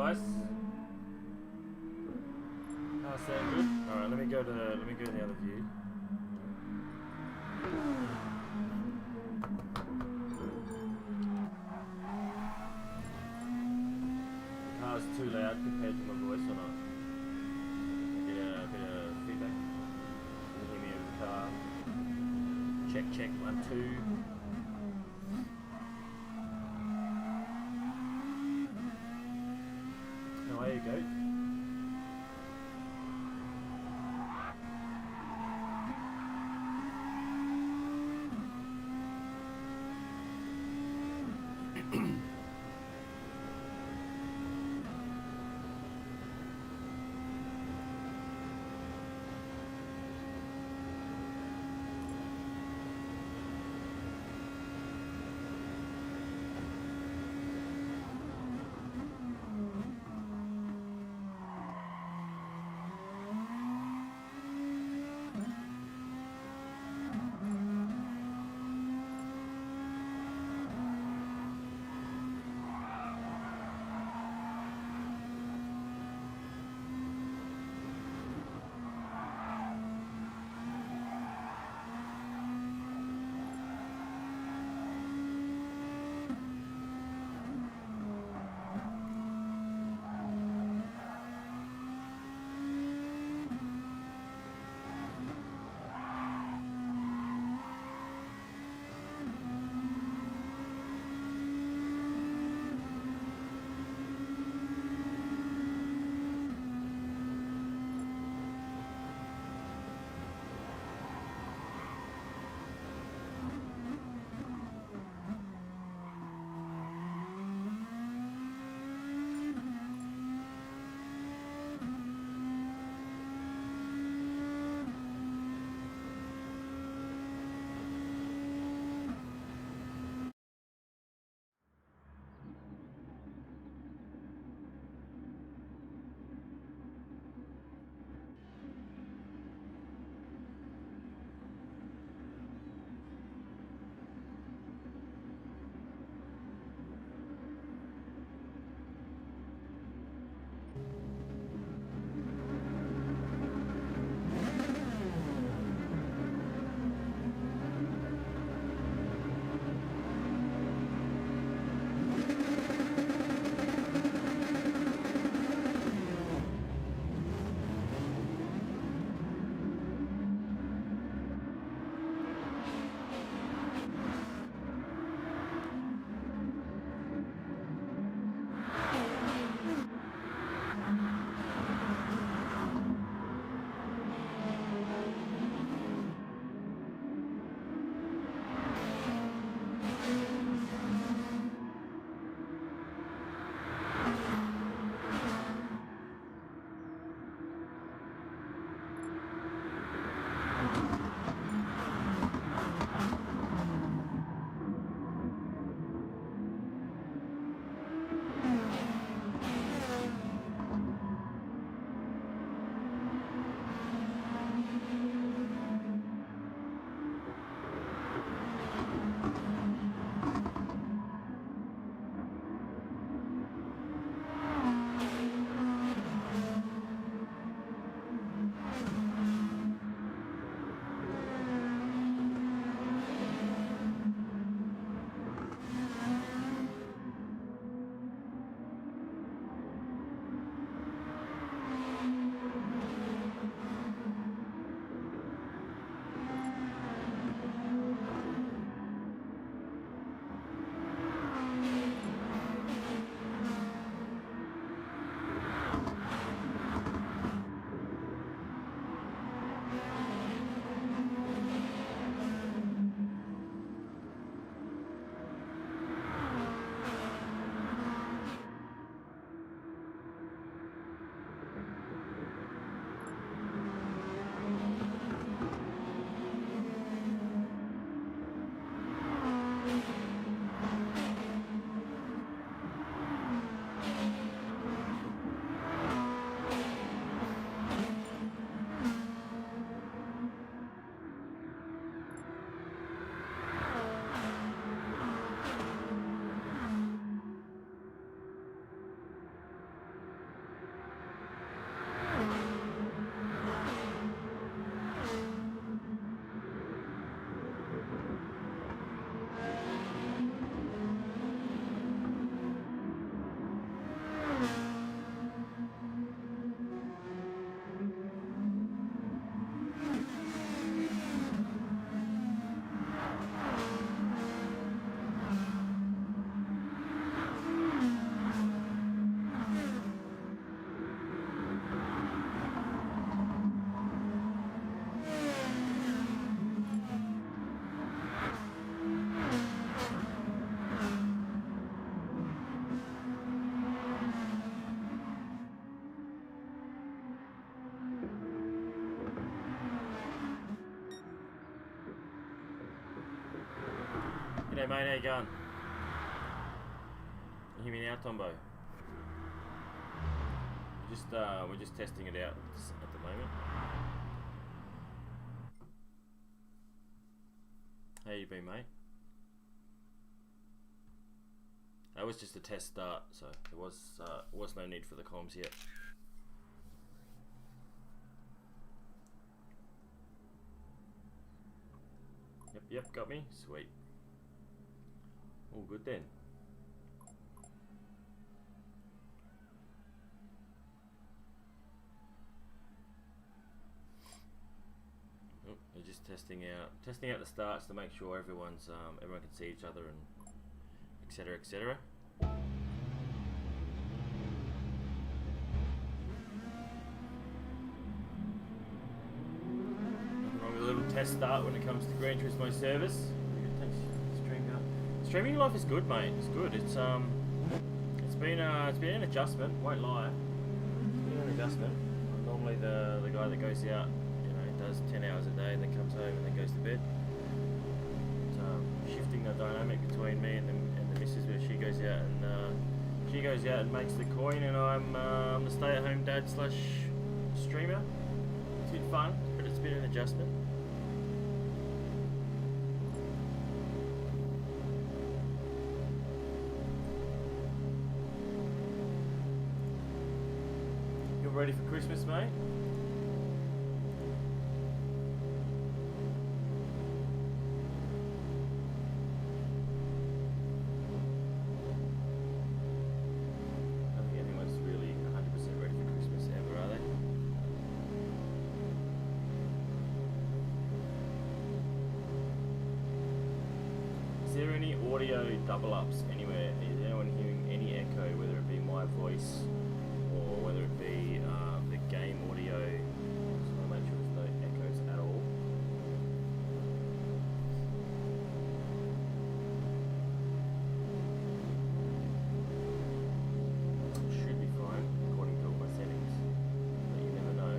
nice. How's that good? Alright, let me go to the other view. The car's too loud compared to my voice or not? I get a bit of feedback. Can you hear me over the car? Check, check, 1, 2. Away you go. G'day mate, how you going? You hear me now, Tombo? We're just testing it out at the moment. How you been, mate? That was just a test start, so there was no need for the comms yet. Yep, got me? Sweet. All good then. Oh, we're just testing out the starts to make sure everyone can see each other and etc, etc. A little test start when it comes to Gran Turismo service. Thanks, streaming life is good, mate. It's good. It's been an adjustment. Won't lie. It's been an adjustment. I'm normally the guy that goes out, does 10 hours a day and then comes home and then goes to bed. It's, shifting the dynamic between me and the missus, where she goes out and makes the coin, and I'm the stay-at-home dad / streamer. It's been fun, but it's been an adjustment. You're ready for Christmas, mate? Double ups anywhere? Is anyone hearing any echo, whether it be my voice or whether it be the game audio? Just want to make sure there's no echoes at all. Should be fine according to all my settings, but you never know.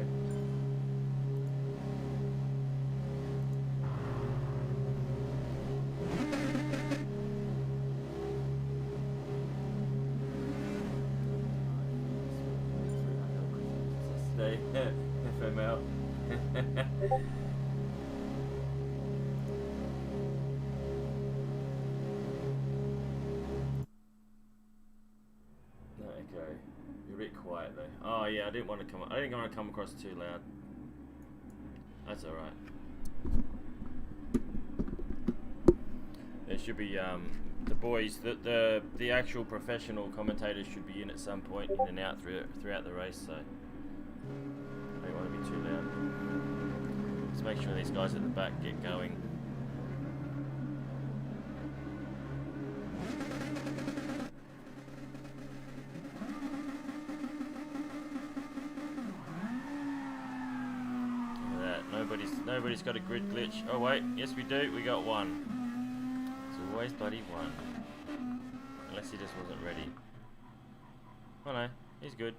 FML. No echo. You're a bit quiet though. Oh yeah, I didn't want to come across too loud. That's all right. There should be the boys, the actual professional commentators should be in at some point, in and out throughout the race. So I don't want to be too loud. Let's make sure these guys at the back get going. Look at that. Nobody's got a grid glitch. Oh wait, yes we do. We got one. It's always bloody one. Unless he just wasn't ready. Oh no, he's good.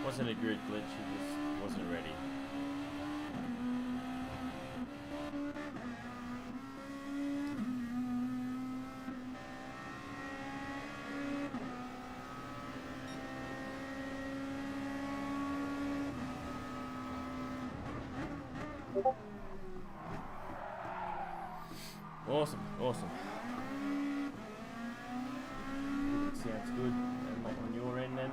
Wasn't a grid glitch, he just wasn't ready. Awesome. Sounds good. On your end then.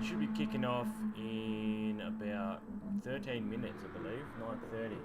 it should be kicking off in about 13 minutes, I believe, 9:30.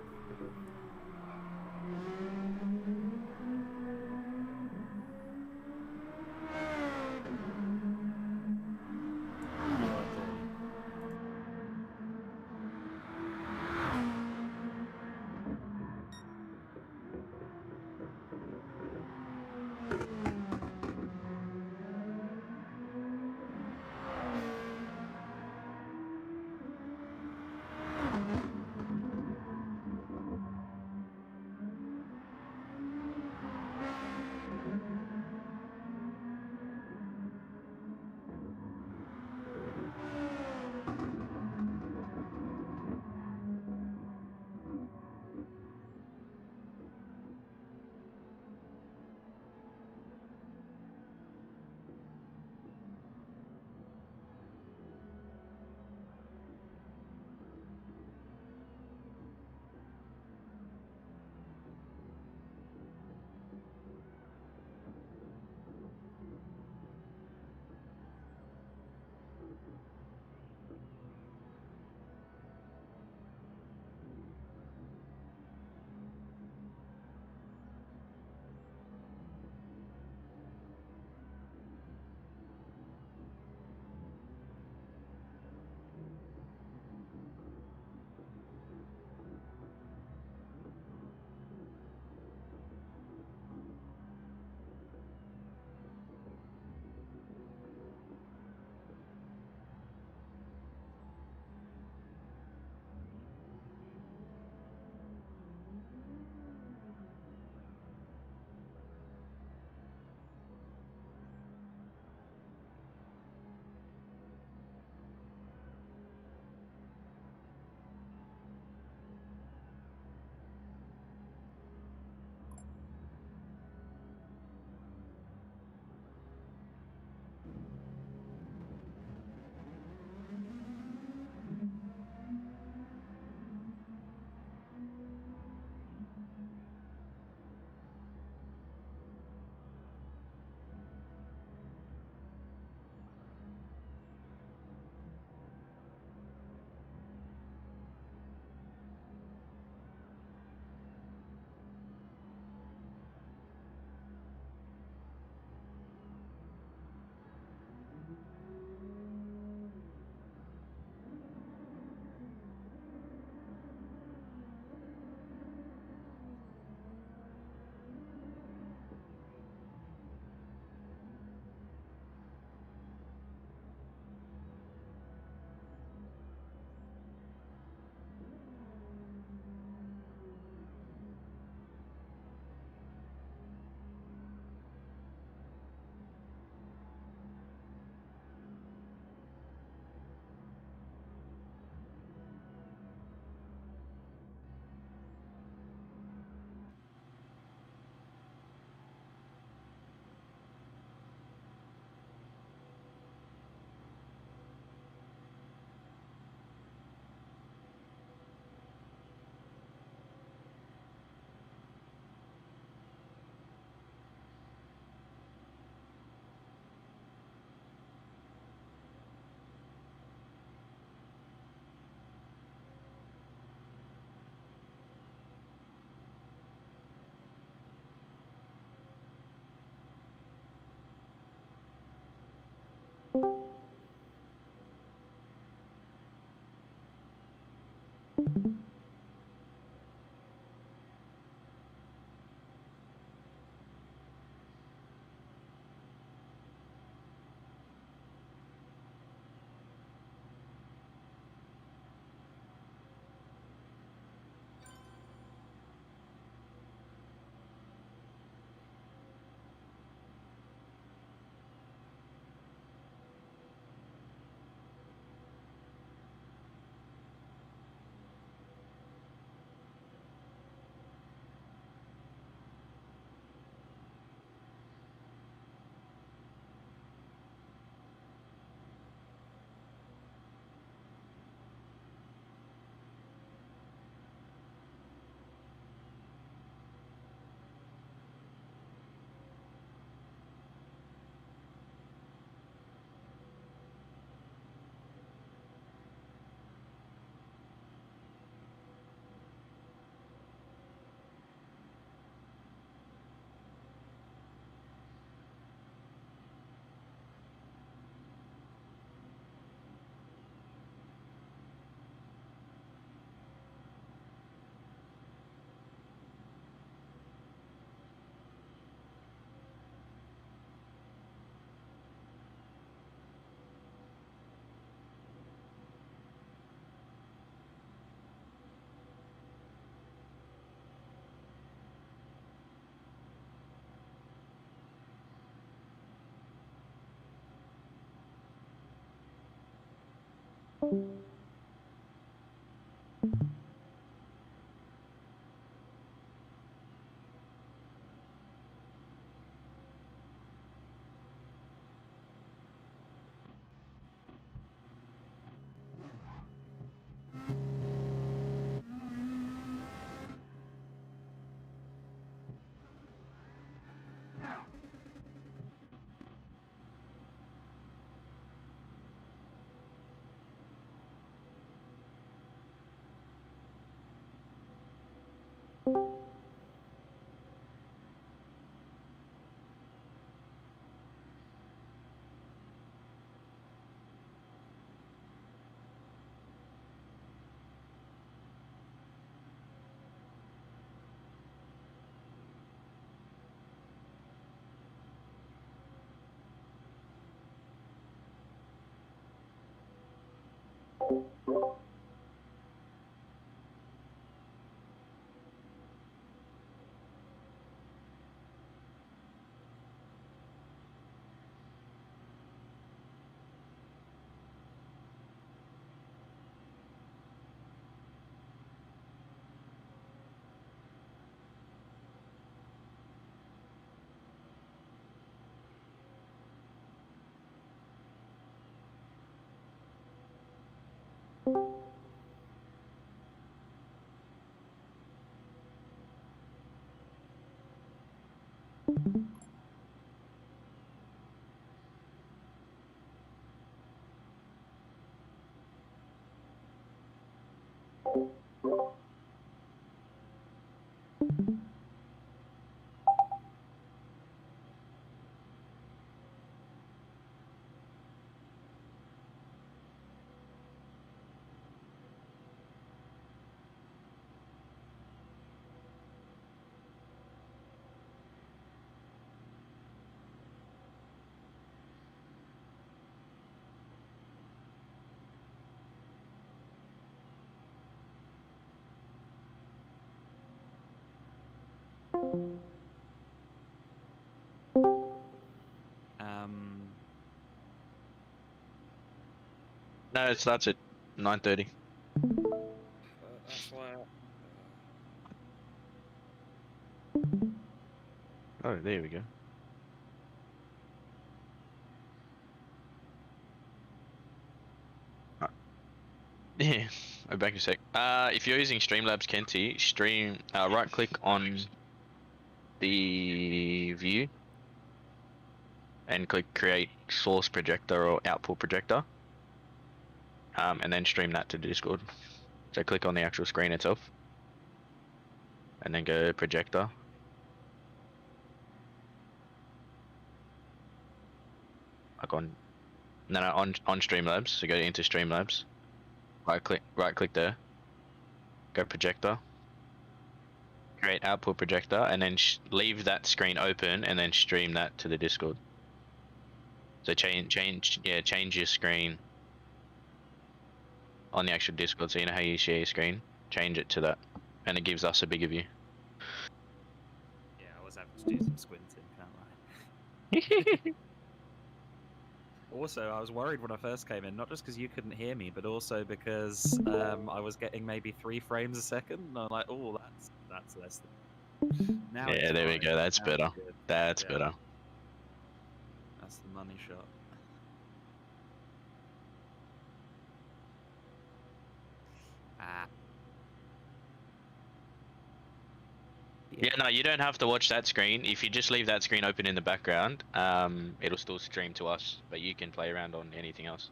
No, it starts at 9:30. That's why. Oh, there we go. Yeah, I'll be back in a sec. If you're using Streamlabs Kenti, right click on the view and click create source projector or output projector. And then stream that to Discord. So click on the actual screen itself. And then go projector. Like on Streamlabs, so go into Streamlabs. Right click there. Go projector. Create output projector, and then leave that screen open, and then stream that to the Discord. So change your screen on the actual Discord. So you know how you share your screen. Change it to that, and it gives us a bigger view. Yeah, I was having to do some squinting, can't I? Also, I was worried when I first came in, not just because you couldn't hear me, but also because I was getting maybe 3 frames a second, and I'm like, oh, that's less than. Now Yeah, there we go. That's better. That's better. That's the money shot. Yeah, no, you don't have to watch that screen. If you just leave that screen open in the background, it'll still stream to us, but you can play around on anything else.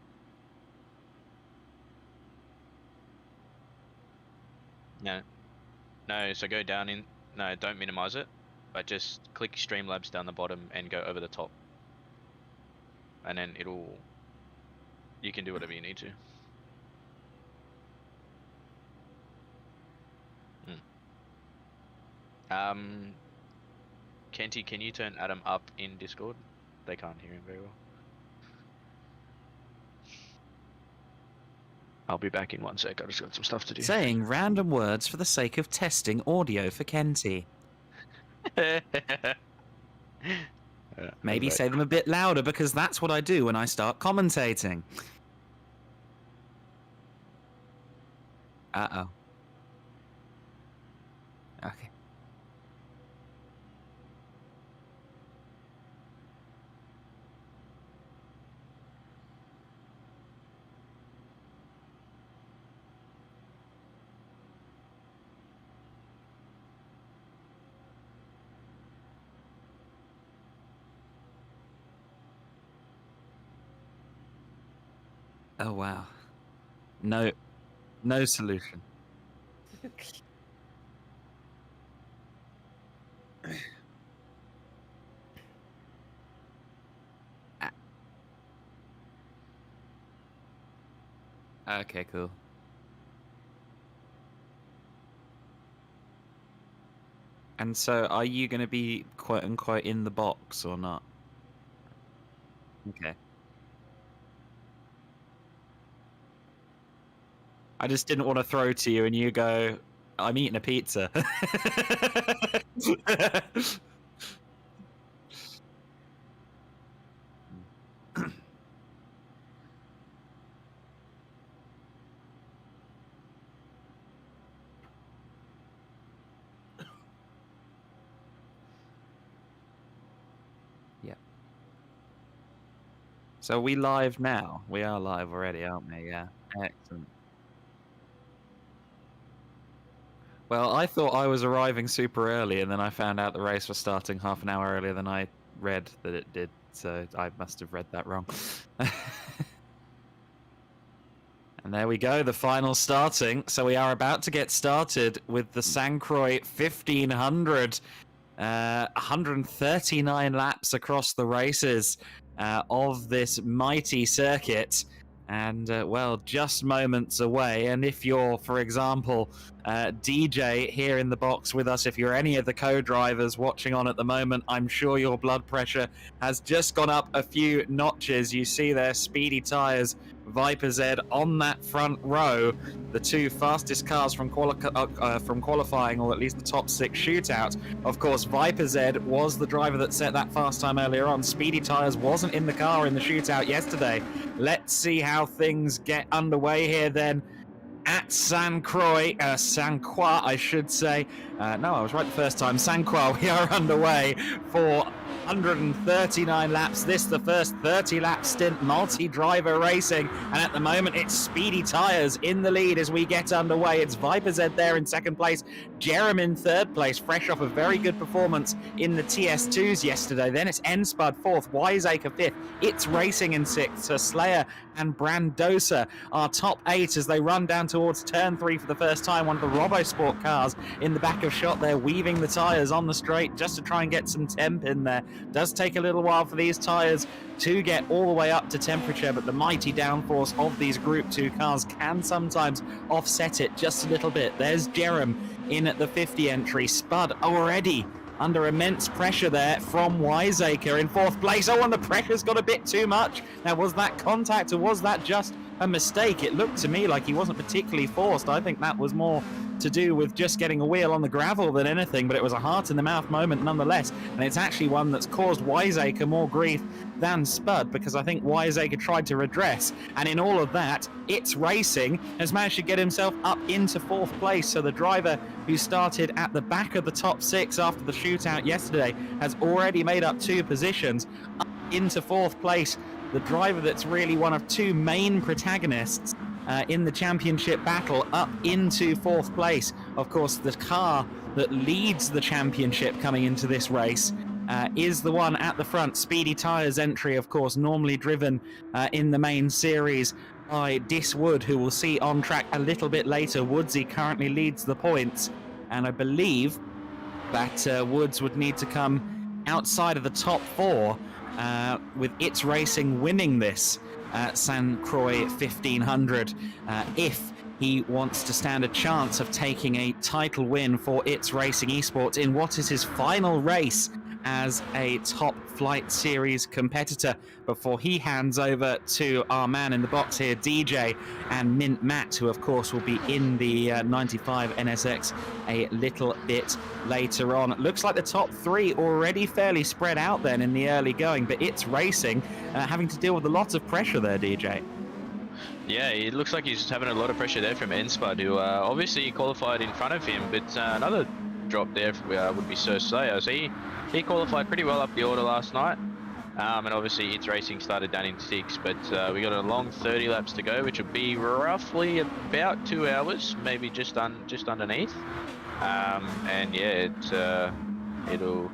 No, so go down in, no, don't minimize it, but just click Streamlabs down the bottom and go over the top. And then you can do whatever you need to. Kenti, can you turn Adam up in Discord? They can't hear him very well. I'll be back in 1 sec. I just got some stuff to do. Saying random words for the sake of testing audio for Kenti. Maybe say them a bit louder, because that's what I do when I start commentating. Uh-oh. Okay. Oh, wow. No, no solution. Okay, cool. And so, are you going to be quote unquote in the box or not? Okay. I just didn't want to throw to you and you go, I'm eating a pizza. Yeah. So are we live now? We are live already, aren't we? Yeah. Excellent. Well, I thought I was arriving super early, and then I found out the race was starting half an hour earlier than I read that it did, so I must have read that wrong. And there we go, the final starting. So we are about to get started with the Croix 1500. 139 laps across the races of this mighty circuit. And, well, just moments away. And if you're, for example, DJ here in the box with us, if you're any of the co-drivers watching on at the moment, I'm sure your blood pressure has just gone up a few notches. You see there, Speedy Tyres, Viper Z on that front row, the two fastest cars from qualifying, or at least the top six shootout. Of course, Viper Z was the driver that set that fast time earlier on. Speedy Tyres wasn't in the car in the shootout yesterday. Let's see how things get underway here then at Croix, I should say. No, I was right the first time. Croix, we are underway for 139 laps. This the first 30-lap stint, multi-driver racing, and at the moment it's Speedy Tyres in the lead as we get underway. It's Viper Z there in second place, Jerem in third place, fresh off a very good performance in the TS2s yesterday. Then it's N-Spud fourth, Wiseacre fifth, It's Racing in sixth, so Slayer and Brandosa are top eight as they run down towards turn three for the first time. One of the RoboSport cars in the back of shot there, weaving the tyres on the straight just to try and get some temp in there. Does take a little while for these tyres to get all the way up to temperature, but the mighty downforce of these Group 2 cars can sometimes offset it just a little bit. There's Jerem in at the 50 entry. Spud already under immense pressure there from Wiseacre in fourth place. Oh, and the pressure's got a bit too much. Now, was that contact or was that just a mistake? It looked to me like he wasn't particularly forced. I think that was more to do with just getting a wheel on the gravel than anything, but it was a heart-in-the-mouth moment nonetheless, and it's actually one that's caused Wiseacre more grief than Spud, because I think Wiseacre tried to redress, and in all of that, It's Racing has managed to get himself up into fourth place, so the driver who started at the back of the top six after the shootout yesterday has already made up two positions up into fourth place. The driver that's really one of two main protagonists in the championship battle up into fourth place. Of course, the car that leads the championship coming into this race is the one at the front. Speedy Tyres entry, of course, normally driven in the main series by Dis Wood, who we'll see on track a little bit later. Woodsy currently leads the points, and I believe that Woods would need to come outside of the top four with It's Racing winning this Croix 1500 if he wants to stand a chance of taking a title win for It's Racing Esports in what is his final race as a top flight series competitor before he hands over to our man in the box here, DJ, and Mint Matt, who of course will be in the 95 NSX a little bit later on. It looks like the top three already fairly spread out then in the early going, but It's Racing having to deal with a lot of pressure there, DJ. Yeah, it looks like he's having a lot of pressure there from Enspud, who obviously qualified in front of him, but another drop there would be Sir Slayer. So he qualified pretty well up the order last night, and obviously its racing started down in 6, but we got a long 30 laps to go, which will be roughly about 2 hours, maybe just underneath. And yeah, it'll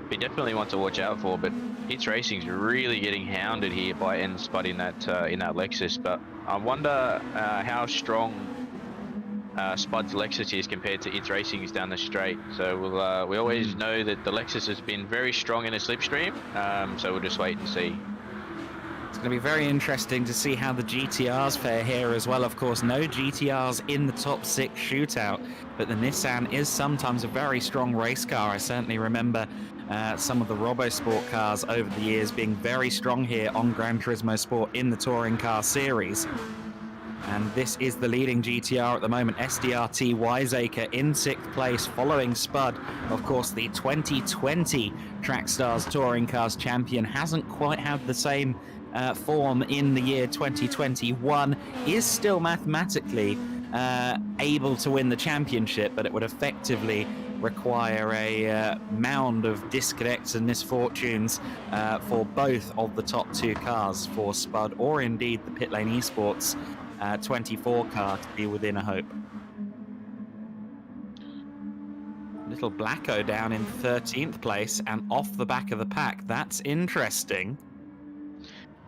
be definitely one to watch out for, but its racing's really getting hounded here by Enspud in that Lexus, but I wonder how strong Spud's Lexus is compared to its racing's down the straight. So we always know that the Lexus has been very strong in a slipstream, so we'll just wait and see. It's going to be very interesting to see how the GTRs fare here as well. Of course, no GTRs in the top 6 shootout, but the Nissan is sometimes a very strong race car. I certainly remember some of the RoboSport cars over the years being very strong here on Gran Turismo Sport in the touring car series. And this is the leading GTR at the moment, SDRT Wiseacre in 6th place, following Spud. Of course, the 2020 Trackstars Touring Cars champion hasn't quite had the same form in the year 2021, is still mathematically able to win the championship, but it would effectively require a mound of disconnects and misfortunes for both of the top 2 cars, for Spud or indeed the Pit Lane Esports 24 car, to be within a hope. Little Blacko down in 13th place and off the back of the pack. That's interesting.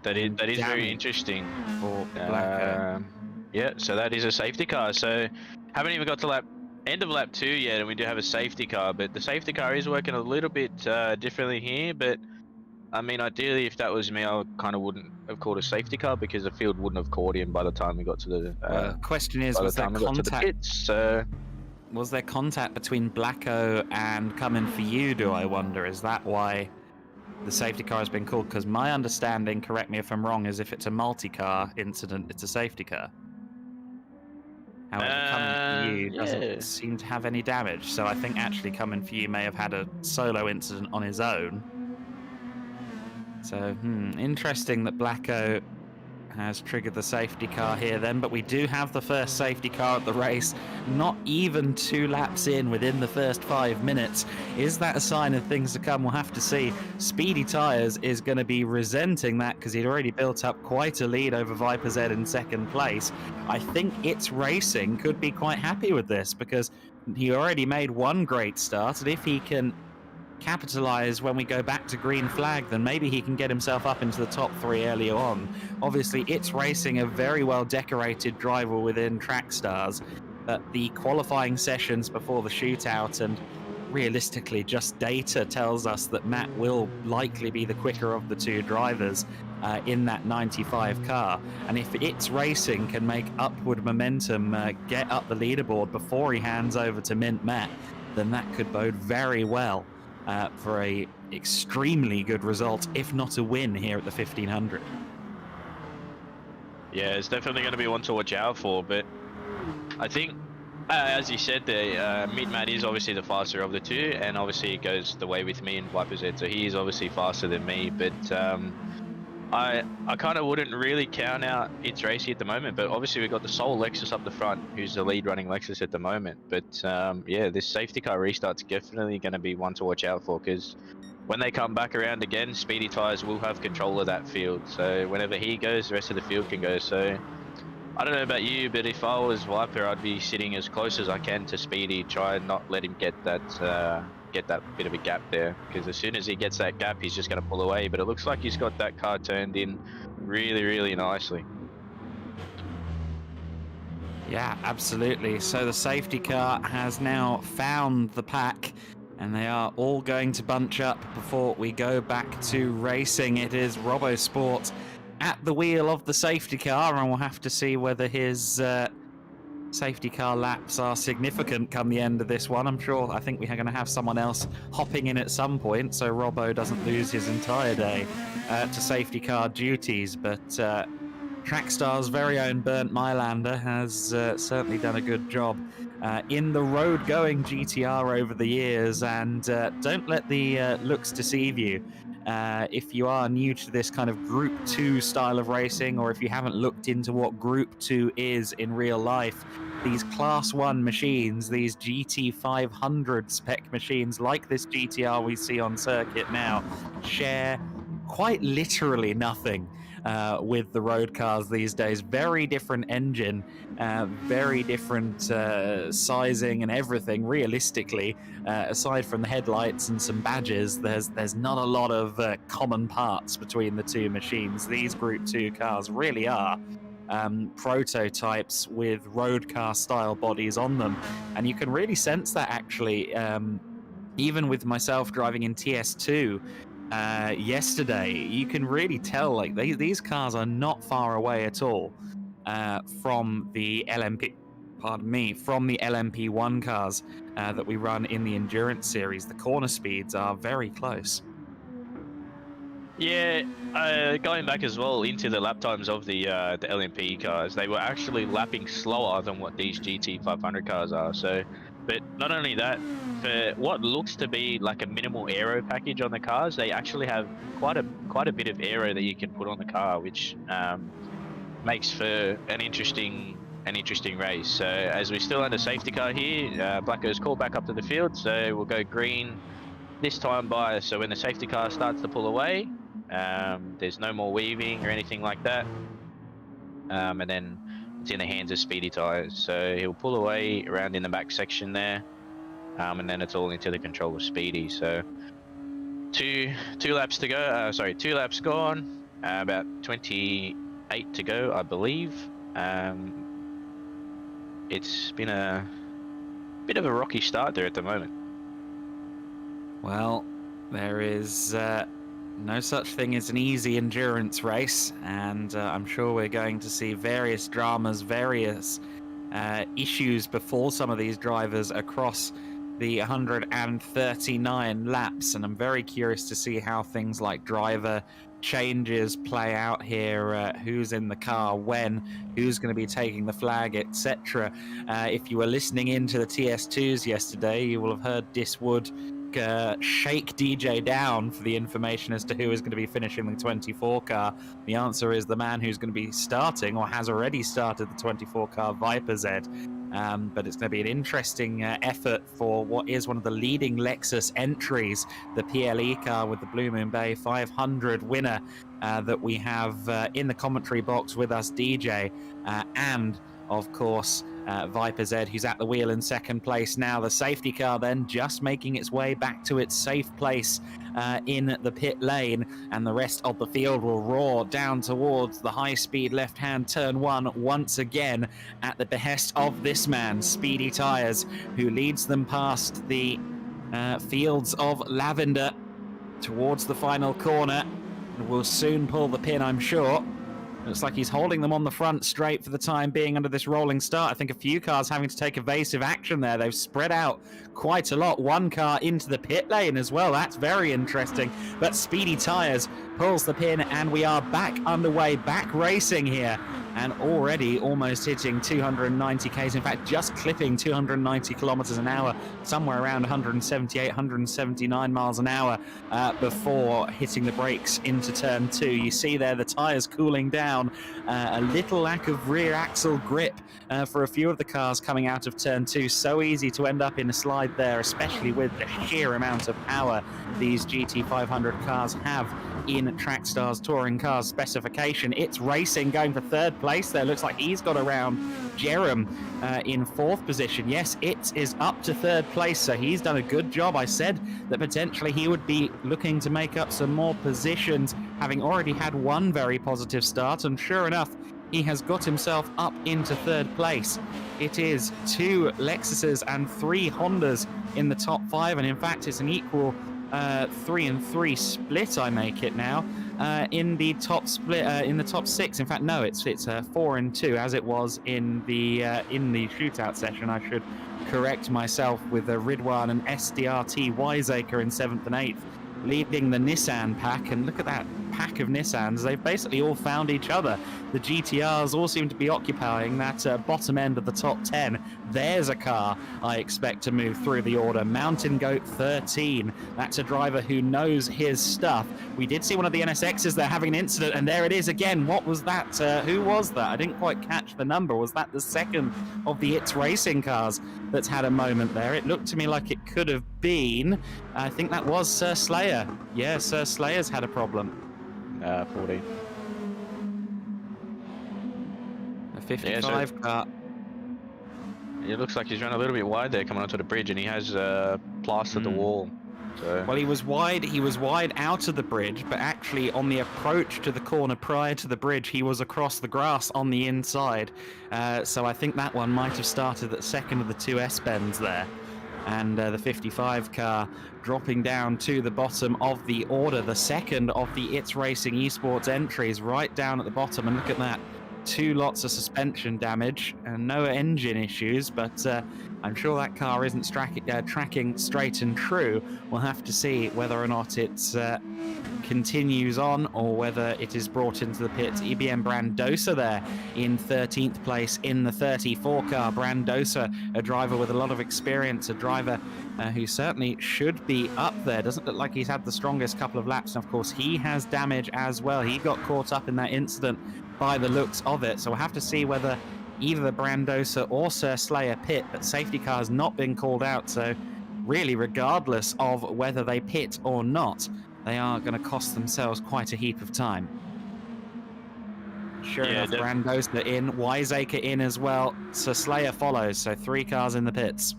That is very interesting. For Blacko. Yeah, so that is a safety car. So haven't even got to end of lap 2 yet, and we do have a safety car, but the safety car is working a little bit differently here. But I mean, ideally, if that was me, I kind of wouldn't have called a safety car, because the field wouldn't have caught him by the time we got to the question is, was there contact? Was there contact between Blacko and Coming For You, do I wonder? Is that why the safety car has been called? Because my understanding, correct me if I'm wrong, is if it's a multi-car incident, it's a safety car. However, Coming For You doesn't seem to have any damage, so I think actually Coming For You may have had a solo incident on his own. So, interesting that Blacko has triggered the safety car here then, but we do have the first safety car at the race, not even 2 laps in within the first 5 minutes. Is that a sign of things to come? We'll have to see. Speedy Tyres is going to be resenting that, because he'd already built up quite a lead over Viper Z in 2nd place. I think It's Racing could be quite happy with this, because he already made 1 great start, and if he can capitalize when we go back to green flag, then maybe he can get himself up into the top 3 earlier on. Obviously, It's Racing, a very well decorated driver within Trackstars, but the qualifying sessions before the shootout and realistically just data tells us that Matt will likely be the quicker of the 2 drivers in that 95 car. And if It's Racing can make upward momentum, get up the leaderboard before he hands over to Mint Matt, then that could bode very well for a extremely good result, if not a win, here at the 1500. Yeah, it's definitely going to be one to watch out for, but I think, as you said there, Mint Matt is obviously the faster of the 2, and obviously it goes the way with me and Viper Z, so he is obviously faster than me, but I kind of wouldn't really count out It's Racing at the moment, but obviously we've got the sole Lexus up the front, who's the lead running Lexus at the moment. But yeah, this safety car restart's definitely going to be one to watch out for, because when they come back around again, Speedy Tyres will have control of that field. So whenever he goes, the rest of the field can go. So I don't know about you, but if I was Viper, I'd be sitting as close as I can to Speedy, try and not let him get that bit of a gap there, because as soon as he gets that gap, he's just going to pull away. But it looks like he's got that car turned in really, really nicely. Yeah, absolutely. So the safety car has now found the pack, and they are all going to bunch up before we go back to racing. It is RoboSport at the wheel of the safety car, and we'll have to see whether his safety car laps are significant come the end of this one. I think we're going to have someone else hopping in at some point, so Robbo doesn't lose his entire day to safety car duties. But Trackstars' very own Burnt Mylander has certainly done a good job in the road-going GTR over the years, and don't let the looks deceive you. If you are new to this kind of Group 2 style of racing, or if you haven't looked into what Group 2 is in real life, these Class 1 machines, these GT500 spec machines like this GTR we see on circuit now, share quite literally nothing with the road cars these days. Very different engine, very different sizing and everything. Realistically, aside from the headlights and some badges, there's not a lot of common parts between the two machines. These Group 2 cars really are prototypes with road car style bodies on them, and you can really sense that actually even with myself driving in TS2 yesterday. You can really tell like these cars are not far away at all from the LMP from the LMP1 cars that we run in the endurance series. The corner speeds are very close. Yeah, going back as well into the lap times of the LMP cars, they were actually lapping slower than what these GT500 cars are. So, but not only that, for what looks to be like a minimal aero package on the cars, they actually have quite a bit of aero that you can put on the car, which makes for an interesting race. So, as we're still under safety car here, Blacko's called back up to the field, so we'll go green this time by. So when the safety car starts to pull away, there's no more weaving or anything like that, and then it's in the hands of Speedy Tyres. So he'll pull away around in the back section there, and then it's all into the control of Speedy. So two laps to go. 2 laps gone. About 28 to go, I believe. It's been a bit of a rocky start there at the moment. Well, there is no such thing as an easy endurance race, and I'm sure we're going to see various dramas, various issues before some of these drivers across the 139 laps, and I'm very curious to see how things like driver changes play out here, who's in the car when, who's going to be taking the flag, etc. If you were listening in to the TS2s yesterday, you will have heard Diswood shake DJ down for the information as to who is going to be finishing the 24 car. The answer is the man who's going to be starting, or has already started, the 24 car, Viper Z. But it's going to be an interesting effort for what is one of the leading Lexus entries, the PLE car with the Blue Moon Bay 500 winner that we have in the commentary box with us, DJ, and of course Viper Z, who's at the wheel in second place now. The safety car then just making its way back to its safe place in the pit lane, and the rest of the field will roar down towards the high-speed left-hand turn 1 once again at the behest of this man, Speedy Tyres, who leads them past the fields of lavender towards the final corner, and will soon pull the pin, I'm sure. Looks like he's holding them on the front straight for the time being under this rolling start. I think a few cars having to take evasive action there. They've spread out quite a lot. One car into the pit lane as well. That's very interesting. But Speedy Tyres pulls the pin, and we are back underway, back racing here. And already almost hitting 290 Ks. In fact, just clipping 290 kilometers an hour, somewhere around 178, 179 miles an hour before hitting the brakes into turn 2. You see there the tyres cooling down, a little lack of rear axle grip for a few of the cars coming out of turn 2. So easy to end up in a slide there, especially with the sheer amount of power these GT500 cars have in Trackstars Touring Cars specification. It's racing, going for third place there. Looks like he's got around Jerem in fourth position. Yes, it is up to third place, so he's done a good job. I said that potentially he would be looking to make up some more positions, having already had one very positive start, and sure enough, he has got himself up into third place. It is 2 Lexuses and 3 Hondas in the top 5, and in fact it's an equal 3 and 3 split, I make it now, in the top split, in the top 6. In fact, no, it's 4 and 2 as it was in the shootout session. I should correct myself, with Ridwan and SDRT Wiseacre in 7th and 8th leading the Nissan pack. And look at that pack of Nissans, they've basically all found each other. The GTRs all seem to be occupying that bottom end of the top 10. There's a car I expect to move through the order. Mountain Goat 13. That's a driver who knows his stuff. We did see one of the NSXs there having an incident, and there it is again. What was that? Who was that? I didn't quite catch the number. Was that the second of the It's Racing cars that's had a moment there? It looked to me like it could have been. I think that was Sir Slayer. Yeah, Sir Slayer's had a problem. 14. A 55 car. It looks like he's run a little bit wide there coming onto the bridge, and he has plastered the wall. So. Well, he was wide out of the bridge, but actually on the approach to the corner prior to the bridge, he was across the grass on the inside. So I think that one might have started at second of the two S-bends there. And the 55 car dropping down to the bottom of the order, the second of the It's Racing Esports entries, right down at the bottom. And look at that, 2 lots of suspension damage and no engine issues, but I'm sure that car isn't tracking straight and true. We'll have to see whether or not it continues on or whether it is brought into the pits. EBM Brandosa there in 13th place in the 34 car. Brandosa, a driver with a lot of experience, a driver who certainly should be up there. Doesn't look like he's had the strongest couple of laps, and of course he has damage as well. He got caught up in that incident by the looks of it, so we'll have to see whether either the Brandosa or Sir Slayer pit, but safety car has not been called out, so really regardless of whether they pit or not, they are going to cost themselves quite a heap of time. Sure enough, Brandosa in, Wiseacre in as well, Sir Slayer follows, so 3 cars in the pits.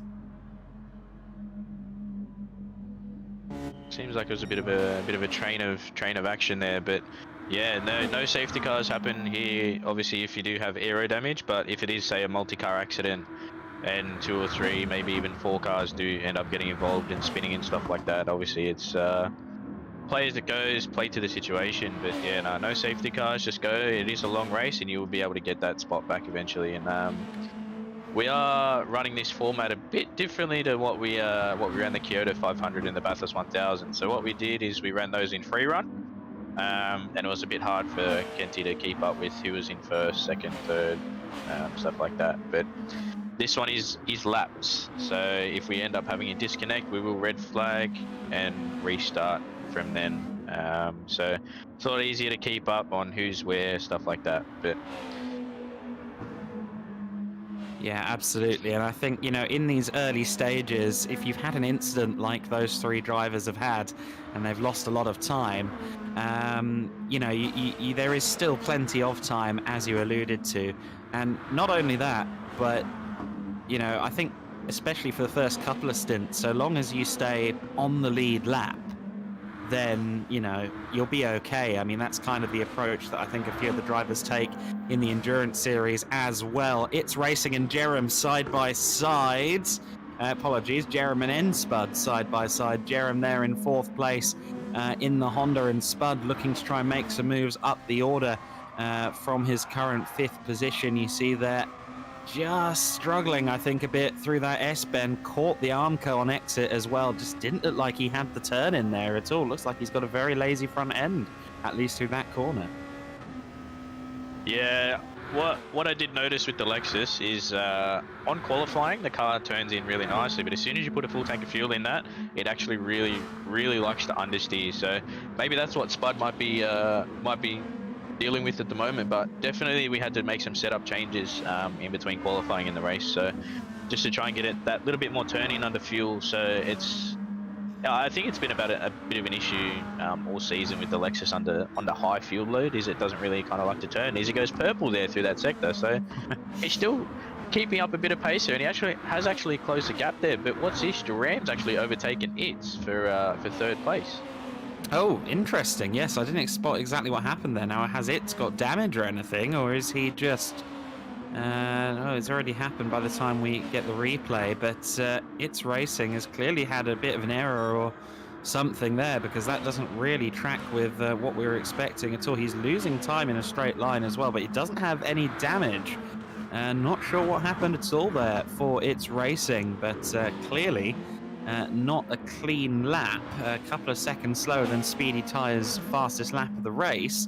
Seems like it was a bit of a train of action there, but yeah, no safety cars happen here. Obviously, if you do have aero damage, but if it is, say, a multi-car accident, and 2 or 3, maybe even 4 cars do end up getting involved in spinning and stuff like that, obviously it's play as it goes, play to the situation. But yeah, no safety cars, just go. It is a long race, and you will be able to get that spot back eventually. And we are running this format a bit differently to what we ran the Kyoto 500 and the Bathurst 1000. So what we did is we ran those in free run. And it was a bit hard for Kenty to keep up with who was in first, second, third, stuff like that. But this one is laps, so if we end up having a disconnect, we will red flag and restart from then. So it's a lot easier to keep up on who's where, stuff like that. But yeah, absolutely. And I think, you know, in these early stages, if you've had an incident like those 3 drivers have had, and they've lost a lot of time, you know, there is still plenty of time, as you alluded to. And not only that, but, you know, I think especially for the first couple of stints, so long as you stay on the lead lap, then, you know, you'll be okay. I mean, that's kind of the approach that I think a few of the drivers take in the Endurance Series as well. It's Racing and Jerem side by side. Apologies, Jerem and Spud side by side. Jerem there in 4th place in the Honda, and Spud looking to try and make some moves up the order from his current 5th position. You see there, just struggling, I think, a bit through that S-bend. Caught the Armco on exit as well. Just didn't look like he had the turn in there at all. Looks like he's got a very lazy front end, at least through that corner. yeah, what I did notice with the Lexus is on qualifying, the car turns in really nicely, but as soon as you put a full tank of fuel in that, it actually really likes to understeer. So maybe that's what Spud might be dealing with at the moment, but definitely we had to make some setup changes in between qualifying and the race, so just to try and get it that little bit more turning under fuel. So it's, I think it's been about a bit of an issue all season with the Lexus under high fuel load, is it doesn't really kind of like to turn. As he goes purple there through that sector, so he's still keeping up a bit of pace there, and he has closed the gap there. But what's this? Duran's actually overtaken It's for 3rd place. Oh, interesting. Yes, I didn't spot exactly what happened there. Now, has it got damage or anything, or is he just... no, it's already happened by the time we get the replay, but It's Racing has clearly had a bit of an error or something there, because that doesn't really track with what we were expecting at all. He's losing time in a straight line as well, but he doesn't have any damage. Not sure what happened at all there for It's Racing, but clearly not a clean lap, a couple of seconds slower than Speedy Tyre's fastest lap of the race.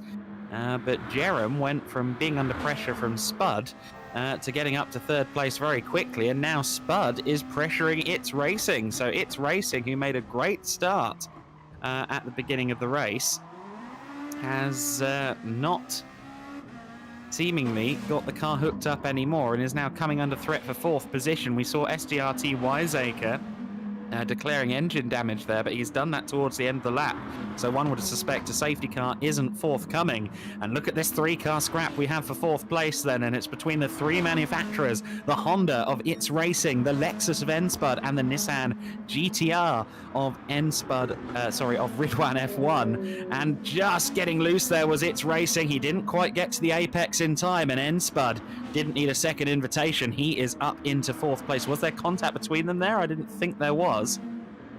But Jerem went from being under pressure from Spud to getting up to third place very quickly, and now Spud is pressuring It's Racing. So It's Racing, who made a great start at the beginning of the race, has not seemingly got the car hooked up anymore and is now coming under threat for fourth position. We saw SDRT Wiseacre declaring engine damage there, but he's done that towards the end of the lap. So one would suspect a safety car isn't forthcoming. And look at this 3-car scrap we have for fourth place then, and it's between the 3 manufacturers, the Honda of It's Racing, the Lexus of N-Spud, and the Nissan GTR of of Ridwan F1. And just getting loose there was It's Racing. He didn't quite get to the apex in time, and N-Spud didn't need a second invitation. He is up into fourth place. Was there contact between them there? I didn't think there was.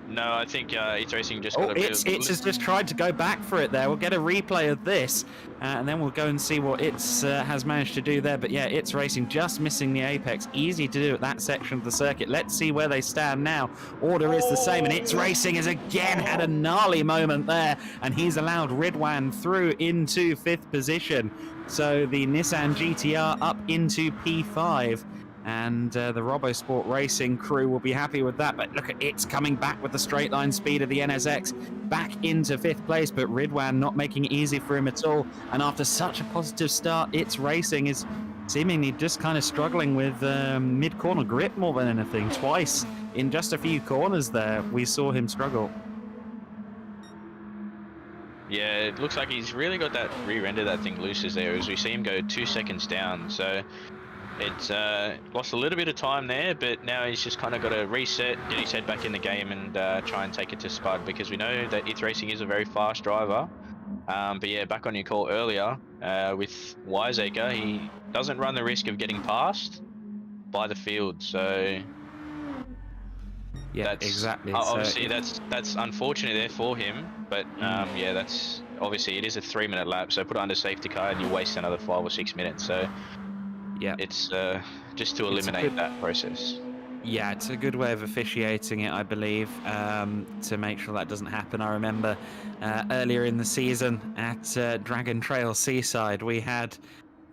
No, I think It's Racing just got a bit of... It's has just tried to go back for it there. We'll get a replay of this, and then we'll go and see what It's has managed to do there. But yeah, It's Racing just missing the apex. Easy to do at that section of the circuit. Let's see where they stand now. Order is the same, and It's Racing has again had a gnarly moment there, and he's allowed Ridwan through into 5th position. So the Nissan GTR up into P5. And the RoboSport Racing crew will be happy with that. But look at It's coming back with the straight line speed of the NSX back into 5th place, but Ridwan not making it easy for him at all. And after such a positive start, It's Racing is seemingly just kind of struggling with mid-corner grip more than anything. Twice in just a few corners there, we saw him struggle. Yeah, it looks like he's really got that rear-ended that thing loose as there, as we see him go 2 seconds down. So it's lost a little bit of time there, but now he's just kind of got to reset, get his head back in the game, and try and take it to Spud, because we know that It's Racing is a very fast driver. But yeah, back on your call earlier, with Wiseacre, he doesn't run the risk of getting passed by the field, so yeah, that's, exactly. Obviously, that's unfortunate there for him, but yeah, that's obviously it is a 3-minute lap, so put it under safety car and you waste another 5 or 6 minutes. So yeah, it's just to eliminate that process. Yeah, it's a good way of officiating it, I believe, to make sure that doesn't happen. I remember earlier in the season at Dragon Trail Seaside, we had,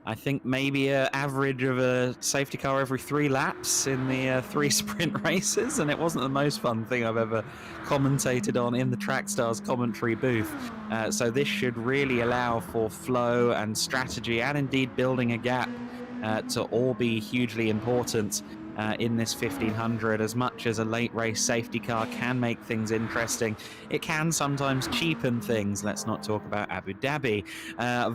I think, maybe an average of a safety car every 3 laps in the 3 sprint races, and it wasn't the most fun thing I've ever commentated on in the Trackstars commentary booth. So this should really allow for flow and strategy, and indeed building a gap to all be hugely important in this 1500. As much as a late race safety car can make things interesting, it can sometimes cheapen things. Let's not talk about Abu Dhabi.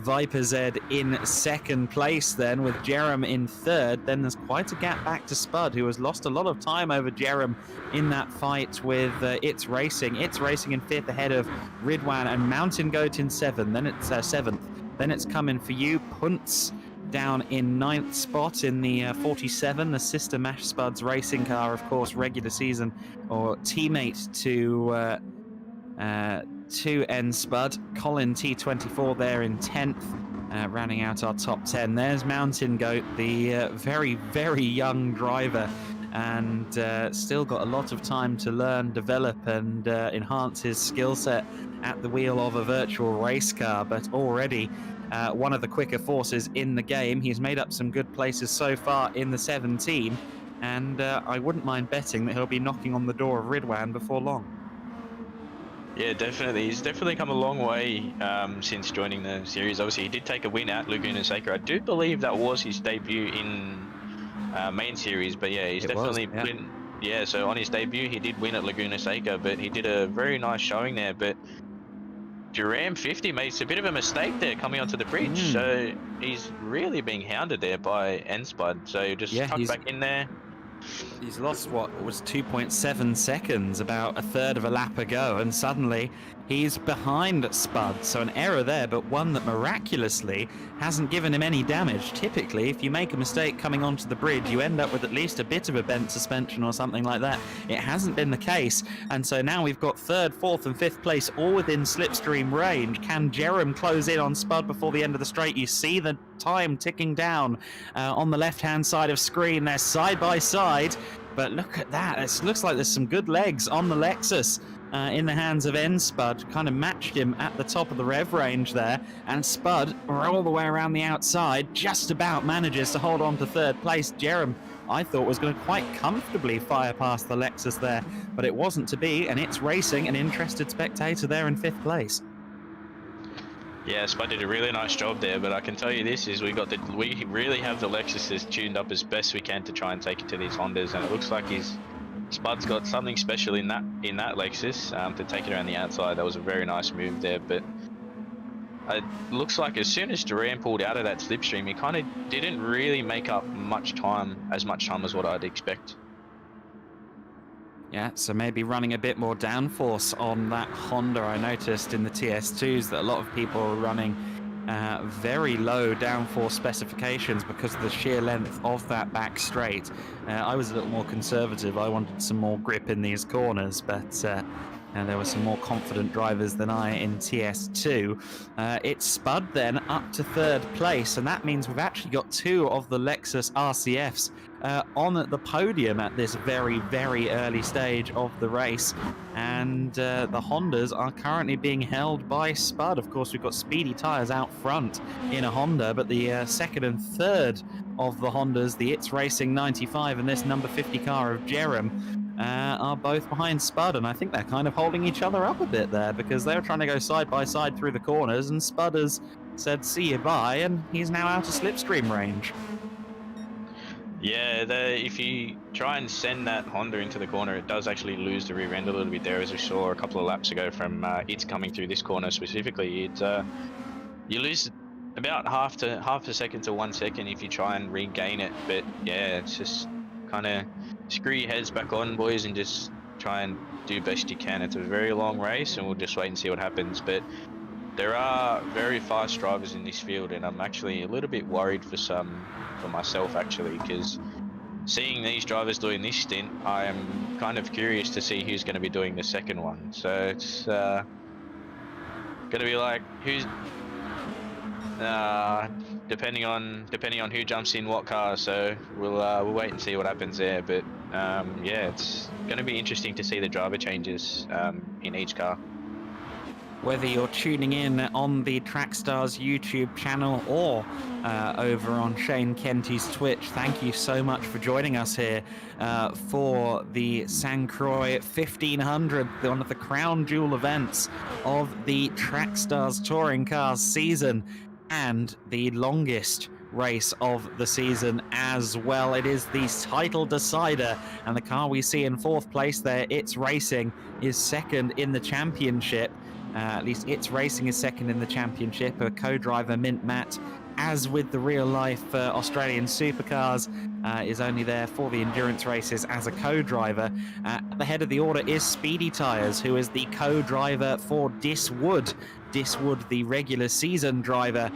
Viper Z in second place then, with Jerem in third. Then there's quite a gap back to Spud, who has lost a lot of time over Jerem in that fight with It's Racing. It's Racing in fifth ahead of Ridwan, and Mountain Goat in seventh. Then it's seventh. Then it's coming for you, Punts down in 9th spot in the 47, the sister Mash Spuds racing car, of course, regular season or teammate to N Spud. Colin T24 there in 10th, rounding out our top 10. There's Mountain Goat, the very, very young driver, and still got a lot of time to learn, develop, and enhance his skill set at the wheel of a virtual race car, but already one of the quicker forces in the game. He's made up some good places so far in the 17, and I wouldn't mind betting that he'll be knocking on the door of Ridwan before long. Yeah, definitely. He's definitely come a long way since joining the series. Obviously, he did take a win at Laguna Seca. I do believe that was his debut in main series, but yeah, he's definitely been... Yeah, so on his debut, he did win at Laguna Seca, but he did a very nice showing there. But Duram 50 makes a bit of a mistake there coming onto the bridge, so he's really being hounded there by N-Spud. So just tucked back in there. He's lost what was 2.7 seconds, about a third of a lap ago, and suddenly he's behind Spud. So an error there, but one that miraculously hasn't given him any damage. Typically, if you make a mistake coming onto the bridge, you end up with at least a bit of a bent suspension or something like that. It hasn't been the case, and so now we've got 3rd, 4th and 5th place all within slipstream range. Can Jerem close in on Spud before the end of the straight? You see the time ticking down on the left-hand side of screen. They're side by side. But look at that. It looks like there's some good legs on the Lexus in the hands of Spud. Kind of matched him at the top of the rev range there. And Spud, all the way around the outside, just about manages to hold on to third place. Jerem, I thought, was going to quite comfortably fire past the Lexus there, but it wasn't to be, and it's racing an interested spectator there in 5th place. Yeah, Spud did a really nice job there, but I can tell you this is we really have the Lexuses tuned up as best we can to try and take it to these Hondas, and it looks like Spud's got something special in that Lexus to take it around the outside. That was a very nice move there, but it looks like as soon as Duran pulled out of that slipstream, he kind of didn't really make up as much time as what I'd expect. Yeah, so maybe running a bit more downforce on that Honda. I noticed in the TS2s that a lot of people are running very low downforce specifications because of the sheer length of that back straight. I was a little more conservative. I wanted some more grip in these corners, but there were some more confident drivers than I in TS2. It's Spud then up to 3rd place, and that means we've actually got 2 of the Lexus RCFs on the podium at this very, very early stage of the race. And the Hondas are currently being held by Spud. Of course, we've got speedy tyres out front in a Honda, but the 2nd and 3rd of the Hondas, the It's Racing 95 and this number 50 car of Jerem, are both behind Spud, and I think they're kind of holding each other up a bit there because they're trying to go side by side through the corners, and Spud has said see you bye, and he's now out of slipstream range. Yeah, if you try and send that Honda into the corner, it does actually lose the rear end a little bit there, as we saw a couple of laps ago from It's coming through this corner specifically. You lose about half a second to 1 second if you try and regain it, but yeah, it's just kind of screw your heads back on, boys, and just try and do best you can. It's a very long race, and we'll just wait and see what happens, but there are very fast drivers in this field, and I'm actually a little bit worried for myself actually, because seeing these drivers doing this stint, I am kind of curious to see who's going to be doing the second one. So it's going to be like who's depending on who jumps in what car. So we'll wait and see what happens there. But yeah, it's going to be interesting to see the driver changes in each car. Whether you're tuning in on the Trackstars YouTube channel or over on Shane Kenty's Twitch, thank you so much for joining us here for the St. Croix 1500, one of the crown jewel events of the Trackstars Touring Cars season, and the longest race of the season as well. It is the title decider, and the car we see in 4th place there, It's Racing, is 2nd in the championship. At least It's Racing is 2nd in the championship. A co-driver, Mint Matt, as with the real-life Australian supercars, is only there for the endurance races as a co-driver. At the head of the order is Speedy Tyres, who is the co-driver for Diswood. Diswood, the regular season driver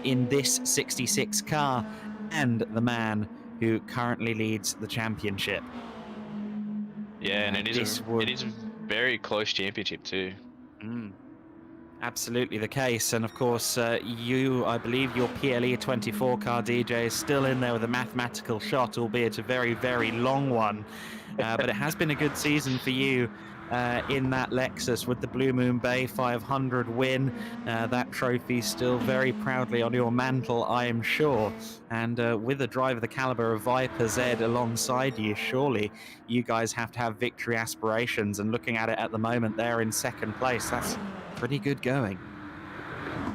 in this 66 car, and the man who currently leads the championship. Yeah, and it is a very close championship too. Absolutely the case, and of course I believe your PLE 24 car, DJ, is still in there with a mathematical shot, albeit a very, very long one. But it has been a good season for you in that Lexus with the Blue Moon Bay 500 win. That trophy still very proudly on your mantle, I am sure. And with a driver the caliber of Viper Z alongside you, surely you guys have to have victory aspirations. And looking at it at the moment, they're in 2nd place. That's pretty good going.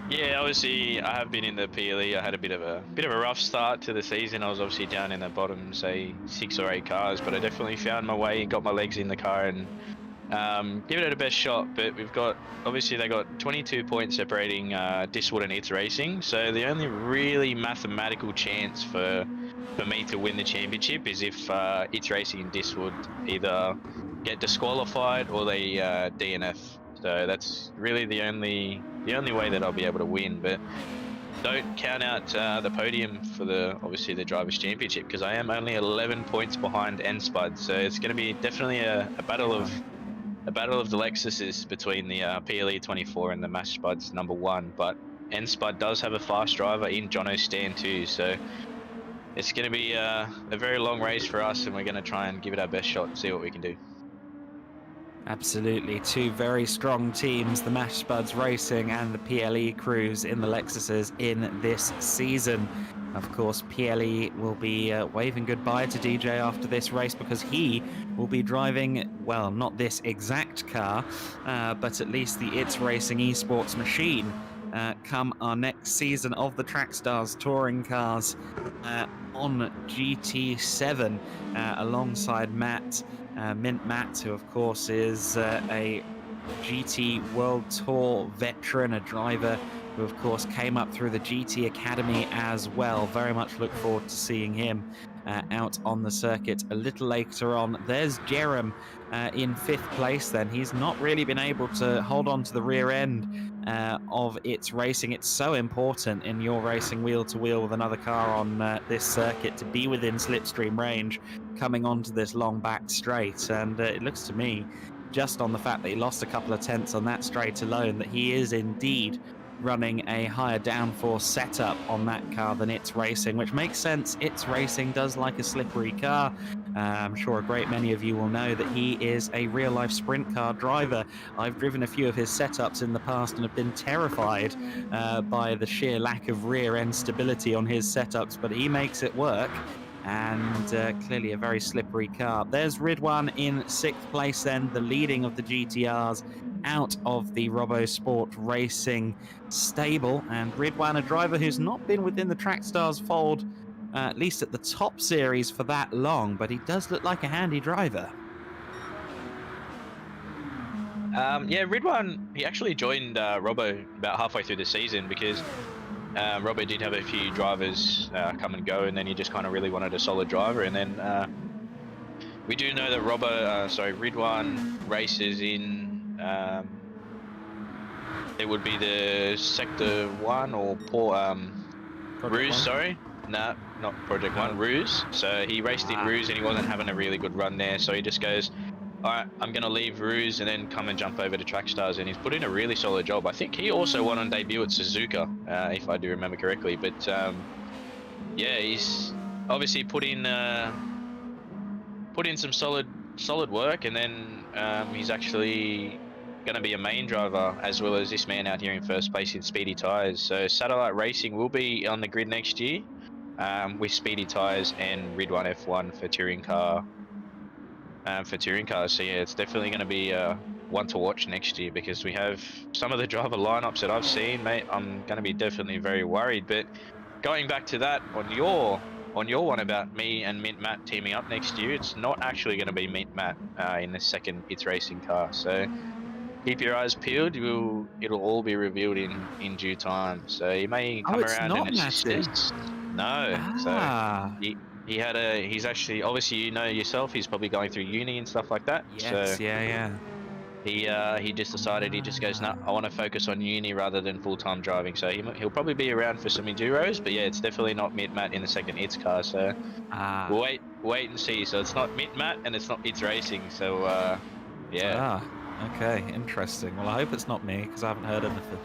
Yeah, obviously I have been in the PLE. I had a bit of a rough start to the season. I was obviously down in the bottom, say 6 or 8 cars, but I definitely found my way and got my legs in the car and given it a best shot. But we've got, obviously they got 22 points separating Diswood and It's Racing, so the only really mathematical chance for me to win the championship is if It's Racing and Diswood either get disqualified or they DNF. So that's really the only way that I'll be able to win. But don't count out the podium for obviously the Drivers' Championship, because I am only 11 points behind Spud. So it's going to be definitely a battle of the Lexuses between the PLE 24 and the Mash Spuds number 1. But Spud does have a fast driver in Jono Stan too. So it's going to be a very long race for us, and we're going to try and give it our best shot and see what we can do. Absolutely, two very strong teams, the Mash Spuds Racing and the PLE crews in the Lexuses in this season. Of course, PLE will be waving goodbye to DJ after this race because he will be driving, well, not this exact car, but at least the It's Racing esports machine come our next season of the Trackstars touring cars on GT7 alongside Matt. Mint Matt, who of course is a GT World Tour veteran, a driver who of course came up through the GT Academy as well. Very much look forward to seeing him out on the circuit a little later on. There's Jerem in 5th place then. He's not really been able to hold on to the rear end of It's Racing. It's so important in your racing wheel to wheel with another car on this circuit to be within slipstream range coming onto this long back straight, and it looks to me, just on the fact that he lost a couple of tenths on that straight alone, that he is indeed running a higher downforce setup on that car than It's Racing, which makes sense. It's Racing does like a slippery car. I'm sure a great many of you will know that he is a real-life sprint car driver. I've driven a few of his setups in the past and have been terrified by the sheer lack of rear-end stability on his setups, but he makes it work. And clearly a very slippery car. There's Ridwan in 6th place then, the leading of the GTRs out of the RoboSport Racing stable. And Ridwan, a driver who's not been within the Trackstars fold, at least at the top series, for that long, but he does look like a handy driver. Yeah, Ridwan, he actually joined Robo about halfway through the season because Robbo did have a few drivers come and go, and then he just kind of really wanted a solid driver. And then we do know that Ridwan races in it would be the Sector 1 or Ruse, sorry. No, not Project 1, Ruse. So he raced in Ruse and he wasn't having a really good run there, so he just goes, alright, I'm going to leave Ruse and then come and jump over to Trackstars, and he's put in a really solid job. I think he also won on debut at Suzuka, if I do remember correctly. But yeah, he's obviously put in some solid work, and then he's actually going to be a main driver as well as this man out here in 1st place in Speedy Tyres. So Satellite Racing will be on the grid next year with Speedy Tyres and Ridwan F1 for touring car. So yeah, it's definitely going to be one to watch next year, because we have some of the driver lineups that I've seen, mate. I'm going to be definitely very worried. But going back to that, on your one about me and Mint Matt teaming up next year, it's not actually going to be Mint Matt in the second It's Racing car. So keep your eyes peeled. It'll all be revealed in due time. So he may come around and assist. No. So he's actually, obviously, you know yourself, he's probably going through uni and stuff like that. Yes, so yeah. He just decided, he just goes, nah, I want to focus on uni rather than full-time driving. So he'll probably be around for some enduros, but yeah, it's definitely not Mint Matt in the second It's car. So we'll wait and see. So it's not Mint Matt and it's not It's Racing. So yeah. Okay, interesting. Well, I hope it's not me, because I haven't heard anything.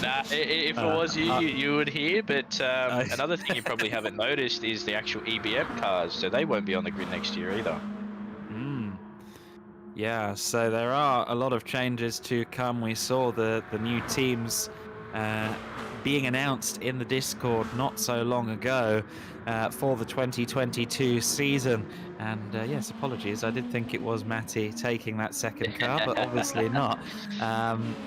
Nah, if it was you would hear. But another thing you probably haven't noticed is the actual EBM cars. So they won't be on the grid next year either. Yeah, so there are a lot of changes to come. We saw the new teams being announced in the Discord not so long ago for the 2022 season. And yes, apologies, I did think it was Matty taking that second car, but obviously not.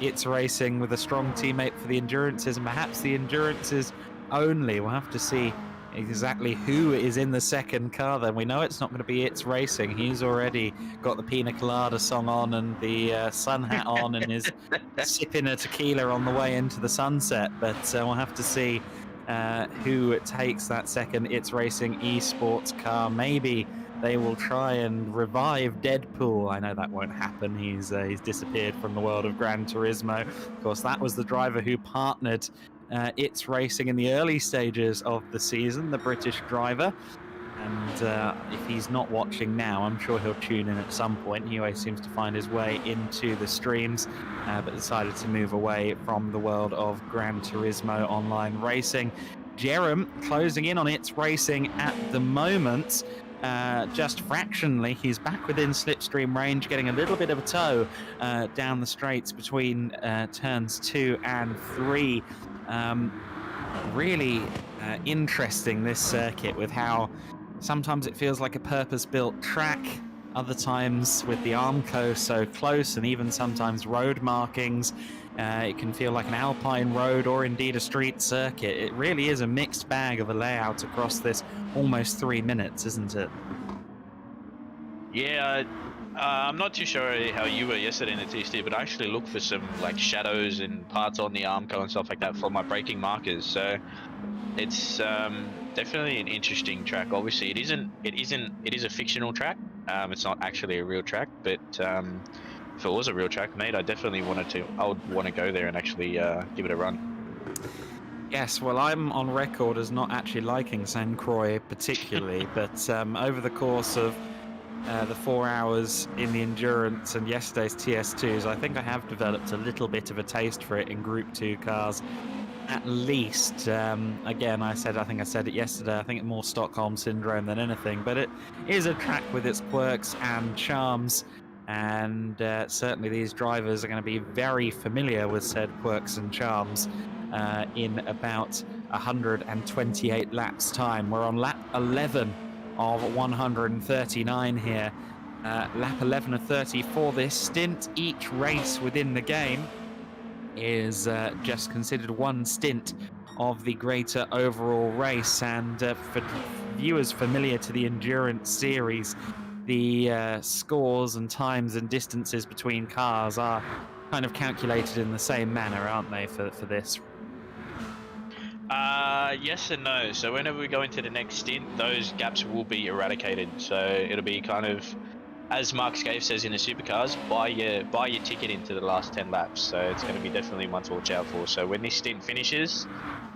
It's Racing with a strong teammate for the Endurances, and perhaps the Endurances only. We'll have to see exactly who is in the second car then. We know it's not going to be It's Racing. He's already got the Pina Colada song on and the sun hat on and is sipping a tequila on the way into the sunset. But we'll have to see who takes that second It's Racing esports car. Maybe they will try and revive Deadpool. I know that won't happen. He's disappeared from the world of Gran Turismo. Of course, that was the driver who partnered It's Racing in the early stages of the season, the British driver. And if he's not watching now, I'm sure he'll tune in at some point. He always seems to find his way into the streams, but decided to move away from the world of Gran Turismo online racing. Jerem closing in on its racing at the moment. Just fractionally, he's back within slipstream range, getting a little bit of a tow down the straights between turns 2 and 3. Really interesting, this circuit, with how sometimes it feels like a purpose-built track, other times with the Armco so close, and even sometimes road markings, it can feel like an alpine road or indeed a street circuit. It really is a mixed bag of a layout across this almost 3 minutes, isn't it? Yeah, I'm not too sure how you were yesterday in the TST, but I actually looked for some like shadows and parts on the Armco and stuff like that for my braking markers. So it's definitely an interesting track. Obviously, it is a fictional track. It's not actually a real track, but if it was a real track, mate, I would want to go there and actually give it a run. Yes, well, I'm on record as not actually liking St. Croix particularly, but over the course of the 4 hours in the Endurance and yesterday's TS2s, I think I have developed a little bit of a taste for it in Group 2 cars. At least, again, I think I said it yesterday, I think it's more Stockholm Syndrome than anything, but it is a track with its quirks and charms, and certainly these drivers are going to be very familiar with said quirks and charms in about 128 laps time. We're on lap 11 of 139 here. Lap 11 of 30 for this stint. Each race within the game is just considered one stint of the greater overall race, and for viewers familiar to the Endurance series, the scores and times and distances between cars are kind of calculated in the same manner, aren't they, for this? Yes and no. So whenever we go into the next stint, those gaps will be eradicated. So it'll be kind of, as Mark Scaife says in the supercars, buy your ticket into the last 10 laps. So it's going to be definitely one to watch out for. So when this stint finishes,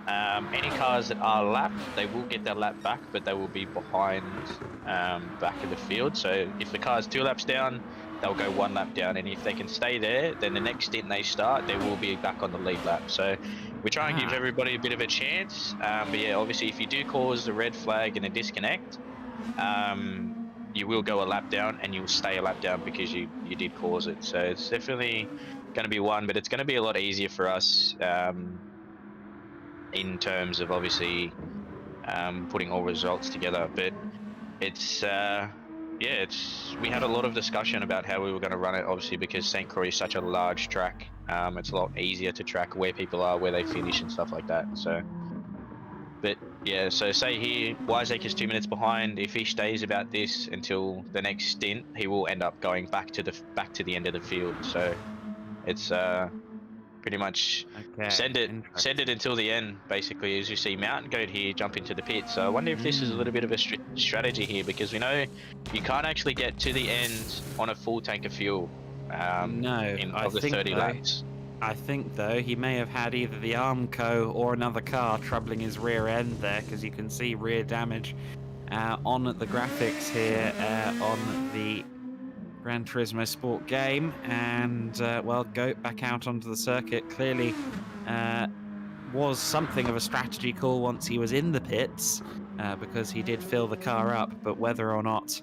any cars that are lapped, they will get their lap back, but they will be behind back in the field. So if the car's 2 laps down, they'll go 1 lap down, and if they can stay there, then the next stint they start, they will be back on the lead lap. So we try and give everybody a bit of a chance. But yeah, obviously if you do cause a red flag and a disconnect, you will go a lap down, and you'll stay a lap down because you did cause it. So it's definitely going to be one, but it's going to be a lot easier for us in terms of obviously putting all results together. But it's we had a lot of discussion about how we were going to run it, obviously because St. Croix is such a large track. It's a lot easier to track where people are, where they finish and stuff like that. So but yeah, so say here Wyzek is 2 minutes behind. If he stays about this until the next stint, he will end up going back to the end of the field. So it's pretty much send it until the end, basically. As you see Mountain Goat here jump into the pit. So I wonder if this is a little bit of a strategy here, because we know you can't actually get to the end on a full tank of fuel of the 30 laps. I think, though, he may have had either the Armco or another car troubling his rear end there, because you can see rear damage on the graphics here on the Gran Turismo Sport game. And, well, Goat back out onto the circuit clearly was something of a strategy call once he was in the pits, because he did fill the car up, but whether or not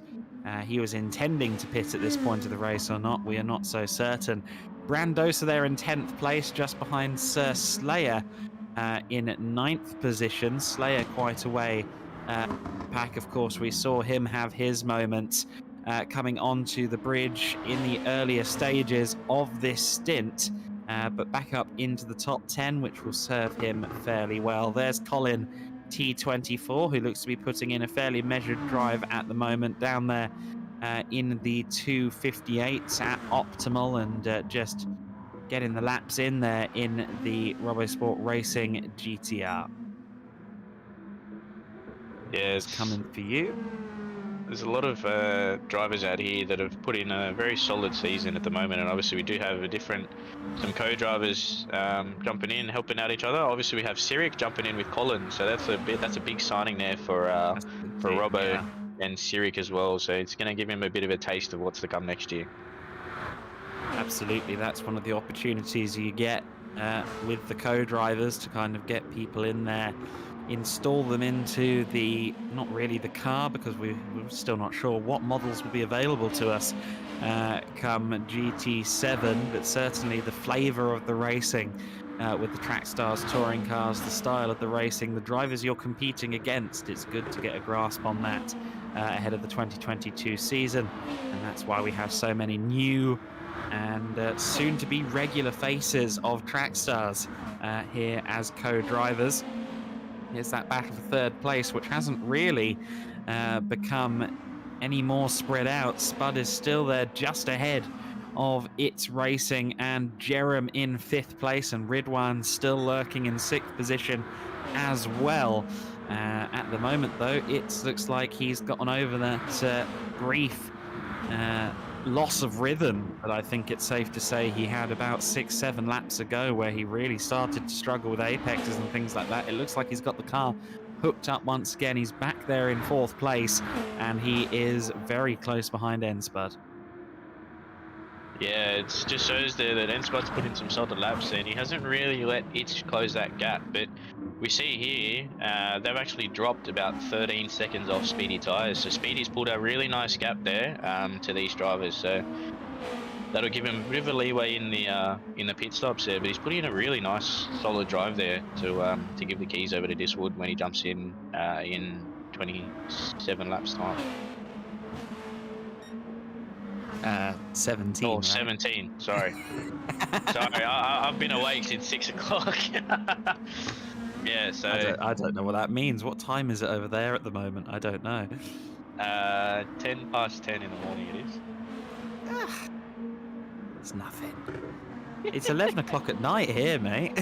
he was intending to pit at this point of the race or not, we are not so certain. Brandosa there in 10th place, just behind Sir Slayer in 9th position. Slayer quite away back, of course. We saw him have his moment coming onto the bridge in the earlier stages of this stint, but back up into the top 10, which will serve him fairly well. There's Colin T24, who looks to be putting in a fairly measured drive at the moment down there in the 258s at optimal, and just getting the laps in there in the RoboSport Racing GTR. Yeah, it's coming for you. There's a lot of drivers out here that have put in a very solid season at the moment, and obviously we do have some co-drivers jumping in, helping out each other. Obviously we have Cyric jumping in with Colin, so that's a big signing there for Robbo. Yeah. And Cyric as well, so it's going to give him a bit of a taste of what's to come next year. Absolutely, that's one of the opportunities you get with the co-drivers to kind of get people in there install them into the, not really the car, because we're still not sure what models will be available to us come GT7, but certainly the flavour of the racing with the Trackstars touring cars, the style of the racing, the drivers you're competing against. It's good to get a grasp on that ahead of the 2022 season, and that's why we have so many new and soon-to-be regular faces of Trackstars here as co-drivers. It's that battle for third place, which hasn't really become any more spread out. Spud is still there just ahead of It's Racing and Jerem in 5th place, and Ridwan still lurking in 6th position as well. At the moment, though, it looks like he's gotten over that brief loss of rhythm that I think it's safe to say he had about 6-7 laps ago, where he really started to struggle with apexes and things like that. It looks like he's got the car hooked up once again. He's back there in 4th place, and he is very close behind Enspud. Yeah, it just shows there that Enspud's put in some solid laps there, and he hasn't really let Itch close that gap. But we see here, they've actually dropped about 13 seconds off Speedy tyres. So Speedy's pulled a really nice gap there to these drivers. So that'll give him a bit of a leeway in the pit stops there. But he's putting in a really nice, solid drive there to give the keys over to Diswood when he jumps in 27 laps time. 17. Oh, right? 17. Sorry. Sorry, I've been awake since 6 o'clock. Yeah, so I don't know what that means. What time is it over there at the moment? I don't know. 10 past 10 in the morning it is. It's nothing. It's 11 o'clock at night here, mate.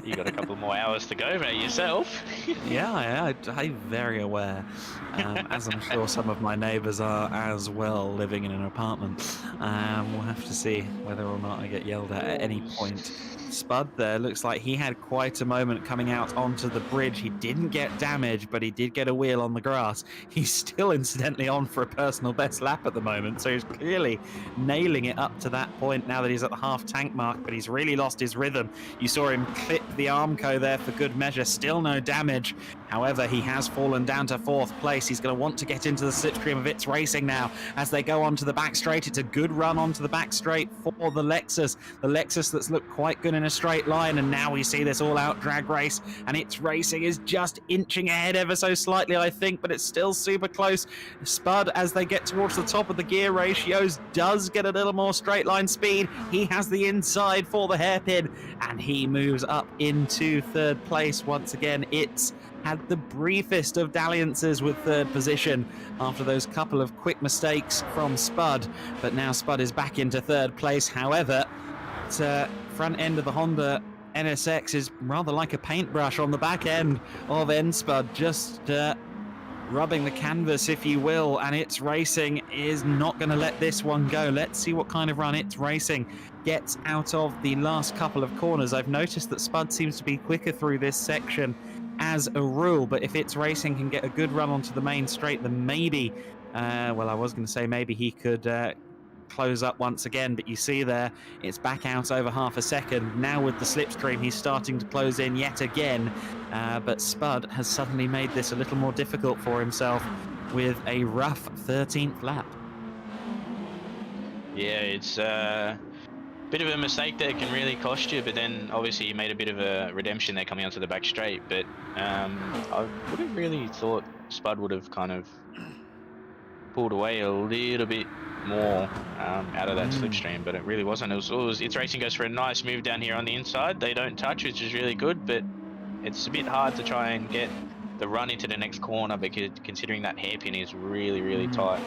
You got a couple more hours to go, mate, yourself. Yeah, I'm very aware, as I'm sure some of my neighbours are as well, living in an apartment. We'll have to see whether or not I get yelled at any point. Spud there looks like he had quite a moment coming out onto the bridge. He didn't get damaged, but he did get a wheel on the grass. He's still incidentally on for a personal best lap at the moment, so he's clearly nailing it up to that point now that he's at the half tank mark, but he's really lost his rhythm. You saw him clip the Armco there for good measure, still no damage. However, he has fallen down to 4th place. He's going to want to get into the slipstream of It's Racing now as they go onto the back straight. It's a good run onto the back straight for the Lexus. The Lexus that's looked quite good in a straight line, and now we see this all-out drag race, and It's Racing is just inching ahead ever so slightly, I think, but it's still super close. Spud, as they get towards the top of the gear ratios, does get a little more straight line speed. He has the inside for the hairpin, and he moves up into 3rd place once again. It's had the briefest of dalliances with 3rd position after those couple of quick mistakes from Spud, but now Spud is back into 3rd place. However, front end of the Honda NSX is rather like a paintbrush on the back end of Enspud, just rubbing the canvas, if you will, and It's Racing is not going to let this one go. Let's see what kind of run It's Racing gets out of the last couple of corners. I've noticed that Spud seems to be quicker through this section as a rule, but if It's Racing can get a good run onto the main straight, then maybe, well, I was going to say maybe he could close up once again, but you see there, it's back out over half a second. Now with the slipstream, he's starting to close in yet again, but Spud has suddenly made this a little more difficult for himself with a rough 13th lap. Yeah, it's a bit of a mistake that can really cost you, but then obviously you made a bit of a redemption there coming onto the back straight. But I would have really thought Spud would have kind of pulled away a little bit more out of that slipstream, but it really wasn't. It's Racing goes for a nice move down here on the inside. They don't touch, which is really good, but it's a bit hard to try and get the run into the next corner, because considering that hairpin is really, really tight.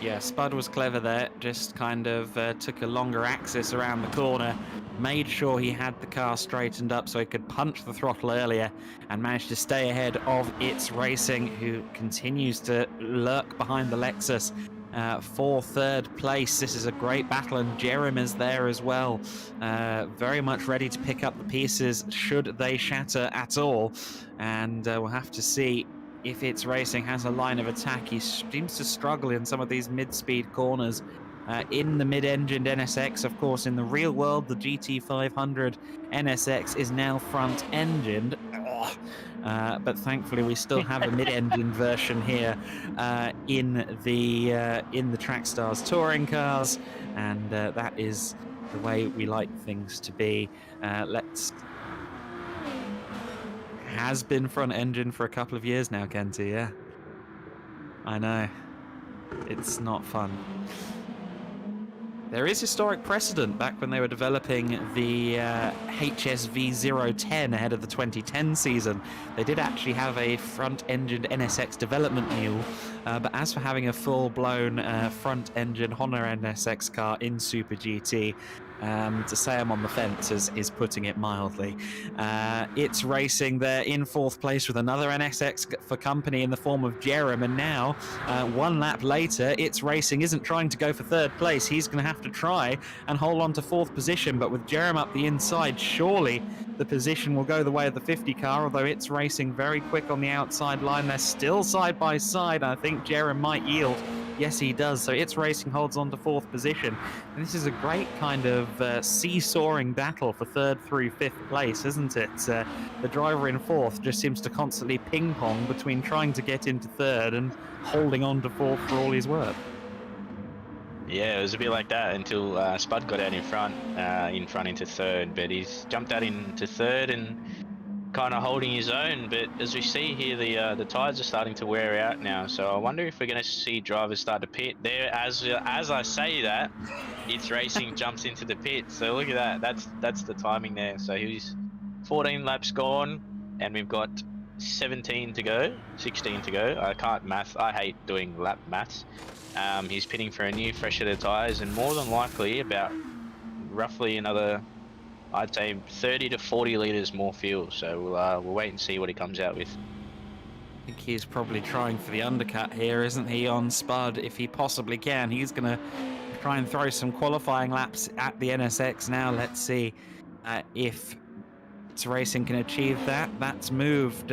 Yeah, Spud was clever there, just kind of took a longer axis around the corner, made sure he had the car straightened up so he could punch the throttle earlier, and managed to stay ahead of It's Racing, who continues to lurk behind the Lexus for 3rd place. This is a great battle, and Jerem is there as well, very much ready to pick up the pieces should they shatter at all, and we'll have to see if It's Racing has a line of attack. He seems to struggle in some of these mid-speed corners. In the mid-engined NSX, of course, in the real world, the GT500 NSX is now front-engined. but thankfully we still have a mid-engine version here in the Trackstars touring cars, and that is the way we like things to be. Let's has been front engine for a couple of years now, Kenty. Yeah, I know. It's not fun. There is historic precedent back when they were developing the HSV010 ahead of the 2010 season. They did actually have a front-engined NSX development mule, but as for having a full-blown front-engine Honda NSX car in Super GT, to say I'm on the fence is putting it mildly. It's racing there in fourth place with another NSX for company in the form of Jerem, and now, one lap later, It's Racing isn't trying to go for third place. He's going to have to try and hold on to fourth position, but with Jerem up the inside, surely the position will go the way of the 50 car, although It's Racing very quick on the outside line. They're still side by side. I think Jerem might yield. Yes, he does. So It's Racing holds on to fourth position. And this is a great kind of seesawing battle for third through fifth place, isn't it? The driver in fourth just seems to constantly ping-pong between trying to get into third and holding on to fourth for all he's worth. Yeah, it was a bit like that until Spud got out in front into third, but he's jumped out into third and kind of holding his own. But as we see here, the tyres are starting to wear out now, so I wonder if we're going to see drivers start to pit there. As I say that, It's Racing jumps into the pit, so look at that. That's the timing there. So he's 14 laps gone, and we've got 16 to go. I can't math. I hate doing lap maths. He's pitting for a new fresh set of tyres, and more than likely about roughly another, I'd say 30 to 40 litres more fuel. So we'll wait and see what he comes out with. I think he's probably trying for the undercut here, isn't he, on Spud? If he possibly can, he's going to try and throw some qualifying laps at the NSX now. Let's see if It's Racing can achieve that. That's moved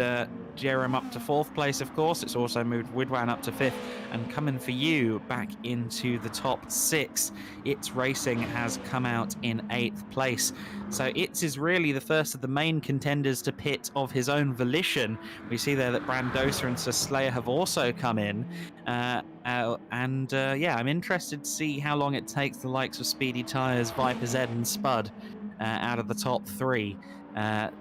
Jerem up to fourth place, of course. It's also moved Widwan up to fifth, and coming for you back into the top six. It's Racing has come out in eighth place. So It's is really the first of the main contenders to pit of his own volition. We see there that Brandosa and Sir Slayer have also come in. Yeah, I'm interested to see how long it takes the likes of Speedy Tyres, Viper Z and Spud out of the top three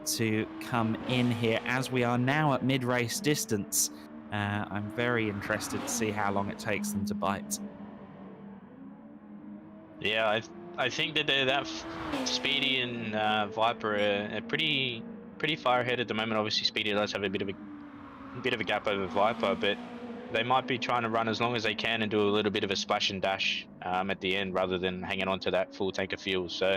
to come in here, as we are now at mid-race distance. I'm very interested to see how long it takes them to bite. Yeah, I think that Speedy and Viper are pretty far ahead at the moment. Obviously, Speedy does have a bit of a gap over Viper, but they might be trying to run as long as they can and do a little bit of a splash and dash at the end, rather than hanging on to that full tank of fuel. So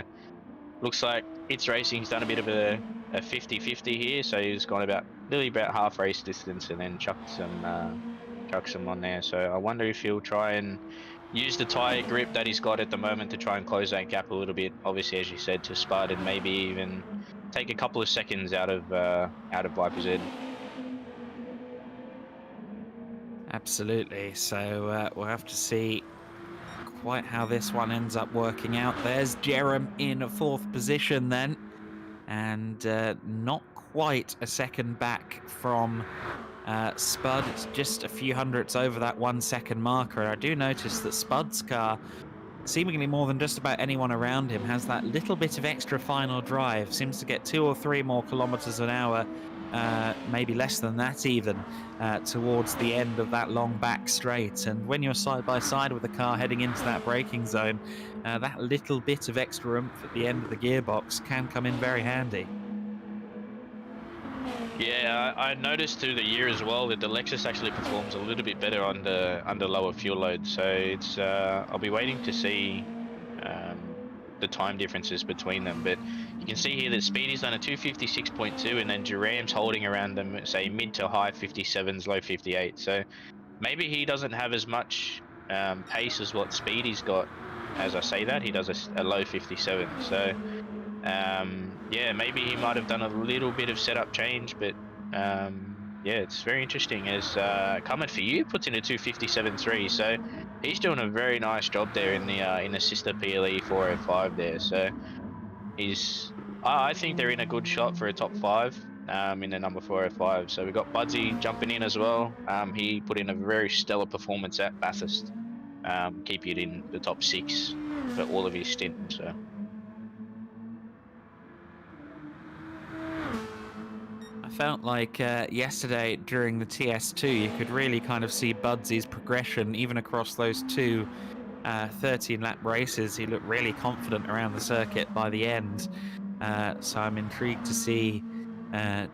looks like It's Racing's done a bit of a 50-50 here, so he's gone nearly about half race distance and then chucked some on there. So I wonder if he'll try and use the tyre grip that he's got at the moment to try and close that gap a little bit. Obviously, as you said, to Spud, and maybe even take a couple of seconds out of Viper Z. Absolutely. So we'll have to see quite how this one ends up working out. There's Jerem in a fourth position then, and not quite a second back from Spud. It's just a few hundredths over that 1 second marker. I do notice that Spud's car, seemingly more than just about anyone around him, has that little bit of extra final drive, seems to get 2 or 3 more kilometers an hour, maybe less than that even, towards the end of that long back straight. And when you're side by side with the car heading into that braking zone, that little bit of extra oomph at the end of the gearbox can come in very handy. Yeah, I noticed through the year as well that the Lexus actually performs a little bit better under lower fuel load. So it's I'll be waiting to see the time differences between them. But you can see here that Speedy's done a 256.2, and then Jerem's holding around them, say mid to high 57s, low 58. So maybe he doesn't have as much pace as what Speedy's got. As I say that, he does a low 57. So yeah, maybe he might have done a little bit of setup change, but yeah, it's very interesting as Coming For You puts in a 257.3, so he's doing a very nice job there in the sister PLE 405 there. So I think they're in a good shot for a top 5. in the number 405. So we got Budsy jumping in as well. He put in a very stellar performance at Bathurst, keeping it in the top 6 for all of his stint. So. I felt like yesterday during the TS2, you could really kind of see Budsy's progression even across those two 13-lap races. He looked really confident around the circuit by the end. So I'm intrigued to see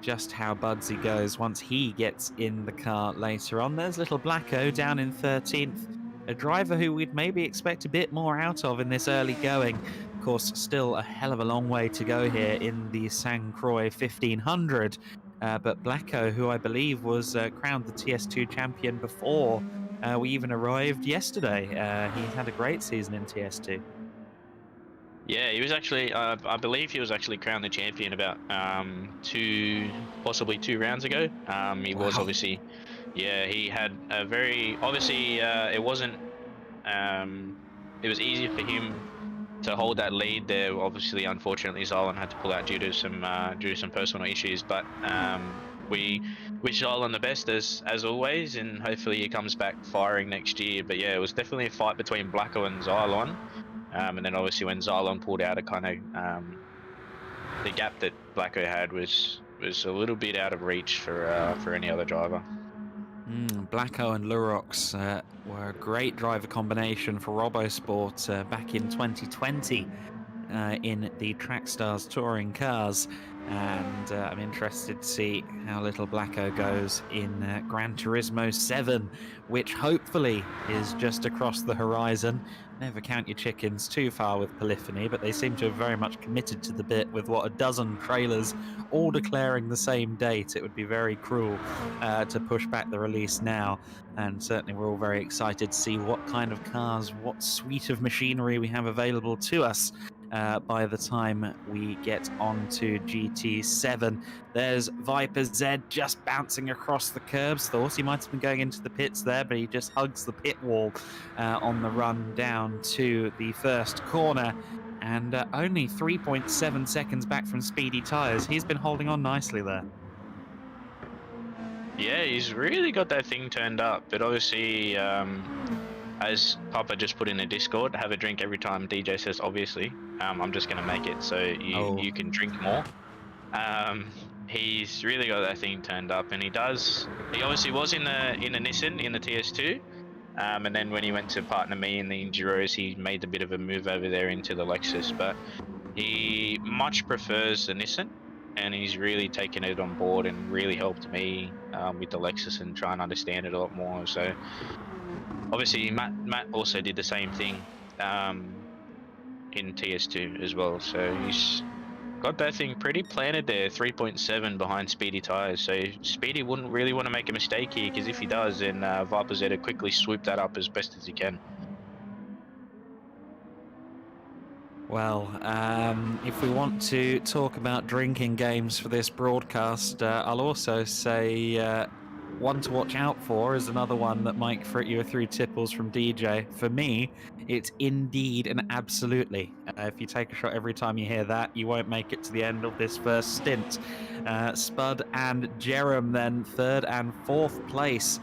just how Budsy goes once he gets in the car later on. There's little Blacko down in 13th, a driver who we'd maybe expect a bit more out of in this early going. Of course, still a hell of a long way to go here in the St. Croix 1500. But Blacko, who I believe was crowned the TS2 champion before we even arrived yesterday. He's had a great season in TS2. Yeah, he was actually, I believe he was actually crowned the champion about possibly 2 rounds ago. He was obviously, yeah, he had a very, obviously it wasn't, it was easier for him to hold that lead there. Obviously, unfortunately, Zylan had to pull out due to some personal issues, but we wish Zylan the best as always, and hopefully he comes back firing next year. But yeah, it was definitely a fight between Blacko and Zylan. And then obviously when Zylan pulled out, it kind of the gap that Blacko had was a little bit out of reach for any other driver. Blacko and Lurox were a great driver combination for RoboSport back in 2020 in the Trackstars touring cars. And I'm interested to see how little Blacko goes in Gran Turismo 7, which hopefully is just across the horizon. Never count your chickens too far with Polyphony, but they seem to have very much committed to the bit with what, a dozen trailers all declaring the same date. It would be very cruel to push back the release now, and certainly we're all very excited to see what kind of cars, what suite of machinery we have available to us by the time we get on to GT7. There's Viper Z just bouncing across the curbs. Thought he might have been going into the pits there, but he just hugs the pit wall on the run down to the first corner. And only 3.7 seconds back from Speedy Tyres. He's been holding on nicely there. Yeah, he's really got that thing turned up, but obviously, as Papa just put in the Discord, have a drink every time DJ says obviously. I'm just going to make it so you can drink more. He's really got that thing turned up, and he obviously was in the Nissan in the TS2, and then when he went to partner me in the Enduros, he made a bit of a move over there into the Lexus, but he much prefers the Nissan, and he's really taken it on board and really helped me with the Lexus and try and understand it a lot more. So obviously Matt also did the same thing in TS2 as well, so he's got that thing pretty planted there, 3.7 behind Speedy Tyres. So Speedy wouldn't really want to make a mistake here, because if he does, then Viper Z quickly swoop that up as best as he can. Well, if we want to talk about drinking games for this broadcast, I'll also say one to watch out for is another one that might frit you through tipples from DJ. For me, it's indeed and absolutely. If you take a shot every time you hear that, you won't make it to the end of this first stint. Spud and Jerem then 3rd and 4th place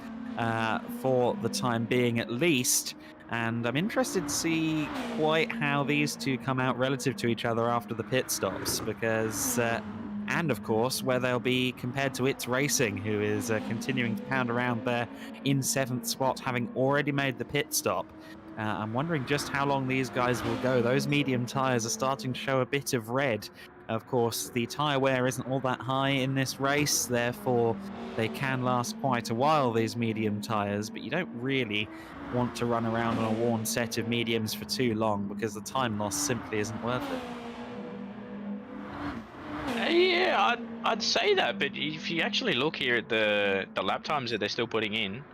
for the time being at least. And I'm interested to see quite how these two come out relative to each other after the pit stops, because and of course where they'll be compared to It's Racing, who is continuing to pound around there in 7th spot, having already made the pit stop. I'm wondering just how long these guys will go. Those medium tyres are starting to show a bit of red. Of course, the tyre wear isn't all that high in this race, therefore they can last quite a while, these medium tyres, but you don't really want to run around on a worn set of mediums for too long, because the time loss simply isn't worth it. Yeah, I'd say that, but if you actually look here at the lap times that they're still putting in,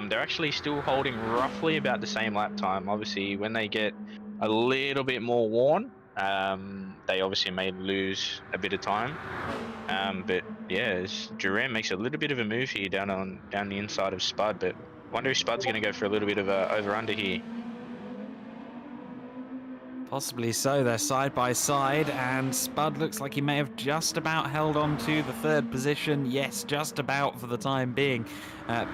they're actually still holding roughly about the same lap time. Obviously, when they get a little bit more worn, they obviously may lose a bit of time. But yeah, Jerem makes a little bit of a move here down the inside of Spud, but I wonder if Spud's going to go for a little bit of a over-under here. Possibly so. They're side by side, and Spud looks like he may have just about held on to the third position. Yes, just about for the time being.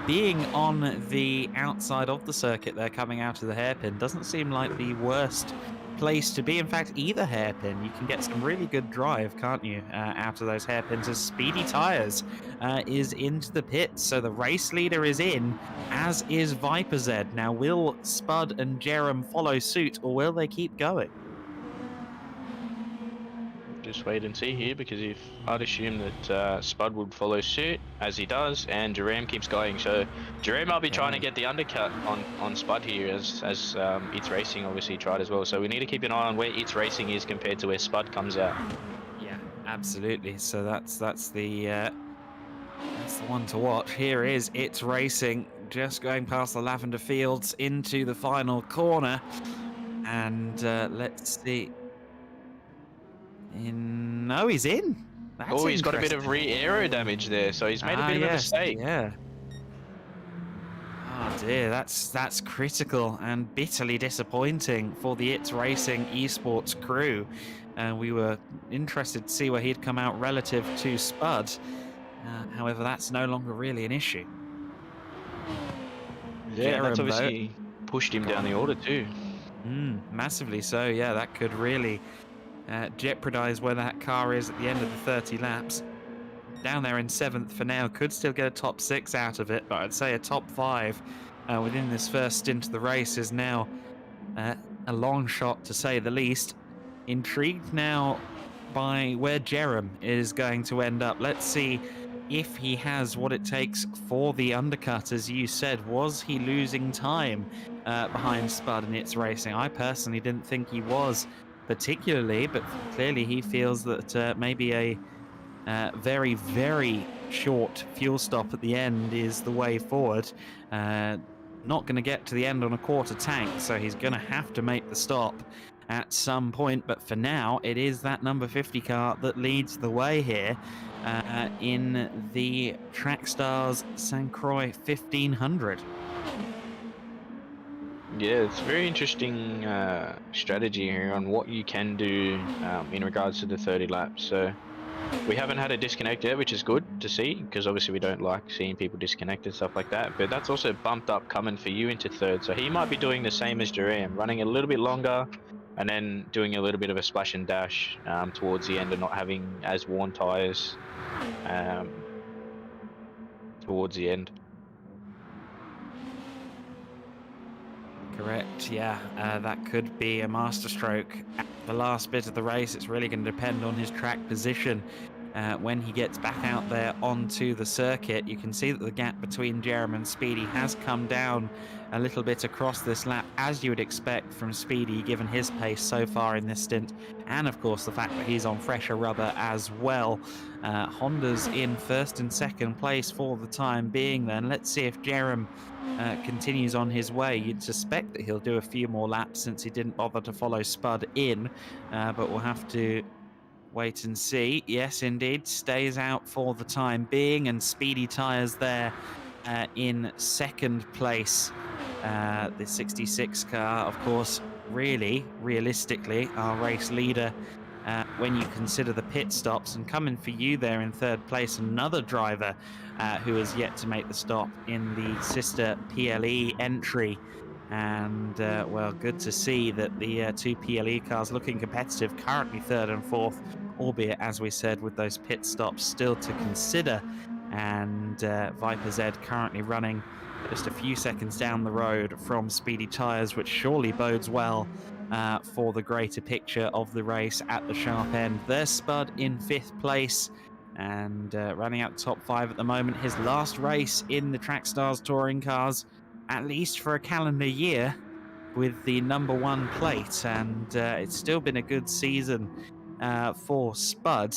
Being on the outside of the circuit there, coming out of the hairpin, doesn't seem like the worst place to be. In fact, either hairpin, you can get some really good drive, can't you, out of those hairpins, as Speedy Tires is into the pits. So the race leader is in, as is Viper Z. Now, will Spud and Jerem follow suit, or will they keep going? Just wait and see here, because if I'd assume that Spud would follow suit, as he does, and Jerem keeps going. So Jerem might be trying to get the undercut on Spud here, as It's Racing obviously tried as well. So we need to keep an eye on where It's Racing is compared to where Spud comes out. Yeah, absolutely. So that's the one to watch. Here is It's Racing, just going past the lavender fields into the final corner, and let's see. No, he's in. That's He's got a bit interesting. of re-aero damage there, so he's made a bit of a mistake. Yeah. Oh dear, that's critical and bitterly disappointing for the It's Racing esports crew. We were interested to see where he'd come out relative to Spud. However, that's no longer really an issue. Yeah, that's Jerem, obviously pushed him down the order too. Massively so. Yeah, that could really jeopardize where that car is at the end of the 30 laps. Down there in 7th for now, could still get a top 6 out of it, but I'd say a top 5 within this first stint of the race is now a long shot, to say the least. Intrigued now by where Jerem is going to end up. Let's see if he has what it takes for the undercut. As you said, was he losing time behind Spud and It's Racing? I personally didn't think he was particularly, but clearly he feels that maybe a very, very short fuel stop at the end is the way forward. Not going to get to the end on a quarter tank, so he's going to have to make the stop at some point. But for now, it is that number 50 car that leads the way here in the Trackstars St. Croix 1500. Yeah, it's a very interesting strategy here on what you can do in regards to the 30 laps. So we haven't had a disconnect yet, which is good to see, because obviously we don't like seeing people disconnect and stuff like that. But that's also bumped up coming for you into third. So he might be doing the same as Jerem, running a little bit longer and then doing a little bit of a splash and dash towards the end and not having as worn tyres towards the end. Correct, yeah. That could be a masterstroke at the last bit of the race. It's really going to depend on his track position when he gets back out there onto the circuit. You can see that the gap between Jerem and Speedy has come down a little bit across this lap, as you would expect from Speedy, given his pace so far in this stint, and of course the fact that he's on fresher rubber as well. Honda's in first and second place for the time being then. Let's see if Jerem continues on his way. You'd suspect that he'll do a few more laps since he didn't bother to follow Spud in, but we'll have to wait and see. Yes, indeed, stays out for the time being, and Speedy Tires there in second place. The 66 car, of course, really, realistically, our race leader when you consider the pit stops. And coming for you there in third place, another driver who has yet to make the stop in the sister PLE entry. And well, good to see that the two PLE cars looking competitive, currently third and fourth, albeit, as we said, with those pit stops still to consider. And Viper Z currently running just a few seconds down the road from Speedy Tires, which surely bodes well for the greater picture of the race at the sharp end. There's Spud in 5th place and running out the top 5 at the moment. His last race in the Trackstars touring cars, at least for a calendar year, with the number 1 plate. And it's still been a good season for Spud,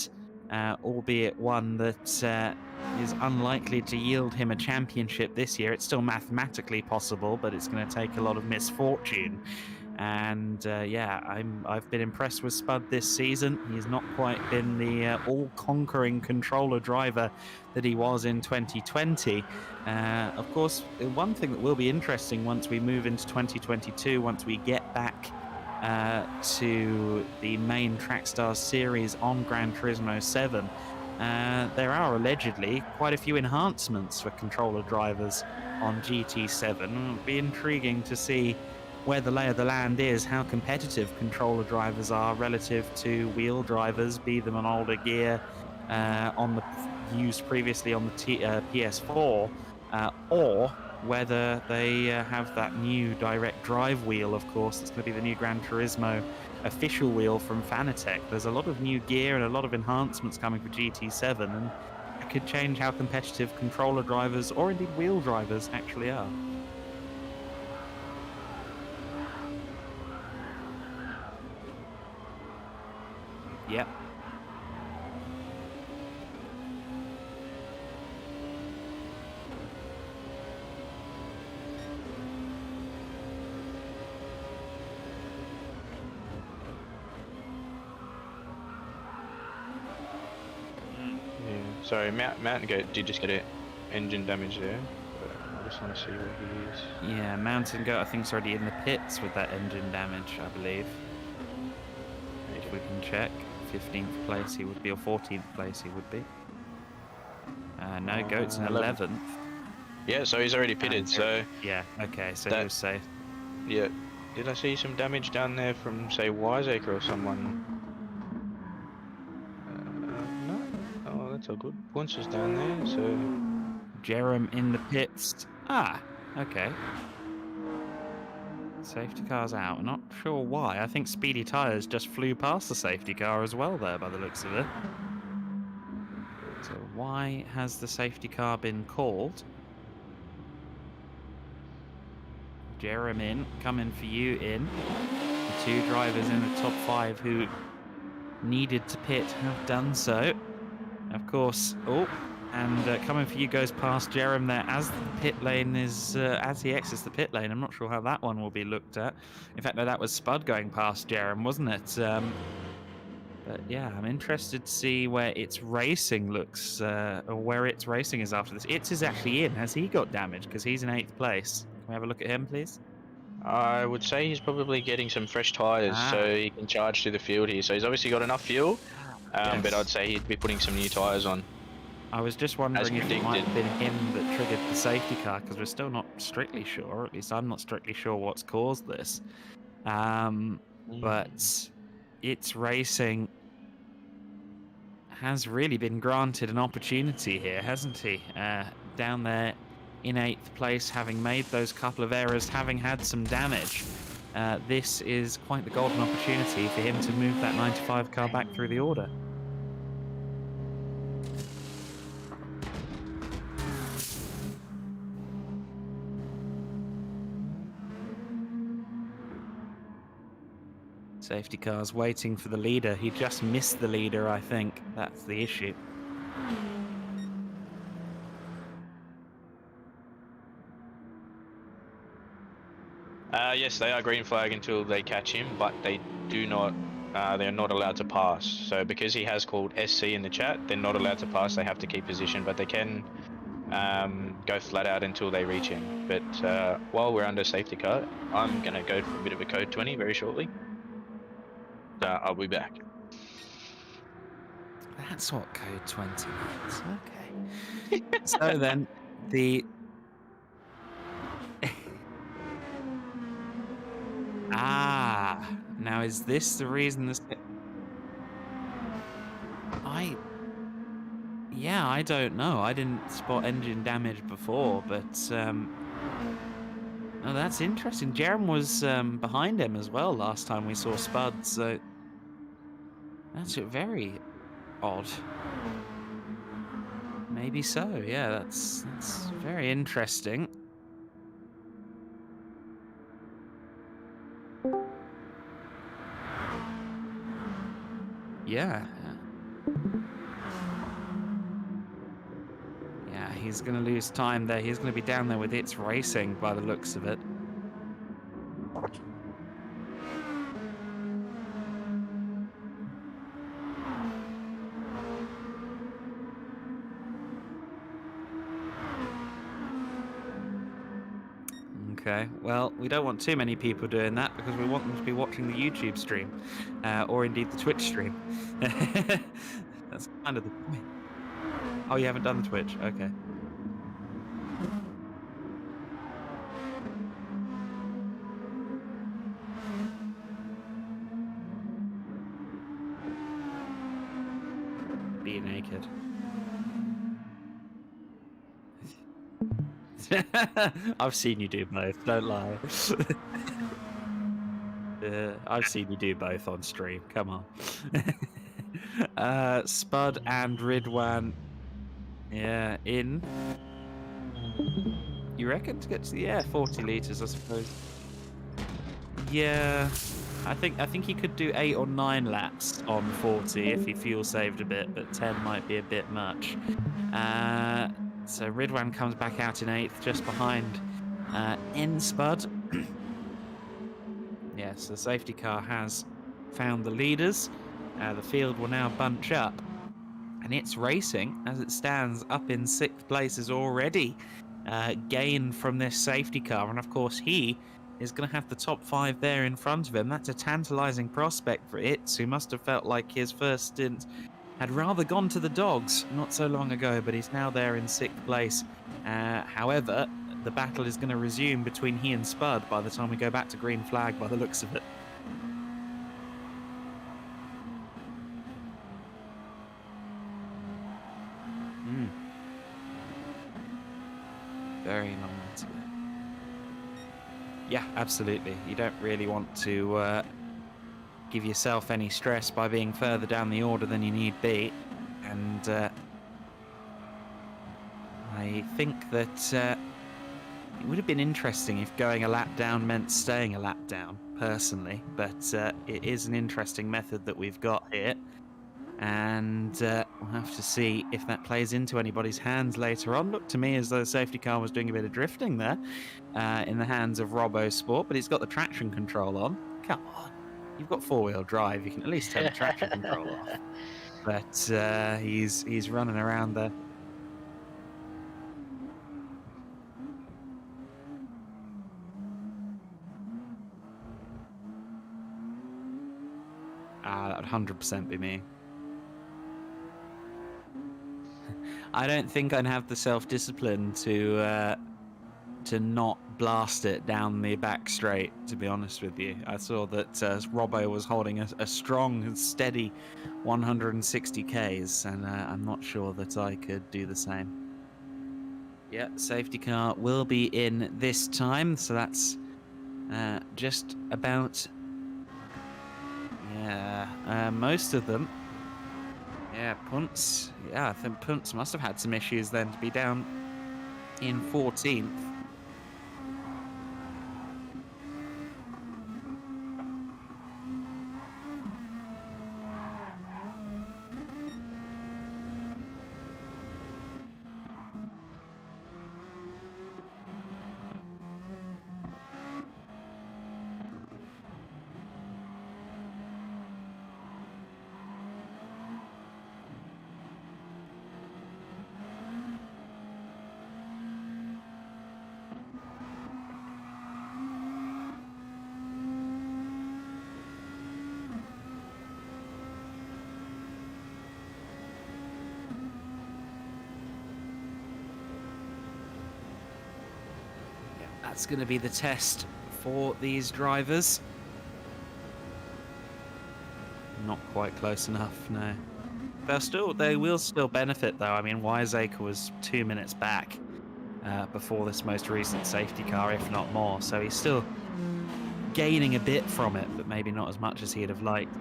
albeit one that is unlikely to yield him a championship this year. It's still mathematically possible, but it's going to take a lot of misfortune. And yeah, I've been impressed with Spud this season. He's not quite been the all-conquering controller driver that he was in 2020. Of course, one thing that will be interesting once we move into 2022, once we get back to the main Trackstars series on Gran Turismo 7, there are allegedly quite a few enhancements for controller drivers on GT7. It'll be intriguing to see where the lay of the land is, how competitive controller drivers are relative to wheel drivers, be them an older gear used previously on the PS4, or whether they have that new direct drive wheel, of course. That's going to be the new Gran Turismo official wheel from Fanatec. There's a lot of new gear and a lot of enhancements coming for GT7, and it could change how competitive controller drivers, or indeed wheel drivers, actually are. Yep. Sorry, Mountain Goat did just get an engine damage there. But I just want to see where he is. Yeah, Mountain Goat I think is already in the pits with that engine damage, I believe. If we can check. 15th place he would be, or 14th place he would be. No, Goat's in 11th. Yeah, so he's already pitted, so... Yeah, okay, so he was safe. Yeah. Did I see some damage down there from, say, Wiseacre or someone? No? Oh, that's all good. Punch is down there, so... Jerem in the pits. Ah, okay. Safety car's out. Not sure why. I think Speedy Tires just flew past the safety car as well there, by the looks of it. So why has the safety car been called? Jerem in, coming for you in. The two drivers in the top 5 who needed to pit have done so. Of course, and coming for you goes past Jerem there as the pit lane is, as he exits the pit lane. I'm not sure how that one will be looked at. In fact, no, that was Spud going past Jerem, wasn't it? But yeah, I'm interested to see where its racing looks, or where its racing is after this. It's is actually in. Has he got damage? Because he's in 8th place. Can we have a look at him, please? I would say he's probably getting some fresh tyres so he can charge through the field here. So he's obviously got enough fuel, Yes. but I'd say he'd be putting some new tyres on. I was just wondering if it might have been him that triggered the safety car, because we're still not strictly sure, or at least I'm not strictly sure what's caused this. But its racing has really been granted an opportunity here, hasn't he? Down there in 8th place, having made those couple of errors, having had some damage. This is quite the golden opportunity for him to move that 95 car back through the order. Safety car's waiting for the leader. He just missed the leader, I think. That's the issue. Yes, they are green flag until they catch him, but they do not. They're not allowed to pass. So because he has called SC in the chat, they're not allowed to pass. They have to keep position, but they can go flat out until they reach him. But while we're under safety car, I'm gonna go for a bit of a code 20 very shortly. I'll be back. That's what code 20 means. Okay. So then, the... now is this the reason this... Yeah, I don't know. I didn't spot engine damage before, but... Oh, that's interesting. Jerem was behind him as well last time we saw Spud, so... That's very odd. Maybe so, yeah, that's very interesting. Yeah. Yeah, he's going to lose time there. He's going to be down there with its racing by the looks of it. Okay, well, we don't want too many people doing that because we want them to be watching the YouTube stream, or indeed the Twitch stream. That's kind of the point. Oh, you haven't done the Twitch? Okay. Be naked. I've seen you do both, don't lie. I've seen you do both on stream, come on. Spud and Ridwan, yeah, in. You reckon to get to the 40 litres, I suppose. Yeah, I think he could do 8 or 9 laps on 40 if he fuel saved a bit, but 10 might be a bit much. So Ridwan comes back out in 8th, just behind Spud. Yes, the safety car has found the leaders. The field will now bunch up, and it's racing as it stands up in 6th places already. Gain from this safety car, and of course he is going to have the top 5 there in front of him. That's a tantalising prospect for Itz, who must have felt like his first stint had rather gone to the dogs not so long ago, but he's now there in 6th place. However, the battle is going to resume between he and Spud by the time we go back to green flag by the looks of it. Very long way to go. Yeah, absolutely. You don't really want to give yourself any stress by being further down the order than you need be, and I think that it would have been interesting if going a lap down meant staying a lap down, personally, but it is an interesting method that we've got here, and we'll have to see if that plays into anybody's hands later on. Looked to me as though the safety car was doing a bit of drifting there in the hands of Robbo Sport, but he's got the traction control on. Come on. You've got 4-wheel drive. You can at least turn the traction control off. But he's running around there. That would 100% be me. I don't think I'd have the self-discipline to not blast it down the back straight, to be honest with you. I saw that Robbo was holding a strong and steady 160 Ks, and I'm not sure that I could do the same. Yeah, safety car will be in this time, so that's just about... Yeah, most of them. Yeah, Punts. Yeah, I think Punts must have had some issues then to be down in 14th. That's going to be the test for these drivers. Not quite close enough, no. They will still benefit, though. I mean, Wiseacre was 2 minutes back before this most recent safety car, if not more. So he's still gaining a bit from it, but maybe not as much as he'd have liked.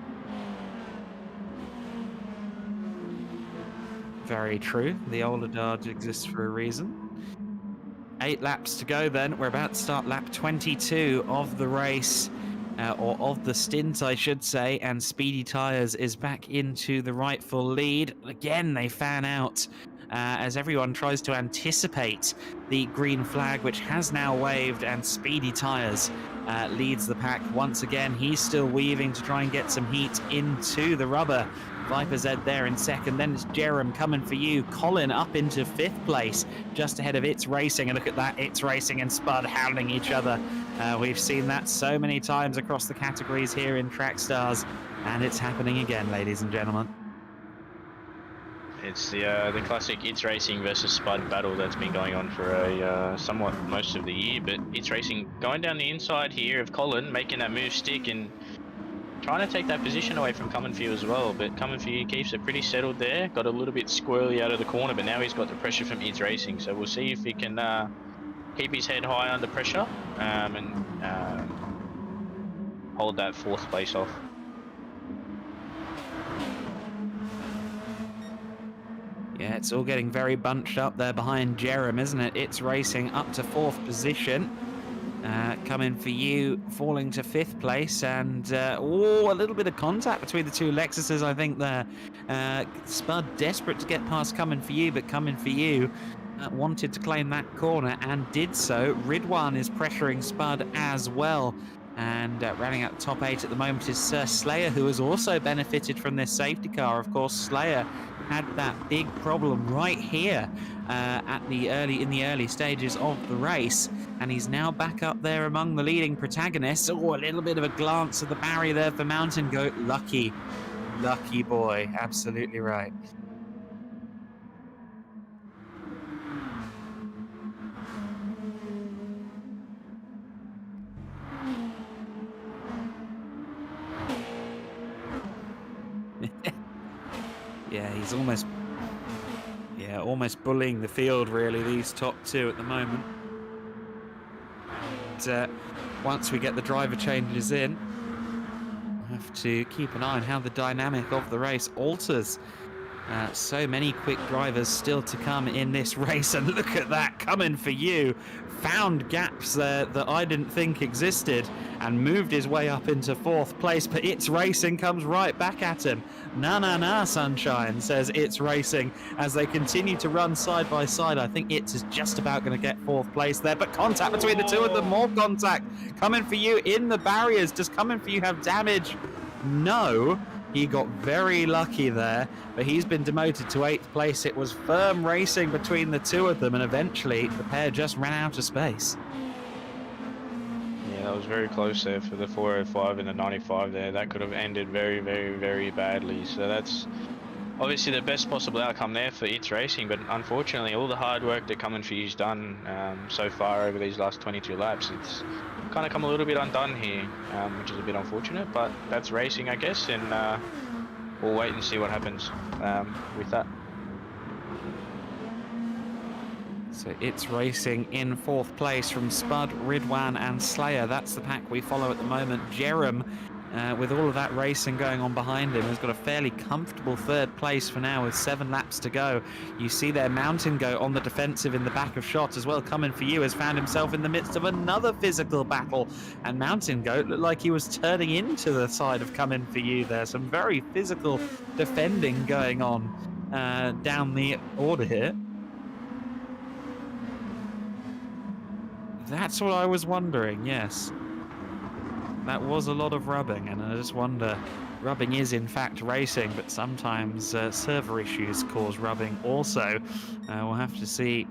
Very true. The old adage exists for a reason. 8 laps to go then. We're about to start lap 22 of the race, or of the stint, I should say, and Speedy Tyres is back into the rightful lead. Again, they fan out as everyone tries to anticipate the green flag, which has now waved, and Speedy Tyres leads the pack once again. He's still weaving to try and get some heat into the rubber Viper Z there in second, then it's Jerem coming for you. Colin up into 5th place, just ahead of It's Racing. And look at that, It's Racing and Spud hounding each other. We've seen that so many times across the categories here in Trackstars, and it's happening again, ladies and gentlemen. It's the classic It's Racing versus Spud battle that's been going on for a somewhat most of the year, but It's Racing going down the inside here of Colin, making that move stick and trying to take that position away from Coming For You as well, but Coming For You keeps it pretty settled there. Got a little bit squirrely out of the corner, but now he's got the pressure from It's Racing, so we'll see if he can keep his head high under pressure and hold that 4th place off. Yeah, it's all getting very bunched up there behind Jerem, isn't it? It's Racing up to 4th position. Coming For You falling to 5th place, and a little bit of contact between the two Lexuses, I think there. Spud desperate to get past Coming For You, but Coming For You wanted to claim that corner and did so. Ridwan is pressuring Spud as well. And running out the top 8 at the moment is Sir Slayer, who has also benefited from this safety car. Of course, Slayer had that big problem right here in the early stages of the race, and he's now back up there among the leading protagonists. Oh, a little bit of a glance at the barrier there for Mountain Goat. Lucky boy, absolutely right. Yeah, he's almost bullying the field, really, these top 2 at the moment. But, once we get the driver changes in, we'll have to keep an eye on how the dynamic of the race alters. So many quick drivers still to come in this race, and look at that, Coming For You. Found gaps there that I didn't think existed and moved his way up into 4th place, but It's Racing comes right back at him. Nah, sunshine, says It's Racing as they continue to run side by side. I think It's is just about going to get 4th place there, but contact between the two of them, more contact. Coming For You in the barriers. Does Coming For You have damage? No. He got very lucky there, but he's been demoted to 8th place. It was firm racing between the two of them, and eventually the pair just ran out of space. Yeah, that was very close there for the 405 and the 95 there. That could have ended very, very, very badly. So that's obviously the best possible outcome there for It's Racing, but unfortunately all the hard work that Coming For You's done so far over these last 22 laps, it's kind of come a little bit undone here, which is a bit unfortunate, but that's racing, I guess, and we'll wait and see what happens with that. So It's Racing in 4th place from Spud, Ridwan and Slayer. That's the pack we follow at the moment. Jerem, with all of that racing going on behind him, has got a fairly comfortable 3rd place for now with 7 laps to go. You see there Mountain Goat on the defensive in the back of shot as well. Coming For You has found himself in the midst of another physical battle, and Mountain Goat looked like he was turning into the side of Coming For You there. Some very physical defending going on down the order here. That's what I was wondering, yes. That was a lot of rubbing, and I just wonder, rubbing is in fact racing, but sometimes server issues cause rubbing also. We'll have to see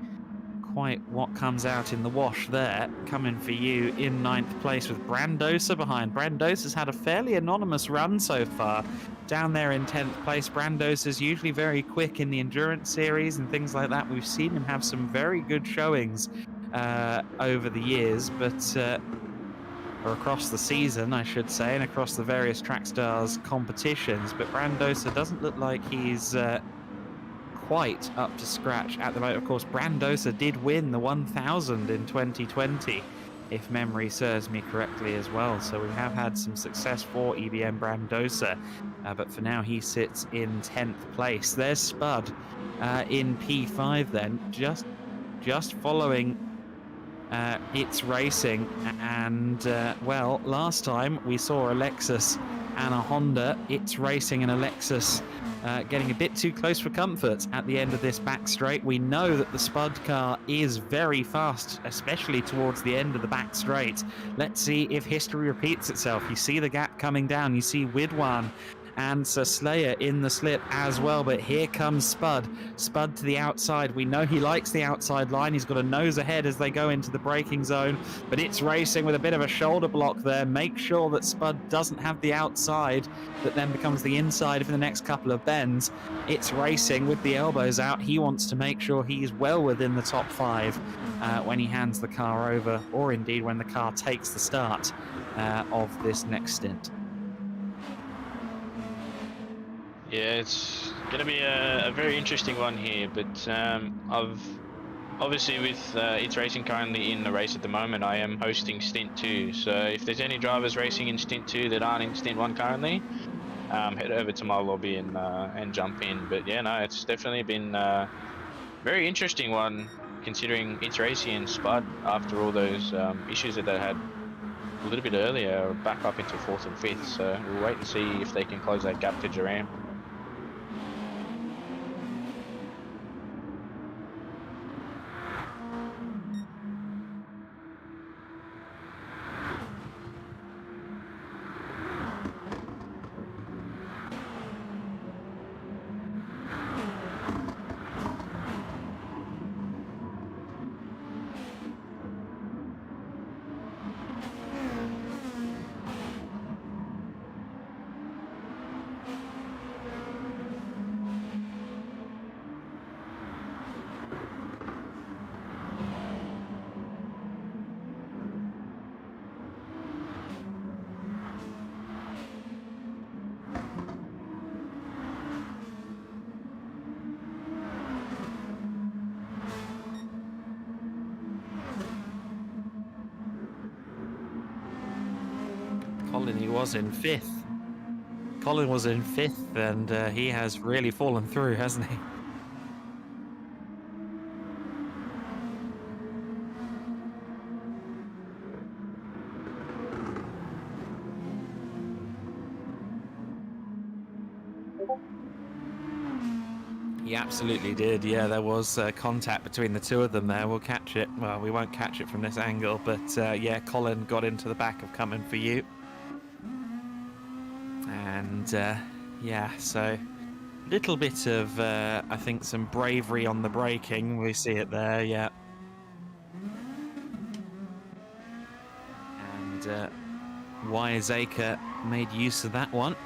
quite what comes out in the wash there. Coming For You in 9th place with Brandosa behind. Brandosa's had a fairly anonymous run so far. Down there in 10th place, Brandosa's usually very quick in the endurance series and things like that. We've seen him have some very good showings over the years, but or across the season, I should say, and across the various Trackstars competitions. But Brandosa doesn't look like he's quite up to scratch at the moment. Of course, Brandosa did win the 1000 in 2020, if memory serves me correctly as well. So we have had some success for EBM Brandosa, but for now he sits in 10th place. There's Spud in P5 then, just following It's Racing, and well, last time we saw a Lexus and a Honda. It's Racing and a Lexus getting a bit too close for comfort at the end of this back straight. We know that the Spud car is very fast, especially towards the end of the back straight. Let's see if history repeats itself. You see the gap coming down. You see Widwan and Sir Slayer in the slip as well. But here comes Spud. Spud to the outside. We know he likes the outside line. He's got a nose ahead as they go into the braking zone, but It's Racing with a bit of a shoulder block there. Make sure that Spud doesn't have the outside that then becomes the inside for the next couple of bends. It's Racing with the elbows out. He wants to make sure he's well within the top 5 when he hands the car over, or indeed when the car takes the start of this next stint. Yeah, it's going to be a very interesting one here, but obviously with It's Racing currently in the race at the moment, I am hosting Stint 2, so if there's any drivers racing in Stint 2 that aren't in Stint 1 currently, head over to my lobby and jump in. But yeah, no, it's definitely been a very interesting one, considering It's Racing and Spud, after all those issues that they had a little bit earlier, are back up into 4th and 5th, so we'll wait and see if they can close that gap to Duran. Colin was in 5th. Colin was in 5th, and he has really fallen through, hasn't he? He absolutely did. Yeah, there was contact between the two of them there. We'll catch it. Well, we won't catch it from this angle, but yeah, Colin got into the back of Coming For You. And yeah, so a little bit of, I think, some bravery on the braking. We see it there, yeah. And Wiseacre made use of that one.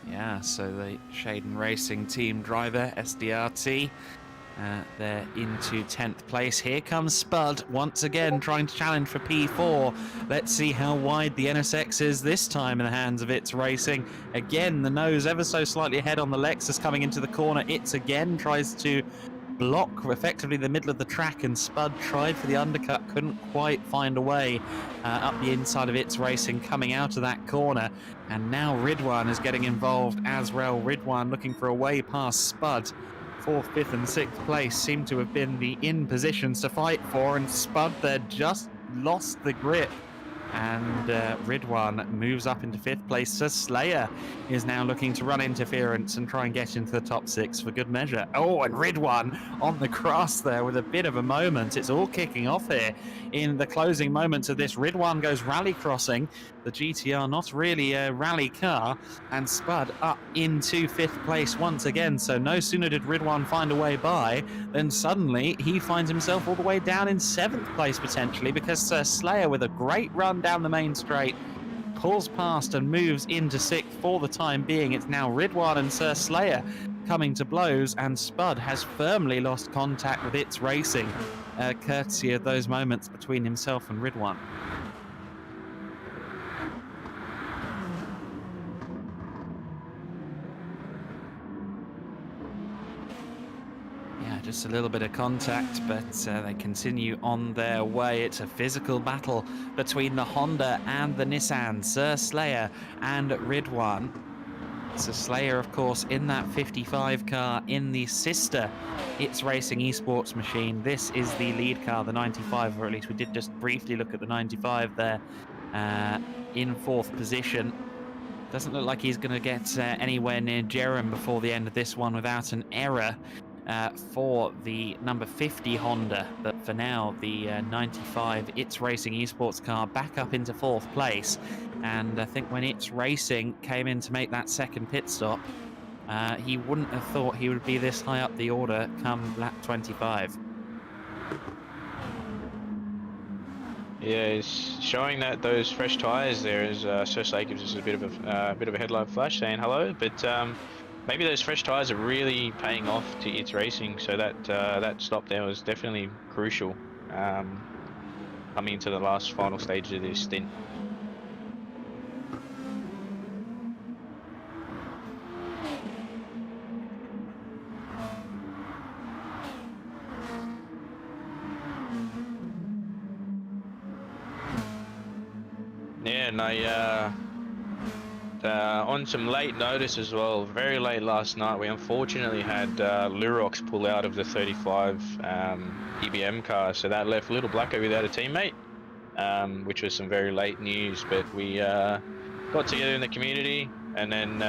Yeah, so the Shaden Racing team driver, SDRT, they're into 10th place. Here comes Spud, once again trying to challenge for P4. Let's see how wide the NSX is this time in the hands of It's Racing. Again, the nose ever so slightly ahead on the Lexus coming into the corner. It's again tries to block effectively the middle of the track, and Spud tried for the undercut, couldn't quite find a way up the inside of It's Racing coming out of that corner. And now Ridwan is getting involved as well. Ridwan looking for a way past Spud. 4th, 5th and 6th place seem to have been the in positions to fight for, and Spud there just lost the grip. And Ridwan moves up into 5th place. Sir Slayer is now looking to run interference and try and get into the top 6 for good measure. Oh, and Ridwan on the cross there with a bit of a moment. It's all kicking off here in the closing moments of this. Ridwan goes rally crossing. The GTR not really a rally car, and Spud up into 5th place once again. So no sooner did Ridwan find a way by, then suddenly he finds himself all the way down in 7th place potentially, because Sir Slayer with a great run down the main straight pulls past and moves into 6th for the time being. It's now Ridwan and Sir Slayer coming to blows, and Spud has firmly lost contact with It's Racing, courtesy of those moments between himself and Ridwan. Just a little bit of contact, but they continue on their way. It's a physical battle between the Honda and the Nissan. Sir Slayer and Ridwan. Sir Slayer, of course, in that 55 car in the sister It's Racing esports machine. This is the lead car, the 95, or at least we did just briefly look at the 95 there, in 4th position. Doesn't look like he's going to get anywhere near Jerem before the end of this one without an error. for the number 50 Honda, but for now the 95 It's Racing esports car back up into 4th place. And I think when It's Racing came in to make that second pit stop, he wouldn't have thought he would be this high up the order come lap 25. Yeah, it's showing that those fresh tyres there is Sir Slade gives us a bit of a headline flash saying hello, but maybe those fresh tyres are really paying off to It's Racing. So that stop there was definitely crucial coming into the last final stage of this stint. Yeah, and on some late notice as well, very late last night, we unfortunately had Lurox pull out of the 35 EBM car, so that left Little Blacko without a teammate, which was some very late news. But we got together in the community and then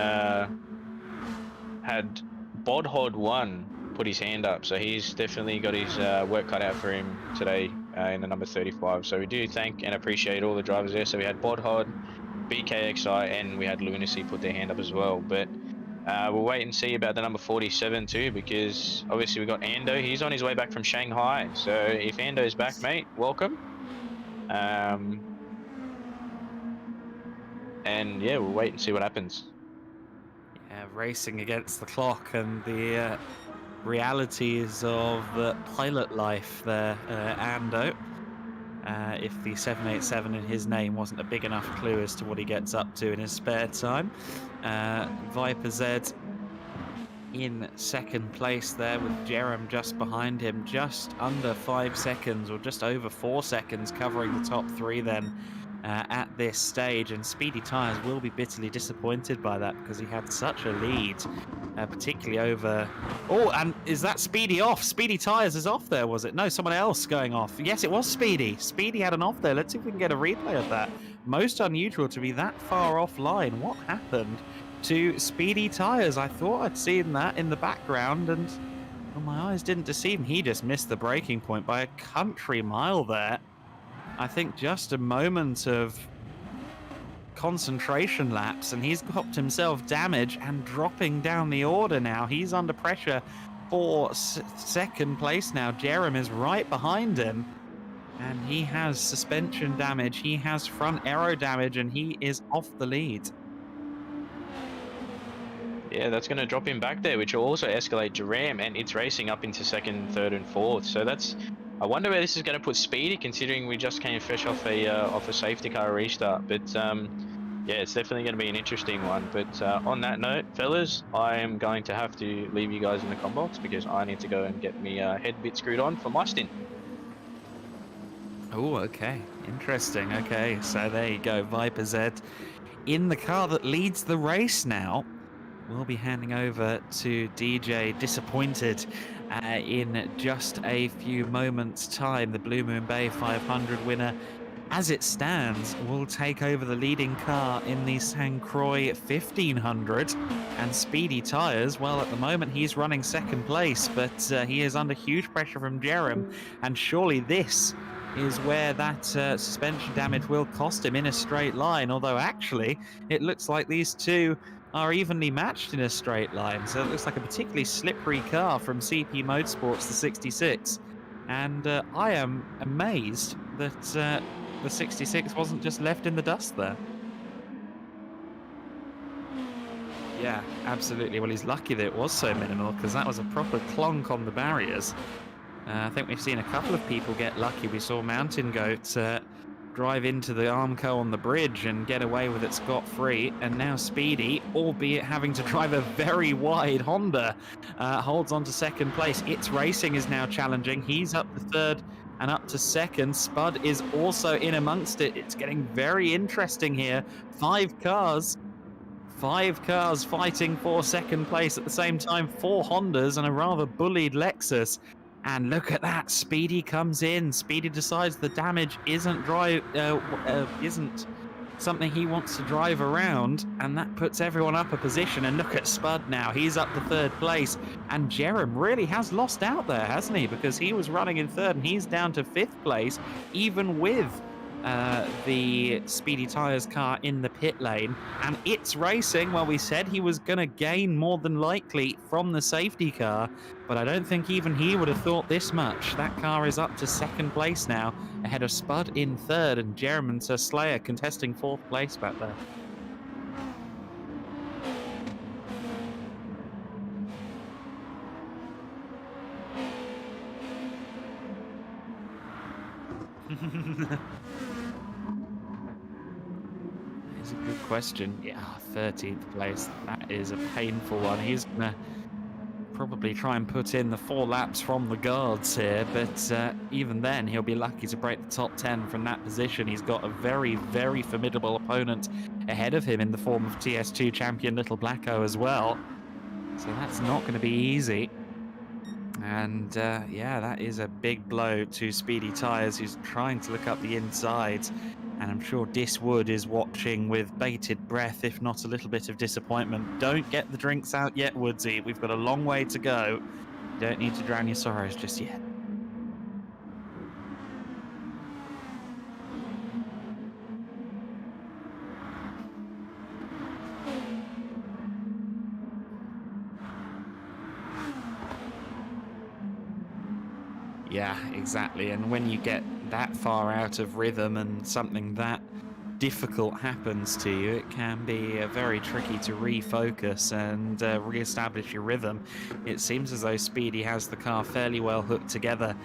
had Bodhod1 put his hand up, so he's definitely got his work cut out for him today in the number 35. So we do thank and appreciate all the drivers there. So we had Bodhod, BKXI, and we had Lunacy put their hand up as well. But we'll wait and see about the number 47 too, because obviously we got Ando. He's on his way back from Shanghai, so if Ando's back, mate, welcome. And yeah, we'll wait and see what happens. Yeah, racing against the clock and the realities of pilot life there, Ando. If the 787 in his name wasn't a big enough clue as to what he gets up to in his spare time. Viper Z in second place there, with Jerem just behind him, just under 5 seconds, or just over 4 seconds, covering the top 3 then at this stage. And Speedy Tyres will be bitterly disappointed by that, because he had such a lead, particularly over... Oh, and is that Speedy off? Speedy Tyres is off there, was it? No, someone else going off. Yes, it was Speedy. Speedy had an off there. Let's see if we can get a replay of that. Most unusual to be that far offline. What happened to Speedy Tyres? I thought I'd seen that in the background, and well, my eyes didn't deceive me. He just missed the breaking point by a country mile there. I think just a moment of concentration lapse, and he's got himself damage and dropping down the order now. He's under pressure for second place now. Jerem is right behind him, and he has suspension damage, he has front aero damage, and he is off the lead. Yeah, that's going to drop him back there, which will also escalate Jerem and It's Racing up into second, third, and fourth. So that's... I wonder where this is going to put Speedy, considering we just came fresh off a safety car restart. But yeah, it's definitely going to be an interesting one. But on that note, fellas, I am going to have to leave you guys in the comm box, because I need to go and get me head bit screwed on for my stint. Oh, okay. Interesting. Okay, so there you go. Viper Z in the car that leads the race now. We'll be handing over to DJ, disappointed in just a few moments' time. The Blue Moon Bay 500 winner, as it stands, will take over the leading car in the St. Croix 1500. And Speedy Tyres, well, at the moment he's running second place, but he is under huge pressure from Jerem, and surely this is where that suspension damage will cost him in a straight line, although actually it looks like these two are evenly matched in a straight line. So it looks like a particularly slippery car from CP Motorsports, the 66. And I am amazed that the 66 wasn't just left in the dust there. Yeah, absolutely. Well, he's lucky that it was so minimal, because that was a proper clonk on the barriers. I think we've seen a couple of people get lucky. We saw Mountain Goat drive into the Armco on the bridge and get away with it scot-free, and now Speedy, albeit having to drive a very wide Honda, holds on to second place. It's Racing is now challenging. He's up to third and up to second. Spud is also in amongst it. It's getting very interesting here. Five cars fighting for second place at the same time. 4 Hondas and a rather bullied Lexus. And look at that, Speedy comes in. Speedy decides the damage isn't something he wants to drive around, and that puts everyone up a position. And look at Spud now, he's up to 3rd place, and Jerem really has lost out there, hasn't he? Because he was running in 3rd and he's down to 5th place, even with the Speedy Tires car in the pit lane. And It's Racing, well, we said he was going to gain more than likely from the safety car, but I don't think even he would have thought this much. That car is up to 2nd place now, ahead of Spud in 3rd, and Jerem and Sir Slayer contesting 4th place back there. It's a good question. Yeah, 13th place. That is a painful one. He's going to probably try and put in the 4 laps from the guards here, but even then, he'll be lucky to break the top 10 from that position. He's got a very, very formidable opponent ahead of him in the form of TS2 champion Little Blacko as well. So that's not going to be easy. And yeah, that is a big blow to Speedy Tires, who's trying to look up the inside. And I'm sure Diswood is watching with bated breath, if not a little bit of disappointment. Don't get the drinks out yet, Woodsy. We've got a long way to go. You don't need to drown your sorrows just yet. Yeah, exactly. And when you get that far out of rhythm and something that difficult happens to you, it can be very tricky to refocus and re-establish your rhythm. It seems as though Speedy has the car fairly well hooked together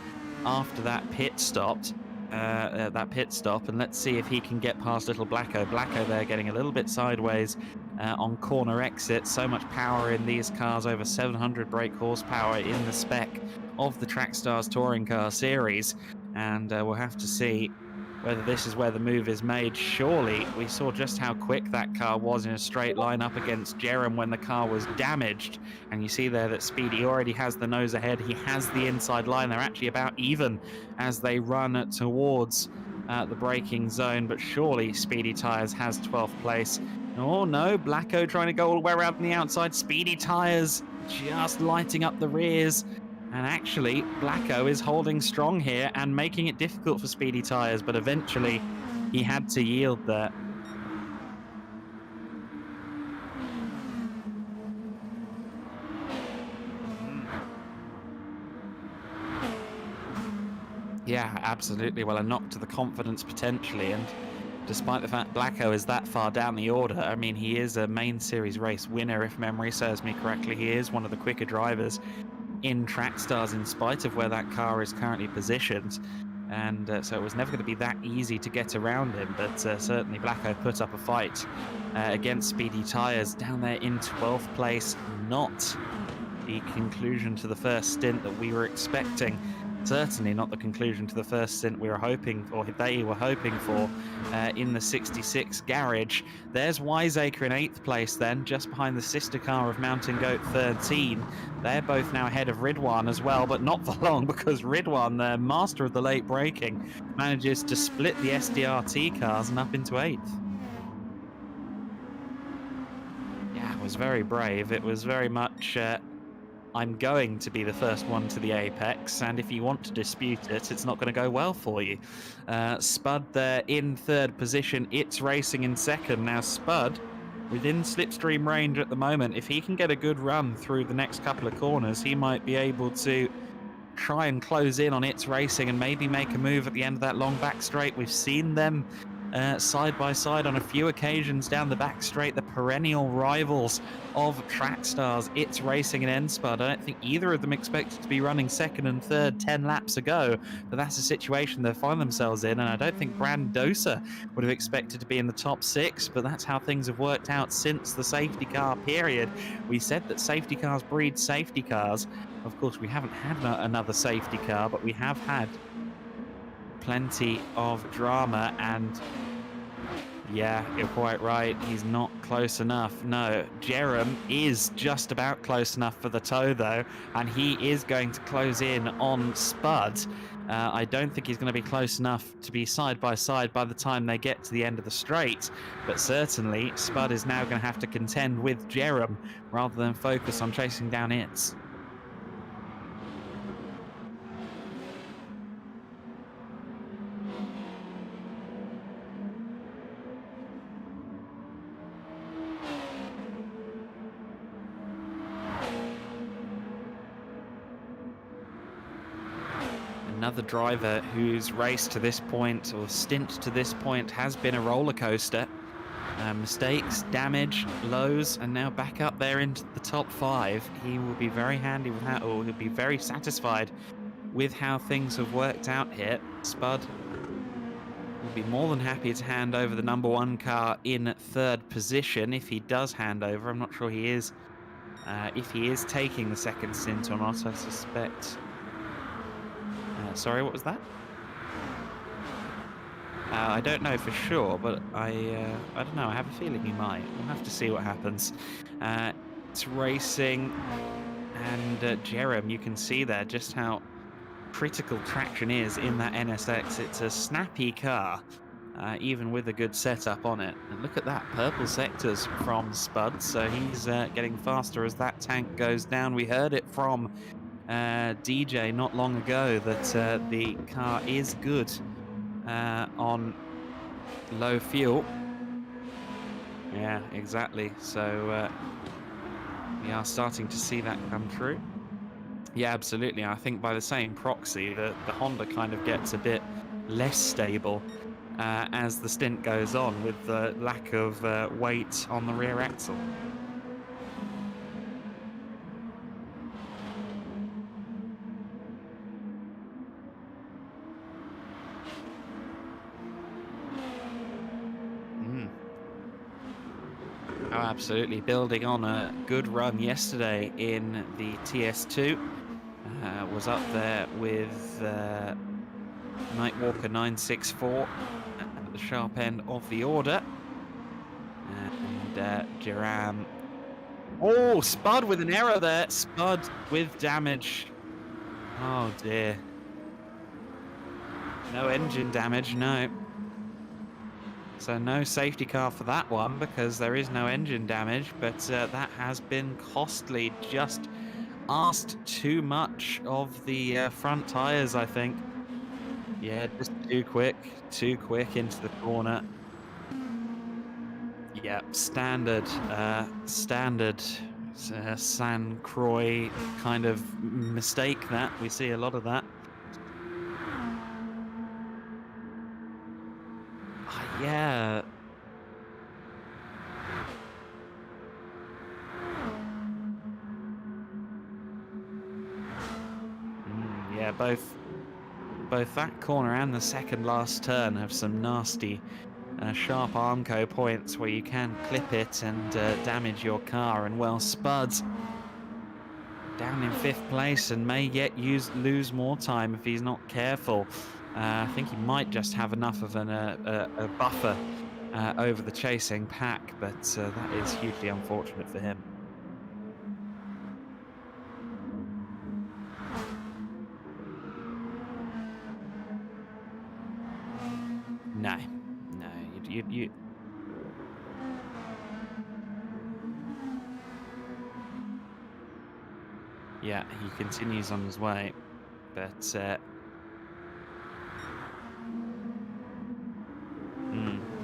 after that pit stop. And let's see if he can get past Little Blacko. Blacko there getting a little bit sideways on corner exit. So much power in these cars, over 700 brake horsepower in the spec of the Trackstars Touring Car Series, and we'll have to see whether this is where the move is made. Surely we saw just how quick that car was in a straight line up against Jerem when the car was damaged, and you see there that Speedy already has the nose ahead. He has the inside line. They're actually about even as they run towards the braking zone, but surely Speedy Tires has 12th place. Oh no, Blacko trying to go all the way around on the outside. Speedy Tires just lighting up the rears. And actually, Blacko is holding strong here and making it difficult for Speedy Tires, but eventually he had to yield there. Yeah, absolutely. Well, a knock to the confidence potentially, and despite the fact Blacko is that far down the order, I mean, he is a main series race winner, if memory serves me correctly. He is one of the quicker drivers in Trackstars, in spite of where that car is currently positioned, and so it was never going to be that easy to get around him, but certainly Blacko put up a fight against Speedy Tires down there in 12th place. Not the conclusion to the first stint that we were expecting. Certainly not the conclusion to the first stint we were hoping, or they were hoping for, in the 66 garage. There's Wiseacre in 8th place then, just behind the sister car of Mountain Goat 13. They're both now ahead of Ridwan as well, but not for long, because Ridwan, the master of the late braking, manages to split the SDRT cars and up into 8th. Yeah, it was very brave. It was very much I'm going to be the first one to the apex, and if you want to dispute it, it's not going to go well for you. Spud there in 3rd position. It's Racing in 2nd. Now Spud within slipstream range at the moment. If he can get a good run through the next couple of corners, he might be able to try and close in on It's Racing and maybe make a move at the end of that long back straight. We've seen them side by side on a few occasions down the back straight, the perennial rivals of Trackstars, It's Racing and N-Spud. I don't think either of them expected to be running 2nd and 3rd 10 laps ago, but that's a situation they find themselves in, and I don't think Brandosa would have expected to be in the top 6, but that's how things have worked out since the safety car period. We said that safety cars breed safety cars. Of course, we haven't had another safety car, but we have had plenty of drama, and Yeah, you're quite right. He's not close enough. No, Jerem is just about close enough for the toe, though, and he is going to close in on Spud. I don't think he's going to be close enough to be side by side by the time they get to the end of the straight, but certainly Spud is now going to have to contend with Jerem rather than focus on chasing down Itz. Another driver whose race to this point, or stint to this point, has been a roller coaster. Mistakes, damage, lows, and now back up there into the top 5. He will be very handy with that, or he'll be very satisfied with how things have worked out here. Spud will be more than happy to hand over the number 1 car in 3rd position if he does hand over. I'm not sure he is, if he is taking the 2nd stint or not. I suspect. Sorry, what was that? I don't know for sure, but I don't know. I have a feeling he might. We'll have to see what happens. It's racing, and Jerem, you can see there just how critical traction is in that NSX. It's a snappy car, even with a good setup on it. And look at that, purple sectors from Spud, so he's getting faster as that tank goes down. We heard it from DJ not long ago that the car is good on low fuel. Yeah, exactly. So we are starting to see that come true. Yeah, absolutely. I think by the same proxy, the Honda kind of gets a bit less stable as the stint goes on, with the lack of weight on the rear axle. Oh, absolutely. Building on a good run yesterday in the TS2. Was up there with Nightwalker 964 at the sharp end of the order. And Jerem. Oh, Spud with an error there. Spud with damage. Oh, dear. No engine damage, no. So no safety car for that one because there is no engine damage, but that has been costly. Just asked too much of the front tyres, I think. Yeah, just too quick into the corner. Yeah, standard San Croix kind of mistake that. We see a lot of that. Yeah. Yeah, both that corner and the second last turn have some nasty sharp Armco points where you can clip it and damage your car. And well, Spud's down in 5th place and may yet lose more time if he's not careful. I think he might just have enough of a buffer over the chasing pack, but that is hugely unfortunate for him. No, you. Yeah, he continues on his way, but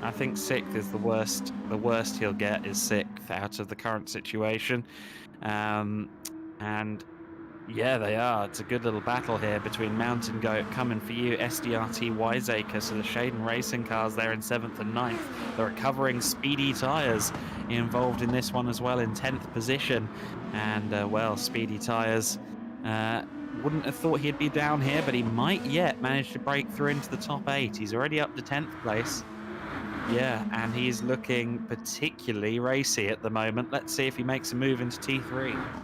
I think 6th is the worst. The worst he'll get is 6th out of the current situation, and yeah, they are. It's a good little battle here between Mountain Goat coming for you, SDRT Wiseacre. So the Shaden Racing cars there in 7th and 9th. The recovering Speedy Tyres involved in this one as well in 10th position. And well, Speedy Tyres wouldn't have thought he'd be down here, but he might yet manage to break through into the top 8. He's already up to 10th place. Yeah, and he's looking particularly racy at the moment. Let's see if he makes a move into T3.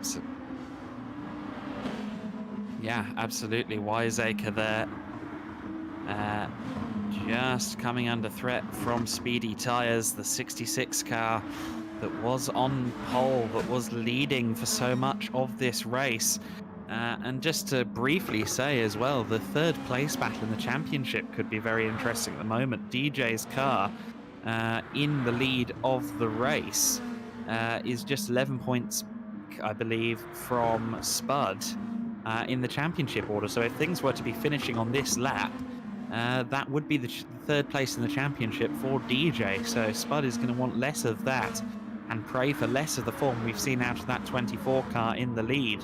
absolutely. Yeah, absolutely. Wiseacre there. Just coming under threat from Speedy Tires, the 66 car that was on pole, that was leading for so much of this race. And just to briefly say as well, the third place battle in the championship could be very interesting at the moment. DJ's car in the lead of the race is just 11 points, I believe, from Spud in the championship order. So if things were to be finishing on this lap, that would be the third place in the championship for DJ. So Spud is going to want less of that and pray for less of the form we've seen out of that 24 car in the lead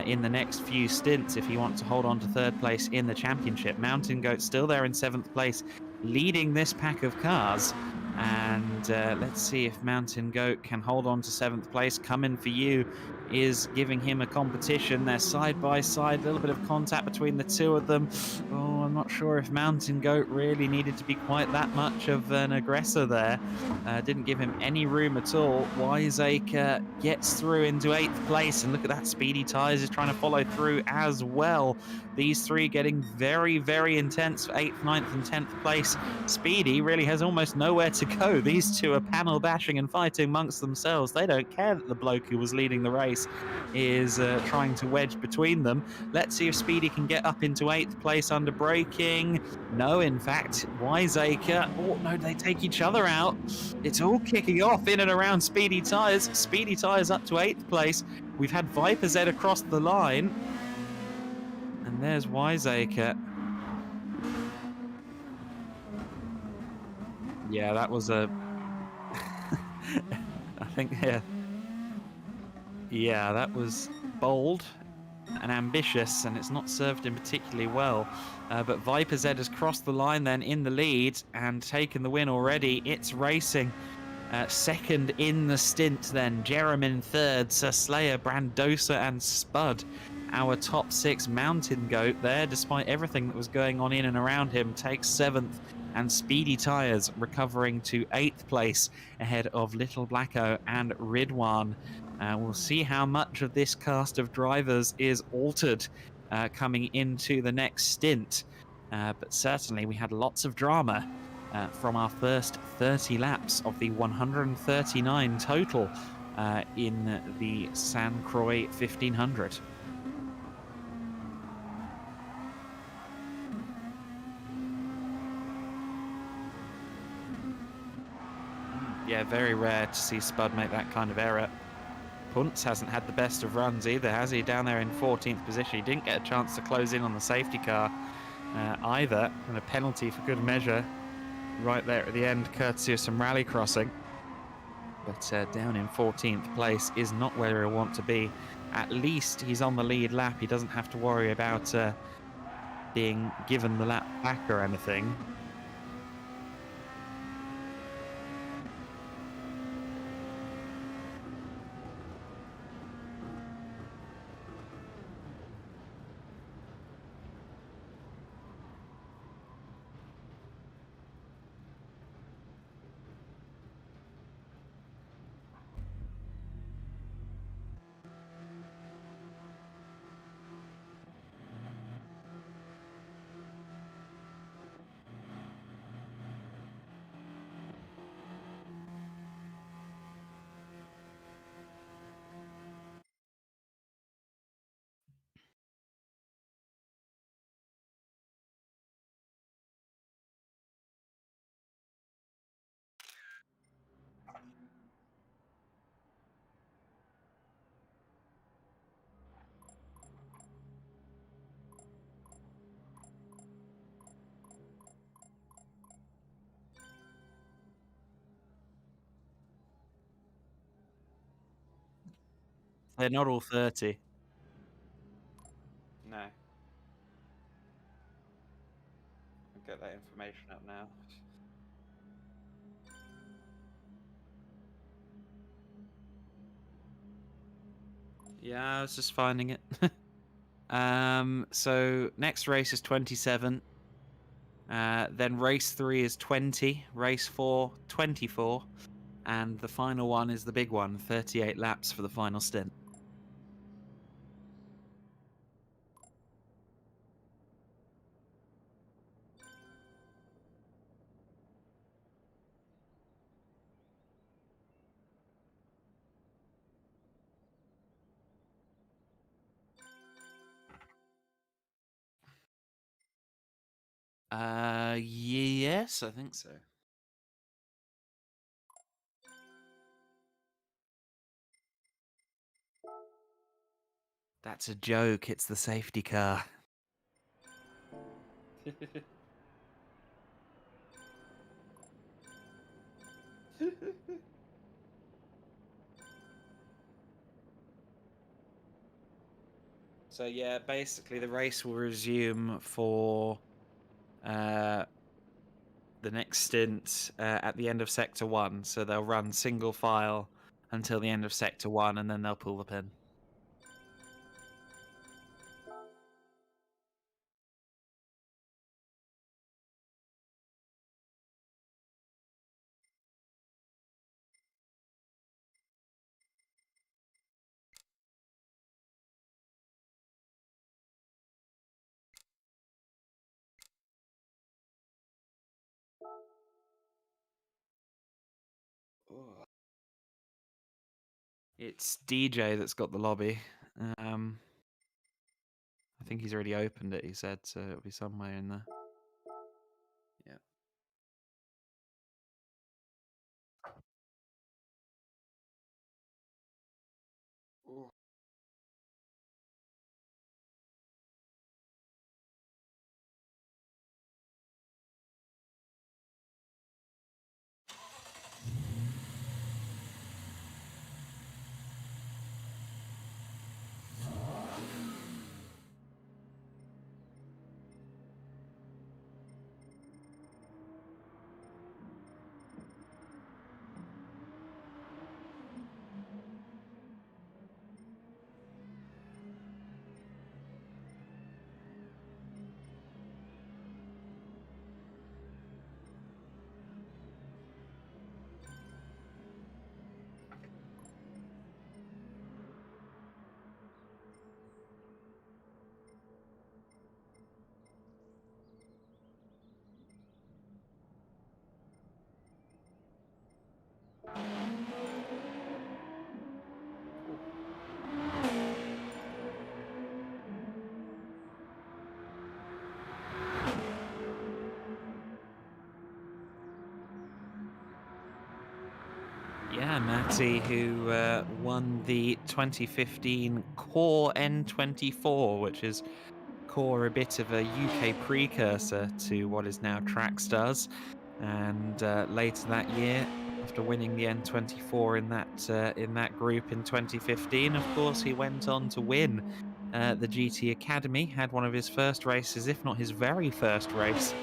in the next few stints if he wants to hold on to third place in the championship. Mountain Goat still there in 7th place, leading this pack of cars. And let's see if Mountain Goat can hold on to 7th place. Coming for You is giving him a competition. They're side by side, a little bit of contact between the two of them. Oh, I'm not sure if Mountain Goat really needed to be quite that much of an aggressor there. Didn't give him any room at all. Wiseacre gets through into 8th place, and look at that, Speedy Tires is trying to follow through as well. These three getting very, very intense for 8th, 9th and 10th place. Speedy really has almost nowhere to go. These two are panel bashing and fighting amongst themselves. They don't care that the bloke who was leading the race is trying to wedge between them. Let's see if Speedy can get up into 8th place under braking. No, in fact, Wiseacre. Oh, no, they take each other out. It's all kicking off in and around Speedy Tires. Speedy Tires up to 8th place. We've had Viper Z across the line. And there's Wiseacre. Yeah, that was a... I think, yeah. Yeah, that was bold and ambitious, and it's not served him particularly well. But Viper Z has crossed the line then in the lead and taken the win already. It's racing. Second in the stint then. Jerem in third. Sir Slayer, Brandosa and Spud. Our top 6. Mountain Goat there, despite everything that was going on in and around him, takes 7th. And Speedy Tires recovering to 8th place ahead of Little Blacko and Ridwan. We'll see how much of this cast of drivers is altered coming into the next stint. But certainly we had lots of drama from our first 30 laps of the 139 total in the San Croix 1500. Yeah, very rare to see Spud make that kind of error. Punts hasn't had the best of runs either, has he? Down there in 14th position. He didn't get a chance to close in on the safety car either. And a penalty for good measure right there at the end, courtesy of some rally crossing. But down in 14th place is not where he'll want to be. At least he's on the lead lap. He doesn't have to worry about being given the lap back or anything. They're not all 30. No. I'll get that information up now. Yeah, I was just finding it. So next race is 27. Then race 3 is 20. Race 4, 24. And the final one is the big one, 38 laps for the final stint. Yes, I think so. That's a joke. It's the safety car. So yeah, basically the race will resume for the next stint at the end of Sector 1. So they'll run single file until the end of Sector 1, and then they'll pull the pin. It's DJ that's got the lobby. I think he's already opened it, he said, so it'll be somewhere in there. Yeah. Yeah, Matty, who won the 2015 Core N24, which is Core, a bit of a UK precursor to what is now Trackstars. And later that year, after winning the N24 in that group in 2015, of course, he went on to win the GT Academy. Had one of his first races, if not his very first race,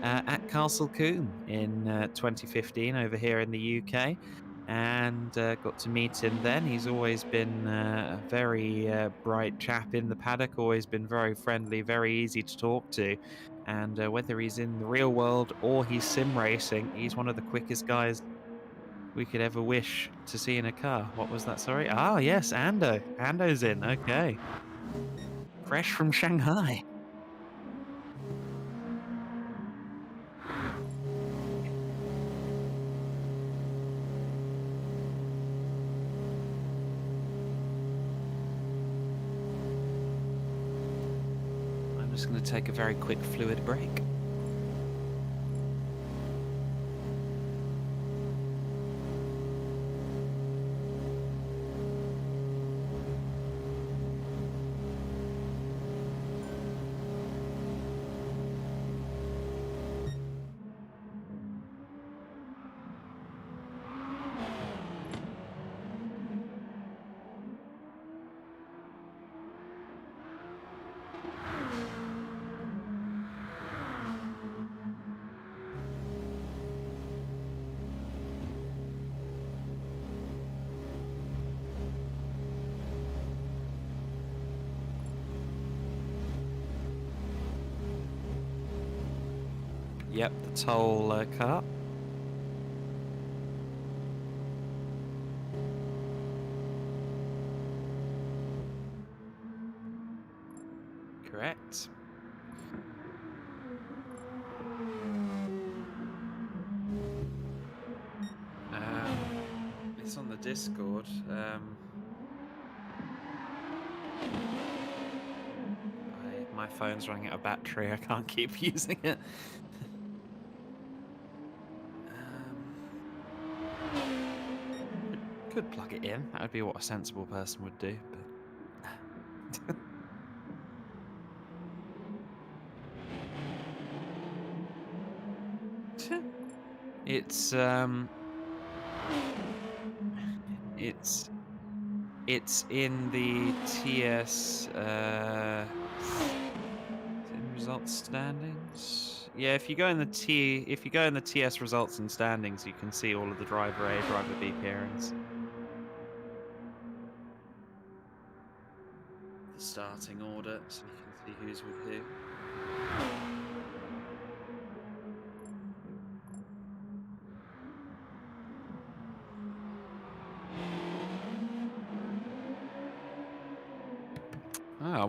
at Castle Combe in 2015 over here in the UK, and got to meet him then. He's always been a very bright chap in the paddock, always been very friendly, very easy to talk to. And whether he's in the real world or he's sim racing, he's one of the quickest guys we could ever wish to see in a car. What was that? Sorry. Ah, yes, Ando. Ando's in. Okay. Fresh from Shanghai. I'm just going to take a very quick fluid break. Yep, the toll cart. Correct. It's on the Discord. my phone's running out of battery. I can't keep using it. Could plug it in. That would be what a sensible person would do. But it's it's in the TS in results standings. Yeah, if you go in the TS results and standings, you can see all of the driver A, driver B pairings. The starting order, so you can see who's with who.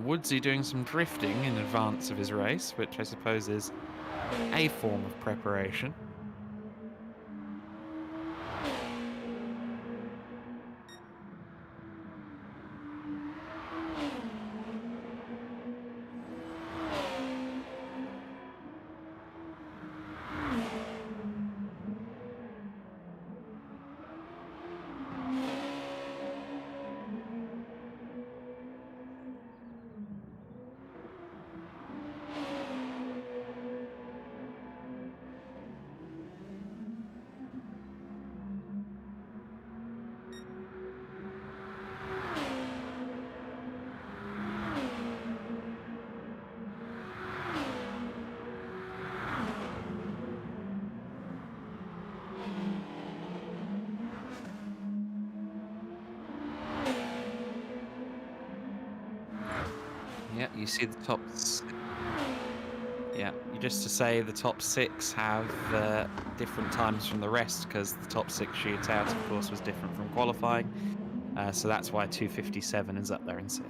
Woodsy doing some drifting in advance of his race, which I suppose is a form of preparation. Yeah, you see the top. Yeah, just to say the top 6 have different times from the rest because the top 6 shootout, of course, was different from qualifying. So that's why 257 is up there in 6th.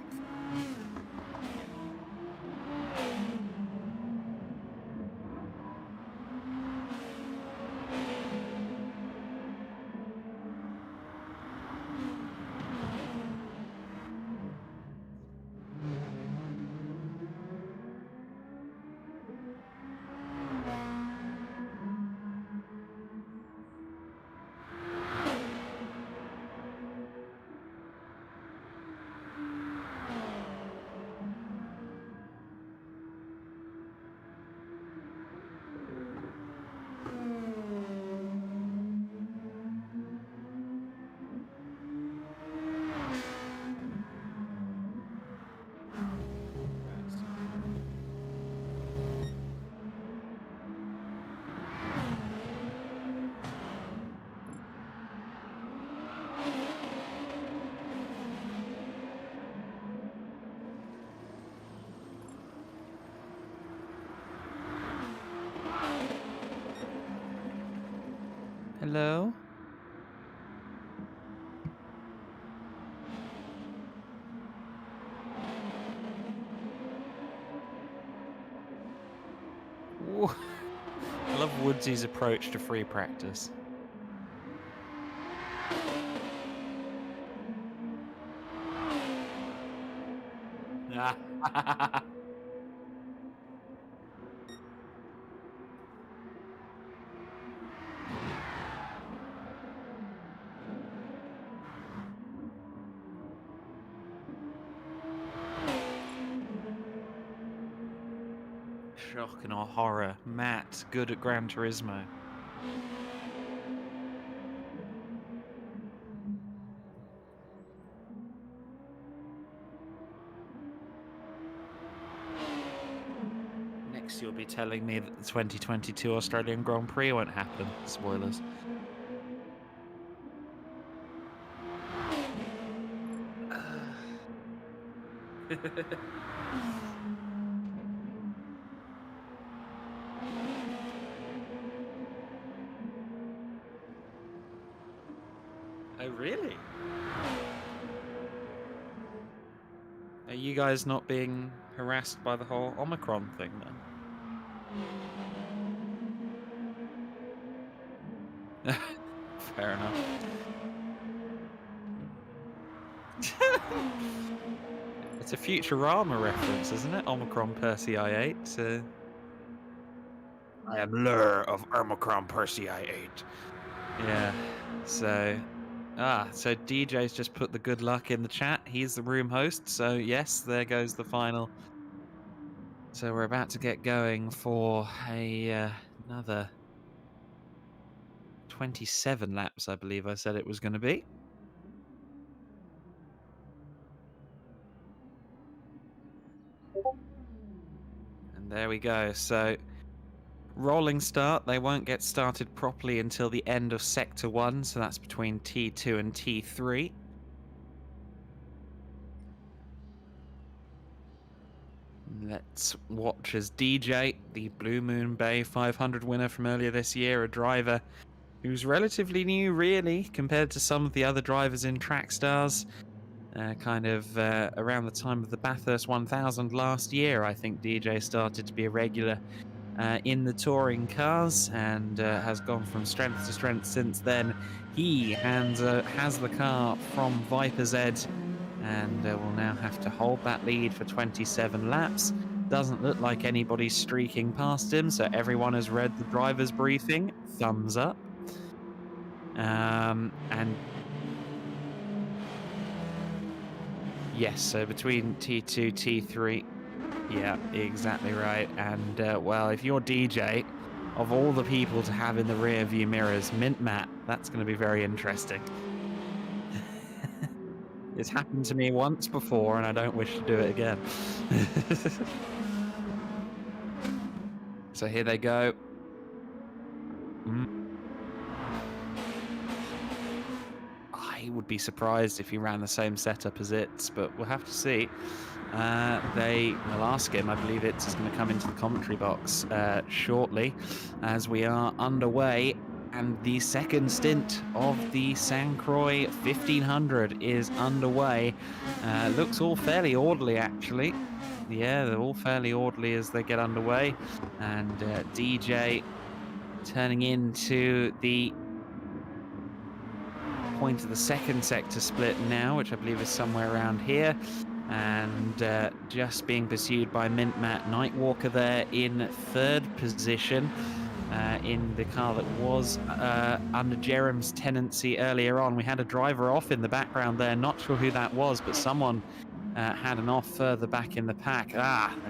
Hello? Ooh. I love Woodsy's approach to free practice. Shock and horror. Matt, good at Gran Turismo. Next, you'll be telling me that the 2022 Australian Grand Prix won't happen. Spoilers. Oh, really? Are you guys not being harassed by the whole Omicron thing then? Fair enough. It's a Futurama reference, isn't it? Omicron Persei 8. I am Lure of Omicron Persei 8. Yeah. So so DJ's just put the good luck in the chat. He's the room host. So yes, there goes the final. So we're about to get going for another 27 laps, I believe I said it was going to be. And there we go. So rolling start. They won't get started properly until the end of Sector 1. So that's between T2 and T3. Let's watch as DJ, the Blue Moon Bay 500 winner from earlier this year, a driver who's relatively new, really, compared to some of the other drivers in Trackstars. Around the time of the Bathurst 1000 last year, I think DJ started to be a regular in the touring cars and has gone from strength to strength since then. He has the car from Viper Z and will now have to hold that lead for 27 laps. Doesn't look like anybody's streaking past him, so everyone has read the driver's briefing. Thumbs up. And yes, so between T2, T3, yeah, exactly right. And well, if you're DJ, of all the people to have in the rear view mirrors, Mint Matt, that's going to be very interesting. It's happened to me once before, and I don't wish to do it again. So here they go. I would be surprised if he ran the same setup as Itz, but we'll have to see. They will ask him. I believe Itz is going to come into the commentary box shortly as we are underway. And the second stint of the St. Croix 1500 is underway. Looks all fairly orderly, actually. Yeah, they're all fairly orderly as they get underway. And DJ turning into the point of the second sector split now, which I believe is somewhere around here. And just being pursued by Mint Matt Nightwalker there in third position. In the car that was under Jerem's tenancy earlier on. We had a driver off in the background there. Not sure who that was, but someone had an off further back in the pack.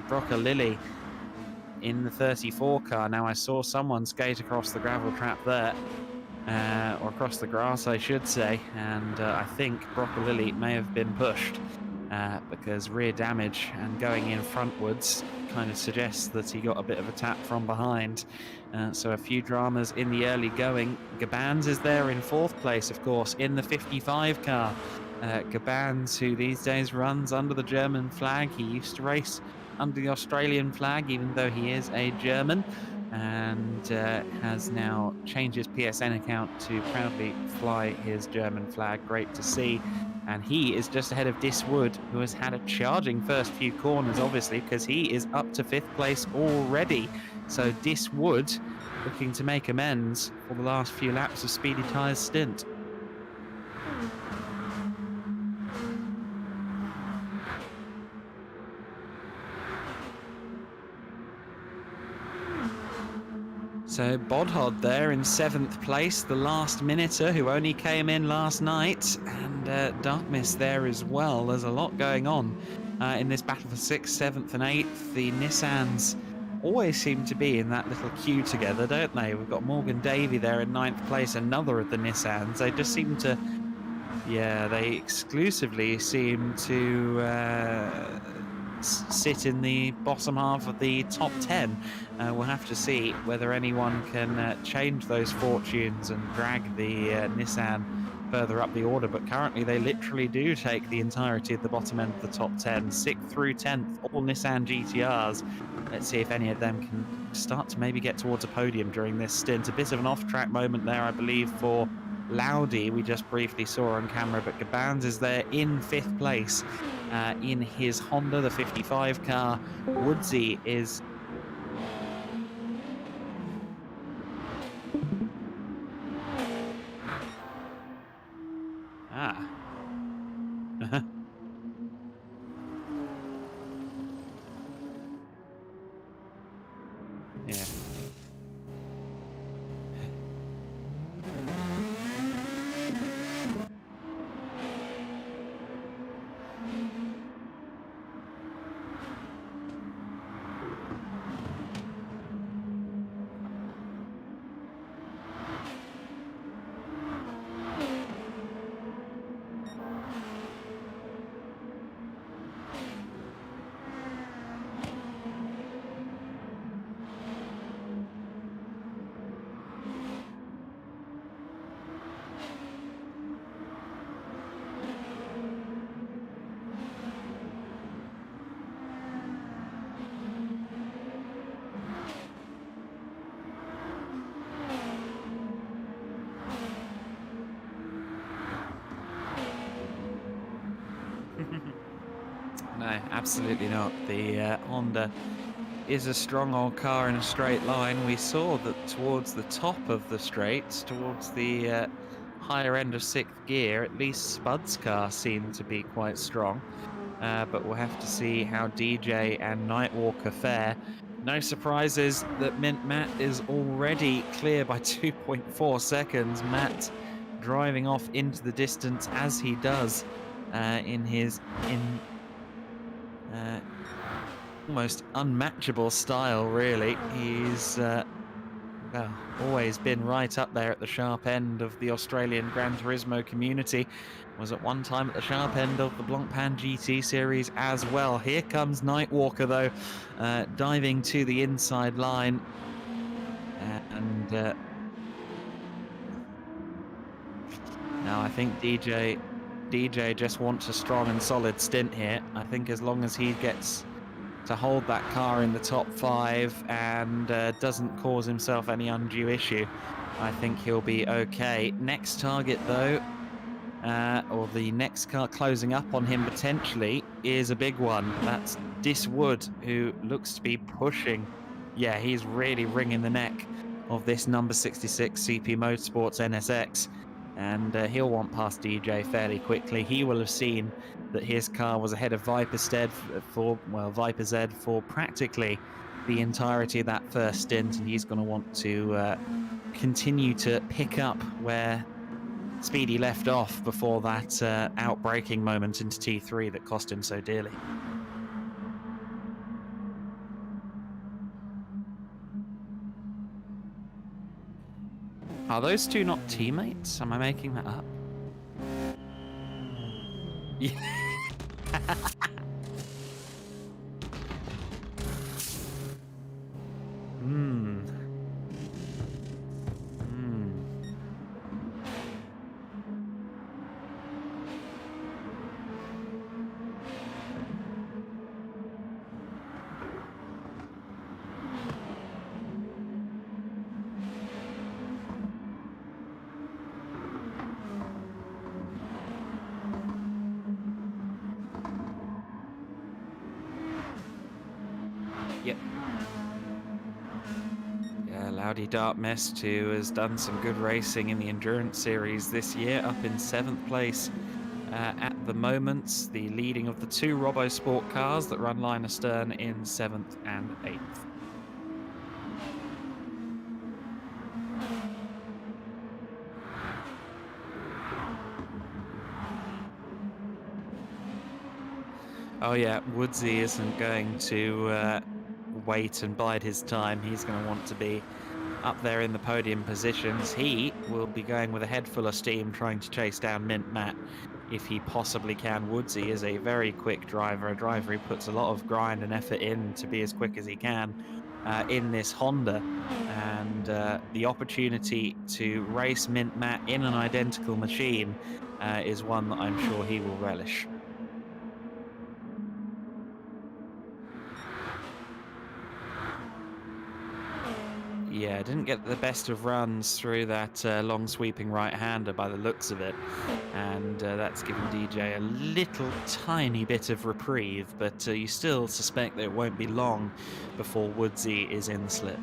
Broca Lily in the 34 car. Now I saw someone skate across the gravel trap there. Or across the grass, I should say. And I think Broca Lily may have been pushed because rear damage and going in frontwards kind of suggests that he got a bit of a tap from behind. So a few dramas in the early going. Gabans is there in fourth place, of course, in the 55 car. Gabans, who these days runs under the German flag. He used to race under the Australian flag, even though he is a German, and has now changed his PSN account to proudly fly his German flag. Great to see. And he is just ahead of Diswood, who has had a charging first few corners, obviously, because he is up to fifth place already. So Diswood looking to make amends for the last few laps of Speedy Tyre's stint. So Bodhod there in seventh place, the last minuter who only came in last night, and Dark Mist there as well. There's a lot going on in this battle for 6th, 7th and 8th. The Nissans always seem to be in that little queue together, don't they? We've got Morgan Davey there in 9th place, another of the Nissans. They just seem to, yeah, they exclusively seem to sit in the bottom half of the top 10. We'll have to see whether anyone can change those fortunes and drag the Nissan further up the order, but currently they literally do take the entirety of the bottom end of the top 10, 6th through 10th, all Nissan GTRs. Let's see if any of them can start to maybe get towards a podium during this stint. A bit of an off-track moment there, I believe, for Laudy, we just briefly saw on camera, but Gabans is there in 5th place in his Honda, the 55 car. Woodsy is No, absolutely not. The Honda is a strong old car in a straight line. We saw that towards the top of the straights, towards the higher end of 6th gear, at least Spud's car seemed to be quite strong. But we'll have to see how DJ and Nightwalker fare. No surprises that Mint Matt is already clear by 2.4 seconds. Matt driving off into the distance as he does in almost unmatchable style, really. He's always been right up there at the sharp end of the Australian Gran Turismo community. Was at one time at the sharp end of the Blancpain GT series as well. Here comes Nightwalker, though, diving to the inside line. And now I think DJ just wants a strong and solid stint here. I think as long as he gets to hold that car in the top 5 and doesn't cause himself any undue issue, I think he'll be okay. Next target, though, or the next car closing up on him potentially, is a big one. That's Diswood, who looks to be pushing. Yeah, he's really wringing the neck of this number 66 CP Motorsports NSX. And he'll want past DJ fairly quickly. He will have seen that his car was ahead of Viper Z for practically the entirety of that first stint, and he's going to want to continue to pick up where Speedy left off before that outbraking moment into T3 that cost him so dearly. Are those two not teammates? Am I making that up? Yeah. Yep. Yeah, Loudy Dartmist, who has done some good racing in the Endurance Series this year, up in 7th place at the moment. The leading of the 2 RoboSport cars that run line astern in 7th and 8th. Oh yeah, Woodsy isn't going to wait and bide his time. He's going to want to be up there in the podium positions. He will be going with a head full of steam, trying to chase down Mint Matt if he possibly can. Woodsy is a very quick driver, a driver who puts a lot of grind and effort in to be as quick as he can in this Honda. And the opportunity to race Mint Matt in an identical machine is one that I'm sure he will relish. Yeah, didn't get the best of runs through that long sweeping right-hander by the looks of it. And that's given DJ a little tiny bit of reprieve, but you still suspect that it won't be long before Woodsy is in the slip.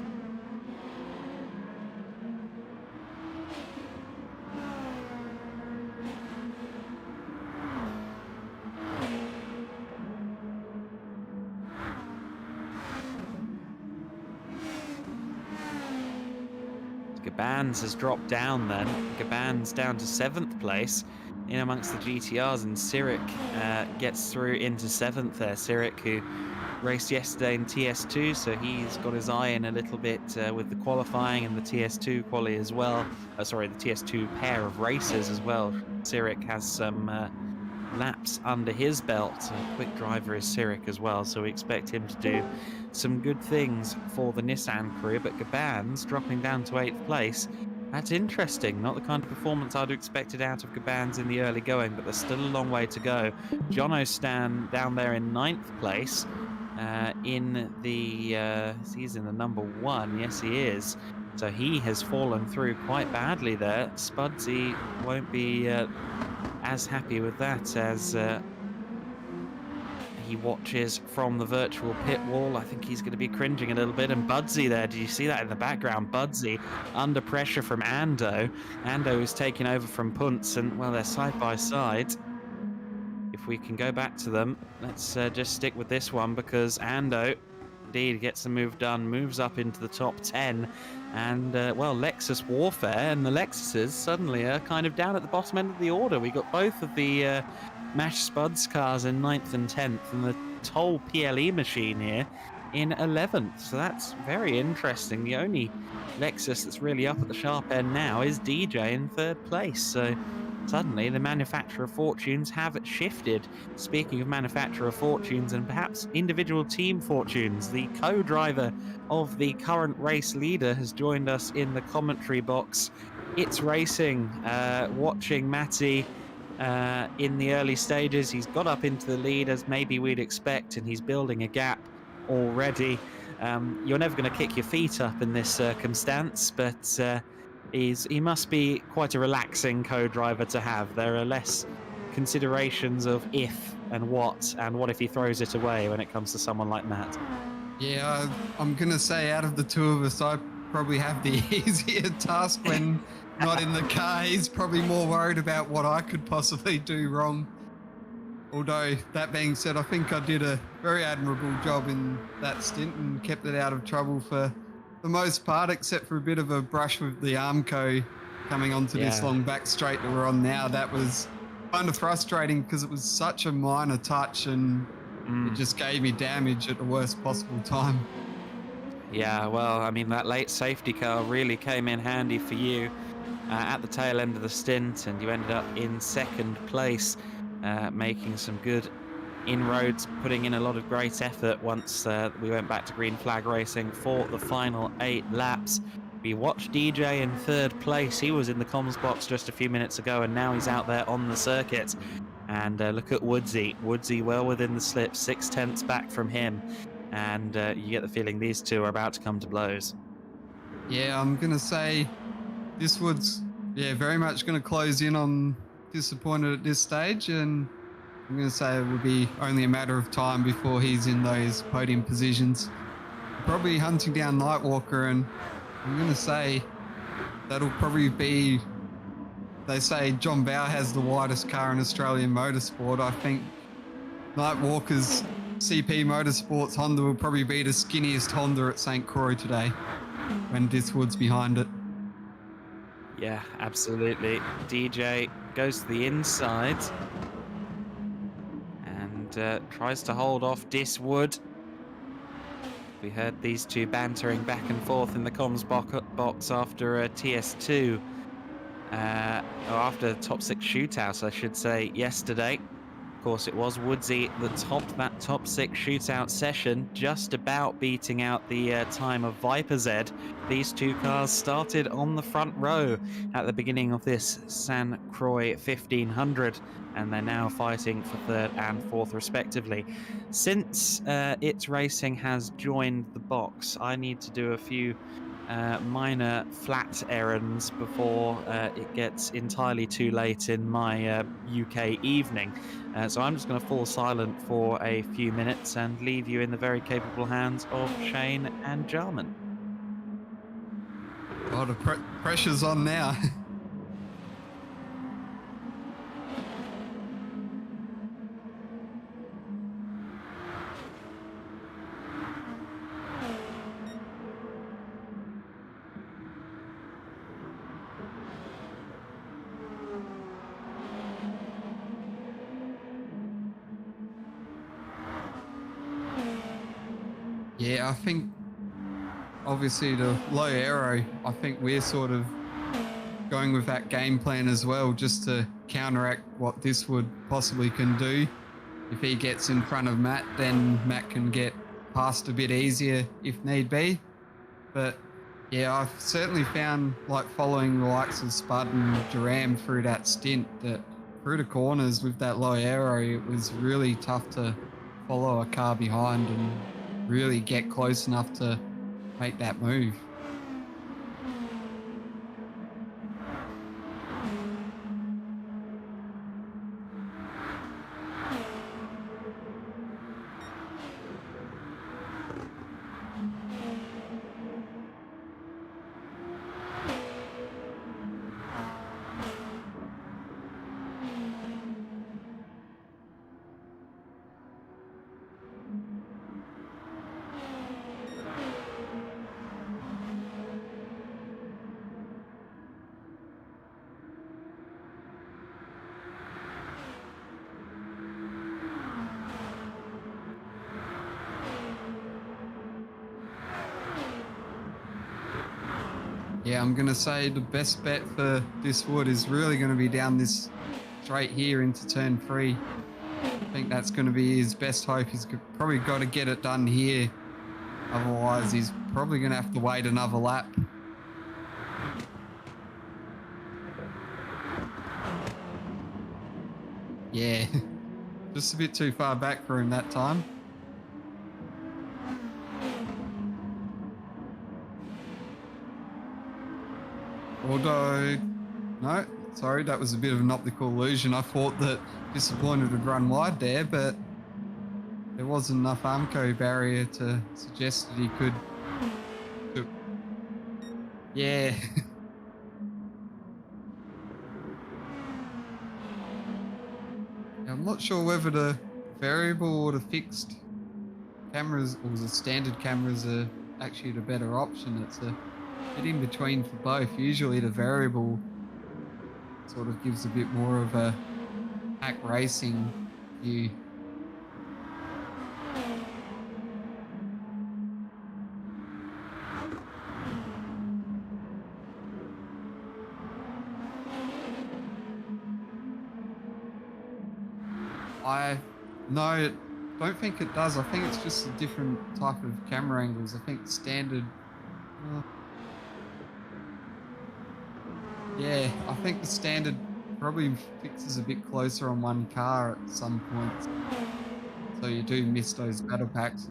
Gabans has dropped down then. Gabans down to 7th place in amongst the GTRs, and Sirik gets through into 7th there. Sirik, who raced yesterday in TS2, so he's got his eye in a little bit with the qualifying and the TS2 quali as well. The TS2 pair of races as well. Sirik has some laps under his belt. A quick driver is Sirik as well, so we expect him to do some good things for the Nissan crew. But Gabans dropping down to 8th place. That's interesting. Not the kind of performance I'd expected out of Gabans in the early going, but there's still a long way to go. Jono Stan down there in 9th place in the he's in the number 1. Yes, he is. So he has fallen through quite badly there. Spudsy won't be as happy with that, as he watches from the virtual pit wall. I think he's going to be cringing a little bit. And Budsy there, did you see that in the background? Budsy under pressure from Ando. Ando is taking over from Punts, and well, they're side by side. If we can go back to them, let's just stick with this one, because Ando indeed gets the move done, moves up into the top 10, and well, Lexus warfare, and the Lexuses suddenly are kind of down at the bottom end of the order. We got both of the Mash Spuds cars in 9th and 10th, and the Toll PLE machine here in 11th, so that's very interesting. The only Lexus that's really up at the sharp end now is DJ in 3rd place, so suddenly the manufacturer fortunes have shifted. Speaking of manufacturer fortunes and perhaps individual team fortunes, the co-driver of the current race leader has joined us in the commentary box. It's Racing, watching Matty in the early stages. He's got up into the lead as maybe we'd expect, and he's building a gap already. You're never going to kick your feet up in this circumstance, but he must be quite a relaxing co-driver to have. There are less considerations of if and what if he throws it away when it comes to someone like Matt. Yeah, I'm going to say out of the two of us, I probably have the easier task when not in the car. He's probably more worried about what I could possibly do wrong. Although, that being said, I think I did a very admirable job in that stint and kept it out of trouble for the most part, except for a bit of a brush with the Armco coming onto this long back straight that we're on now. That was kind of frustrating because it was such a minor touch, and it just gave me damage at the worst possible time. Yeah, well, I mean, that late safety car really came in handy for you at the tail end of the stint, and you ended up in 2nd place, making some good inroads, putting in a lot of great effort once we went back to green flag racing for the final 8 laps. We watched DJ in 3rd place. He was in the comms box just a few minutes ago, and now he's out there on the circuit. And look at Woodsy. Woodsy well within the slip, 6/10 back from him. And you get the feeling these two are about to come to blows. Yeah, I'm going to say this Wood's very much going to close in on disappointed at this stage, and I'm going to say it will be only a matter of time before he's in those podium positions. Probably hunting down Nightwalker, and I'm going to say that'll probably be, they say John Bow has the widest car in Australian motorsport. I think Nightwalker's CP Motorsports Honda will probably be the skinniest Honda at St. Croix today when Diswood's behind it. Yeah, absolutely. DJ goes to the inside and tries to hold off Diswood. We heard these two bantering back and forth in the comms box after TS2, or after the top 6 shootout, I should say, yesterday. Of course, it was Woodsy that topped that top 6 shootout session, just about beating out the time of Viper Z. These two cars started on the front row at the beginning of this San Croix 1500, and they're now fighting for 3rd and 4th respectively. Since It's Racing has joined the box, I need to do a few minor flat errands before it gets entirely too late in my UK evening. So I'm just going to fall silent for a few minutes and leave you in the very capable hands of Shane and Jarman. Oh, the pressure's on now. Yeah, I think obviously the low aero, I think we're sort of going with that game plan as well, just to counteract what this would possibly can do. If he gets in front of Matt, then Matt can get past a bit easier if need be. But yeah, I've certainly found, like, following the likes of Spud and Duram through that stint, that through the corners with that low aero, it was really tough to follow a car behind and really get close enough to make that move. Yeah, I'm going to say the best bet for this wood is really going to be down this straight here into turn 3. I think that's going to be his best hope. He's probably got to get it done here. Otherwise, he's probably going to have to wait another lap. Yeah, just a bit too far back for him that time. Although, no, sorry, that was a bit of an optical illusion. I thought that Disappointed would run wide there, but there wasn't enough Armco barrier to suggest that he could. Yeah. I'm not sure whether the variable or the fixed cameras or the standard cameras are actually the better option. It's a bit in between for both. Usually the variable sort of gives a bit more of a hack racing view. No, don't think it does. I think it's just a different type of camera angles. I think standard. Yeah, I think the standard probably fixes a bit closer on one car at some points, so you do miss those battle packs.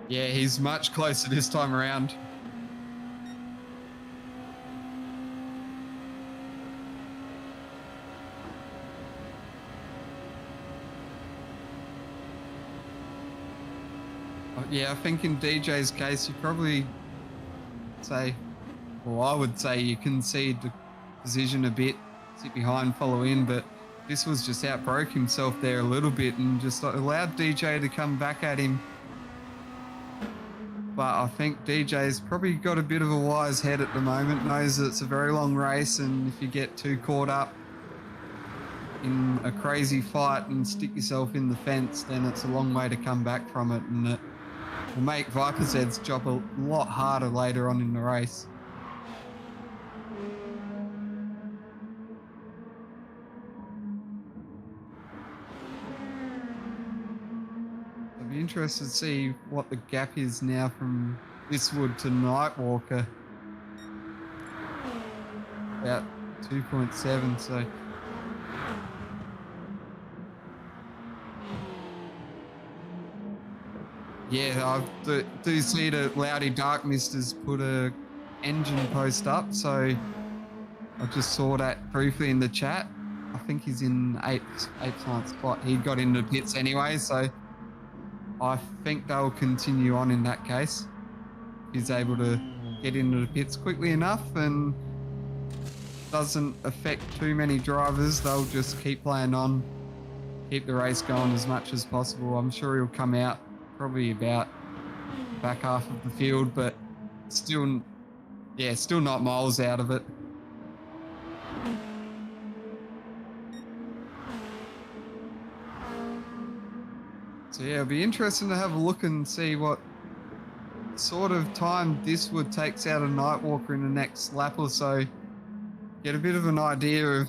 Yeah, he's much closer this time around. Yeah, I think in DJ's case, you probably say, well, I would say you concede the position a bit, sit behind, follow in, but this was just outbroke himself there a little bit and just allowed DJ to come back at him. But I think DJ's probably got a bit of a wise head at the moment, knows that it's a very long race, and if you get too caught up in a crazy fight and stick yourself in the fence, then it's a long way to come back from it, and it will make Viper's Head's job a lot harder later on in the race. I'd be interested to see what the gap is now from this wood to Nightwalker. About 2.7, so... Yeah, I do see that Loudy Dark Mist has put a engine post up, so I just saw that briefly in the chat. I think he's in eighth ninth spot. He got into pits anyway, so I think they'll continue on in that case. He's able to get into the pits quickly enough and doesn't affect too many drivers. They'll just keep playing on, keep the race going as much as possible. I'm sure he'll come out probably about back half of the field, but still, yeah, still not miles out of it. So yeah, it'll be interesting to have a look and see what sort of time this would takes out a Nightwalker in the next lap or so. Get a bit of an idea of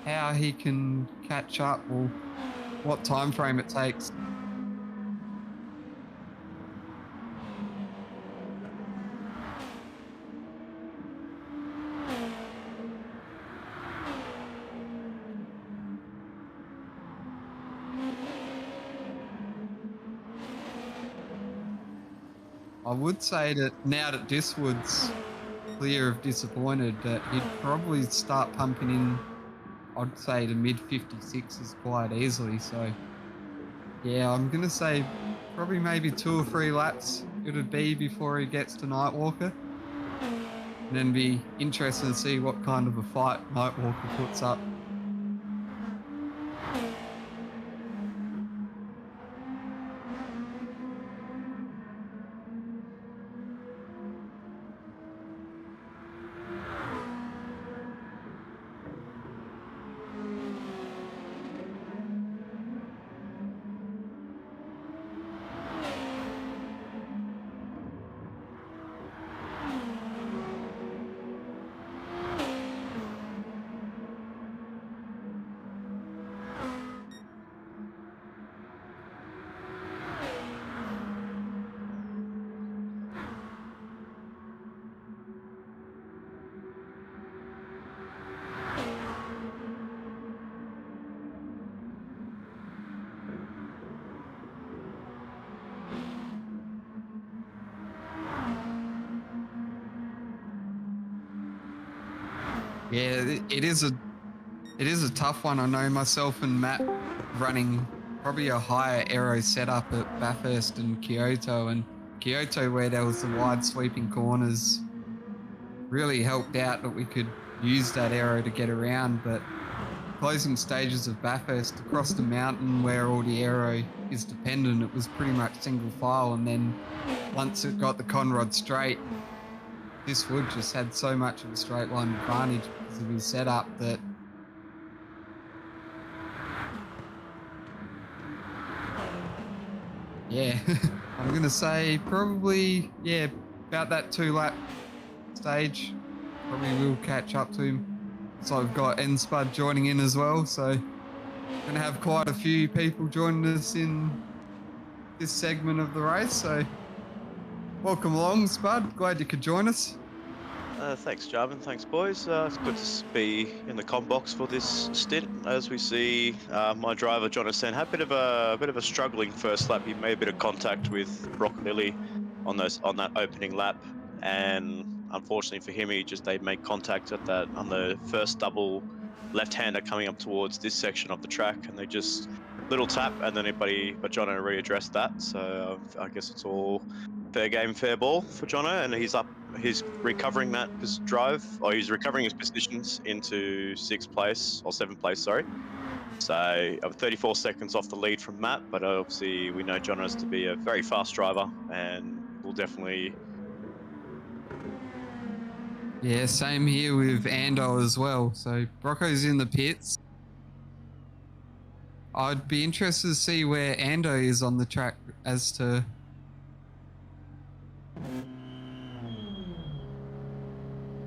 how he can catch up or what time frame it takes. I would say that now that Diswood's clear of Disappointed, that he'd probably start pumping in, I'd say, the mid 56s quite easily. So yeah, I'm going to say probably maybe 2 or 3 laps it'd be before he gets to Nightwalker. And then be interested to see what kind of a fight Nightwalker puts up. Yeah, it is a tough one. I know myself and Matt running probably a higher aero setup at Bathurst and Kyoto, and Kyoto where there was the wide sweeping corners really helped out that we could use that aero to get around, but closing stages of Bathurst across the mountain where all the aero is dependent, it was pretty much single file, and then once it got the Conrod straight, this wood just had so much of a straight line advantage because of his setup that yeah, I'm gonna say probably about that 2 lap stage. Probably will catch up to him. So I've got N-Spud joining in as well. So gonna have quite a few people joining us in this segment of the race. So welcome along, Spud. Glad you could join us. Thanks, Jarvin. Thanks, boys. It's good to be in the com box for this stint. As we see, my driver Jonathan had a bit of a struggling first lap. He made a bit of contact with Brock Lilly on that opening lap, and unfortunately for him, they made contact on the first double left-hander coming up towards this section of the track, and they just little tap, and then but Jono readdressed that. So I guess it's all fair game, fair ball for Jono, and he's recovering he's recovering his positions into 6th place, or 7th place, sorry. So I'm 34 seconds off the lead from Matt, but obviously we know Jono's to be a very fast driver, and will definitely... Yeah, same here with Ando as well. So Brocco's in the pits. I'd be interested to see where Ando is on the track as to...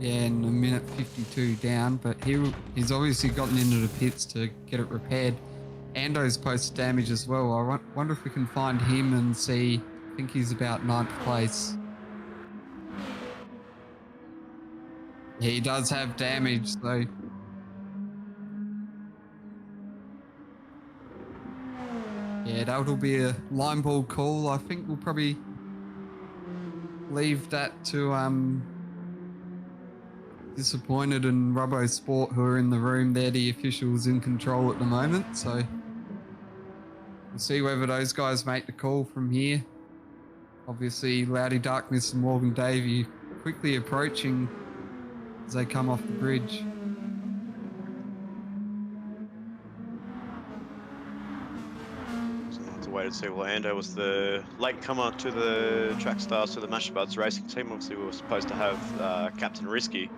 Yeah, in a minute 52 down, but he's obviously gotten into the pits to get it repaired. Ando's posted damage as well. I wonder if we can find him and see. I think he's about 9th place. He does have damage, so... Yeah, that'll be a line ball call. I think we'll probably leave that to Disappointed and Rubbo Sport, who are in the room. They're the officials in control at the moment, so we'll see whether those guys make the call from here. Obviously, Loudy Darkness and Morgan Davey quickly approaching as they come off the bridge. To wait and see. Well, Ando was the late comer to the Trackstars, to the Mashabuds racing team. Obviously, we were supposed to have Captain Risky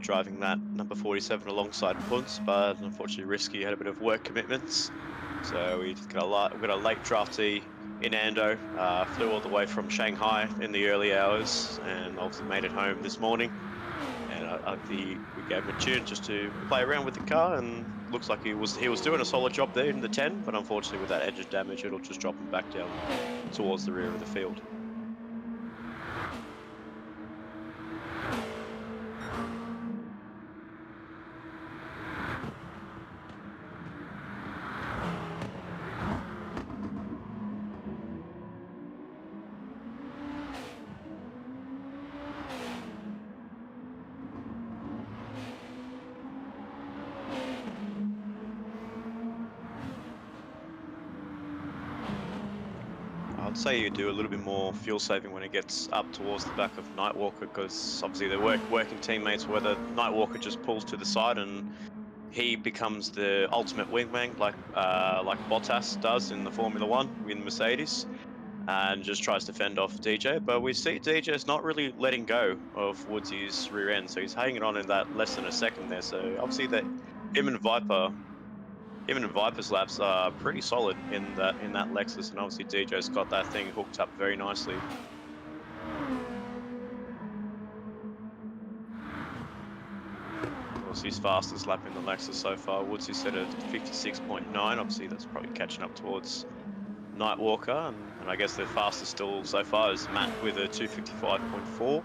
driving that number 47 alongside Punts, but unfortunately Risky had a bit of work commitments, so we got a late draftee in Ando. Flew all the way from Shanghai in the early hours, and obviously made it home this morning. And we gave him a tune just to play around with the car, and looks like he was doing a solid job there in the 10, but unfortunately with that engine damage, it'll just drop him back down towards the rear of the field. I'd say you do a little bit more fuel saving when it gets up towards the back of Nightwalker, because obviously they're working teammates, whether Nightwalker just pulls to the side and he becomes the ultimate wingman like Bottas does in the Formula 1 in Mercedes, and just tries to fend off DJ. But we see DJ's not really letting go of Woodsy's rear end, so he's hanging on in that less than a second there. So obviously that him and Viper's laps are pretty solid in that Lexus, and obviously DJ's got that thing hooked up very nicely. Obviously his fastest lap in the Lexus so far. Woodsy set at 56.9. Obviously that's probably catching up towards Nightwalker, and I guess the fastest still so far is Matt with a 255.4.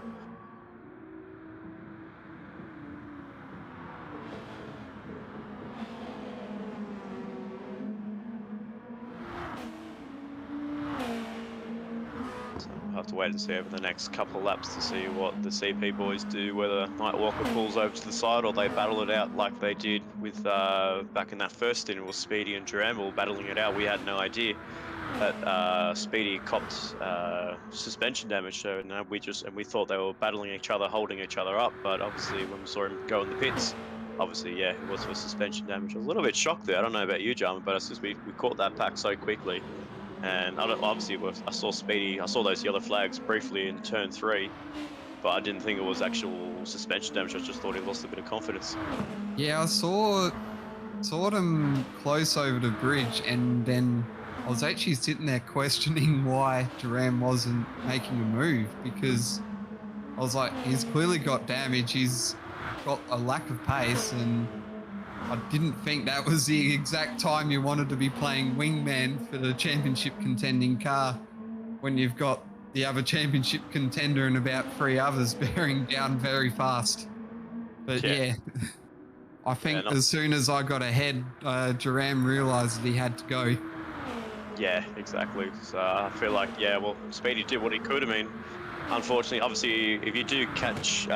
wait and see over the next couple of laps to see what the CP boys do, whether Nightwalker pulls over to the side or they battle it out like they did with back in that first stint. It was Speedy and Duramble battling it out. We had no idea that Speedy copped suspension damage, so no, we thought they were battling each other, holding each other up. But obviously, when we saw him go in the pits, obviously, yeah, it was for suspension damage. I was a little bit shocked there. I don't know about you, Jarman, but it's just we caught that pack so quickly. And obviously, I saw Speedy, I saw those yellow flags briefly in turn 3, but I didn't think it was actual suspension damage. I just thought he lost a bit of confidence. Yeah, I saw them close over the bridge, and then I was actually sitting there questioning why Duran wasn't making a move, because I was like, he's clearly got damage, he's got a lack of pace, and I didn't think that was the exact time you wanted to be playing wingman for the championship contending car when you've got the other championship contender and about 3 others bearing down very fast. But yeah, I think as soon as I got ahead, Duran realised that he had to go. Yeah, exactly. So I feel like, yeah, well, Speedy did what he could. I mean, unfortunately, obviously, if you do catch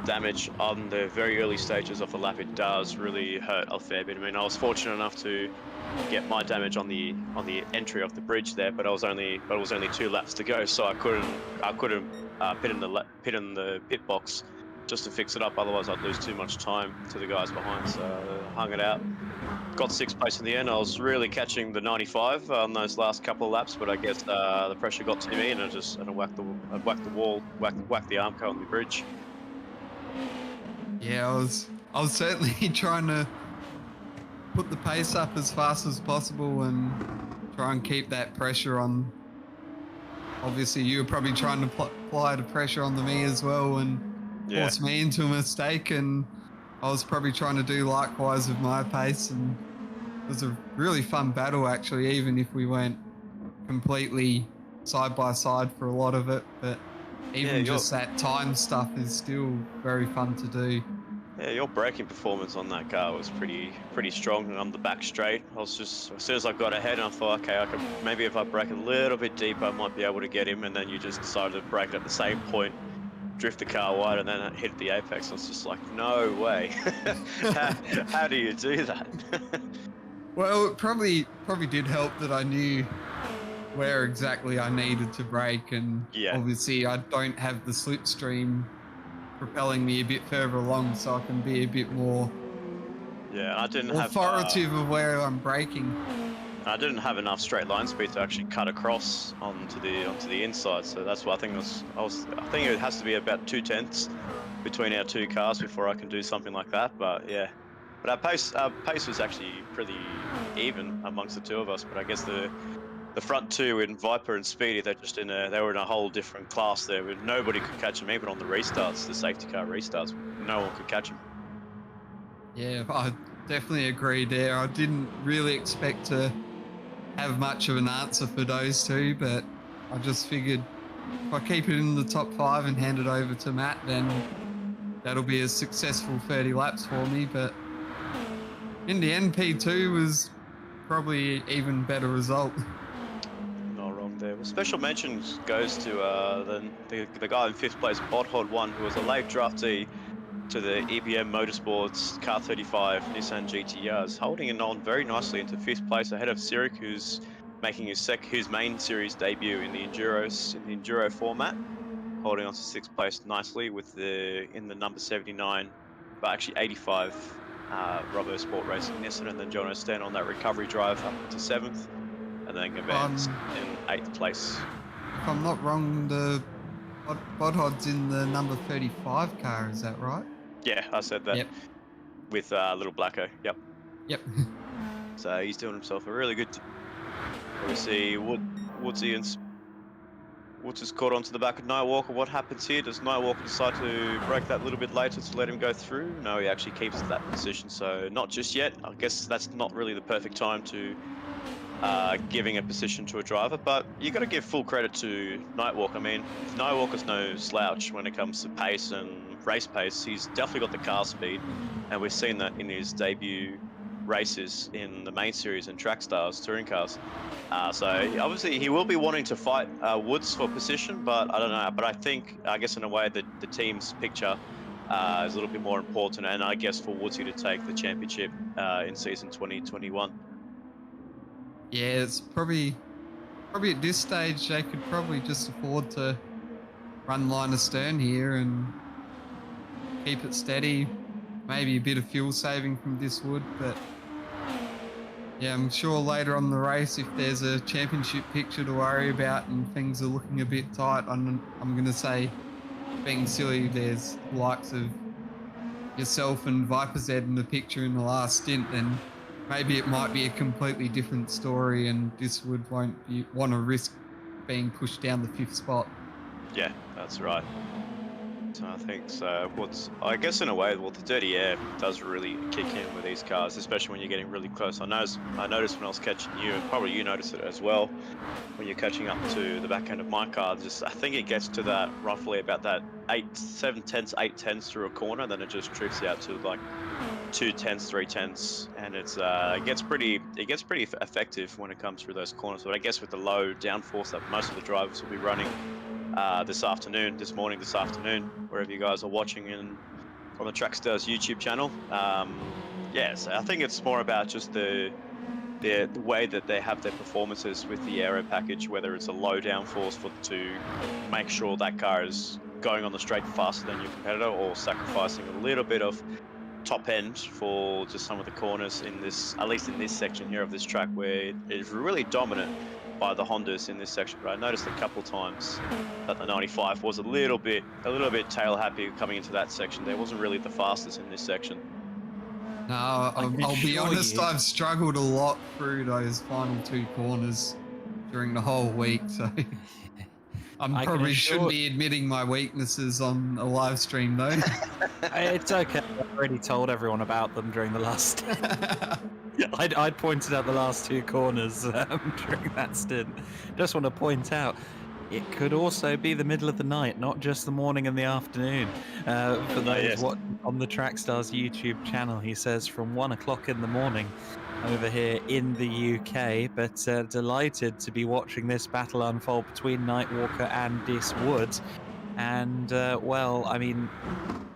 damage on the very early stages of the lap, it does really hurt a fair bit. I mean, I was fortunate enough to get my damage on the entry of the bridge there, but it was only 2 laps to go, so I couldn't pit in the pit box just to fix it up. Otherwise, I'd lose too much time to the guys behind. So I hung it out. Got 6th place in the end. I was really catching the 95 on those last couple of laps, but I guess the pressure got to me, and I whacked the wall, whacked the armco on the bridge. Yeah, I was certainly trying to put the pace up as fast as possible and try and keep that pressure on. Obviously, you were probably trying to apply the pressure on me as well and force me into a mistake, and I was probably trying to do likewise with my pace, and it was a really fun battle actually, even if we weren't completely side by side for a lot of it, but even just that time stuff is still very fun to do. Yeah, your braking performance on that car was pretty strong on the back straight. I was just, as soon as I got ahead, and I thought, okay, I could maybe if I brake a little bit deeper, I might be able to get him. And then you just decided to brake it at the same point, drift the car wide, and then it hit the apex. I was just like, no way. how do you do that? Well, it probably did help that I knew where exactly I needed to brake, and obviously I don't have the slipstream propelling me a bit further along, so I can be a bit more I didn't have authoritative of where I'm braking. I didn't have enough straight line speed to actually cut across onto the inside, so that's why I think I think it has to be about 2/10 between our 2 cars before I can do something like that. But yeah, but our pace was actually pretty even amongst the 2 of us. But I guess the front 2 in Viper and Speedy, they were in a whole different class there. Where nobody could catch them, even on the restarts, the safety car restarts. No one could catch them. Yeah, I definitely agree there. I didn't really expect to have much of an answer for those 2, but I just figured if I keep it in the top 5 and hand it over to Matt, then that'll be a successful 30 laps for me. But in the end, P2 was probably even better result. Not wrong there. Well, special mentions goes to the guy in 5th place, Bodhod1, who was a late draftee to the EBM Motorsports Car 35 Nissan GTRs, holding it on very nicely into 5th place ahead of Sirik, who's making his main series debut in the Enduro format, holding on to 6th place nicely in the number 79, but actually 85 Robo Sport Racing Nissan, and then Jono Stan on that recovery drive up to 7th, and then Gavin in 8th place. If I'm not wrong, the Bodhod's in the number 35 car, is that right? Yeah, I said that. Yep. With Little Blacko. Yep. So he's doing himself a really good. Obviously, Woods is caught onto the back of Nightwalker. What happens here? Does Nightwalker decide to brake that little bit later to let him go through? No, he actually keeps that position. So not just yet. I guess that's not really the perfect time to giving a position to a driver, but you got to give full credit to Nightwalker. I mean, Nightwalker's no slouch when it comes to pace and race pace. He's definitely got the car speed, and we've seen that in his debut races in the main series and Trackstars touring cars. So obviously he will be wanting to fight Woods for position, but I don't know. But I guess in a way that the team's picture is a little bit more important, and I guess for Woodsy to take the championship in season 2021. Yeah, it's probably at this stage they could probably just afford to run line astern here and keep it steady. Maybe a bit of fuel saving from this wood, but yeah, I'm sure later on in the race, if there's a championship picture to worry about and things are looking a bit tight, I'm going to say, being silly, there's the likes of yourself and Viper Z in the picture in the last stint, then maybe it might be a completely different story and this would want to risk being pushed down the 5th spot. Yeah, that's right. So I think so. I guess in a way, well, the dirty air does really kick in with these cars, especially when you're getting really close. I noticed when I was catching you, and probably you noticed it as well, when you're catching up to the back end of my car. I think it gets to that roughly about that 8 tenths through a corner, then it just drifts out to like 2 tenths, 3 tenths, and it gets pretty effective when it comes through those corners. But I guess with the low downforce that most of the drivers will be running this morning, wherever you guys are watching on the Trackstars YouTube channel. So I think it's more about just the way that they have their performances with the aero package, whether it's a low downforce to make sure that car is going on the straight faster than your competitor, or sacrificing a little bit of top end for just some of the corners at least in this section here of this track, where it is really dominant by the Hondas in this section. But I noticed a couple times that the 95 was a little bit tail happy coming into that section. There wasn't really the fastest in this section. No, I'll be honest, I've struggled a lot through those final 2 corners during the whole week, so I probably shouldn't be admitting my weaknesses on a live stream though. It's okay. I've already told everyone about them during the last. I'd pointed out the last 2 corners during that stint. Just want to point out, it could also be the middle of the night, not just the morning and the afternoon. For those watching on the Trackstars YouTube channel, he says from 1 o'clock in the morning over here in the UK, but delighted to be watching this battle unfold between Nightwalker and Dis Wood. And, well, I mean,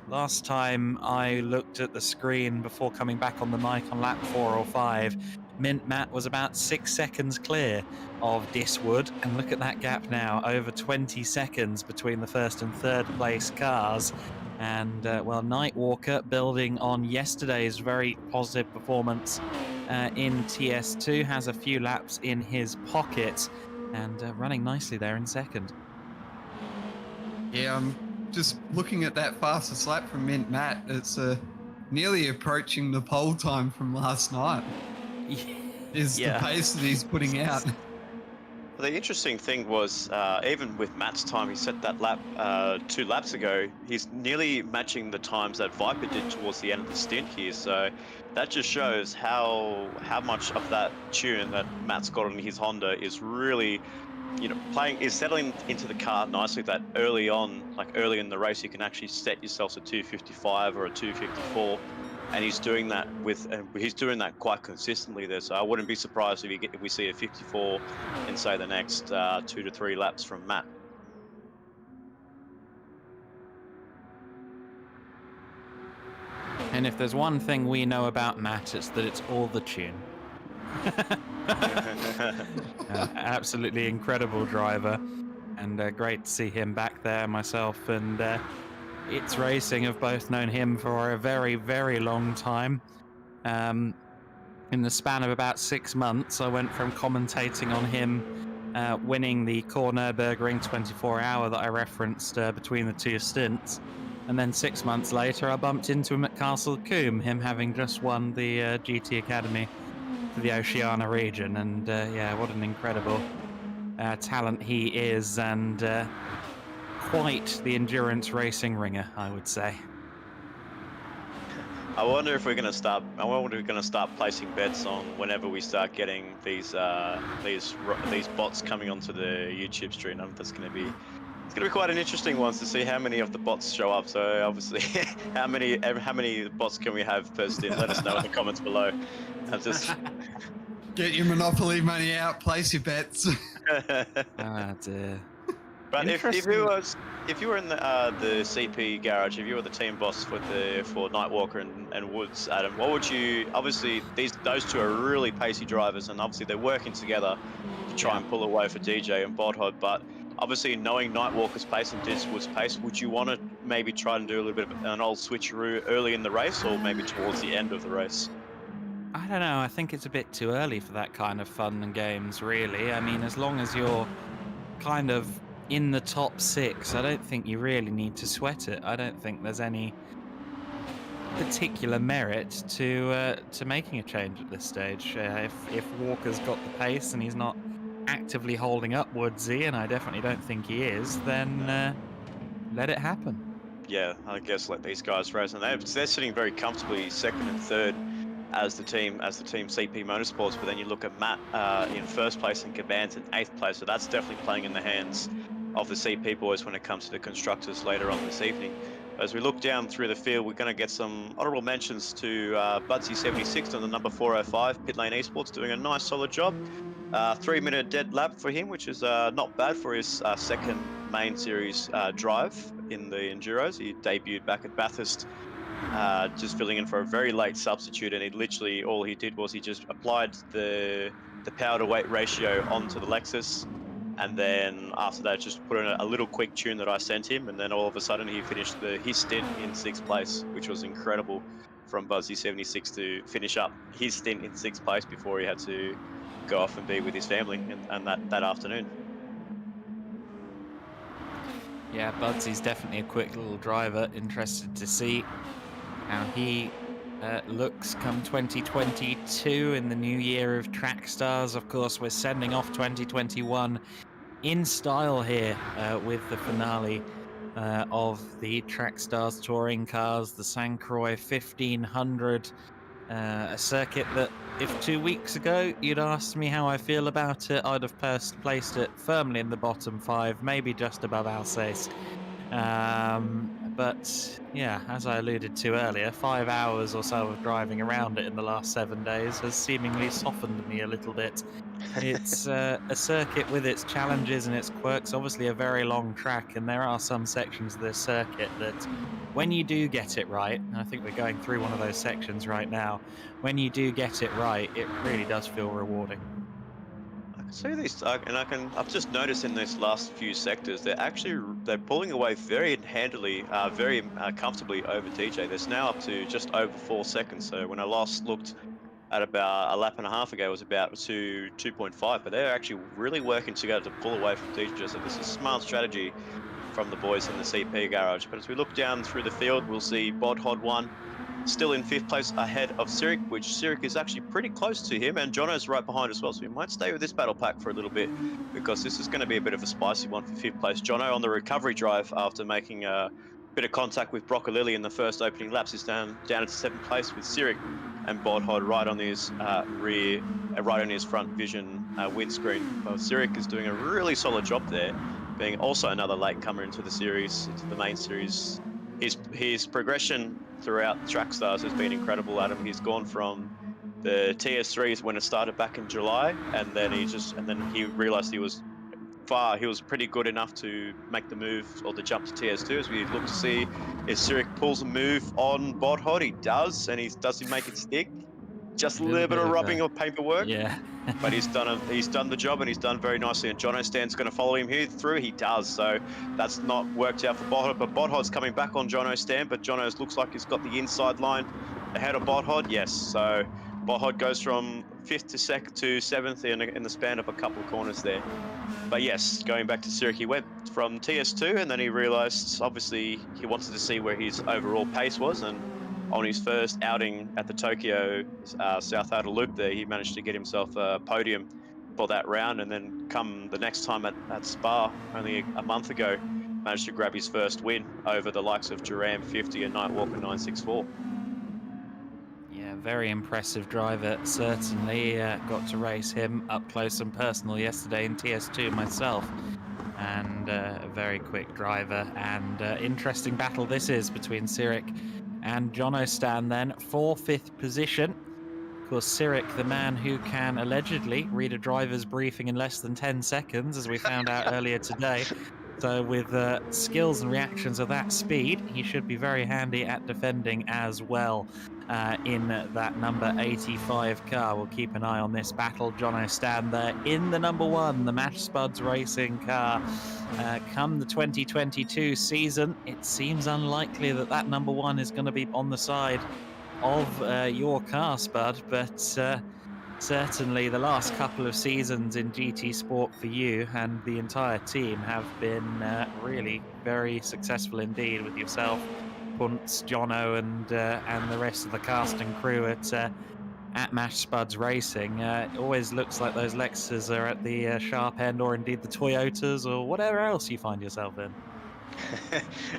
last time I looked at the screen before coming back on the mic on lap 4 or 5, Mint Matt was about 6 seconds clear of Dis Wood, and look at that gap now, over 20 seconds between the 1st and 3rd place cars. And, well, Nightwalker, building on yesterday's very positive performance in TS2, has a few laps in his pocket and running nicely there in 2nd. Yeah, I'm just looking at that fastest lap from Mint Matt. It's nearly approaching the pole time from last night. The pace that he's putting out. The interesting thing was, even with Matt's time, he set that lap 2 laps ago. He's nearly matching the times that Viper did towards the end of the stint here. So that just shows how much of that tune that Matt's got on his Honda is really, is settling into the car nicely. That early in the race, you can actually set yourself a 255 or a 254. And he's doing that quite consistently there. So I wouldn't be surprised if we see a 54 in, say, the next 2 to 3 laps from Matt. And if there's one thing we know about Matt, it's that it's all the tune. Absolutely incredible driver, and great to see him back there. Myself and It's Racing have both known him for a very, very long time. In the span of about 6 months, I went from commentating on him winning the Core Nürburgring 24-hour that I referenced between the 2 stints, and then 6 months later I bumped into him at Castle Combe, him having just won the GT Academy for the Oceania region. And what an incredible talent he is, and quite the endurance racing ringer, I would say. I wonder if we're going to start placing bets on whenever we start getting these bots coming onto the YouTube stream. I don't know if that's going to be It's going to be quite an interesting one to see how many of the bots show up. So obviously, how many bots can we have per stint? Let us know in the comments below. And just Get your Monopoly money out, place your bets. Ah, dear. But if Interesting. you were in the CP garage, if you were the team boss for Nightwalker and Woods, Adam, what would you? Obviously, those two are really pacey drivers, and obviously they're working together to try and pull away for DJ and Bodhod. But obviously, knowing Nightwalker's pace and Woods' pace, would you want to maybe try and do a little bit of an old switcheroo early in the race, or maybe towards the end of the race? I don't know. I think it's a bit too early for that kind of fun and games, really. I mean, as long as you're kind of in the top 6, I don't think you really need to sweat it. I don't think there's any particular merit to making a change at this stage. If Walker's got the pace and he's not actively holding up Woodsy, and I definitely don't think he is, then let it happen. Yeah, I guess let these guys race, and they're sitting very comfortably second and third as the team CP Motorsports. But then you look at Matt in first place and Gabans in 8th place, so that's definitely playing in the hands of the CP boys when it comes to the constructors later on this evening. As we look down through the field, we're going to get some honourable mentions to Budsy76 on the number 405, Pit Lane Esports, doing a nice solid job. 3-minute dead lap for him, which is not bad for his second main series drive in the Enduros. He debuted back at Bathurst, just filling in for a very late substitute, and all he did was he just applied the power to weight ratio onto the Lexus, and then after that just put in a little quick tune that I sent him, and then all of a sudden he finished his stint in 6th place, which was incredible from Buzzy76 to finish up his stint in 6th place before he had to go off and be with his family and that afternoon. Yeah, Budsy's definitely a quick little driver. Interested to see how he looks come 2022 in the new year of Trackstars. Of course, we're sending off 2021 in style here with the finale of the Trackstars touring cars, the Croix 1500, a circuit that if 2 weeks ago you'd asked me how I feel about it, I'd have placed it firmly in the bottom 5, maybe just above Alsace. But yeah, as I alluded to earlier, 5 hours or so of driving around it in the last 7 days has seemingly softened me a little bit. It's a circuit with its challenges and its quirks, obviously a very long track, and there are some sections of this circuit that when you do get it right, and I think we're going through one of those sections right now, when you do get it right, it really does feel rewarding. I can see these, I've just noticed in these last few sectors, they're pulling away very handily, very comfortably over DJ. There's now up to just over 4 seconds. So when I last looked at about a lap and a half ago, it was about 2.5, but they're actually really working together to pull away from DJ. So this is smart strategy from the boys in the CP garage. But as we look down through the field, we'll see Bodhod 1 still in 5th place ahead of Sirik, which Sirik is actually pretty close to him, and Jono's right behind as well. So we might stay with this battle pack for a little bit, because this is going to be a bit of a spicy one for 5th place. Jono on the recovery drive after making a bit of contact with Broccolilli in the first opening laps is down into 7th place with Sirik, and Bodhod right on his right on his front vision windscreen. Well, Sirik is doing a really solid job there, being also another latecomer into the series, into the main series. His progression throughout Trackstars has been incredible, Adam. He's gone from the TS3s when it started back in July, and then he realized he was pretty good enough to make the move or the jump to TS2. As we look to see if Sirik pulls a move on Bodhod, he does, and does he make it stick? Just a little bit of rubbing of paperwork. Yeah. But he's done the job, and he's done very nicely. And Jono Stan's going to follow him here through. He does. So that's not worked out for Bodhod. But Bodhod's coming back on Jono Stan. But Jono looks like he's got the inside line ahead of Bodhod. Yes. So Bodhod goes from 5th to 7th in the span of a couple of corners there. But yes, going back to Sirik, he went from TS2, and then he realised obviously he wanted to see where his overall pace was, and on his first outing at the Tokyo South Outer Loop there, he managed to get himself a podium for that round, and then come the next time at Spa only a month ago, managed to grab his first win over the likes of Duran 50 and Nightwalker 964. Yeah, very impressive driver, certainly. Got to race him up close and personal yesterday in TS2 myself. and a very quick driver. And interesting battle this is between Sirik and Jono Stan then for 5th position. Of course, Sirik, the man who can allegedly read a driver's briefing in less than 10 seconds, as we found out earlier today. So with skills and reactions of that speed, he should be very handy at defending as well in that number 85 car. We'll keep an eye on this battle. Jono Stan there in the number 1, the Match Spuds Racing car. Come the 2022 season, it seems unlikely that that number 1 is going to be on the side of your car, Spud, but certainly the last couple of seasons in GT Sport for you and the entire team have been really very successful indeed, with yourself, Punts, Jono, and the rest of the cast and crew at Mash Spuds Racing. It always looks like those Lexuses are at the sharp end, or indeed the Toyotas, or whatever else you find yourself in.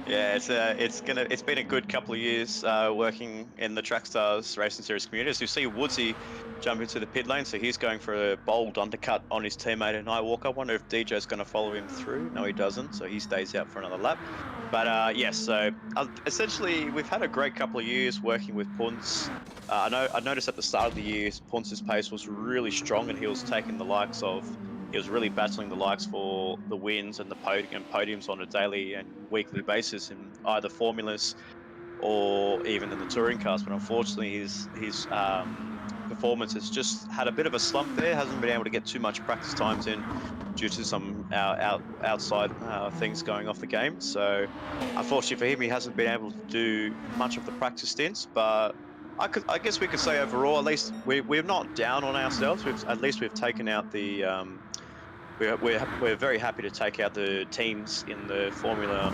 Yeah, it's been a good couple of years working in the Trackstars Racing Series community. As you see Woodsy jump into the pit lane, so he's going for a bold undercut on his teammate at Nightwalker. I wonder if DJ's going to follow him through. No, he doesn't, so he stays out for another lap. But yes, so essentially we've had a great couple of years working with Punts. I noticed at the start of the year Punts' pace was really strong, and he was taking the likes of. He was really battling the likes for the wins and the podiums on a daily and weekly basis in either formulas or even in the touring cars. But unfortunately, his performance has just had a bit of a slump there. Hasn't been able to get too much practice times in due to some outside things going off the game. So unfortunately for him, he hasn't been able to do much of the practice stints. But I guess we could say overall, at least we're not down on ourselves. We've taken out the. We're very happy to take out the teams in the Formula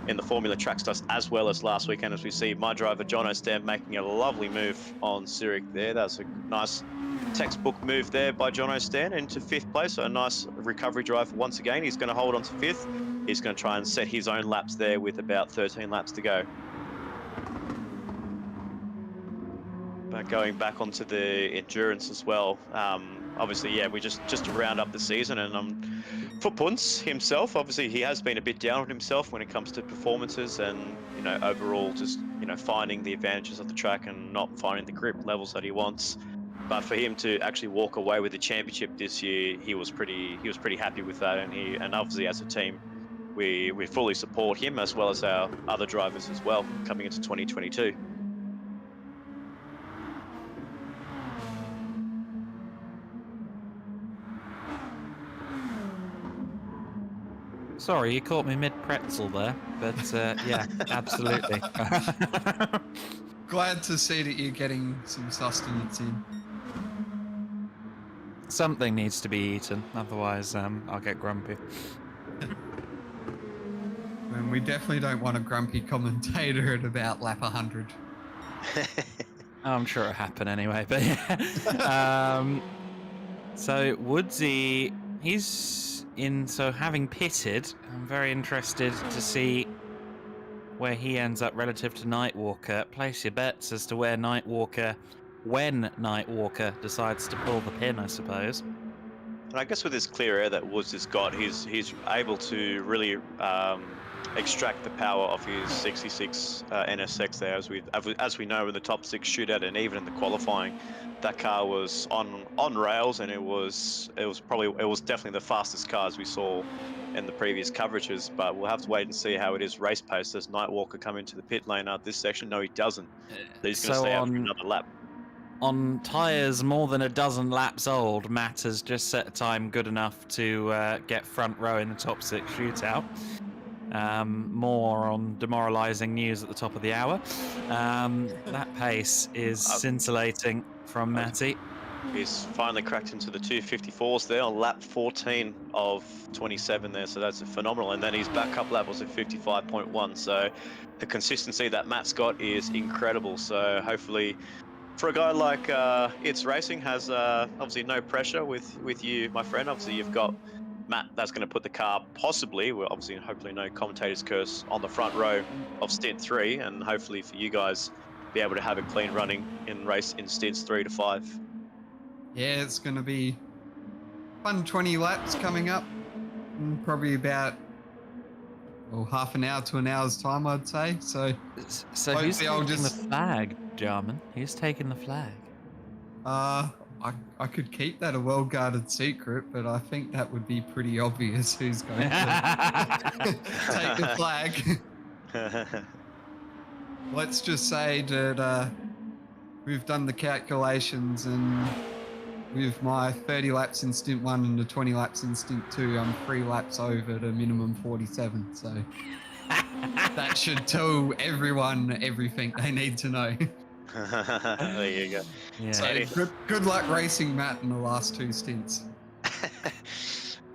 Trackstars, as well as last weekend, as we see my driver Jono Stan making a lovely move on Sirik there. That's a nice textbook move there by Jono Stan into 5th place. So a nice recovery drive once again. He's going to hold on to 5th. He's going to try and set his own laps there with about 13 laps to go. But going back onto the endurance as well, obviously, yeah, we just to round up the season, and for Punts himself, obviously he has been a bit down on himself when it comes to performances and, you know, overall just, you know, finding the advantages of the track and not finding the grip levels that he wants. But for him to actually walk away with the championship this year, he was pretty happy with that, and obviously as a team, we fully support him as well as our other drivers as well coming into 2022. Sorry, you caught me mid-pretzel there, but yeah, absolutely. Glad to see that you're getting some sustenance in. Something needs to be eaten, otherwise I'll get grumpy. And we definitely don't want a grumpy commentator at about lap 100. I'm sure it'll happen anyway, but yeah. So Woodsy, he's in, so having pitted, I'm very interested to see where he ends up relative to Nightwalker. Place your bets as to when Nightwalker decides to pull the pin, I suppose. And I guess with this clear air that Woods has got, he's able to really extract the power of his 66 NSX there, as we know in the top 6 shootout, and even in the qualifying, that car was on rails, and it was definitely the fastest car as we saw in the previous coverages. But we'll have to wait and see how it is race pace. Does Nightwalker come into the pit lane at this section? No, he doesn't. He's going to stay out for another lap. On tyres more than a dozen laps old, Matt has just set a time good enough to get front row in the top 6 shootout. More on demoralising news at the top of the hour. That pace is scintillating from Matty. He's finally cracked into the 254s there on lap 14 of 27 there, so that's phenomenal. And then his backup lap was at 55.1, so the consistency that Matt's got is incredible. So hopefully, for a guy like It's Racing, has obviously no pressure with you, my friend. Obviously, you've got Matt that's going to put the car possibly, well, obviously, hopefully no commentator's curse, on the front row of stint 3, and hopefully for you guys be able to have a clean running in stints 3 to 5. Yeah, it's going to be fun 20 laps coming up. probably about half an hour to an hour's time, I'd say. So So who's hopefully I'll taking the just flag, Jarman? Who's taking the flag? I could keep that a well-guarded secret, but I think that would be pretty obvious who's going to take the flag. Let's just say that we've done the calculations, and with my 30 laps in stint 1 and the 20 laps in stint 2, I'm 3 laps over to minimum 47. So that should tell everyone everything they need to know. There you go. Yeah. So good luck racing Matt in the last 2 stints.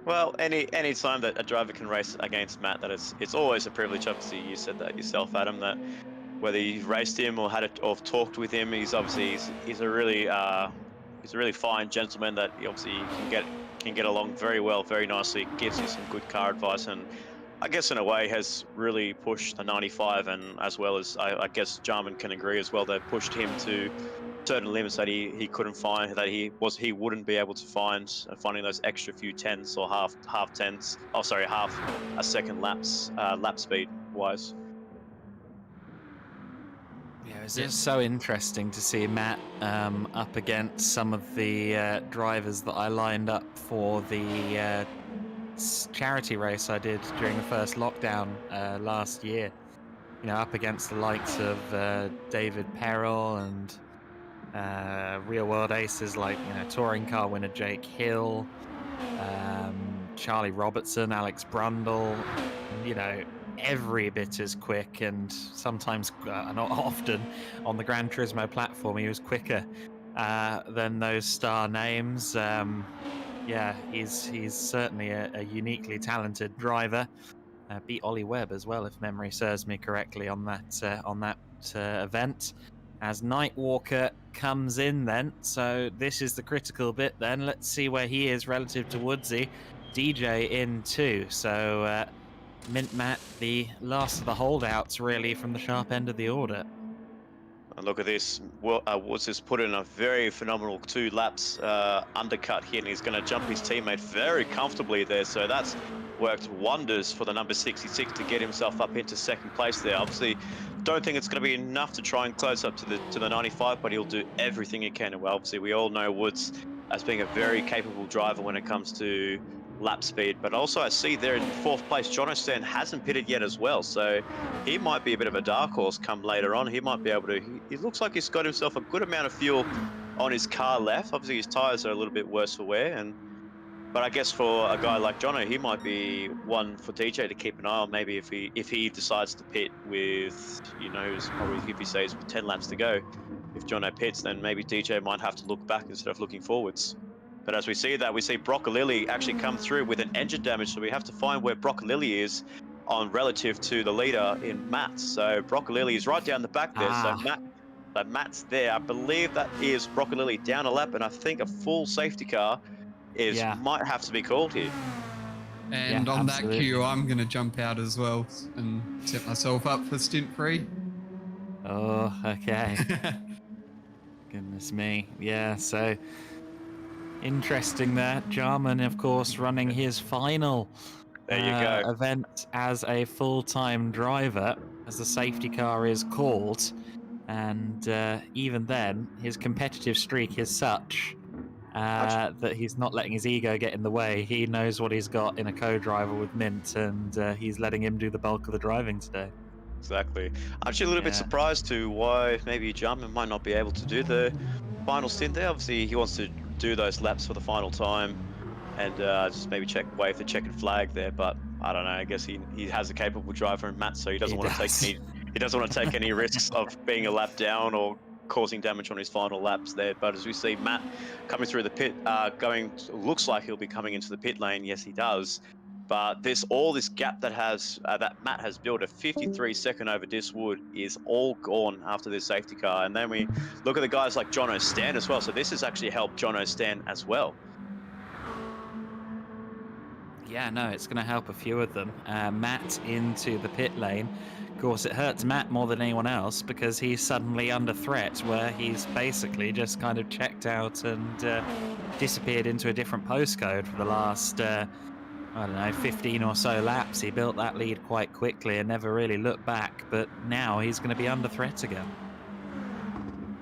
Well, any time that a driver can race against Matt, that it's always a privilege. Obviously, you said that yourself, Adam. That whether you've raced him or or talked with him, he's a really fine gentleman that he obviously can get along very well, very nicely. Gives you some good car advice, and I guess in a way has really pushed the 95, and as well as I guess Jarman can agree as well, that pushed him to certain limits that he couldn't find, that he wouldn't be able to find, finding those extra few tenths or half a second lap speed wise. Yeah, it was just so interesting to see Matt up against some of the drivers that I lined up for the charity race I did during the first lockdown last year. You know, up against the likes of David Perrell and real world aces like, you know, touring car winner Jake Hill, Charlie Robertson, Alex Brundle, you know, every bit as quick, and sometimes not often on the Gran Turismo platform he was quicker than those star names. Yeah, he's certainly a uniquely talented driver. Beat Ollie Webb as well, if memory serves me correctly, on that event. As Nightwalker comes in then, so this is the critical bit then. Let's see where he is relative to Woodsy. DJ in too, so Mint Matt, the last of the holdouts really from the sharp end of the order. And look at this. Woods has put in a very phenomenal 2 laps undercut here, and he's going to jump his teammate very comfortably there. So that's worked wonders for the number 66 to get himself up into second place there. Obviously, don't think it's going to be enough to try and close up to the 95, but he'll do everything he can. And obviously, we all know Woods as being a very capable driver when it comes to lap speed, but also I see there in 4th place Jono Stan hasn't pitted yet as well, so he might be a bit of a dark horse come later on. He might be able to, he looks like he's got himself a good amount of fuel on his car left. Obviously his tires are a little bit worse for wear, but I guess for a guy like Jono, he might be one for DJ to keep an eye on. Maybe if he decides to pit with, you know, probably if he says with 10 laps to go, if Jono pits, then maybe DJ might have to look back instead of looking forwards. But as we see Broccolilli actually come through with an engine damage, so we have to find where Broccolilli is on relative to the leader in Matt. So Broccolilli is right down the back there. So Matt's there. I believe that is Broccolilli down a lap, and I think a full safety car might have to be called here. And on that cue, I'm going to jump out as well and set myself up for stint 3. Oh, okay. Goodness me. Yeah, so interesting there. Jarman, of course, running his final event as a full-time driver, as the safety car is called. And even then, his competitive streak is such that he's not letting his ego get in the way. He knows what he's got in a co-driver with Mint, and he's letting him do the bulk of the driving today. Exactly. I'm actually a little bit surprised to why maybe Jarman might not be able to do the final stint there. Obviously, he wants to do those laps for the final time and just maybe wave the checkered flag there, but I don't know. I guess he has a capable driver in Matt, so he doesn't want to take any risks of being a lap down or causing damage on his final laps there. But as we see Matt coming through the pit, looks like he'll be coming into the pit lane. Yes, he does. But all this gap that Matt has built, a 53-second over Diswood, is all gone after this safety car. And then we look at the guys like Jono Stan as well. So this has actually helped Jono Stan as well. Yeah, no, it's going to help a few of them. Matt into the pit lane. Of course, it hurts Matt more than anyone else because he's suddenly under threat, where he's basically just kind of checked out and disappeared into a different postcode for the last I don't know, 15 or so laps. He built that lead quite quickly and never really looked back, but now he's going to be under threat again.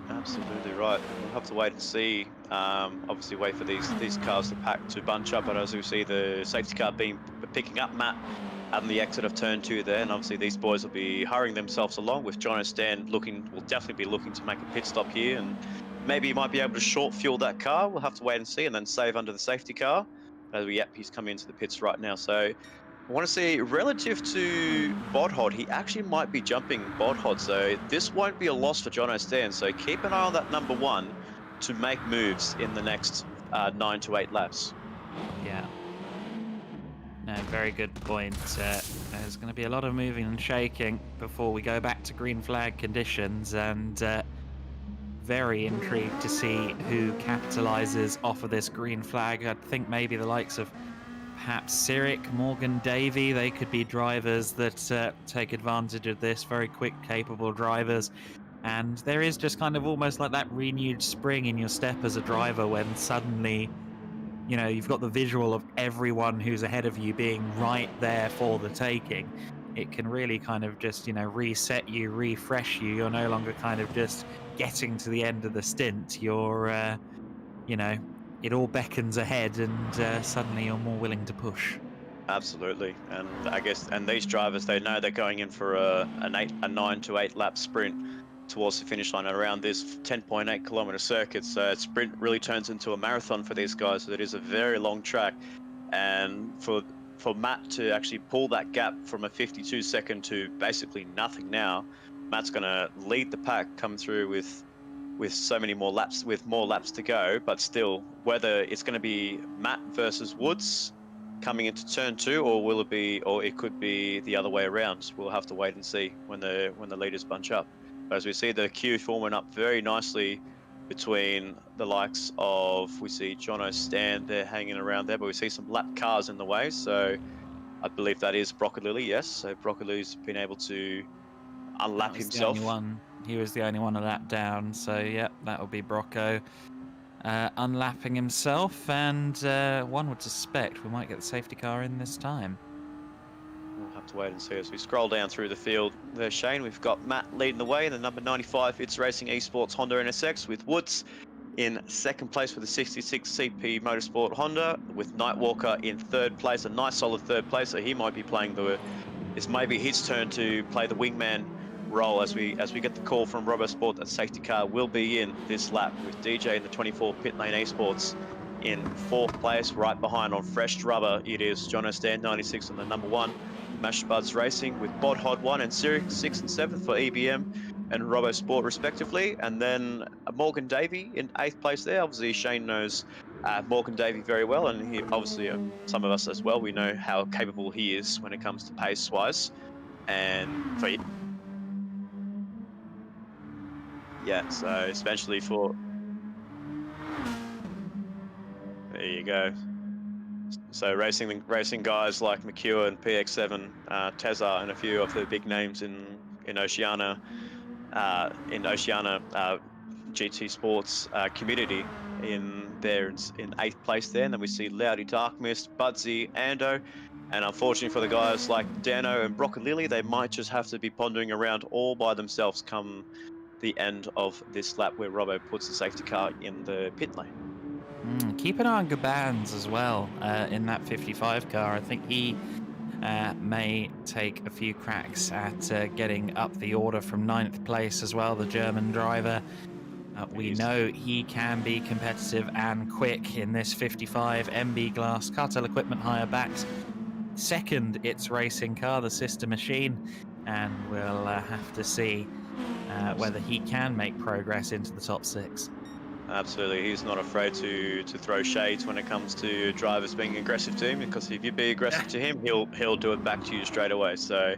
Absolutely right. We'll have to wait and see. Obviously, wait for these cars to bunch up. But as we see, the safety car picking up Matt at the exit of turn 2 there, and obviously these boys will be hurrying themselves along. With John Stan will definitely be looking to make a pit stop here, and maybe he might be able to short fuel that car. We'll have to wait and see, and then save under the safety car. He's coming into the pits right now. So I want to see, relative to Bodhod, he actually might be jumping Bodhod, so this won't be a loss for John O'Stan. So keep an eye on that number 1 to make moves in the next 9 to 8 laps. Yeah. No, very good point. There's going to be a lot of moving and shaking before we go back to green flag conditions, and very intrigued to see who capitalizes off of this green flag. I think maybe the likes of perhaps Cyric, Morgan Davey, they could be drivers that take advantage of this. Very quick, capable drivers. And there is just kind of almost like that renewed spring in your step as a driver when suddenly, you know, you've got the visual of everyone who's ahead of you being right there for the taking. It can really kind of just, you know, reset you, refresh you. You're no longer kind of just getting to the end of the stint. You're, you know, it all beckons ahead, and suddenly you're more willing to push. Absolutely, and I guess, and these drivers, they know they're going in for a 9 to 8 lap sprint towards the finish line around this 10.8 kilometer circuit. So sprint really turns into a marathon for these guys. So it is a very long track, and for Matt to actually pull that gap from a 52 second to basically nothing now, Matt's going to lead the pack, come through with so many more laps, with more laps to go. But still, whether it's going to be Matt versus Woods coming into turn 2, or it could be the other way around. We'll have to wait and see when the leaders bunch up. But as we see the queue forming up very nicely between the likes of, we see John O'Stan there hanging around there, but we see some lap cars in the way. So I believe that is Broccolilli, yes. So Broccolilli's been able to unlap himself. He was the only one a lap down, so yeah, that would be Brocco unlapping himself, and one would suspect we might get the safety car in this time. We'll have to wait and see as we scroll down through the field. There's Shane. We've got Matt leading the way in the number 95 It's Racing Esports Honda NSX, with Woods in second place with the 66 CP Motorsport Honda, with Nightwalker in third place, a nice solid third place. So he might be playing it's maybe his turn to play the wingman role as we get the call from RoboSport that safety car will be in this lap, with DJ in the 24 Pit Lane Esports in fourth place. Right behind on fresh rubber, it is John O'Stan 96 on the number 1 Mash Buds Racing, with Bodhod 1 and Cyric 6 and 7 for EBM and RoboSport respectively, and then Morgan Davey in 8th place there. Obviously Shane knows Morgan Davey very well, and he obviously some of us as well, we know how capable he is when it comes to pace wise. And for so especially for, there you go. So racing guys like McEwen, PX7, Tezza, and a few of the big names in Oceania GT Sports community in 8th place there. And then we see Loudy Darkmist, Budsy, Ando, and unfortunately for the guys like Dano and Broccolilli, they might just have to be pondering around all by themselves come the end of this lap, where Robbo puts the safety car in the pit lane. Keep an eye on Gabans as well in that 55 car. I think he may take a few cracks at getting up the order from 9th place as well, the German driver. We know he can be competitive and quick in this 55 MB Glass Cartel Equipment Hire backed second It's Racing car, the sister machine, and we'll have to see whether he can make progress into the top 6. Absolutely, he's not afraid to throw shades when it comes to drivers being aggressive to him, because if you be aggressive to him, he'll do it back to you straight away. So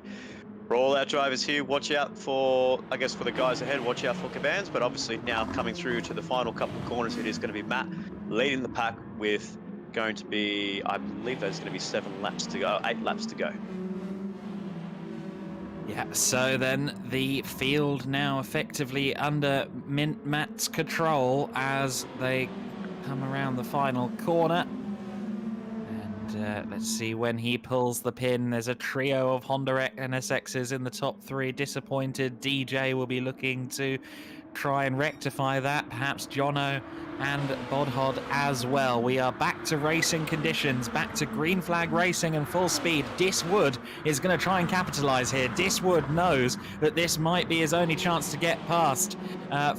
for all our drivers here, watch out for, I guess for the guys ahead, watch out for Cabans. But obviously now coming through to the final couple of corners, it is going to be Matt leading the pack with going to be, I believe there's going to be 8 laps to go. Yeah, so then the field now effectively under Mint Matt's control as they come around the final corner. let's see when he pulls the pin. There's a trio of Honda NSXs in the top 3. Disappointed. DJ will be looking to try and rectify that. Perhaps Jono and Bodhod as well. We are back to racing conditions, back to green flag racing and full speed. Diswood is going to try and capitalize here. Diswood knows that this might be his only chance to get past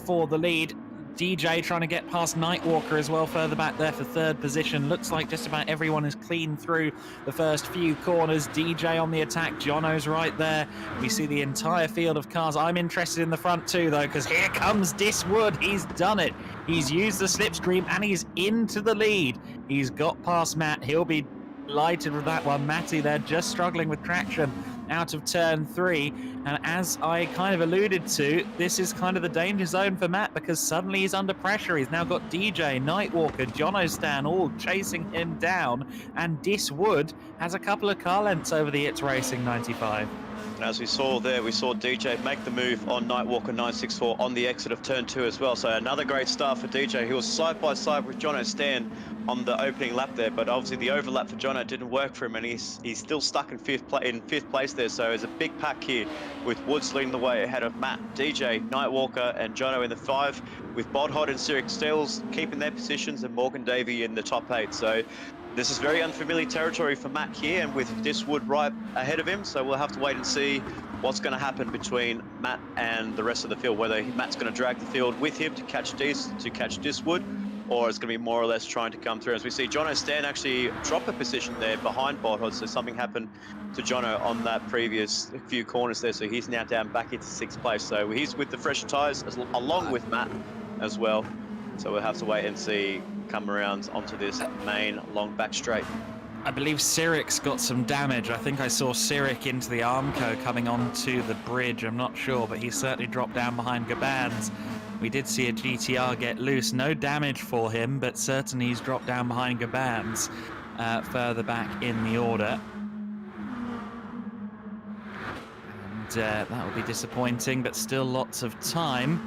for the lead. DJ trying to get past Nightwalker as well, further back there for 3rd position. Looks like just about everyone is clean through the first few corners. DJ on the attack, Jono's right there. We see the entire field of cars. I'm interested in the front too, though, because here comes Diswood. He's done it. He's used the slipstream and he's into the lead. He's got past Matt. He'll be delighted with that one. Matty there just struggling with traction out of turn 3, and as I kind of alluded to, this is kind of the danger zone for Matt, because suddenly he's under pressure. He's now got DJ, Nightwalker, Jono Stan all chasing him down, and Diswood has a couple of car lengths over the It's Racing 95. As we saw there, we saw DJ make the move on Nightwalker 964 on the exit of turn 2 as well. So another great start for DJ. He was side by side with Jono Stan on the opening lap there, but obviously the overlap for Jono didn't work for him, and he's still stuck in fifth place there. So there's a big pack here with Woods leading the way ahead of Matt, DJ, Nightwalker, and Jono in the 5, with Bodhod and Cyric Steels keeping their positions, and Morgan Davey in the top 8. So this is very unfamiliar territory for Matt here, and with Diswood right ahead of him, so we'll have to wait and see what's going to happen between Matt and the rest of the field, whether Matt's going to drag the field with him to catch Diswood, or it's going to be more or less trying to come through. As we see Jono Stan actually drop a position there behind Bodhod, so something happened to Jono on that previous few corners there, so he's now down back into 6th place. So he's with the fresher tyres along with Matt as well, so we'll have to wait and see come around onto this main long back straight. I believe Cyric's got some damage. I think I saw Cyric into the Armco coming onto the bridge. I'm not sure, but he certainly dropped down behind Gabans. We did see a GTR get loose. No damage for him, but certainly he's dropped down behind Gabans further back in the order. And that will be disappointing, but still lots of time.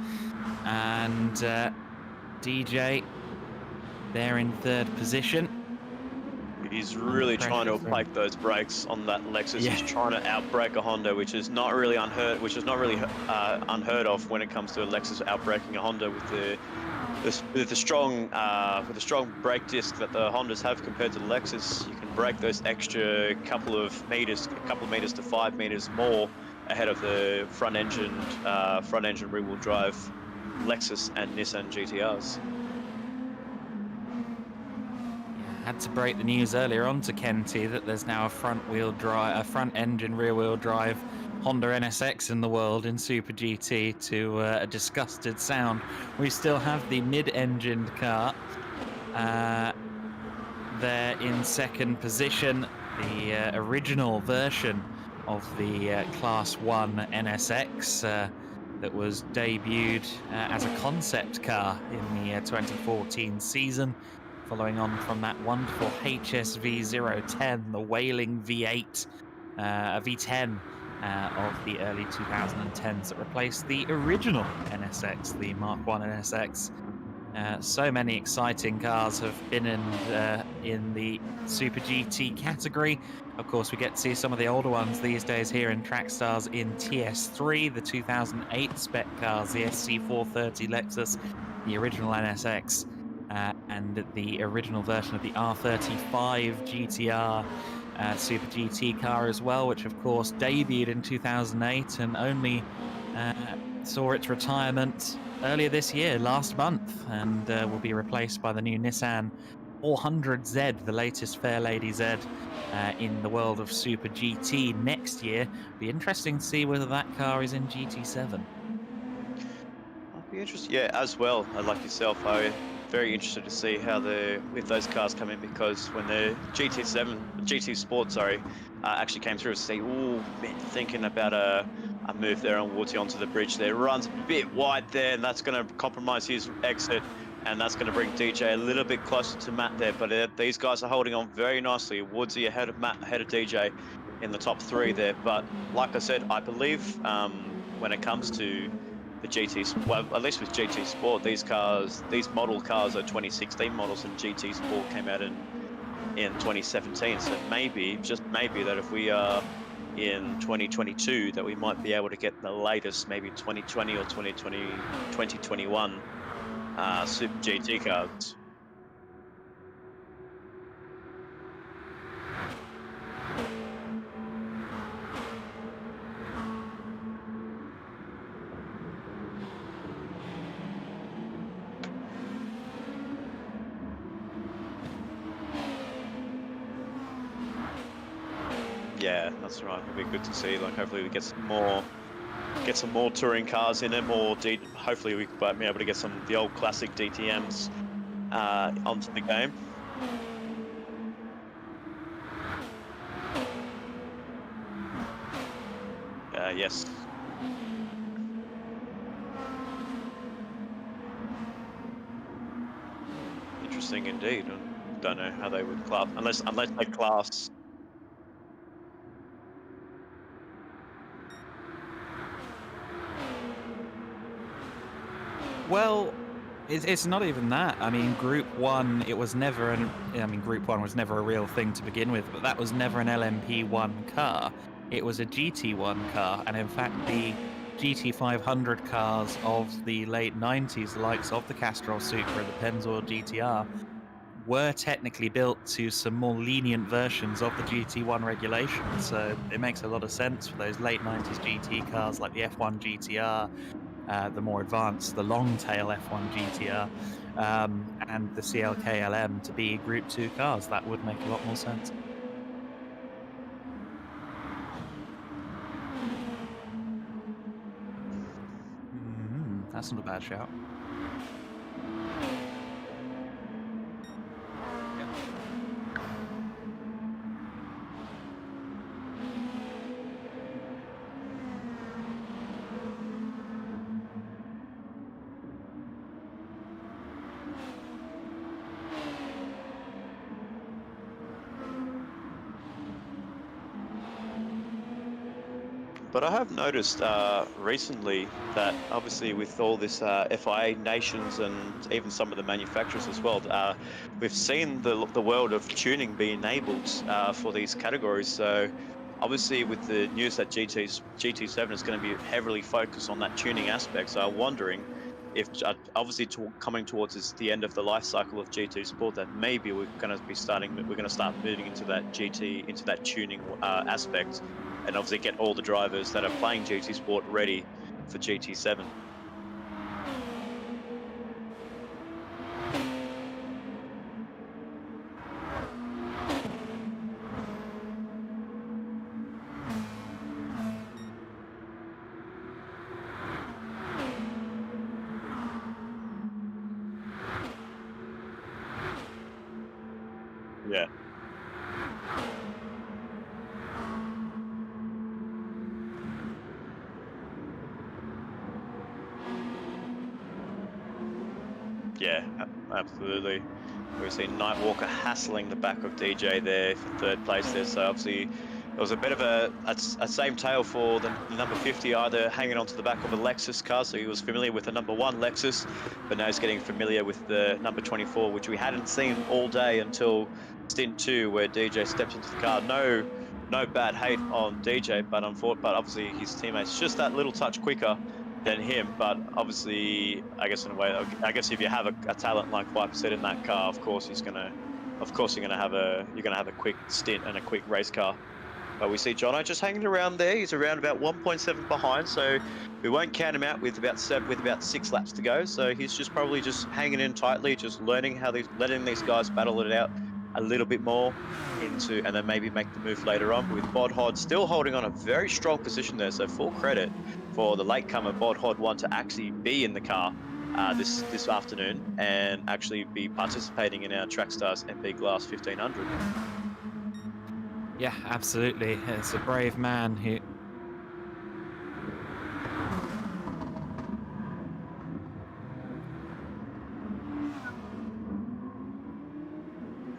And DJ there in 3rd position. He's really trying to make those brakes on that Lexus. Yeah. He's trying to outbrake a Honda, which is not really unheard of when it comes to a Lexus outbraking a Honda with the strong brake disc that the Hondas have compared to the Lexus. You can brake those extra couple of meters to 5 meters more ahead of the front engine rear-wheel drive Lexus and Nissan GTRs. Had to break the news earlier on to Kenty that there's now a front engine rear wheel drive Honda NSX in the world in Super GT, to a disgusted sound. We still have the mid-engined car there in 2nd position, the original version of the Class 1 NSX that was debuted as a concept car in the 2014 season, following on from that wonderful HSV 010, the Whaling V8, V10 of the early 2010s that replaced the original NSX, the Mark 1 NSX. So many exciting cars have been in the Super GT category. Of course, we get to see some of the older ones these days here in Trackstars in TS3, the 2008 spec cars, the SC430 Lexus, the original NSX, and the original version of the R35 GTR Super GT car as well, which of course debuted in 2008 and only saw its retirement earlier this year, last month, and will be replaced by the new Nissan 400Z, the latest Fairlady Z in the world of Super GT next year. Be interesting to see whether that car is in GT7. I'll be interested, yeah, as well. Like yourself, I'm very interested to see how if those cars come in, because when the GT Sport, actually came through, see, thinking about a move there on Woodsy onto the bridge there. Runs a bit wide there, and that's going to compromise his exit, and that's going to bring DJ a little bit closer to Matt there. But these guys are holding on very nicely. Woodsy ahead of Matt, ahead of DJ in the top 3 there. But like I said, I believe when it comes to the GT, well, at least with GT Sport, these model cars are 2016 models, and GT Sport came out in in 2017. So maybe, just maybe, that if we are in 2022, that we might be able to get the latest, maybe 2020 or 2021 Super GT cars. Yeah, that's right. It'll be good to see. Like, hopefully we get some more touring cars in it. Hopefully we might be able to get some of the old classic DTMs onto the game. Yes. Interesting indeed. I don't know how they would class, unless they class. Well, it's not even that. I mean, Group 1, it was never Group 1 was never a real thing to begin with, but that was never an LMP1 car. It was a GT1 car, and in fact, the GT500 cars of the late 90s, the likes of the Castrol Supra, the Pennzoil GTR, were technically built to some more lenient versions of the GT1 regulations. So it makes a lot of sense for those late 90s GT cars like the F1 GTR, the more advanced, the long tail F1 GTR, and the CLK LM to be Group 2 cars. That would make a lot more sense. That's not a bad shout. But I have noticed recently that obviously with all this FIA nations and even some of the manufacturers as well, we've seen the world of tuning be enabled for these categories. So obviously with the news that GT7 is going to be heavily focused on that tuning aspect, so I'm wondering if obviously coming towards the end of the life cycle of GT Sport, that maybe we're going to start moving into that tuning aspect, and obviously get all the drivers that are playing GT Sport ready for GT7. Yeah. Yeah, absolutely. We've seen Nightwalker hassling the back of DJ there for third place there. So obviously it was a bit of a same tale for the number 50, either hanging onto the back of a Lexus car. So he was familiar with the number 1 Lexus, but now he's getting familiar with the number 24, which we hadn't seen all day until stint 2, where DJ steps into the car. No bad hate on DJ, but obviously his teammates just that little touch quicker than him. But obviously, I guess in a way, if you have a talent like Viper in that car, of course you're gonna have a quick stint and a quick race car. But we see Jono just hanging around there. He's around about 1.7 behind, so we won't count him out with about 6 laps to go. So he's just probably just hanging in tightly, just letting these guys battle it out a little bit more and then maybe make the move later on. With Bodhod still holding on a very strong position there, so full credit for the latecomer Bodhod 1 to actually be in the car this afternoon and actually be participating in our Trackstars MP Glass 1500. Yeah, absolutely. It's a brave man who...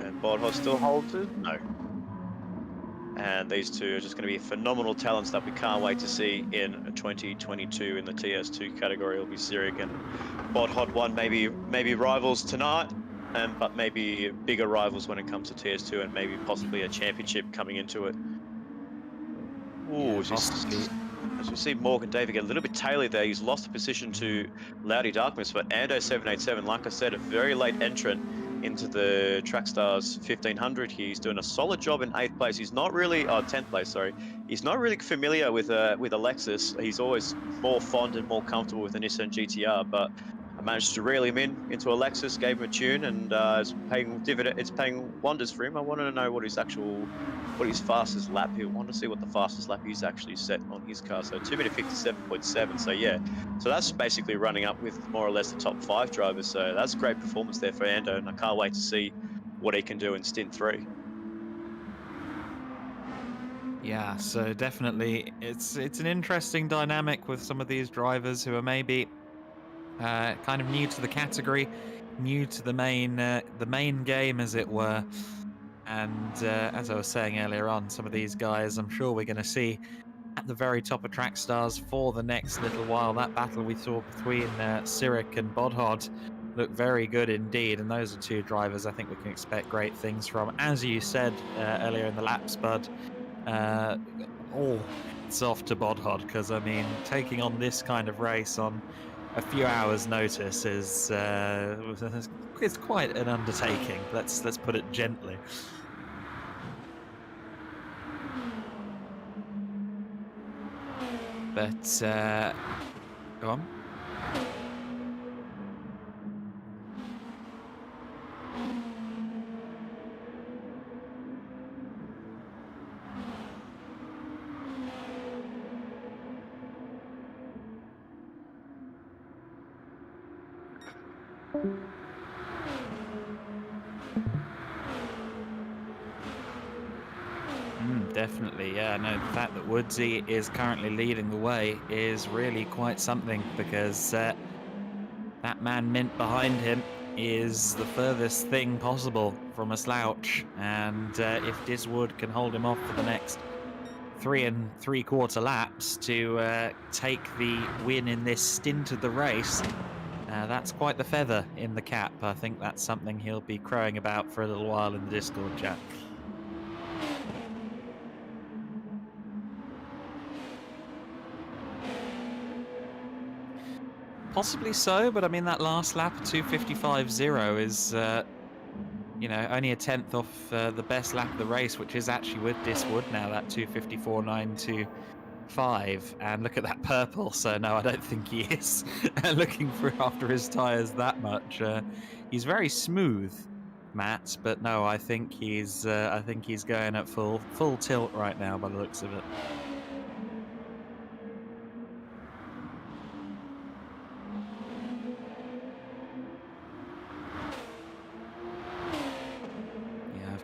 And Bodhod still holds it? No. And these two are just going to be phenomenal talents that we can't wait to see in 2022 in the TS2 category. It'll be Sirik and Bodhod 1, maybe rivals tonight. but maybe bigger rivals when it comes to TS2 and maybe possibly a championship coming into it. Ooh, possibly. as we see Morgan David get a little bit tailored there, he's lost the position to Loudy Darkness, but Ando787, like I said, a very late entrant into the Trackstars 1500. He's doing a solid job in 8th place. He's not really, 10th place, sorry. He's not really familiar with a Lexus. He's always more fond and more comfortable with a Nissan GTR, but I managed to reel him into a Lexus, gave him a tune, and it's paying dividend. It's paying wonders for him. I want to know what his fastest lap. I want to see what the fastest lap he's actually set on his car. So 2 minute 57.7. So yeah, so that's basically running up with more or less the top 5 drivers. So that's great performance there for Ando, and I can't wait to see what he can do in stint 3. Yeah, so definitely it's an interesting dynamic with some of these drivers who are maybe kind of new to the category, new to the main game, as it were. And as I was saying earlier on, some of these guys, I'm sure we're going to see at the very top of Trackstars for the next little while. That battle we saw between Sirik and Bodhod looked very good indeed, and those are 2 drivers I think we can expect great things from. As you said earlier in the laps, Bud, all it's off to Bodhod, because I mean, taking on this kind of race on a few hours' notice is it's quite an undertaking. Let's put it gently. But go on. Definitely, yeah. No, the fact that Woodsy is currently leading the way is really quite something, because that man Mint behind him is the furthest thing possible from a slouch, and if Diswood can hold him off for the next 3 3/4 laps to take the win in this stint of the race, that's quite the feather in the cap. I think that's something he'll be crowing about for a little while in the Discord chat. Possibly so, but I mean, that last lap of 2:55.0 is, only a tenth off the best lap of the race, which is actually with Diswood now, that 2:54.925. And look at that purple. So no, I don't think he is looking for after his tyres that much. He's very smooth, Matt, but no, I think he's going at full tilt right now by the looks of it.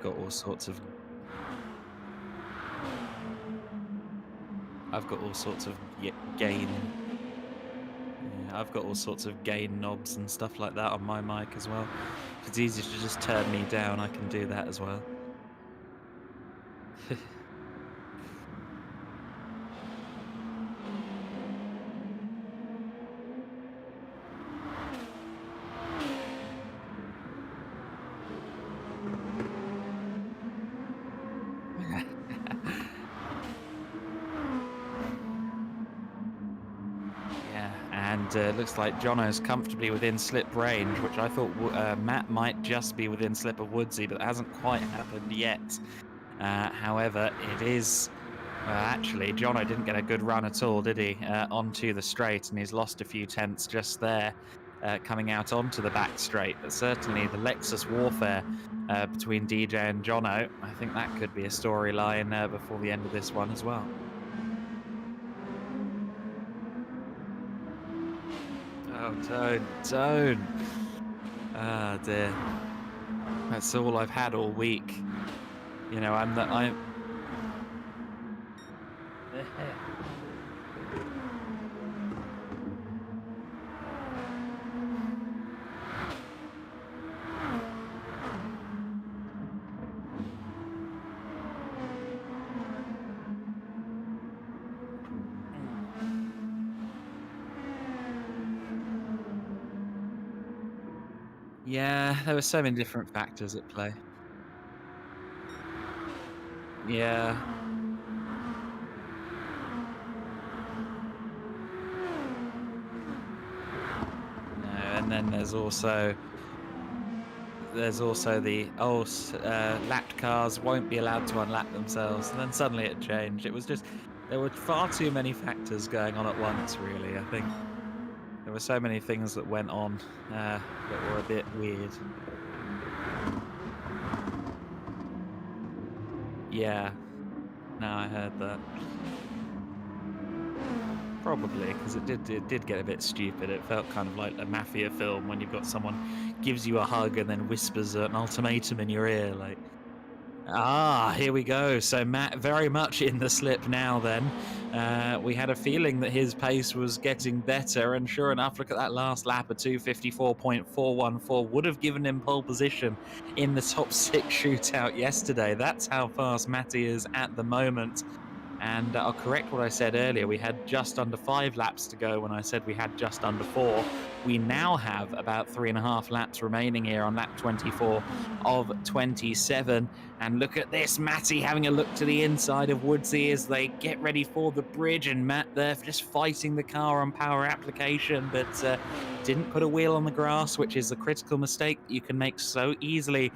Got all sorts of gain. Yeah, I've got all sorts of gain knobs and stuff like that on my mic as well. If it's easier to just turn me down, I can do that as well. Looks like Jono's comfortably within slip range, which I thought Matt might just be within slip of Woodsy, but that hasn't quite happened yet. However, it is... actually, Jono didn't get a good run at all, did he? Onto the straight, and he's lost a few tenths just there, coming out onto the back straight. But certainly the Lexus warfare between DJ and Jono, I think that could be a storyline before the end of this one as well. Oh, don't. Ah, dear. That's all I've had all week. You know, I'm... Yeah, there were so many different factors at play. Yeah. No, and then there's also the lapped cars won't be allowed to unlap themselves, and then suddenly it changed. It was just there were far too many factors going on at once. Really, I think there were so many things that went on that were a bit weird. Yeah, no, I heard that. Probably because it did get a bit stupid. It felt kind of like a mafia film when you've got someone gives you a hug and then whispers an ultimatum in your ear, like. Here we go. So Matt very much in the slip now then. We had a feeling that his pace was getting better, and sure enough, look at that last lap of 2:54.414 would have given him pole position in the top 6 shootout yesterday. That's how fast Matty is at the moment. And I'll correct what I said earlier. We had just under 5 laps to go when I said we had just under 4. We now have about 3.5 laps remaining here on lap 24 of 27. And look at this, Matty having a look to the inside of Woodsy as they get ready for the bridge. And Matt there just fighting the car on power application, but didn't put a wheel on the grass, which is a critical mistake that you can make so easily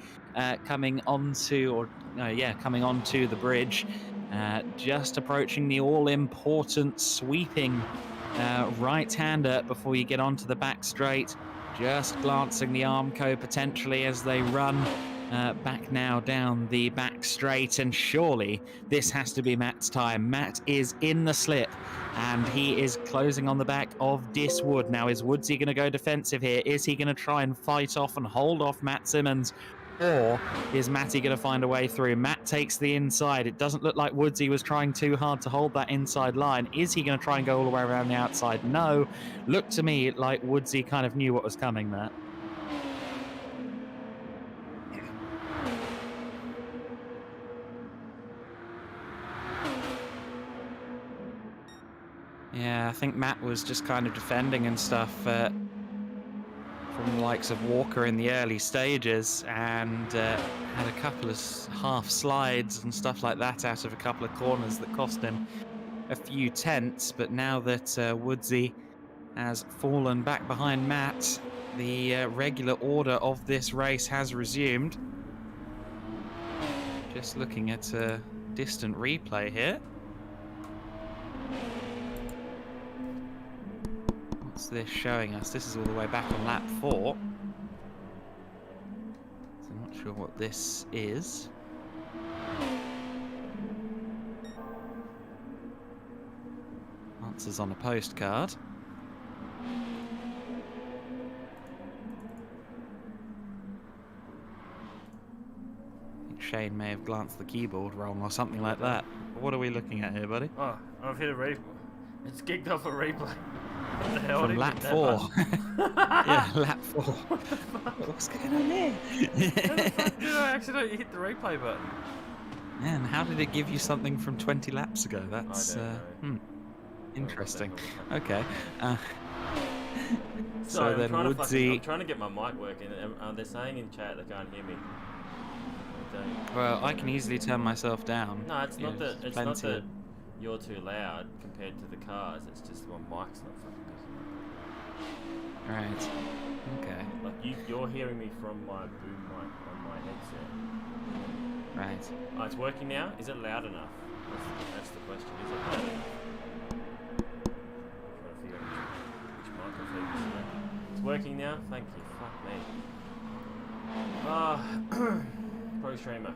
coming onto the bridge. Just approaching the all-important sweeping right-hander before you get onto the back straight. Just glancing the Armco potentially as they run back now down the back straight, and surely this has to be Matt's time. Matt is in the slip and he is closing on the back of Diswood. Now, is Woodsy going to go defensive here? Is he going to try and fight off and hold off Matt Simmons? Or is Matty going to find a way through? Matt takes the inside. It doesn't look like Woodsy was trying too hard to hold that inside line. Is he going to try and go all the way around the outside? No. Looked to me like Woodsy kind of knew what was coming there. Yeah, I think Matt was just kind of defending and stuff from the likes of Walker in the early stages, and had a couple of half slides and stuff like that out of a couple of corners that cost him a few tenths. But now that Woodsy has fallen back behind Matt, the regular order of this race has resumed. Just looking at a distant replay here. What's this showing us? This is all the way back on lap 4. So I'm not sure what this is. Answers on a postcard. I think Shane may have glanced the keyboard wrong or something like that. What are we looking at here, buddy? Oh, I've hit a replay. It's kicked off a replay. What the hell? From lap 4. Yeah, lap 4. What's going on there? How the fuck did I accidentally hit the replay button? Man, how did it give you something from 20 laps ago? That's interesting. Okay. So then Woodsy. I'm trying to get my mic working. They're saying in chat they can't hear me. Well, I can easily turn myself down. No, it's not that. It's not that of... you're too loud compared to the cars. It's just my mic's not fucking picking up. Right. Okay. Like you're hearing me from my boom mic on my headset. Right. Oh, it's working now. Is it loud enough? That's the question. Is it loud enough? I'm trying to figure out which microphone to select. It's working now. Thank you. Fuck me. Pro streamer.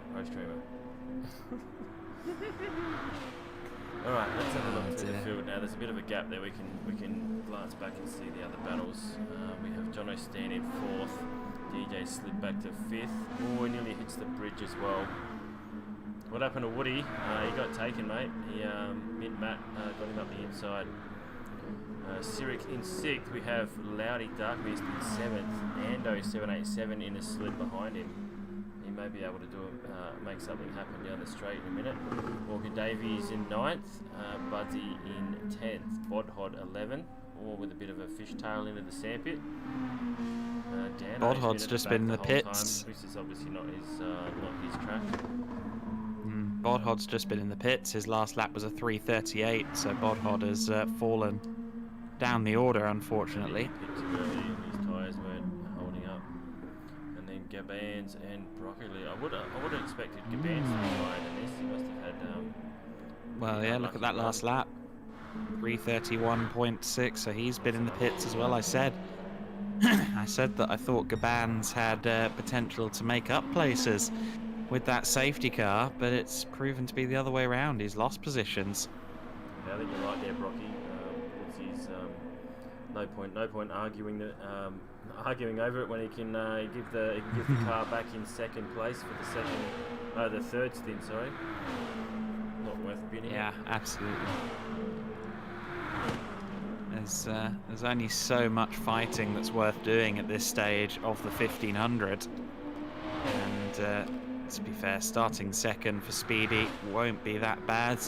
Alright, let's have a look through the field now. There's a bit of a gap there. We can glance back and see the other battles. We have Jono Stan in 4th. DJ slid back to 5th. Oh, he nearly hits the bridge as well. What happened to Woody? He got taken, mate. Mint Matt got him up the inside. Cyric in 6th. We have Loudy Dark Mist in 7th. Ando 787 in a slid behind him. He may be able to make something happen down the straight in a minute. Walker Davies in 9th. Budsy in 10th. Bodhod 11, all with a bit of a fishtail into the sandpit. Dano's Bodhod's at just the been in back the whole pits. time, which is obviously not his track. Bodhod's just been in the pits. His last lap was a 3:38, so Bodhod has fallen down the order, unfortunately. Picked too early and his tyres weren't holding up. And then Gabans and Broccoli. I would have expected Gabans to be higher than this. He must have had. Well, yeah, look at that last lap. 3:31.6, so he's been in the pits as well. I said that I thought Gabans had potential to make up places with that safety car, but it's proven to be the other way around. He's lost positions. Yeah, I think you're right there, Brocky. Woodsy's no point arguing over it when he can give the car back in second place for the third stint. Sorry, not worth binning. Yeah, absolutely. There's only so much fighting that's worth doing at this stage of the 1500, and to be fair, starting second for Speedy won't be that bad.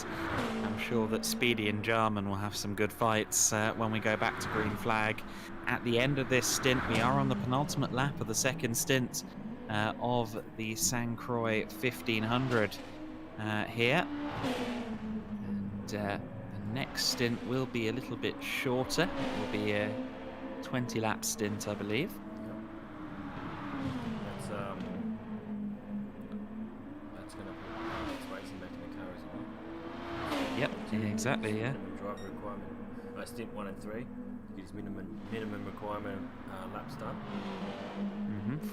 I'm sure that Speedy and Jarman will have some good fights when we go back to green flag. At the end of this stint, we are on the penultimate lap of the second stint of the Croix 1500 here. And the next stint will be a little bit shorter. It will be a 20-lap stint, I believe. That's going to put Alex racing back in the car as well. Yep, yeah, exactly, yeah. Minimum driver requirement. Stint 1 and 3. His minimum requirement laps done.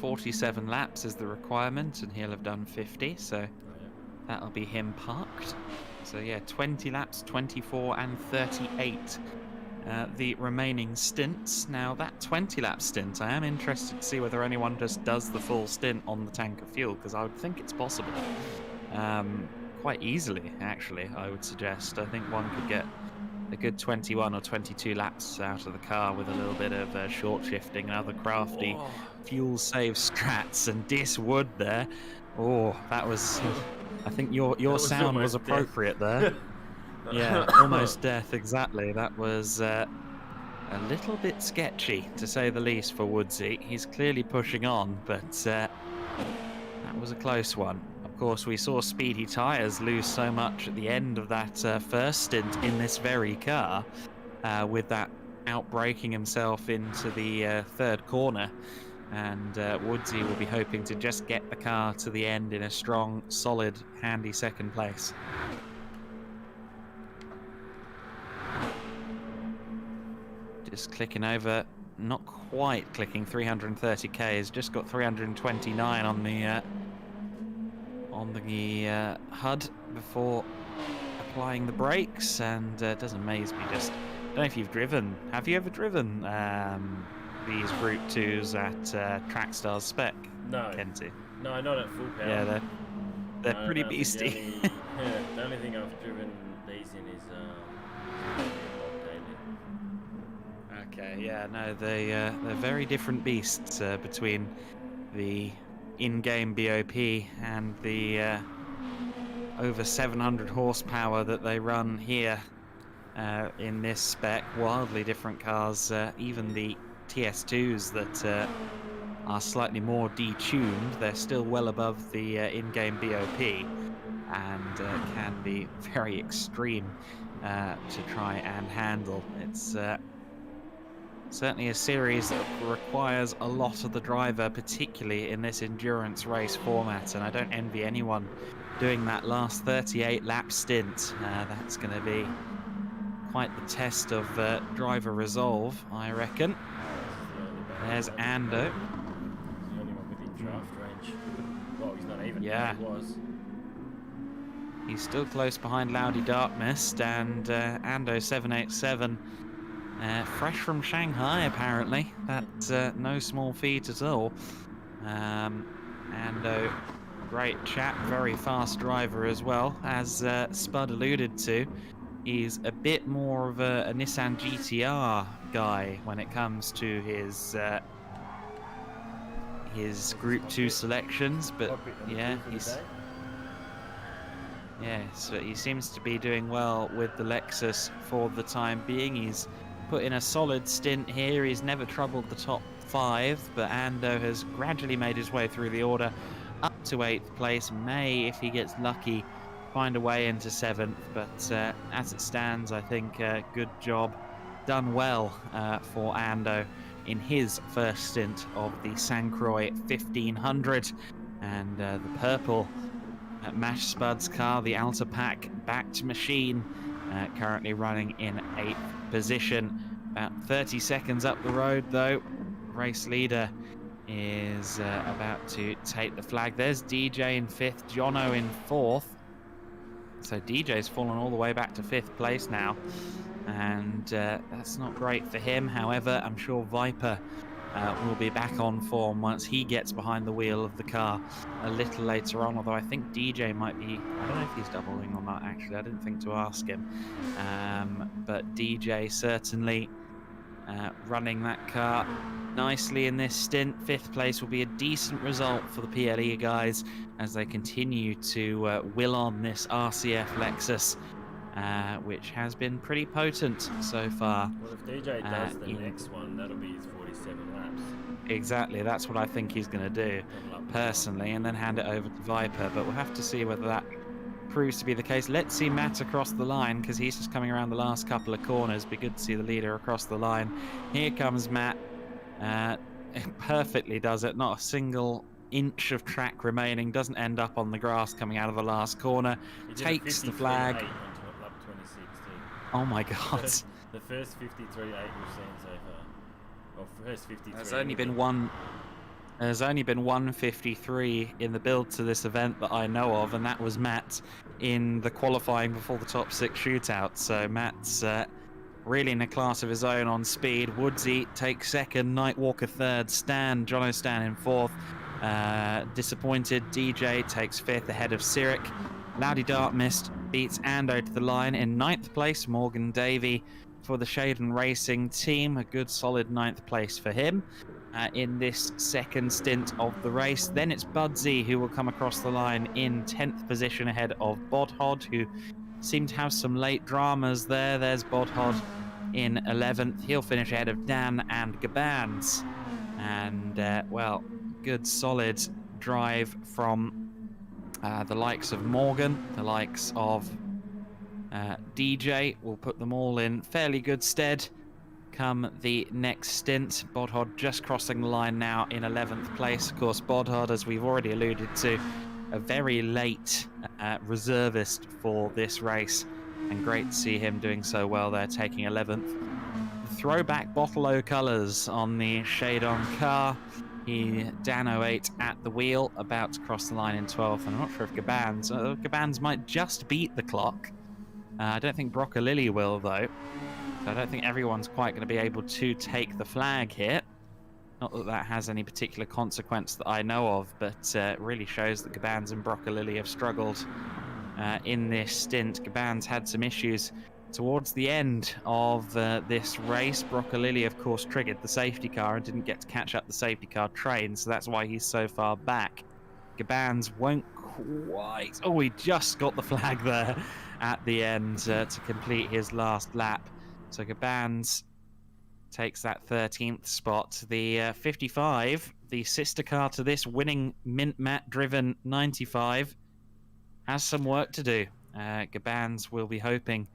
47 laps is the requirement, and he'll have done 50, so that'll be him parked. So yeah, 20 laps, 24 and 38. The remaining stints. Now that 20-lap stint, I am interested to see whether anyone just does the full stint on the tank of fuel, because I would think it's possible. Quite easily, actually, I would suggest. I think one could get a good 21 or 22 laps out of the car with a little bit of short shifting and other crafty fuel save strats. And Dis Wood there. Oh, that was... I think your sound was appropriate there. Yeah, almost death, exactly. That was a little bit sketchy, to say the least, for Woodsy. He's clearly pushing on, but that was a close one. Of course, we saw Speedy Tyres lose so much at the end of that first stint in this very car, with that outbraking himself into the third corner. And Woodsy will be hoping to just get the car to the end in a strong, solid, handy second place. Just clicking over, not quite clicking 330k, has just got 329 on the HUD before applying the brakes, and it does amaze me. Just don't know if you've driven. Have you ever driven these Group 2s at Trackstars spec? No. Kenty? No, not at full power. Yeah, they're pretty beastie. The only thing I've driven these in is daily. Okay, yeah, no, they're very different beasts between the in-game BOP and the over 700 horsepower that they run here in this spec. Wildly different cars, even the TS2s that are slightly more detuned. They're still well above the in-game BOP and can be very extreme to try and handle. It's certainly a series that requires a lot of the driver, particularly in this endurance race format, and I don't envy anyone doing that last 38 lap stint. That's going to be quite the test of driver resolve, I reckon. There's Ando. He's the only one within draft range. Well, he's not even. Yeah. He was. He's still close behind Loudy Darkmist, and Ando 787, fresh from Shanghai apparently. That's no small feat at all. Ando, great chap, very fast driver as well. As Spud alluded to, he's a bit more of a Nissan GTR guy when it comes to his Group 2 selections, but yeah, so he seems to be doing well with the Lexus for the time being. He's put in a solid stint here. He's never troubled the top 5, but Ando has gradually made his way through the order up to 8th place. May, if he gets lucky, find a way into 7th, but as it stands, I think good job done well for Ando in his first stint of the Croix 1500. And the purple Mash Spud's car, the Alta Pack backed machine, currently running in 8th position. About 30 seconds up the road, though, race leader is about to take the flag. There's DJ in 5th, Jono in 4th. So DJ's fallen all the way back to 5th place now, and that's not great for him. However, I'm sure Viper will be back on form once he gets behind the wheel of the car a little later on, although I think DJ might be, I don't know if he's doubling or not actually, I didn't think to ask him. But DJ certainly running that car nicely in this stint. 5th place will be a decent result for the PLE guys as they continue to will on this RCF Lexus, which has been pretty potent so far. Well, if DJ does the next one, that'll be his 47 laps. Exactly, that's what I think he's going to do personally, and then hand it over to Viper, but we'll have to see whether that proves to be the case. Let's see Matt across the line, because he's just coming around the last couple of corners. Be good to see the leader across the line. Here comes Matt. Perfectly does it, not a single inch of track remaining, doesn't end up on the grass coming out of the last corner, takes the flag. On lap 26 too. Oh my god. The first 53.8 we've seen so far. Or first 53. There's only been one 153 in the build to this event that I know of, and that was Matt in the qualifying before the top 6 shootout. So Matt's really in a class of his own on speed. Woodsy takes 2nd, Nightwalker 3rd, Jono Stan in 4th. Disappointed DJ takes 5th ahead of Cyric. Loudy Dartmist beats Ando to the line in 9th place. Morgan Davey for the Shaden Racing team, a good solid 9th place for him in this second stint of the race. Then it's Budsy who will come across the line in 10th position ahead of Bodhod, who seemed to have some late dramas there. There's Bodhod in 11th. He'll finish ahead of Dan and Gabans. And, well, good solid drive from the likes of Morgan, the likes of DJ. Will put them all in fairly good stead come the next stint. Bodhod just crossing the line now in 11th place. Of course, Bodhod, as we've already alluded to, a very late reservist for this race, and great to see him doing so well there, taking 11th. Throwback Bottle-O colours on the Shadon car. Dan 08 at the wheel, about to cross the line in 12th. I'm not sure if Gabans might just beat the clock. I don't think Broccolilli will, though. So I don't think everyone's quite going to be able to take the flag here. Not that that has any particular consequence that I know of, but it really shows that Gabans and Broccolilli have struggled in this stint. Gabans had some issues towards the end of this race. Broccolilli, of course, triggered the safety car and didn't get to catch up the safety car train, so that's why he's so far back. Gabans won't quite... Oh, he just got the flag there at the end to complete his last lap. So Gabans takes that 13th spot. The 55, the sister car to this, winning Mint Matt driven 95, has some work to do. Gabans will be hoping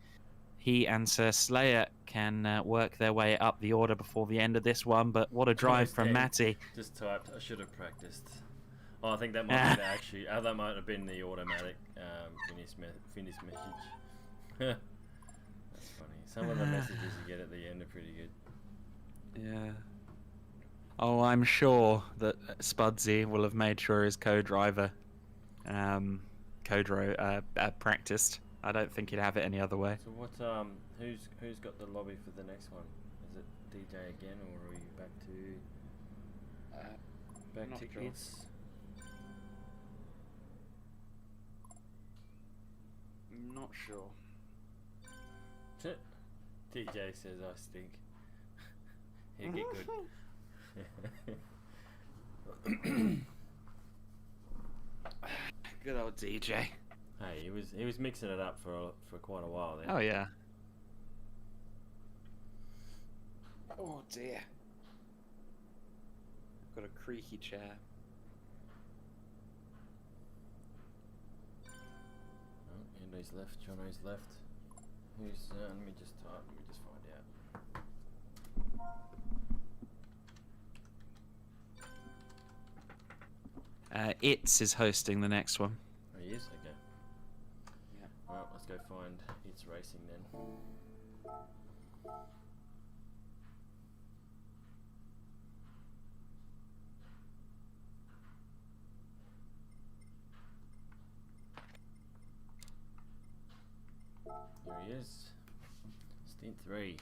he and Sir Slayer can work their way up the order before the end of this one, but what a drive from Matty. Just typed, I should have practiced. Oh, I think that might be actually, that might have been the automatic finish message. That's funny. Some of the messages you get at the end are pretty good. Yeah. Oh, I'm sure that Spudsy will have made sure his co-driver practiced. I don't think he'd have it any other way. So what? Who's got the lobby for the next one? Is it DJ again, or are you back to tickets? I'm not sure. DJ says I stink. He'll get good. Good old DJ. Hey, he was mixing it up for quite a while then. Oh yeah. Oh dear. Got a creaky chair. Oh, Ando's left, Jono's left. Who's, let me just find out. Itz is hosting the next one. Oh, he is? Okay. Yeah. Alright, let's go find It's Racing then. Here he is. Stint 3.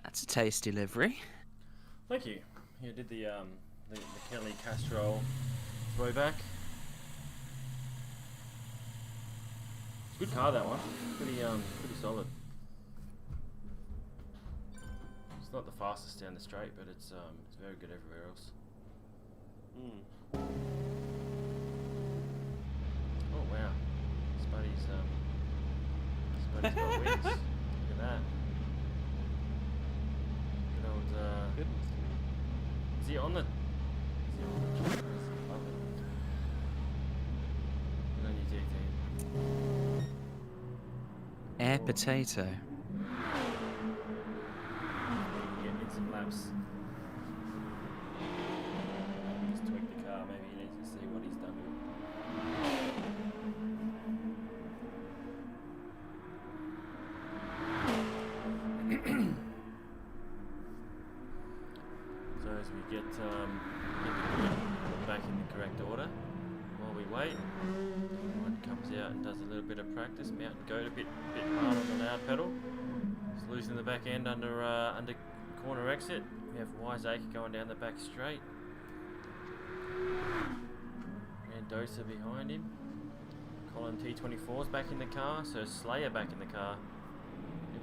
That's a tasty livery. Thank you. Yeah, did the Kelly Castrol throwback. Good car, that one. Pretty solid. It's not the fastest down the straight, but it's very good everywhere else. Oh wow, Spuddy's got wings. Look at that. Good old. Goodness. Is he on the? Love it. Good on you, DT. Air potato. Getting some laps. He's tweaked the car. Maybe he needs to see what he's done with it. So as we get back in the correct order, while we wait, one comes out and does a little bit of practice. Mountain goat a bit hard on the loud pedal. He's losing the back end under corner exit. We have Wiseacre going down the back straight. Randosa behind him. Colin T24's back in the car, so Slayer back in the car.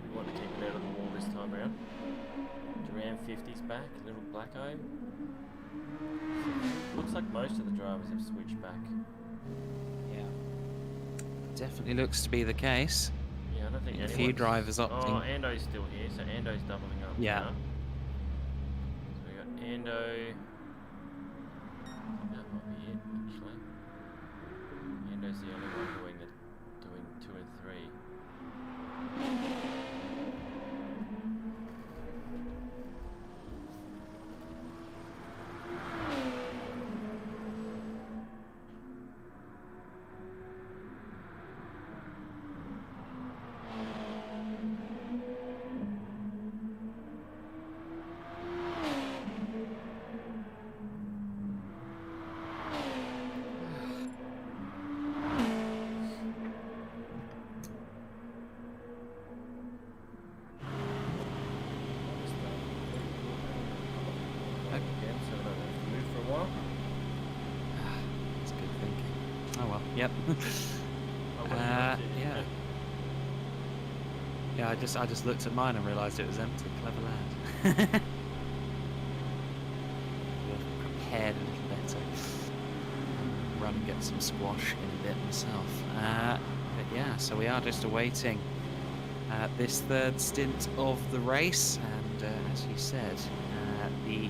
We want to keep it out of the wall this time around. Duran 50's back, little Blacko. Looks like most of the drivers have switched back. Yeah. Definitely looks to be the case. Yeah, I don't think A few anyone's- drivers opting. Oh, Ando's still here, so Ando's doubling up. Yeah. Now. So we got Ando. That might be it, actually. Ando's the only one doing 2 and 3. Again, so I don't have to move for a while. That's good thinking. Oh well. Yep. Oh, well, you Yeah. Yeah, I just looked at mine and realised it was empty. Clever lad. Prepared a little better. Run and get some squash in a bit myself. But yeah, so we are just awaiting this third stint of the race, and as you said, the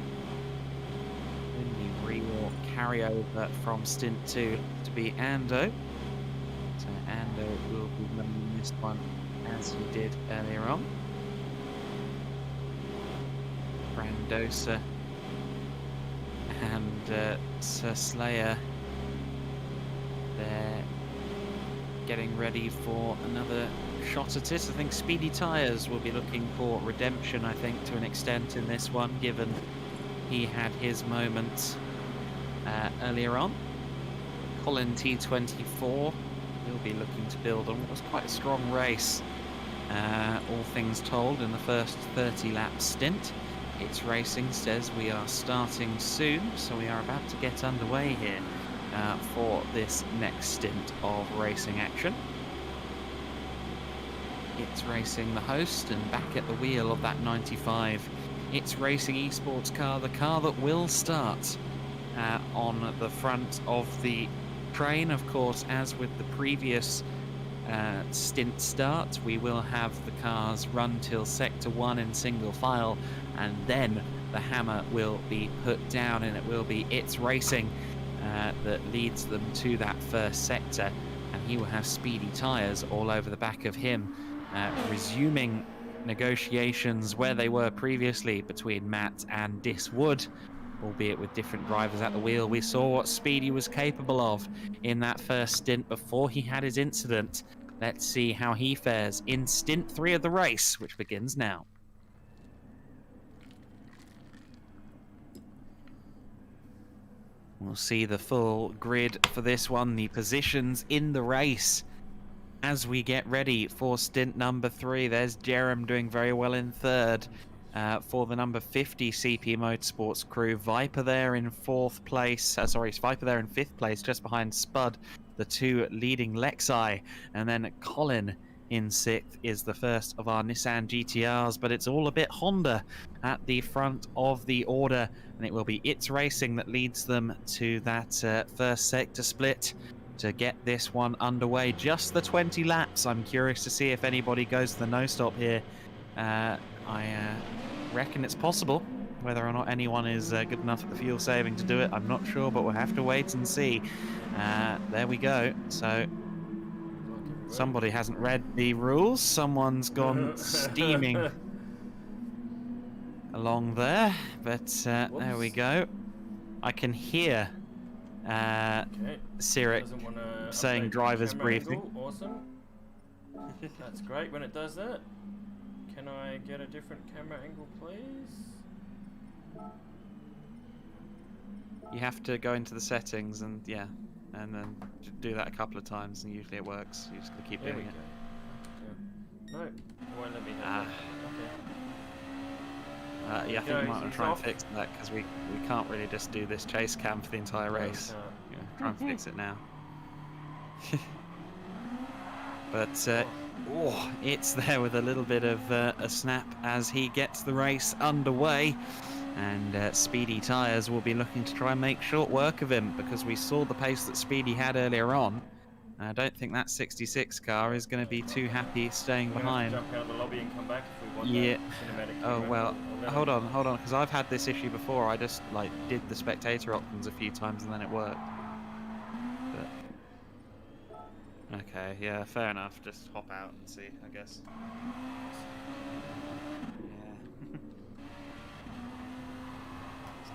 only real carryover from stint 2 to be Ando. So Ando will be running this one as he did earlier on. Brandosa and Sir Slayer, they're getting ready for another shot at it. I think Speedy Tyres will be looking for redemption, I think, to an extent in this one, given he had his moment earlier on. Colin T24 will be looking to build on what was quite a strong race, all things told, in the first 30 lap stint. It's Racing says we are starting soon, so we are about to get underway here for this next stint of racing action. It's Racing, the host, and back at the wheel of that 95 It's Racing esports car, the car that will start on the front of the train. Of course, as with the previous stint start, we will have the cars run till Sector 1 in single file, and then the hammer will be put down, and it will be It's Racing that leads them to that first sector, and he will have Speedy tyres all over the back of him, resuming negotiations where they were previously between Matt and Diswood, albeit with different drivers at the wheel. We saw what Speedy was capable of in that first stint before he had his incident. Let's see how he fares in stint 3 of the race, which begins now. We'll see the full grid for this one, the positions in the race as we get ready for stint number 3. There's Jerem doing very well in third for the number 50 CP Motorsports crew. Viper there in 4th place. Viper there in 5th place, just behind Spud, the 2 leading Lexi. And then Colin in 6th is the first of our Nissan GTRs, but it's all a bit Honda at the front of the order, and it will be It's Racing that leads them to that first sector split to get this one underway. Just the 20 laps. I'm curious to see if anybody goes to the no-stop here. I reckon it's possible. Whether or not anyone is good enough at the fuel saving to do it, I'm not sure, but we'll have to wait and see. There we go. So somebody hasn't read the rules. Someone's gone steaming along there, but there we go. I can hear Sirik saying driver's briefing. Awesome. That's great when it does that. Can I get a different camera angle, please? You have to go into the settings and and then do that a couple of times, and usually it works. You just gotta keep doing it. No, it won't let me have that. Yeah, I think we might want to try and fix that, because we can't really just do this chase cam for the entire race. Yeah, try and fix it now. But it's there with a little bit of a snap as he gets the race underway. And Speedy Tyres will be looking to try and make short work of him, because we saw the pace that Speedy had earlier on. I don't think that 66 car is going to be too happy staying behind. Jump out of the lobby and come back if we want. Yeah. Cinematic Oh camera. well. Hold on, because I've had this issue before. I just did the spectator options a few times and then it worked. But okay, yeah, fair enough. Just hop out and see, I guess.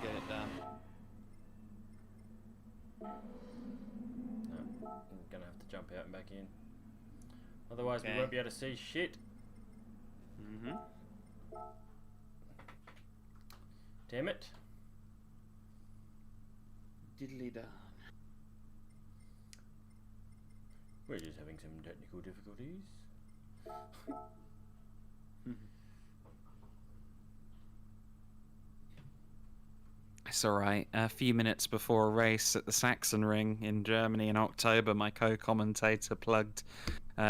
Get it done. No, I'm gonna have to jump out and back in. Otherwise, we won't be able to see shit. Damn it. Diddly done. We're just having some technical difficulties. It's alright. A few minutes before a race at the Saxon Ring in Germany in October, my co-commentator plugged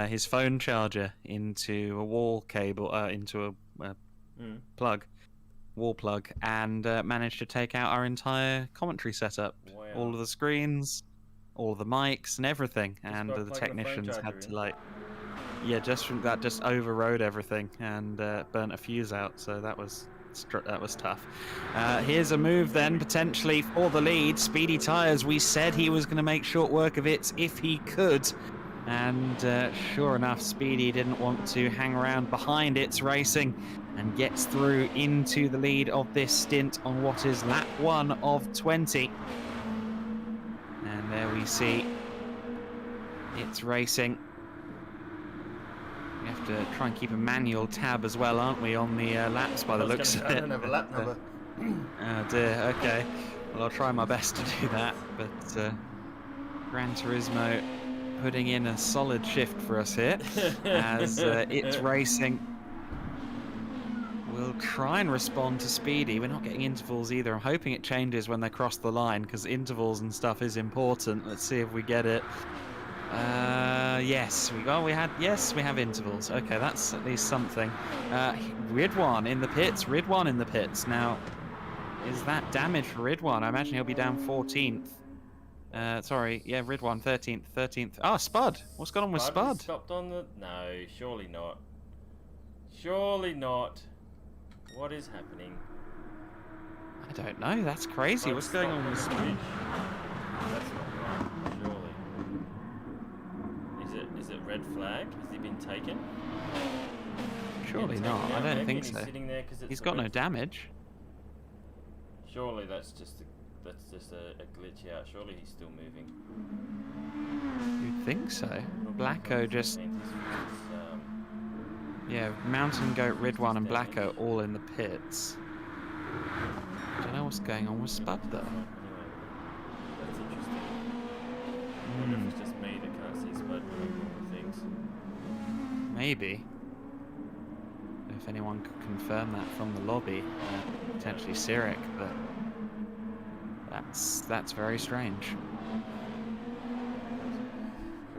his phone charger into a wall cable, into a wall plug, and managed to take out our entire commentary setup. Wow. All of the screens, all of the mics, and everything. And the technicians had to just from that, just overrode everything and burnt a fuse out. So that was tough. Here's a move then, potentially for the lead. Speedy Tyres, we said he was going to make short work of it if he could. And sure enough, Speedy didn't want to hang around behind It's Racing and gets through into the lead of this stint on what is lap 1 of 20. And there we see It's Racing. We have to try and keep a manual tab as well, aren't we, on the laps by the looks of it? I don't have a lap number. Oh dear, okay. Well, I'll try my best to do that, but Gran Turismo putting in a solid shift for us here, as It's Racing will try and respond to Speedy. We're not getting intervals either. I'm hoping it changes when they cross the line, because intervals and stuff is important. Let's see if we get it. Yes, we have intervals. Okay, that's at least something. Ridwan in the pits. Now, is that damage for Ridwan? I imagine he'll be down 14th. Sorry, yeah, Ridwan 13th, 13th. Oh, Spud. What's going on with Spud? Stopped on the... No, surely not. Surely not. What is happening? I don't know. That's crazy. Spud What's going stopped on with the Spud? bridge. That's not right, surely. Is it red flag? Has he been taken? Surely Been not. taken I out don't maybe think and so. He's sitting there 'cause it's He's a got no red- damage. Surely that's just a glitch out. Surely he's still moving. You'd think so. Not Blacko because just... he's, Yeah, Mountain Goat, Ridwan and Blacko all in the pits. Don't know what's going on with Spud though. Anyway, that's interesting. I wonder if it's just me that can't see Spud doing things. Maybe. If anyone could confirm that from the lobby, potentially Cyric, but that's very strange.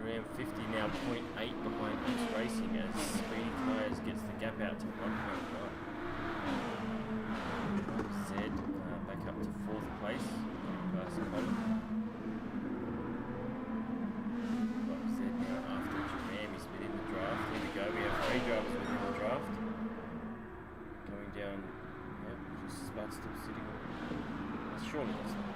Around 50 now, 0.8 behind X Racing as Speedy Tyres gets the gap out to 1.1. Zed back up to 4th place, past Colin. Got Zed now after Japan, he's been in the draft. Here we go, we have 3 drivers within the draft. Coming down, yeah, just Spud still sitting. Surely that's not right.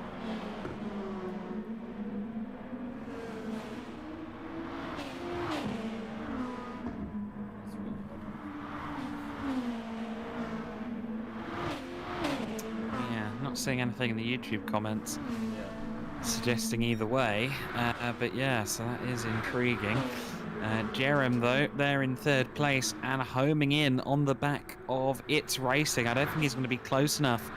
Yeah, not seeing anything in the YouTube comments Yeah. suggesting either way, but yeah, so that is intriguing. Jerem, though, they're in 3rd place and homing in on the back of It's Racing. I don't think he's going to be close enough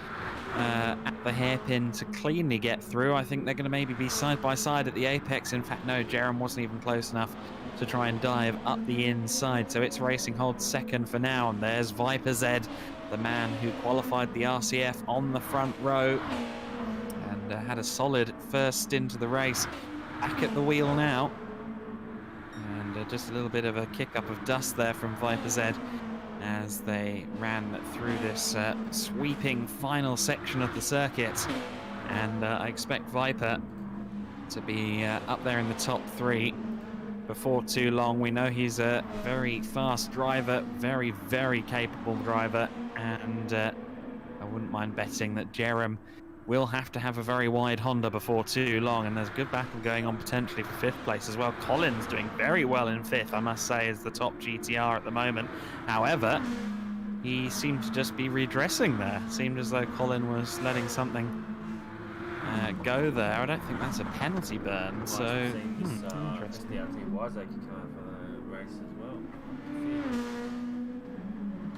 at the hairpin to cleanly get through. I think they're going to maybe be side by side at the apex. In fact, no, Jerem wasn't even close enough to try and dive up the inside. So It's Racing holds 2nd for now, and there's Viper Zed, the man who qualified the RCF on the front row and had a solid first stint of the race. Back at the wheel now. And just a little bit of a kick up of dust there from Viper Zed as they ran through this sweeping final section of the circuit. And I expect Viper to be up there in the top 3 before too long. We know he's a very fast driver, very, very capable driver, and I wouldn't mind betting that Jerem will have to have a very wide Honda before too long, and there's a good battle going on potentially for 5th place as well. Colin's doing very well in 5th, I must say, as the top GTR at the moment. However, he seemed to just be redressing there. Seemed as though Colin was letting something go there. I don't think that's a penalty burn, so interesting. The Wazaki car for the race as well.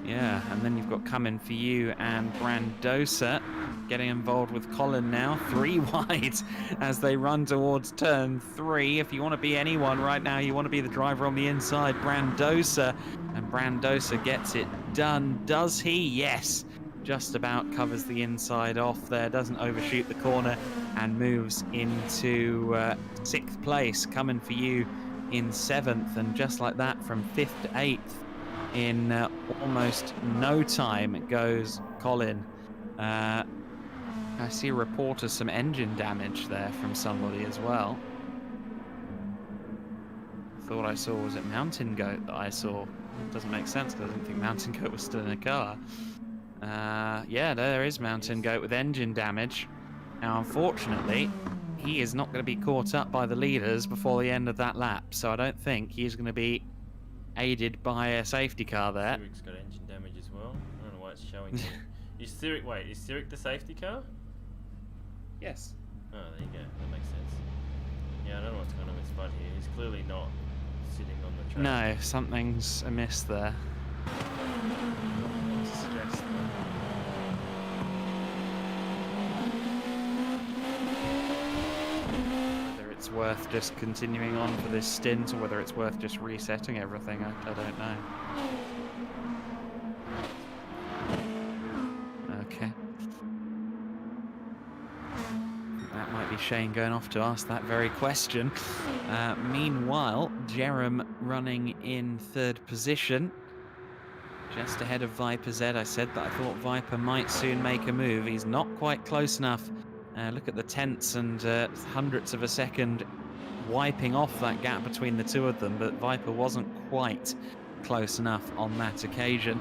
Yeah, and then you've got Coming For You and Brandosa getting involved with Colin now. 3 wide as they run towards turn 3. If you want to be anyone right now, you want to be the driver on the inside, Brandosa. And Brandosa gets it done. Does he? Yes. Just about covers the inside off there. Doesn't overshoot the corner and moves into 6th place. Coming For You in 7th. And just like that, from 5th to 8th. In almost no time it goes Colin. I see a report of some engine damage there from somebody as well. Thought I saw, was it Mountain Goat that I saw? It doesn't make sense because I didn't think Mountain Goat was still in a car. Yeah, there is Mountain Goat with engine damage. Now, unfortunately, he is not going to be caught up by the leaders before the end of that lap, so I don't think he's going to be aided by a safety car there. Cyric's got engine damage as well. I don't know why it's showing. Is Cyric, wait, is Cyric the safety car? Yes. Oh, there you go. That makes sense. Yeah, I don't know what's going on with Spud here. He's clearly not sitting on the track. No, something's amiss there. Whether it's worth just continuing on for this stint or whether it's worth just resetting everything, I don't know. Okay. That might be Shane going off to ask that very question. Meanwhile, Jerem running in 3rd position. just ahead of Viper Z. I said that I thought Viper might soon make a move. He's not quite close enough. Look at the tenths and hundredths of a second wiping off that gap between the two of them, but Viper wasn't quite close enough on that occasion.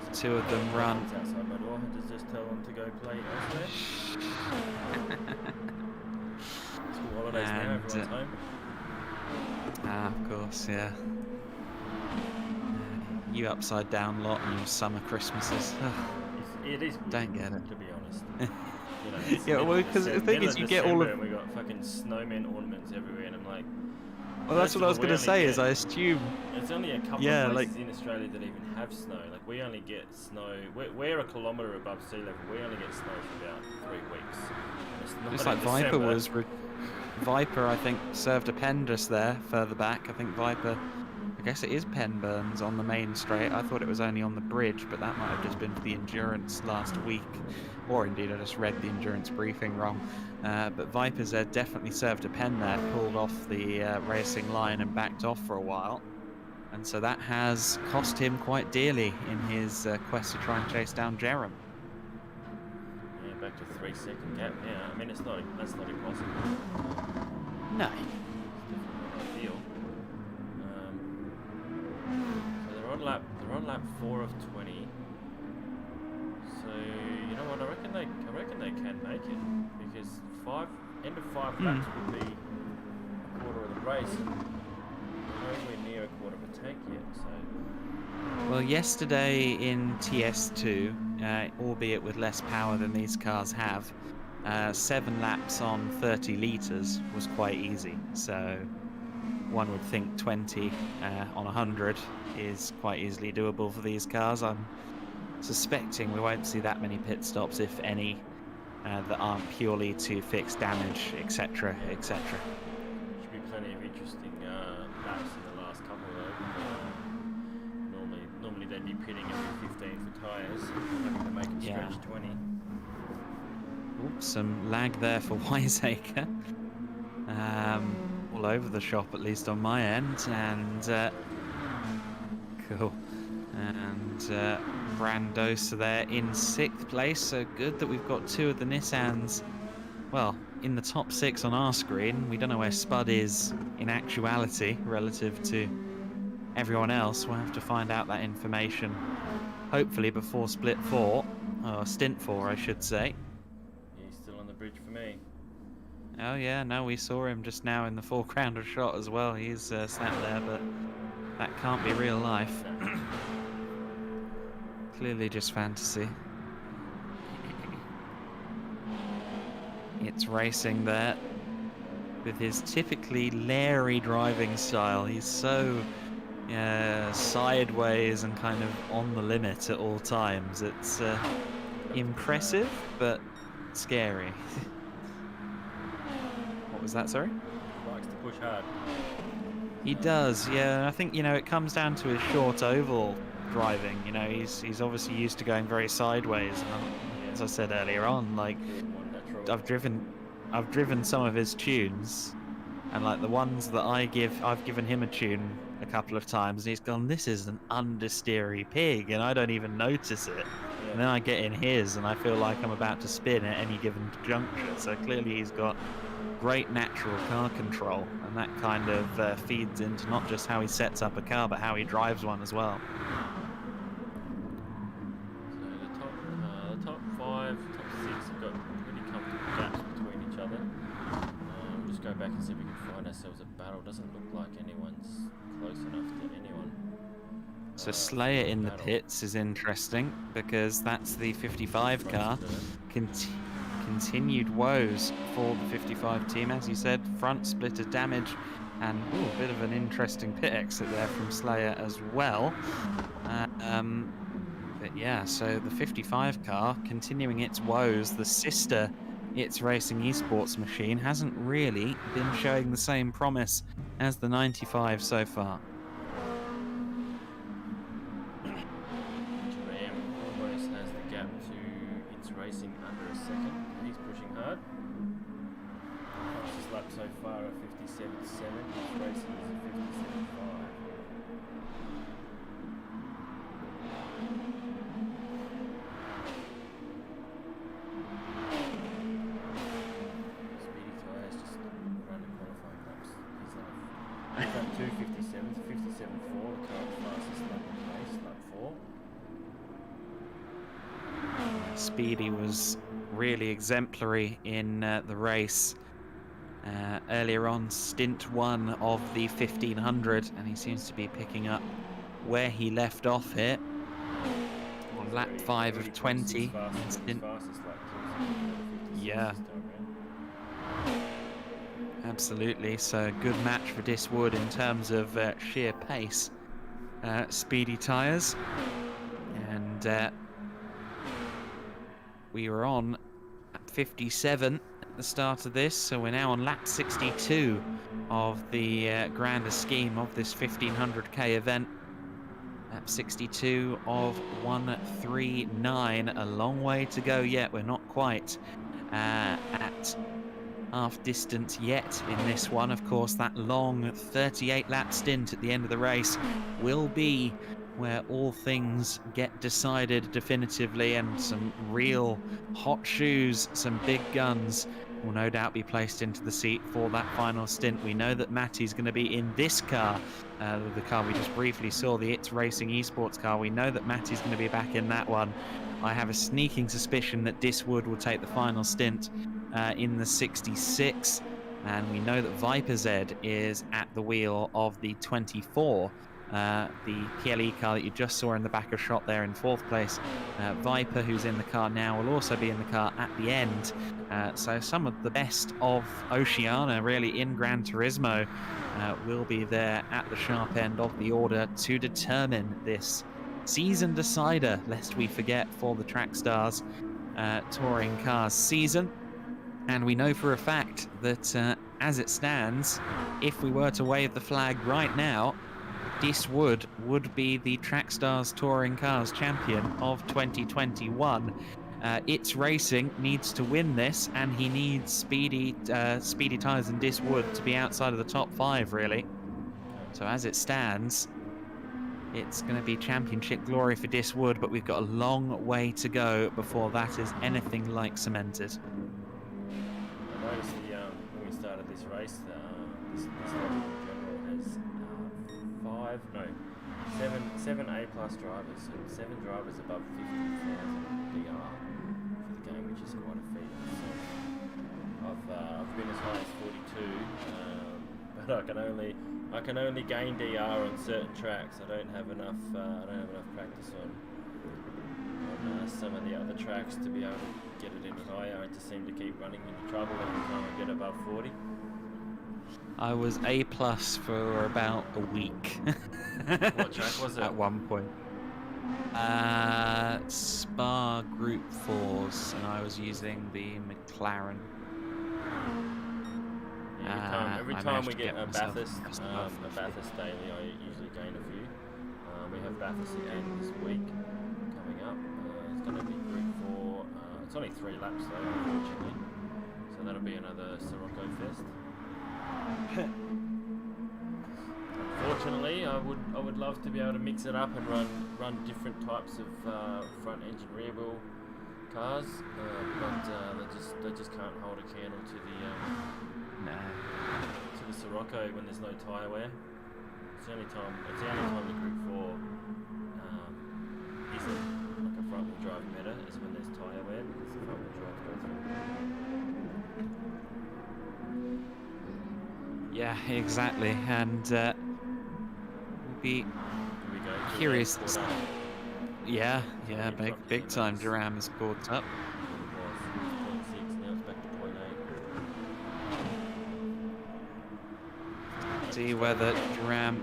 The two of them run. It's outside my door. I just tell them to go play elsewhere. School holidays now, everyone's home. Of course, yeah. You upside down lot and your summer Christmases. It is weird, Don't get it. to be honest. You know, it's Yeah, well, because the thing is, you get all of. and we got fucking snowmen ornaments everywhere, and I'm like. Well, that's what I was going to say. Is I assume. It's only a couple Yeah, of like- places in Australia that even have snow. Like we only get snow. We're a kilometre above sea level. We only get snow for about 3 weeks. And it's not Just in like Viper December. was. Viper, I think, served a pen just there, further back. I think Viper. I guess it is pen burns on the main straight. I thought it was only on the bridge, but that might have just been for the endurance last week. Or indeed, I just read the endurance briefing wrong. But Viper's definitely served a pen there, pulled off the racing line and backed off for a while. And so that has cost him quite dearly in his quest to try and chase down Jerem. Yeah, back to 3 second gap. Yeah, I mean that's not impossible. No. It's definitely not ideal. So they're on lap 4 of 20. So you know what? I reckon they can make it because end of 5 laps would be a quarter of the race. And we're nowhere near a quarter of a tank yet. So Well, yesterday in TS2, albeit with less power than these cars have, 7 laps on 30 litres was quite easy. So one would think 20 on 100 is quite easily doable for these cars. I'm suspecting we won't see that many pit stops, if any, that aren't purely to fix damage, etc., etc. should be plenty of interesting laps in the last couple though. Normally they'd be pitting every 15 for tyres, having to make them Yeah. stretch 20. Oops, some lag there for Wiseacre. All over the shop, at least on my end, and cool. And Brandosa there in 6th place, so good that we've got 2 of the Nissans, well, in the top 6 on our screen. We don't know where Spud is in actuality relative to everyone else. We'll have to find out that information, hopefully before split 4, or stint 4 I should say. He's still on the bridge for me. Oh yeah, no, we saw him just now in the foreground of shot as well. He's sat there, but that can't be real life. Clearly just fantasy. It's racing there with his typically Larry driving style. He's so sideways and kind of on the limit at all times. It's impressive, but scary. What was that, sorry? Likes to push hard. He does, yeah. And I think, it comes down to his short oval driving. He's obviously used to going very sideways. And as I said earlier on, like, I've driven some of his tunes, and like the ones that I've given him a tune a couple of times, and he's gone, "This is an understeery pig," and I don't even notice it. Yeah. And then I get in his, and I feel like I'm about to spin at any given juncture. So clearly he's got great natural car control, and that kind of feeds into not just how he sets up a car, but how he drives one as well. So the top 5, top 6 have got pretty comfortable gaps between each other. We'll just go back and see if we can find ourselves a battle. Doesn't look like anyone's close enough to anyone. So Slayer in the battle. pits is interesting, because that's the 55 car. Continued woes for the 55 team, as you said, front splitter damage, and a bit of an interesting pit exit there from Slayer as well. But yeah, so the 55 car continuing its woes. The sister It's Racing Esports machine hasn't really been showing the same promise as the 95 so far. Almost has the gap to It's Racing under a second. He's pushing hard. Fastest lap so far at 57.7. It's Racing is at 57.5. 2:57, 57.4. The current fastest lap in the race, lap 4. Speedy was really exemplary in the race. Earlier on, stint 1 of the 1500, and he seems to be picking up where he left off here on lap 5 of 20. Stint. Yeah. Absolutely, so good match for Diswood in terms of sheer pace. Speedy tyres, and we were on lap 57 at the start of this, so we're now on lap 62 of the grander scheme of this 1500k event. Lap 62 of 139, a long way to go yet. We're not quite at half distance yet in this one. Of course, that long 38 lap stint at the end of the race will be where all things get decided definitively, and some real hot shoes, some big guns will no doubt be placed into the seat for that final stint. We know that Matty's going to be in this car, the car we just briefly saw, the It's Racing Esports car. We know that Matty's going to be back in that one. I have a sneaking suspicion that Diswood will take the final stint in the 66, and we know that Viper Z is at the wheel of the 24, the PLE car that you just saw in the back of shot there in 4th place. Viper, who's in the car now, will also be in the car at the end. So some of the best of Oceania really in Gran Turismo will be there at the sharp end of the order to determine this season decider, lest we forget, for the Trackstars touring cars season. And we know for a fact that as it stands, if we were to wave the flag right now, Diswood would be the Trackstars Touring Cars champion of 2021. It's Racing needs to win this, and he needs Speedy Tyres and Diswood to be outside of the top 5, really. So as it stands, it's going to be championship glory for Diswood, but we've got a long way to go before that is anything like cemented. I noticed when we started this race, this level in general has seven A+ drivers, and 7 drivers above 50,000 DR for the game, which is quite a feat. So I've been as high as 42, but I can only gain DR on certain tracks. I don't have enough practice on some of the other tracks to be able to get it any higher. I just seem to keep running into trouble every time I get above 40. I was A+ for about a week. What track was it? At one point. Spa Group 4s, and I was using the McLaren. Yeah, every I time managed we to get a myself Bathurst daily, I usually gain a few. We have Bathurst again this week coming up. It's going to be Group 4. It's only 3 laps though, unfortunately. So that'll be another Sirocco Fest. Unfortunately, I would love to be able to mix it up and run different types of front engine rear wheel cars, but they just can't hold a candle to the Sirocco when there's no tyre wear. It's the only time the Group 4 isn't like a front wheel drive meta is when there's tyre wear, because the front wheel drive goes through. Yeah, exactly, and we'll be curious. Yeah, big time. Duram is caught up. See whether Duram.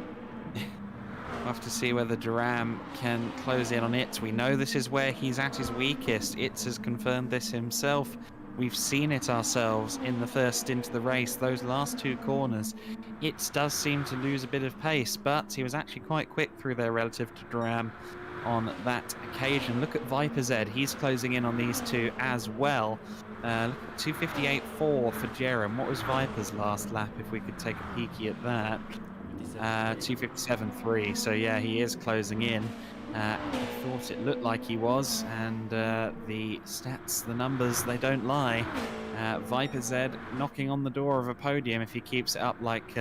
We'll have to see whether Duram can close in on it. We know this is where he's at his weakest. Itz has confirmed this himself. We've seen it ourselves in the first stint of the race. Those last 2 corners, Itz does seem to lose a bit of pace, but he was actually quite quick through there relative to Duram on that occasion. Look at Viper Z. He's closing in on these 2 as well. Look at 2:58.4 for Jerem. What was Viper's last lap, if we could take a peeky at that? 2:57.3. So yeah, he is closing in. I thought it looked like he was, and the stats, the numbers, they don't lie. Viper Z knocking on the door of a podium if he keeps it up like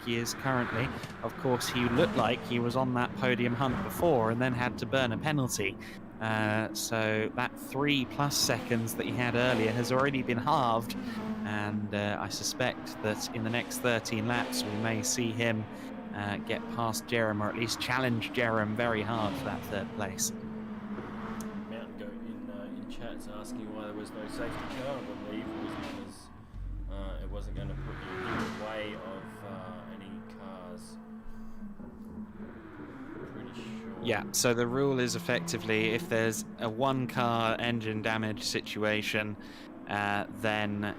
he is currently. Of course, he looked like he was on that podium hunt before and then had to burn a penalty. So that 3+ seconds that he had earlier has already been halved, and I suspect that in the next 13 laps we may see him get past Jerem, or at least challenge Jerem very hard for that 3rd place. Mountain Goat in chat's asking why there was no safety car. I believe it was because it wasn't going to put you in the way of any cars. Pretty sure. Yeah, so the rule is effectively if there's a 1-car engine damage situation, then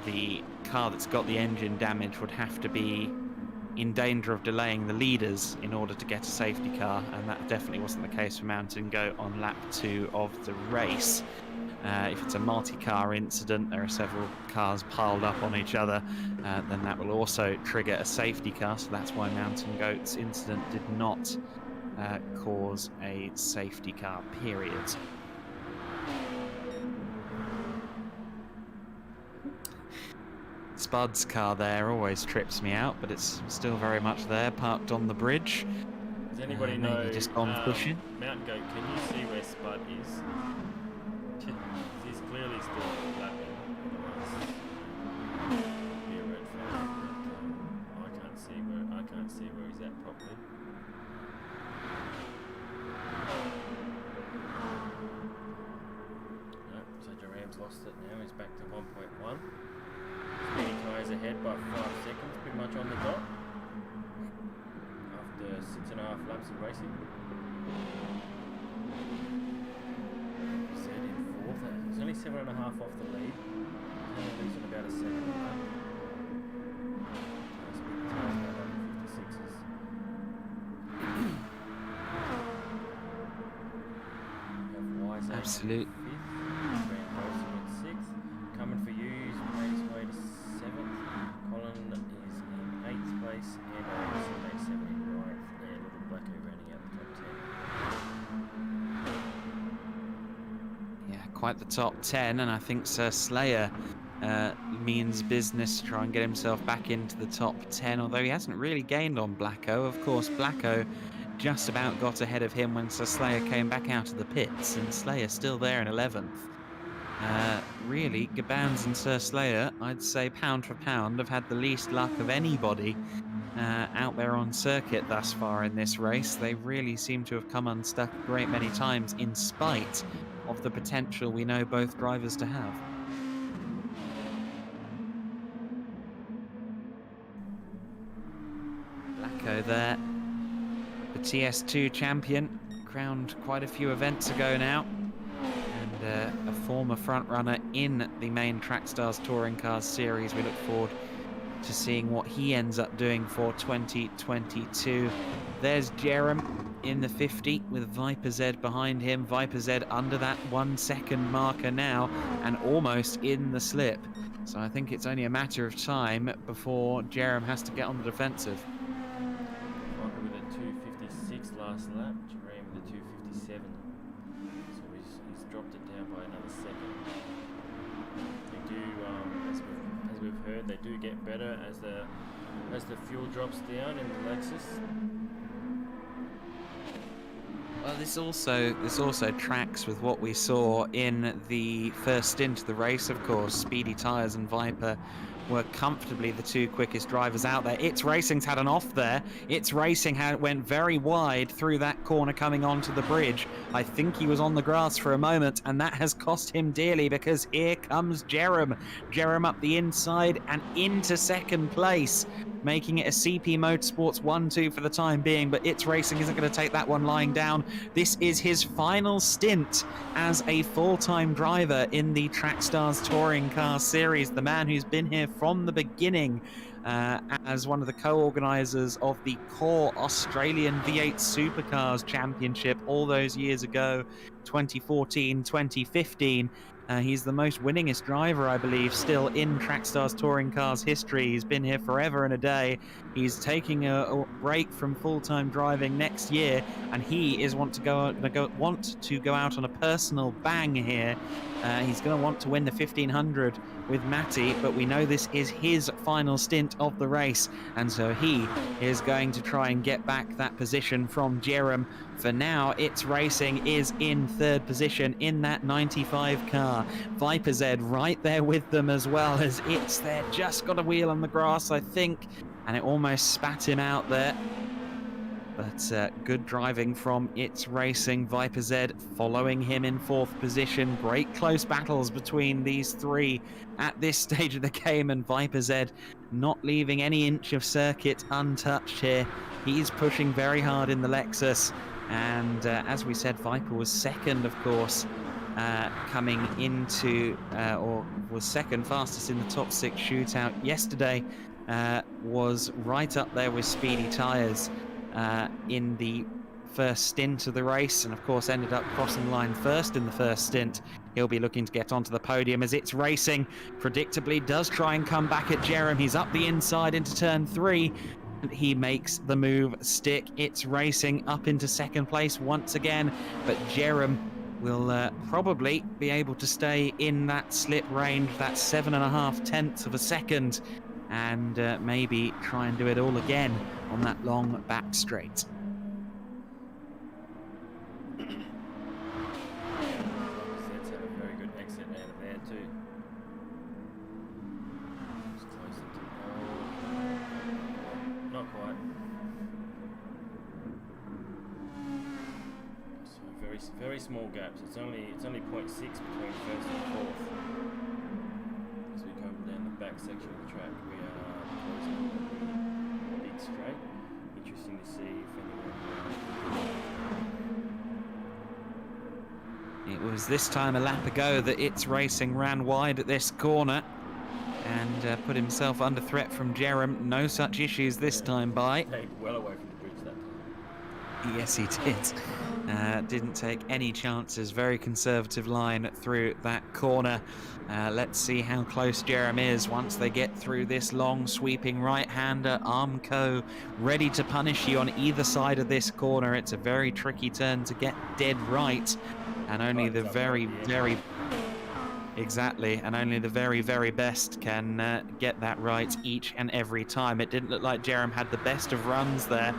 the car that's got the engine damage would have to be in danger of delaying the leaders in order to get a safety car, and that definitely wasn't the case for Mountain Goat on lap 2 of the race. If it's a multi-car incident, there are several cars piled up on each other, then that will also trigger a safety car, so that's why Mountain Goat's incident did not cause a safety car, period. Spud's car there always trips me out, but it's still very much there, parked on the bridge. Does anybody maybe know? just gone fishing? Mountain Goat, can you see where Spud is? He's clearly still lapping. Be a red flag, but I can't see where he's at properly. No, so Jerem's lost it now. He's back to 1.1. Speedy Tyres ahead by 5 seconds, pretty much on the dot. After 6.5 laps of racing. Set in 4th. He's only 7.5 off the lead. He's losing about a second lap. Speedy Tyres about under 56s. We have Absolute. 5th. Grant Wilson at 6th. Coming for you. He's made his way to 7th. Colin is in 8th place. And Anderson made 7th in 9th. And Little Blacko rounding out the top 10. Yeah, quite the top 10, and I think Sir Slayer means business to try and get himself back into the top 10, although he hasn't really gained on Blacko. Of course, Blacko just about got ahead of him when Sir Slayer came back out of the pits, and Slayer still there in 11th. Really, Gabans and Sir Slayer, I'd say pound for pound, have had the least luck of anybody out there on circuit thus far in this race. They really seem to have come unstuck a great many times in spite of the potential we know both drivers to have. Blacko there, the TS2 champion, crowned quite a few events ago now, and a former frontrunner in the main Trackstars Touring Cars series. We look forward to seeing what he ends up doing for 2022. There's Jerem in the 50 with Viper Z behind him. Viper Z under that 1 second marker now and almost in the slip. So I think it's only a matter of time before Jerem has to get on the defensive. Viper with a 256 last lap. Jerem with a 257. So he's dropped it down by another second. They do, as we've heard, they do get better as the fuel drops down in the Lexus. Well, this also tracks with what we saw in the first stint of the race, of course. Speedy Tyres and Viper were comfortably the 2 quickest drivers out there. It's Racing's had an off there. It's Racing went very wide through that corner coming onto the bridge. I think he was on the grass for a moment, and that has cost him dearly because here comes Jerem. Jerem up the inside and into second place, making it a CP Motorsports 1-2 for the time being, but It's Racing isn't going to take that one lying down. This is his final stint as a full-time driver in the Trackstars Touring Car Series, the man who's been here from the beginning as one of the co-organisers of the core Australian V8 Supercars Championship all those years ago, 2014, 2015. He's the most winningest driver, I believe, still in Trackstars touring cars history. He's been here forever and a day. He's taking a break from full-time driving next year, and he is want to go out on a personal bang here. He's going to want to win the 1500 with Matty, but we know this is his final stint of the race, and so he is going to try and get back that position from Jerem. For now, It's Racing is in third position in that 95 car. Viper Z right there with them as well as It's there. Just got a wheel on the grass, I think, and it almost spat him out there. But good driving from It's Racing. Viper Z following him in fourth position. Great close battles between these three at this stage of the game, and Viper Z not leaving any inch of circuit untouched here. He's pushing very hard in the Lexus, and as we said, Viper was second, of course, coming into, or was second fastest in the top six shootout yesterday, was right up there with Speedy Tyres in the first stint of the race, and of course ended up crossing the line first in the first stint. He'll be looking to get onto the podium as It's Racing predictably does try and come back at Jerem. He's up the inside into turn 3, and he makes the move stick. It's Racing up into second place once again, but Jerem will probably be able to stay in that slip range, that 7.5 tenths of a second, and maybe try and do it all again on that long back straight. Let's have a very good exit out of there too. Just close it to not quite. So very small gaps. It's only 0.6 between first and fourth. As we come down the back section of the track, we are closing the big straight. Interesting to see if anyone. It was this time a lap ago that It's Racing ran wide at this corner and put himself under threat from Jerem. No such issues this time by. Stayed well away from the bridge that time. Yes, he did. Didn't take any chances. Very conservative line through that corner. Let's see how close Jerem is once they get through this long sweeping right-hander. Armco ready to punish you on either side of this corner. It's a very tricky turn to get dead right, and only the very very best can get that right each and every time. It didn't look like Jerem had the best of runs there,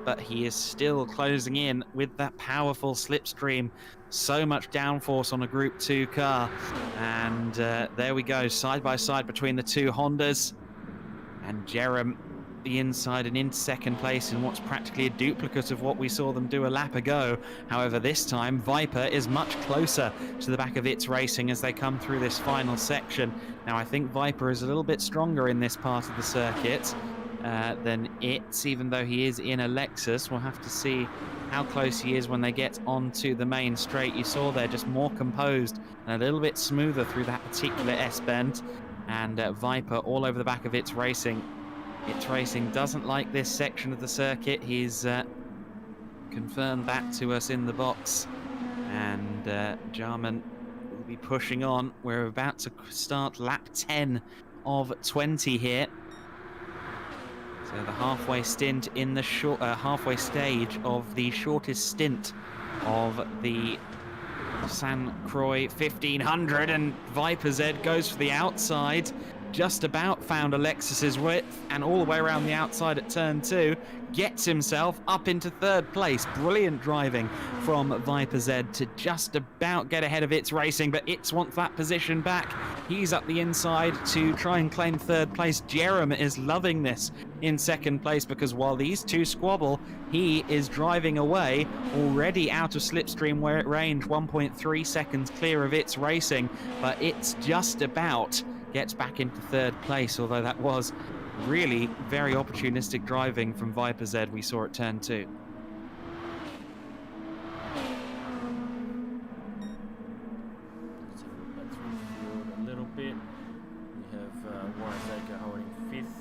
but he is still closing in with that powerful slipstream. So much downforce on a Group 2 car, and there we go, side by side between the two Hondas, and Jerem the inside and into second place in what's practically a duplicate of what we saw them do a lap ago. However, this time Viper is much closer to the back of It's Racing as they come through this final section. Now, I think Viper is a little bit stronger in this part of the circuit than It's, even though he is in a Lexus. We'll have to see how close he is when they get onto the main straight. You saw there, just more composed and a little bit smoother through that particular S-bend, and Viper all over the back of It's Racing. It's Racing doesn't like this section of the circuit. He's confirmed that to us in the box, and Jarman will be pushing on. We're about to start lap 10 of 20 here. So the halfway stint in the halfway stage of the shortest stint of the San Croix 1500, and Viper Z goes for the outside. Just about found Alexis's width, and all the way around the outside at turn 2, gets himself up into third place. Brilliant driving from Viper Z to just about get ahead of It's Racing, but It's wants that position back. He's up the inside to try and claim third place. Jerem is loving this in second place, because while these two squabble, he is driving away, already out of slipstream where it range, 1.3 seconds clear of It's Racing, but It's just about gets back into third place, although that was really very opportunistic driving from Viper Z we saw at turn 2. Let's have a look back through the field a little bit. We have Warazaka holding 5th,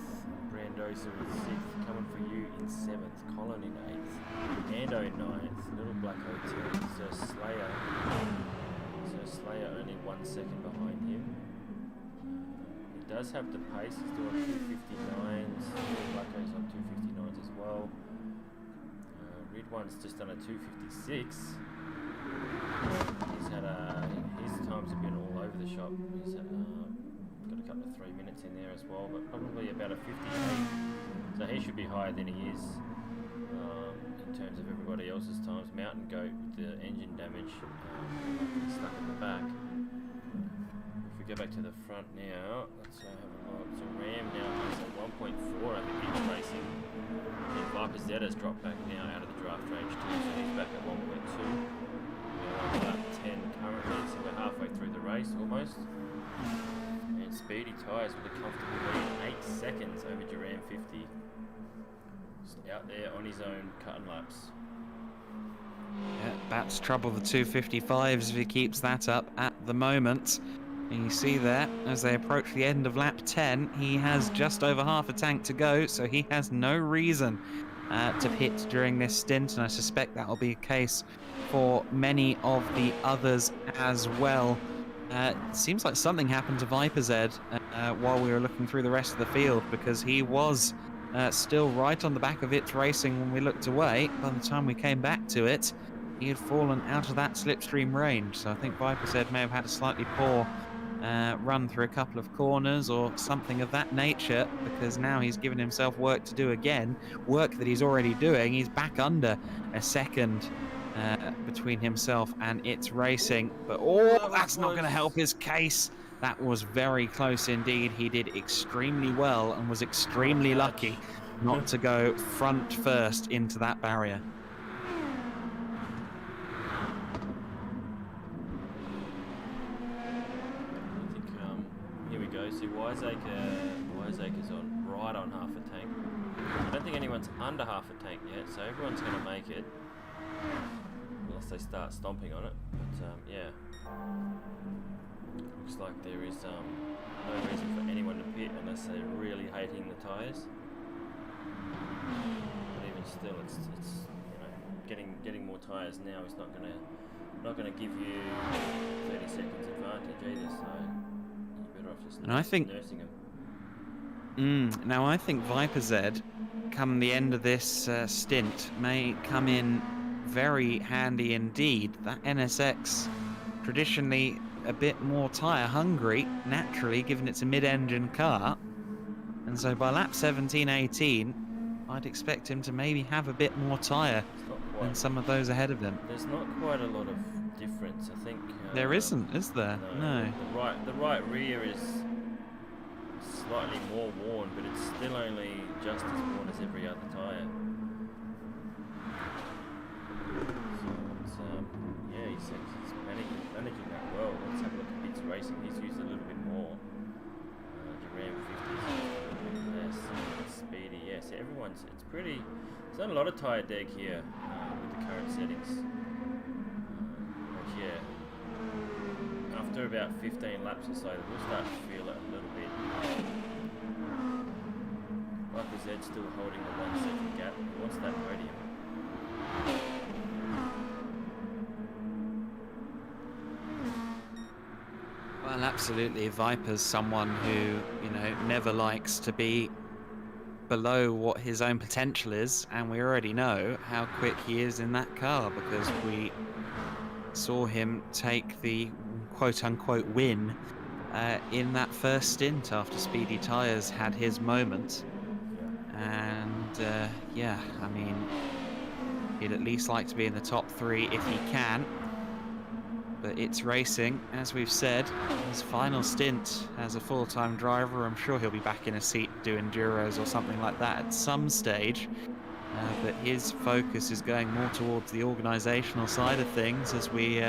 Brandosa with 6th, coming for you in 7th, Colin in 8th, Ando in 9th, Little Black Hotel, Sir Slayer. So Slayer only 1 second behind him. He does have the pace. He's doing 259s. Blacko's on 259s as well. Ridwan's just done a 256. He's had his times have been all over the shop. He's had got a couple of 3 minutes in there as well, but probably about a 58. So he should be higher than he is in terms of everybody else's times. Mountain Goat with the engine damage stuck at the back. If we go back to the front now, let's have a look. So Ram now has a 1.4 over each racing. And Viper Z has dropped back now out of the draft range too, so he's back at 1.2. We're on lap 10 currently, so we're halfway through the race almost. And Speedy Tyres with a comfortable lead, 8 seconds over Duran 50. Just out there on his own, cutting laps. Yeah, that's trouble the 255s if he keeps that up at the moment. And you see there, as they approach the end of lap 10, he has just over half a tank to go, so he has no reason to pit during this stint, and I suspect that will be the case for many of the others as well. It seems like something happened to Viper Z while we were looking through the rest of the field, because he was still right on the back of its racing when we looked away. By the time we came back to it, he had fallen out of that slipstream range, so I think Viper Z may have had a slightly poor run through a couple of corners or something of that nature, because now he's given himself work to do again, work that he's already doing. He's back under a second between himself and its racing, but that's not going to help his case. That was very close indeed. He did extremely well and was extremely lucky not to go front first into that barrier. See, Wiseacre's on right on half a tank. I don't think anyone's under half a tank yet, so everyone's going to make it, unless they start stomping on it. But yeah, looks like there is no reason for anyone to pit unless they're really hating the tyres. But even still, it's you know, getting more tyres now is not going to give you 30 seconds advantage either. So. And I think, now I think Viper Z, come the end of this stint, may come in very handy indeed. That NSX, traditionally a bit more tyre hungry, naturally, given it's a mid-engine car. And so by lap 17-18, I'd expect him to maybe have a bit more tyre than some of those ahead of him. There's not quite a lot of difference, I think. There isn't, is there? No. The right rear is slightly more worn, but it's still only just as worn as every other tyre. So it's, yeah, he's managing that well. Let's have a look at Pitts Racing. He's used a little bit more. Duran 50 is a little bit less. Speedy, yes. Yeah, so it's pretty. There's not a lot of tyre deg here with the current settings. But yeah. After about 15 laps or so, we'll start to feel it a little bit. Viper Z's still holding the 1 second gap. He wants that podium. Well, absolutely. Viper's someone who, you know, never likes to be below what his own potential is, and we already know how quick he is in that car, because we saw him take the quote-unquote win in that first stint after Speedy Tyres had his moment. And yeah, I mean, he'd at least like to be in the top 3 if he can. But it's racing, as we've said, his final stint as a full-time driver. I'm sure he'll be back in a seat doing Enduros or something like that at some stage. But his focus is going more towards the organisational side of things, as we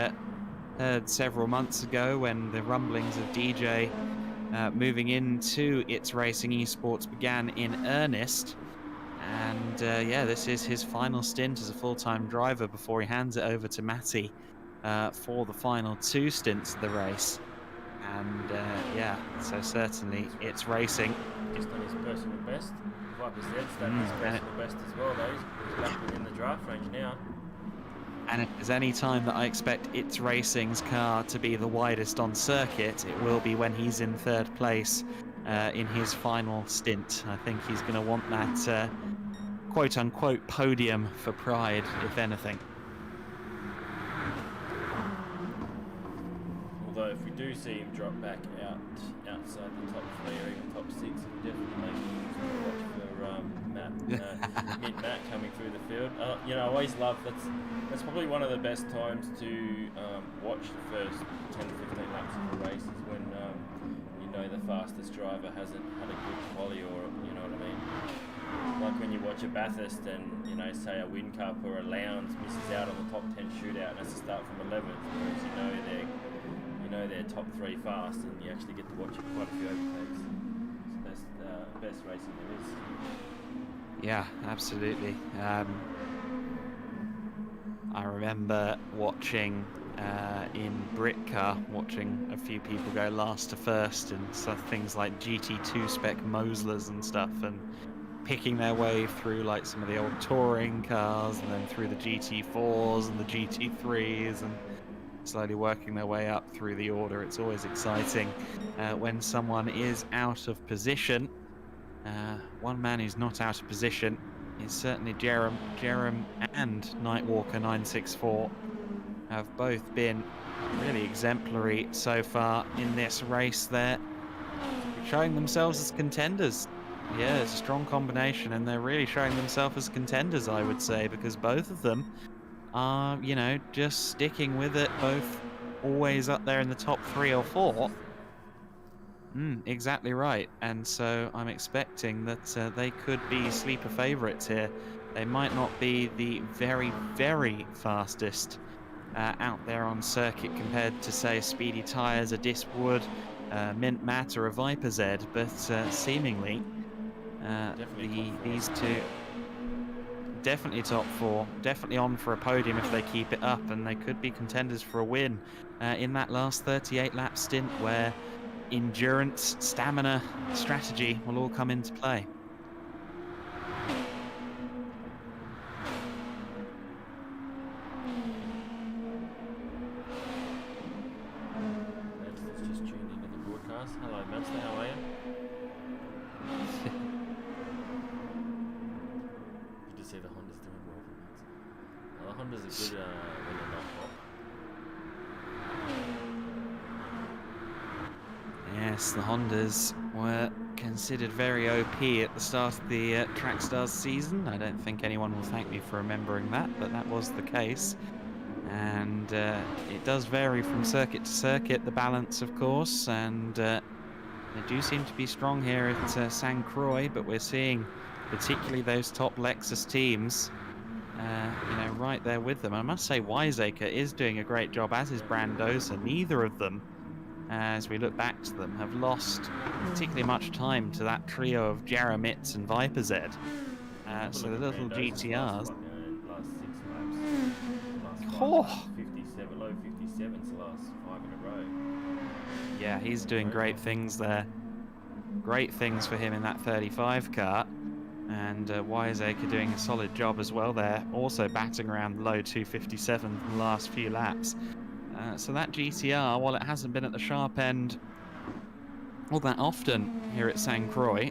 heard several months ago when the rumblings of DJ moving into its racing esports began in earnest. And yeah, this is his final stint as a full-time driver before he hands it over to Matty for the final 2 stints of the race. And yeah, so certainly it's racing. Just on his personal best. Viper Z's done his personal best as well, though. He's back within the draft range now. And if there's any time that I expect It's Racing's car to be the widest on circuit, it will be when he's in third place in his final stint. I think he's going to want that quote-unquote podium for pride, if anything. Although if we do see him drop back outside the top 3 or even top 6, it'll definitely make it watch for Matt, Matt coming through the field. You know, I always love that's probably one of the best times to watch the first 10 to 15 laps of a race is when you know the fastest driver hasn't had a good quali, or you know what I mean. Like when you watch a Bathurst and, you know, say a Win Cup or a Lowndes misses out on the top 10 shootout and has to start from 11th, whereas you know they're top 3 fast, and you actually get to watch quite a few overtakes. It's the best racing there is. Yeah, absolutely. I remember watching in Britcar, watching a few people go last to first and stuff, things like GT2 spec Moslers and stuff, and picking their way through like some of the old touring cars, and then through the GT4s and the GT3s, and slowly working their way up through the order. It's always exciting when someone is out of position. One man who's not out of position is certainly Jerem. Jerem and Nightwalker 964 have both been really exemplary so far in this race. They're showing themselves as contenders. Yeah, it's a strong combination, and they're really showing themselves as contenders, I would say, because both of them are, you know, just sticking with it, both always up there in the top 3 or 4. Exactly right. And so I'm expecting that they could be sleeper favourites here. They might not be the very, very fastest out there on circuit compared to, say, Speedy Tyres, a Diswood, Mint Matt, or a Viper Z, but seemingly these two definitely top 4, definitely on for a podium if they keep it up, and they could be contenders for a win in that last 38 lap stint where endurance, stamina, strategy will all come into play. Let's just tune into the broadcast. Hello, Master, how are you? Good to see the Honda's doing well for once. The Honda's are good when they're not hot. Yes, the Hondas were considered very OP at the start of the Trackstars season. I don't think anyone will thank me for remembering that, but that was the case. And it does vary from circuit to circuit, the balance, of course, and they do seem to be strong here at St. Croix, but we're seeing particularly those top Lexus teams, you know, right there with them. I must say Wiseacre is doing a great job, as is Brandosa. Neither of them, as we look back to them, have lost particularly much time to that trio of Jeremitz and Viper Z. So the little GTRs. Last 6 laps. Oh. 57, low 57s the last 5 in a row. Yeah, he's doing great things there. Great things for him in that 35 car. And Wiseacre doing a solid job as well there. Also batting around the low 257 in the last few laps. So that GTR, while it hasn't been at the sharp end all that often here at St. Croix,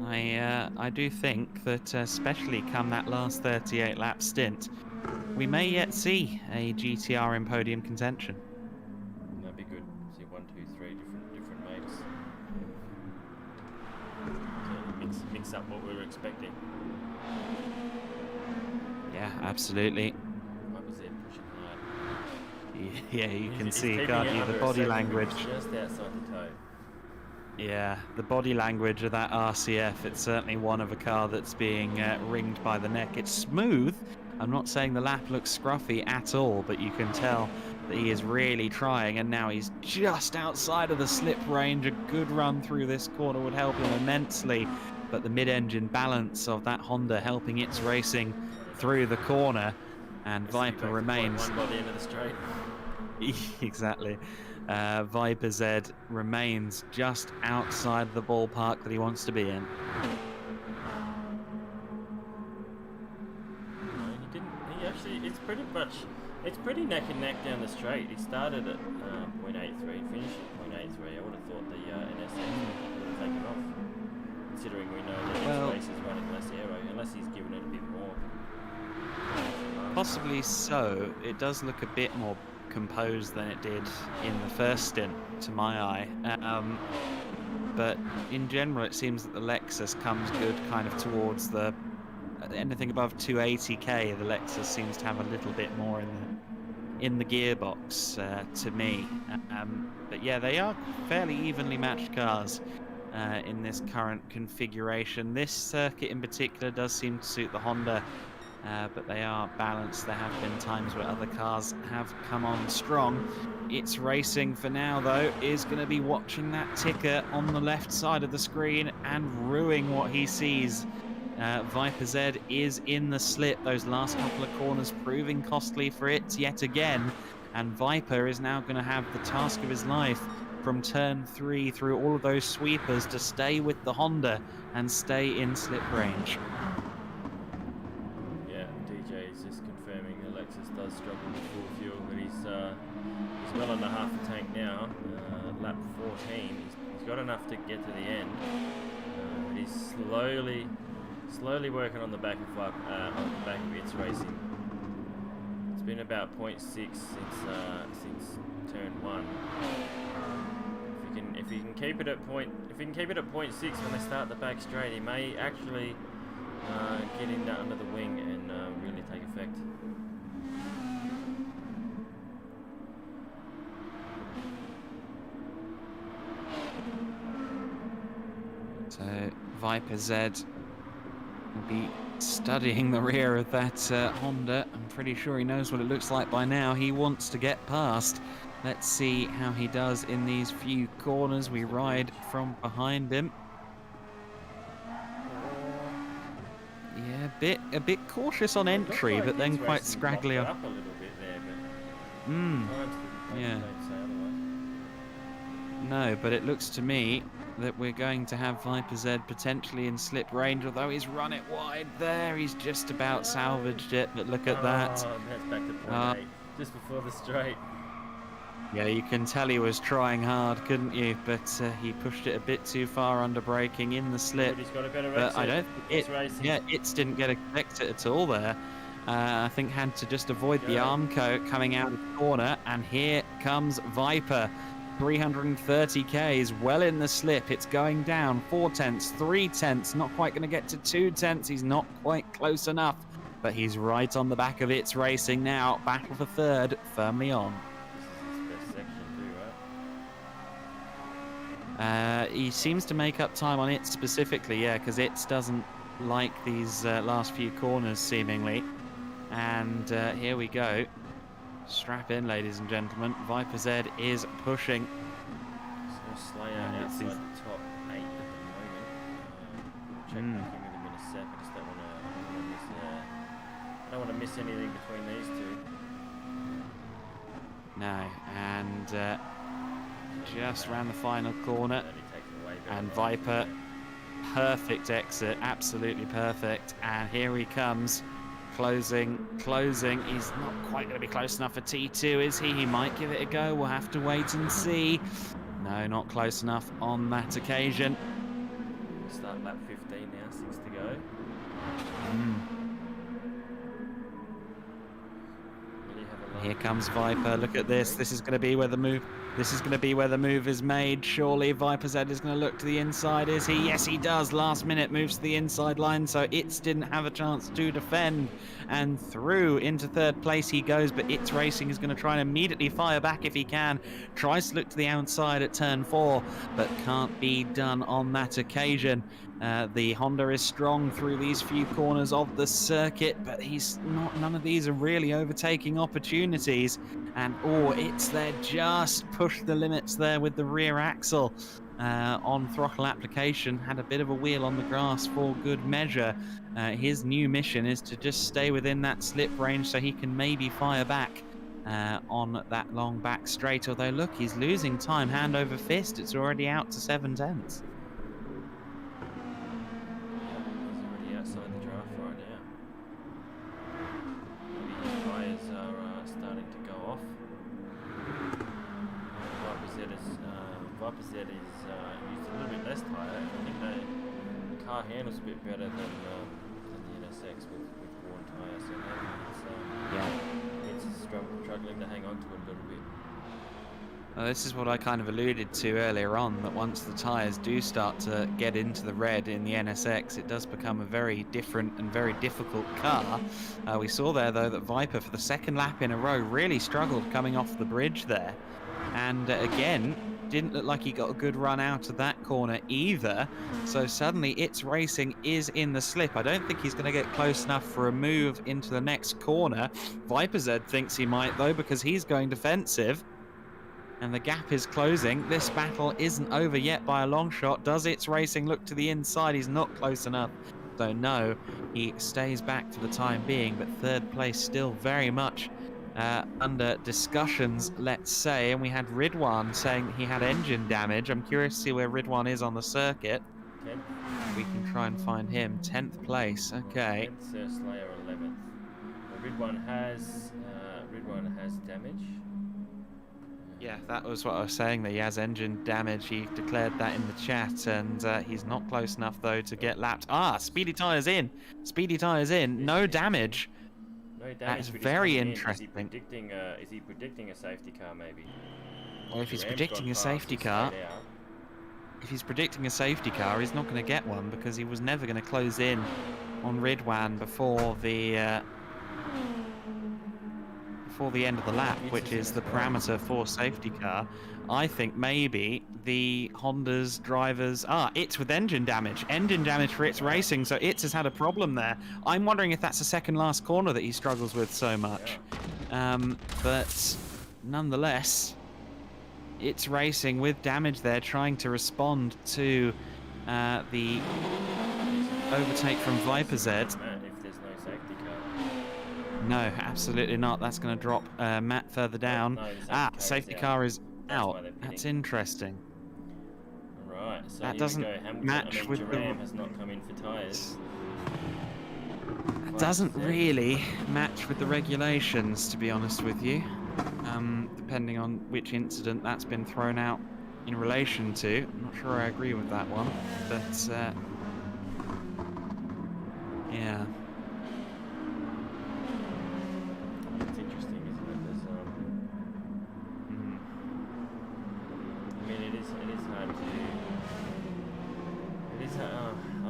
I do think that especially come that last 38 lap stint, we may yet see a GTR in podium contention. That'd be good. See 1, 2, 3 different mates. So mix up what we were expecting. Yeah, absolutely. What was it? Pushing hard. Yeah, you can He's see, keeping can't it you, the under a body 7, language. just outside the toe. Yeah, the body language of that RCF, it's certainly one of a car that's being ringed by the neck. It's smooth. I'm not saying the lap looks scruffy at all, but you can tell that he is really trying, and now he's just outside of the slip range. A good run through this corner would help him immensely, but the mid-engine balance of that Honda helping its racing through the corner, and Viper remains... One by the end of the straight. Exactly. Viper Z remains just outside the ballpark that he wants to be in. No, he didn't. He actually, it's it's pretty neck and neck down the straight. He started at 0.83 and finished at 0.83. I would have thought the NSX would have taken off, considering we know that Well, this race is running less aero, unless he's given it a bit more. Possibly so. It does look a bit more composed than it did in the first stint, to my eye. But in general, it seems that the Lexus comes good kind of towards the anything above 280k. The Lexus seems to have a little bit more in the gearbox to me. But yeah, they are fairly evenly matched cars in this current configuration. This circuit in particular does seem to suit the Honda. But they are balanced. There have been times where other cars have come on strong. It's Racing for now, though, is going to be watching that ticker on the left side of the screen and ruining what he sees. Viper Z is in the slip. Those last couple of corners proving costly for it yet again. And Viper is now going to have the task of his life from turn 3 through all of those sweepers to stay with the Honda and stay in slip range. Does struggle with full fuel, but he's well under half a tank now. Lap 14. He's got enough to get to the end. But he's slowly working on the back of its racing. It's been about 0.6 since turn 1. If he can keep it at 0.6 when they start the back straight, he may actually get in under the wing and really take effect. So Viper Z will be studying the rear of that Honda. I'm pretty sure he knows what it looks like by now. He wants to get past. Let's see how he does in these few corners. We ride from behind him. Yeah, a bit cautious on entry, but then quite scraggly on. Up a little bit there, but Yeah. No, but it looks to me that we're going to have Viper Z potentially in slip range, although he's run it wide there. He's just about salvaged it, but look at that. That's back to 0.8, just before the straight. Yeah, you can tell he was trying hard, couldn't you? But he pushed it a bit too far under braking in the slip. But he's got a better But I don't think racing. it didn't get a exit at all there. I think had to just avoid the Armco coming out of the corner, and here comes Viper. 330k is well in the slip. It's going down 4 tenths, 3 tenths, not quite going to get to 2 tenths. He's not quite close enough, but he's right on the back of It's Racing now. Battle for third, firmly on. This is his best section too, right? He seems to make up time on it specifically, yeah, because it doesn't like these last few corners seemingly. And here we go. Strap in, ladies and gentlemen. Viper Z is pushing. So Slayer outside the top 8 at the moment. Check back in with him in a sec. I just don't want to miss anything between these two. No, and just round the final corner. And Viper, perfect exit, absolutely perfect. And here he comes. Closing. He's not quite going to be close enough for T2, is he? He might give it a go. We'll have to wait and see. No, not close enough on that occasion. Start lap 15 now, 6 to go. Here comes Viper. Look at this. This is going to be where the move. This is going to be where the move is made. Surely Viper Z is going to look to the inside. Is he? Yes, he does. Last minute moves to the inside line, so It's didn't have a chance to defend. And through into third place he goes, but It's Racing is going to try and immediately fire back if he can. Tries to look to the outside at turn 4, but can't be done on that occasion. The Honda is strong through these few corners of the circuit, but none of these are really overtaking opportunities. And It's there, just pushed the limits there with the rear axle on throttle application. Had a bit of a wheel on the grass for good measure. His new mission is to just stay within that slip range so he can maybe fire back on that long back straight. Although look, he's losing time hand over fist. It's already out to 7 tenths. He's already outside the draft right now. Maybe his tyres Viper Z is used a little bit less tyre. I think the car handles a bit better than the NSX with worn tyre, so maybe it's struggling to hang on to it a little bit. Well, this is what I kind of alluded to earlier on, that once the tyres do start to get into the red in the NSX, it does become a very different and very difficult car. We saw there, though, that Viper, for the second lap in a row, really struggled coming off the bridge there. And again, didn't look like he got a good run out of that corner either. So suddenly It's Racing is in the slip. I don't think he's going to get close enough for a move into the next corner. Viper Z thinks he might, though, because he's going defensive. And the gap is closing. This battle isn't over yet by a long shot. Does It's Racing look to the inside? He's not close enough. So no, he stays back for the time being, but third place still very much under discussions, let's say. And we had Ridwan saying that he had engine damage. I'm curious to see where Ridwan is on the circuit. 10th. We can try and find him. 10th place, okay. 10th, Slayer 11th. Ridwan has damage. Yeah, that was what I was saying, that he has engine damage. He declared that in the chat, and he's not close enough, though, to get lapped. Ah, Speedy Tyres in. Speedy Tyres in. No damage. No damage. That is but he's very coming in. interesting. Is he predicting a safety car, maybe? Well, if he's Ram's predicting gone a past safety and car, stayed out. if he's predicting a safety car, he's not going to get one, because he was never going to close in on Ridwan before the end of the lap, which is the parameter for safety car. I think maybe the Honda's drivers... It's with engine damage. Engine damage for It's Racing, so It's has had a problem there. I'm wondering if that's the second last corner that he struggles with so much. But nonetheless, It's Racing with damage there, trying to respond to the overtake from Viper Z. If there's no safety car. No, absolutely not. That's going to drop Matt further down. No, the Safety out. car is That's why out. they're That's pitting. interesting. Right, so That here doesn't we go. Hamilton, match with the- Duran has not come in for tyres. That doesn't really match with the regulations, to be honest with you. Depending on which incident that's been thrown out in relation to. I'm not sure I agree with that one. But, yeah. It's interesting, isn't it? There's, I mean, it is hard to. It is. I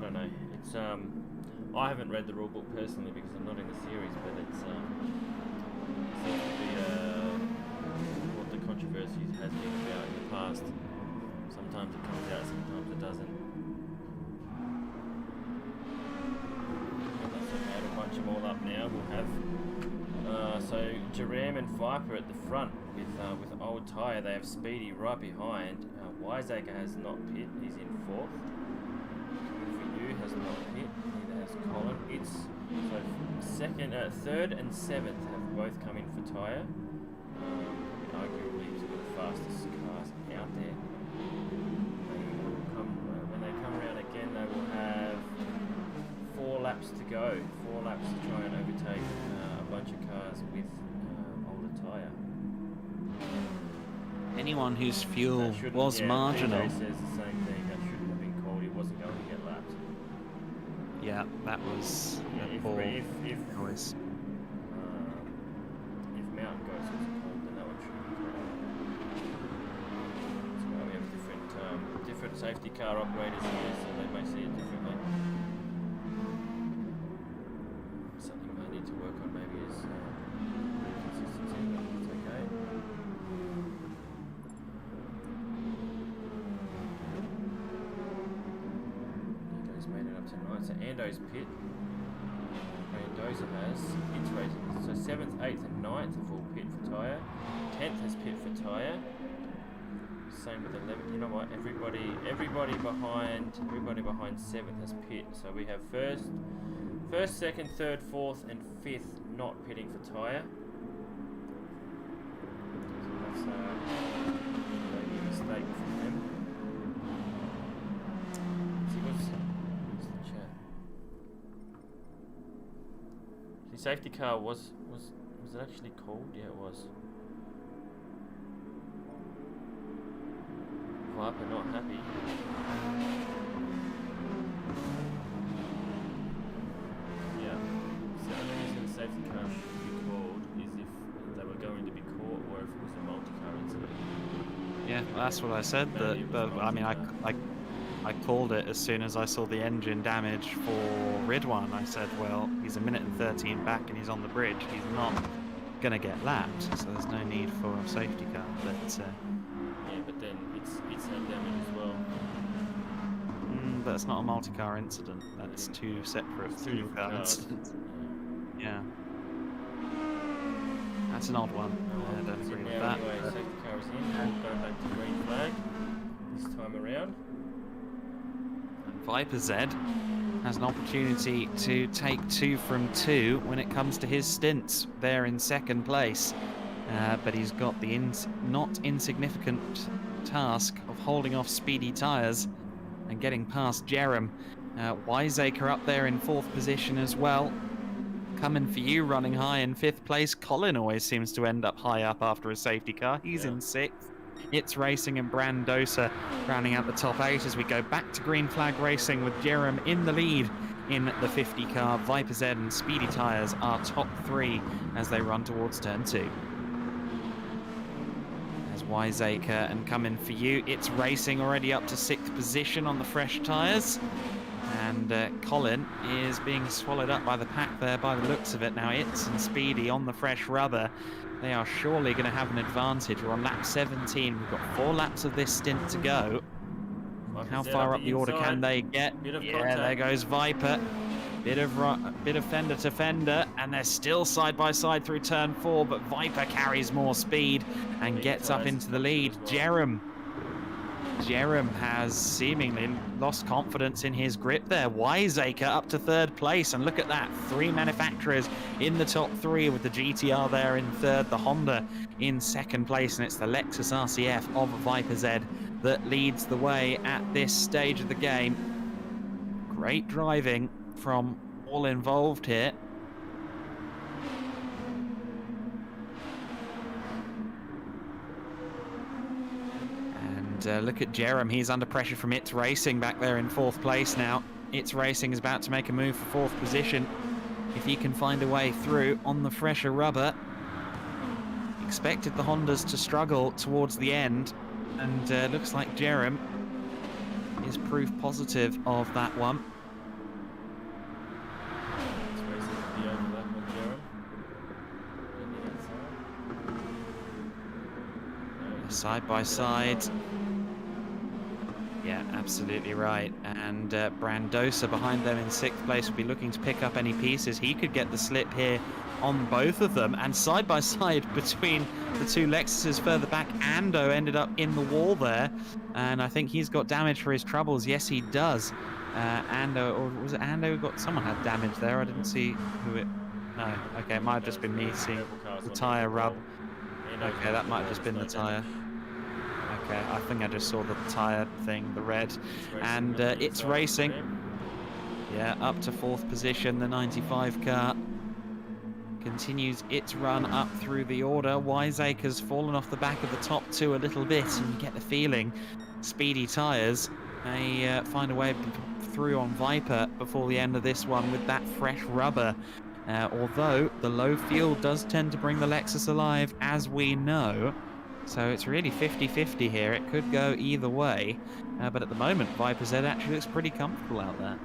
don't know. It's. I haven't read the rulebook personally because I'm not in the series, but it's. Seems to be what the controversy has been about in the past. Sometimes it comes out, sometimes it doesn't. That's okay. To bunch them all up now. We'll have. So Jerem and Viper at the front with old tyre. They have Speedy right behind. Wiseacre has not pit. He's in 4th. For you has not pit. Neither has Colin. It's so second, 3rd and 7th have both come in for tyre. Arguably two of the fastest cars out there. When they come around again, they will have 4 laps to go. 4 laps to try and overtake a bunch of cars with older tyre. Anyone whose fuel That shouldn't- was yeah, marginal. DJ says the same thing. That shouldn't have been called. He wasn't going to get lapped. Yeah, that was Yeah, a poor if choice. Mountain Goats wasn't called, then that one should be called. So now we have different safety car operators here, so they may see it differently. Something we may need to work on maybe is consistency, but it's okay. Ando's made it up to 9, so Ando's pit. Mendoza has It's Racing. So 7th, 8th and 9th have all pit for tyre. 10th has pit for tyre. Same with 11th. You know what? Everybody behind 7th has pit. So we have first, 2nd, 3rd, 4th and 5th not pitting for tyre. So that's maybe a mistake from them. See what's the chat? The safety car was it actually called? Yeah, it was. Viper not happy. Yeah. So the only reason the safety car should be called is if they were going to be caught or if it was a multi-car incident. Yeah, that's what I said. Maybe it was I mean, multi-car. I called it as soon as I saw the engine damage for Ridwan. I said, well, he's a minute and 13 back and he's on the bridge. He's not going to get lapped, so there's no need for a safety car. But Yeah, but then it's had damage as well. but it's not a multi-car incident. That's two separate It's two single different car cars. incidents. Yeah. That's an odd one. I don't So agree with now that. anyway, but- safety car is in. We'll go back to green flag this time around. Viper Z has an opportunity to take 2 from 2 when it comes to his stints there in second place. But he's got the not insignificant task of holding off speedy tyres and getting past Jerem. Wiseacre up there in 4th position as well. Coming for you, running high in 5th place. Colin always seems to end up high up after a safety car. He's Yeah. in 6th. It's Racing and Brandosa rounding out the top 8 as we go back to green flag racing with Jerem in the lead in the 50 car. Viper Z and Speedy Tyres are top 3 as they run towards turn 2. There's Wiseacre and coming for you. It's Racing already up to 6th position on the fresh tyres. And Colin is being swallowed up by the pack there by the looks of it. Now It's and Speedy on the fresh rubber. They are surely going to have an advantage. We're on lap 17. We've got 4 laps of this stint to go. How far up the order can they get? Bit of Yeah, contact. there goes Viper. Bit of fender to fender, and they're still side by side through turn 4, but Viper carries more speed and Big gets up tyres into the come lead. through as well. Jerem has seemingly lost confidence in his grip there. Wiseacre up to 3rd place, and look at that, 3 manufacturers in the top 3 with the GTR there in 3rd, the Honda in 2nd place, and it's the Lexus RCF of Viper Z that leads the way at this stage of the game. Great driving from all involved here. And look at Jerem, he's under pressure from It's Racing back there in 4th place now. It's Racing is about to make a move for 4th position. If he can find a way through on the fresher rubber. Expected the Hondas to struggle towards the end, and looks like Jerem is proof positive of that one. It's Racing the overlap on Jerem. On the outside. Side by side. Yeah, absolutely right. And Brandosa behind them in 6th place will be looking to pick up any pieces. He could get the slip here on both of them. And side by side between the 2 Lexuses further back, Ando ended up in the wall there. And I think he's got damage for his troubles. Yes, he does. Ando, or was it Ando who got... Someone had damage there. I didn't see who it... No, okay, it might have just been me seeing the tyre rub. Okay, that might have just been the tyre. Okay, I think I just saw the tyre thing, the red. And It's Racing. Yeah, up to 4th position, the 95 car. Continues its run up through the order. Wiseacre's fallen off the back of the top 2 a little bit, and you get the feeling Speedy Tyres may find a way through on Viper before the end of this one with that fresh rubber. Although the low fuel does tend to bring the Lexus alive, as we know. So it's really 50-50 here. It could go either way. But at the moment, Viper Z actually looks pretty comfortable out there.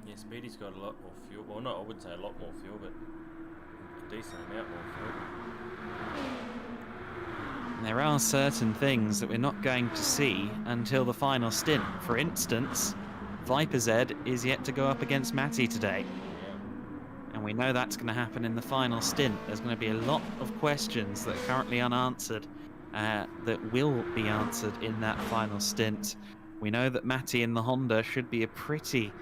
Yeah, Speedy's got a lot more fuel. Well, not, I wouldn't say a lot more fuel, but a decent amount more fuel. And there are certain things that we're not going to see until the final stint. For instance, Viper Z is yet to go up against Matty today. And we know that's going to happen in the final stint. There's going to be a lot of questions that are currently unanswered that will be answered in that final stint. We know that Matty in the Honda should be a pretty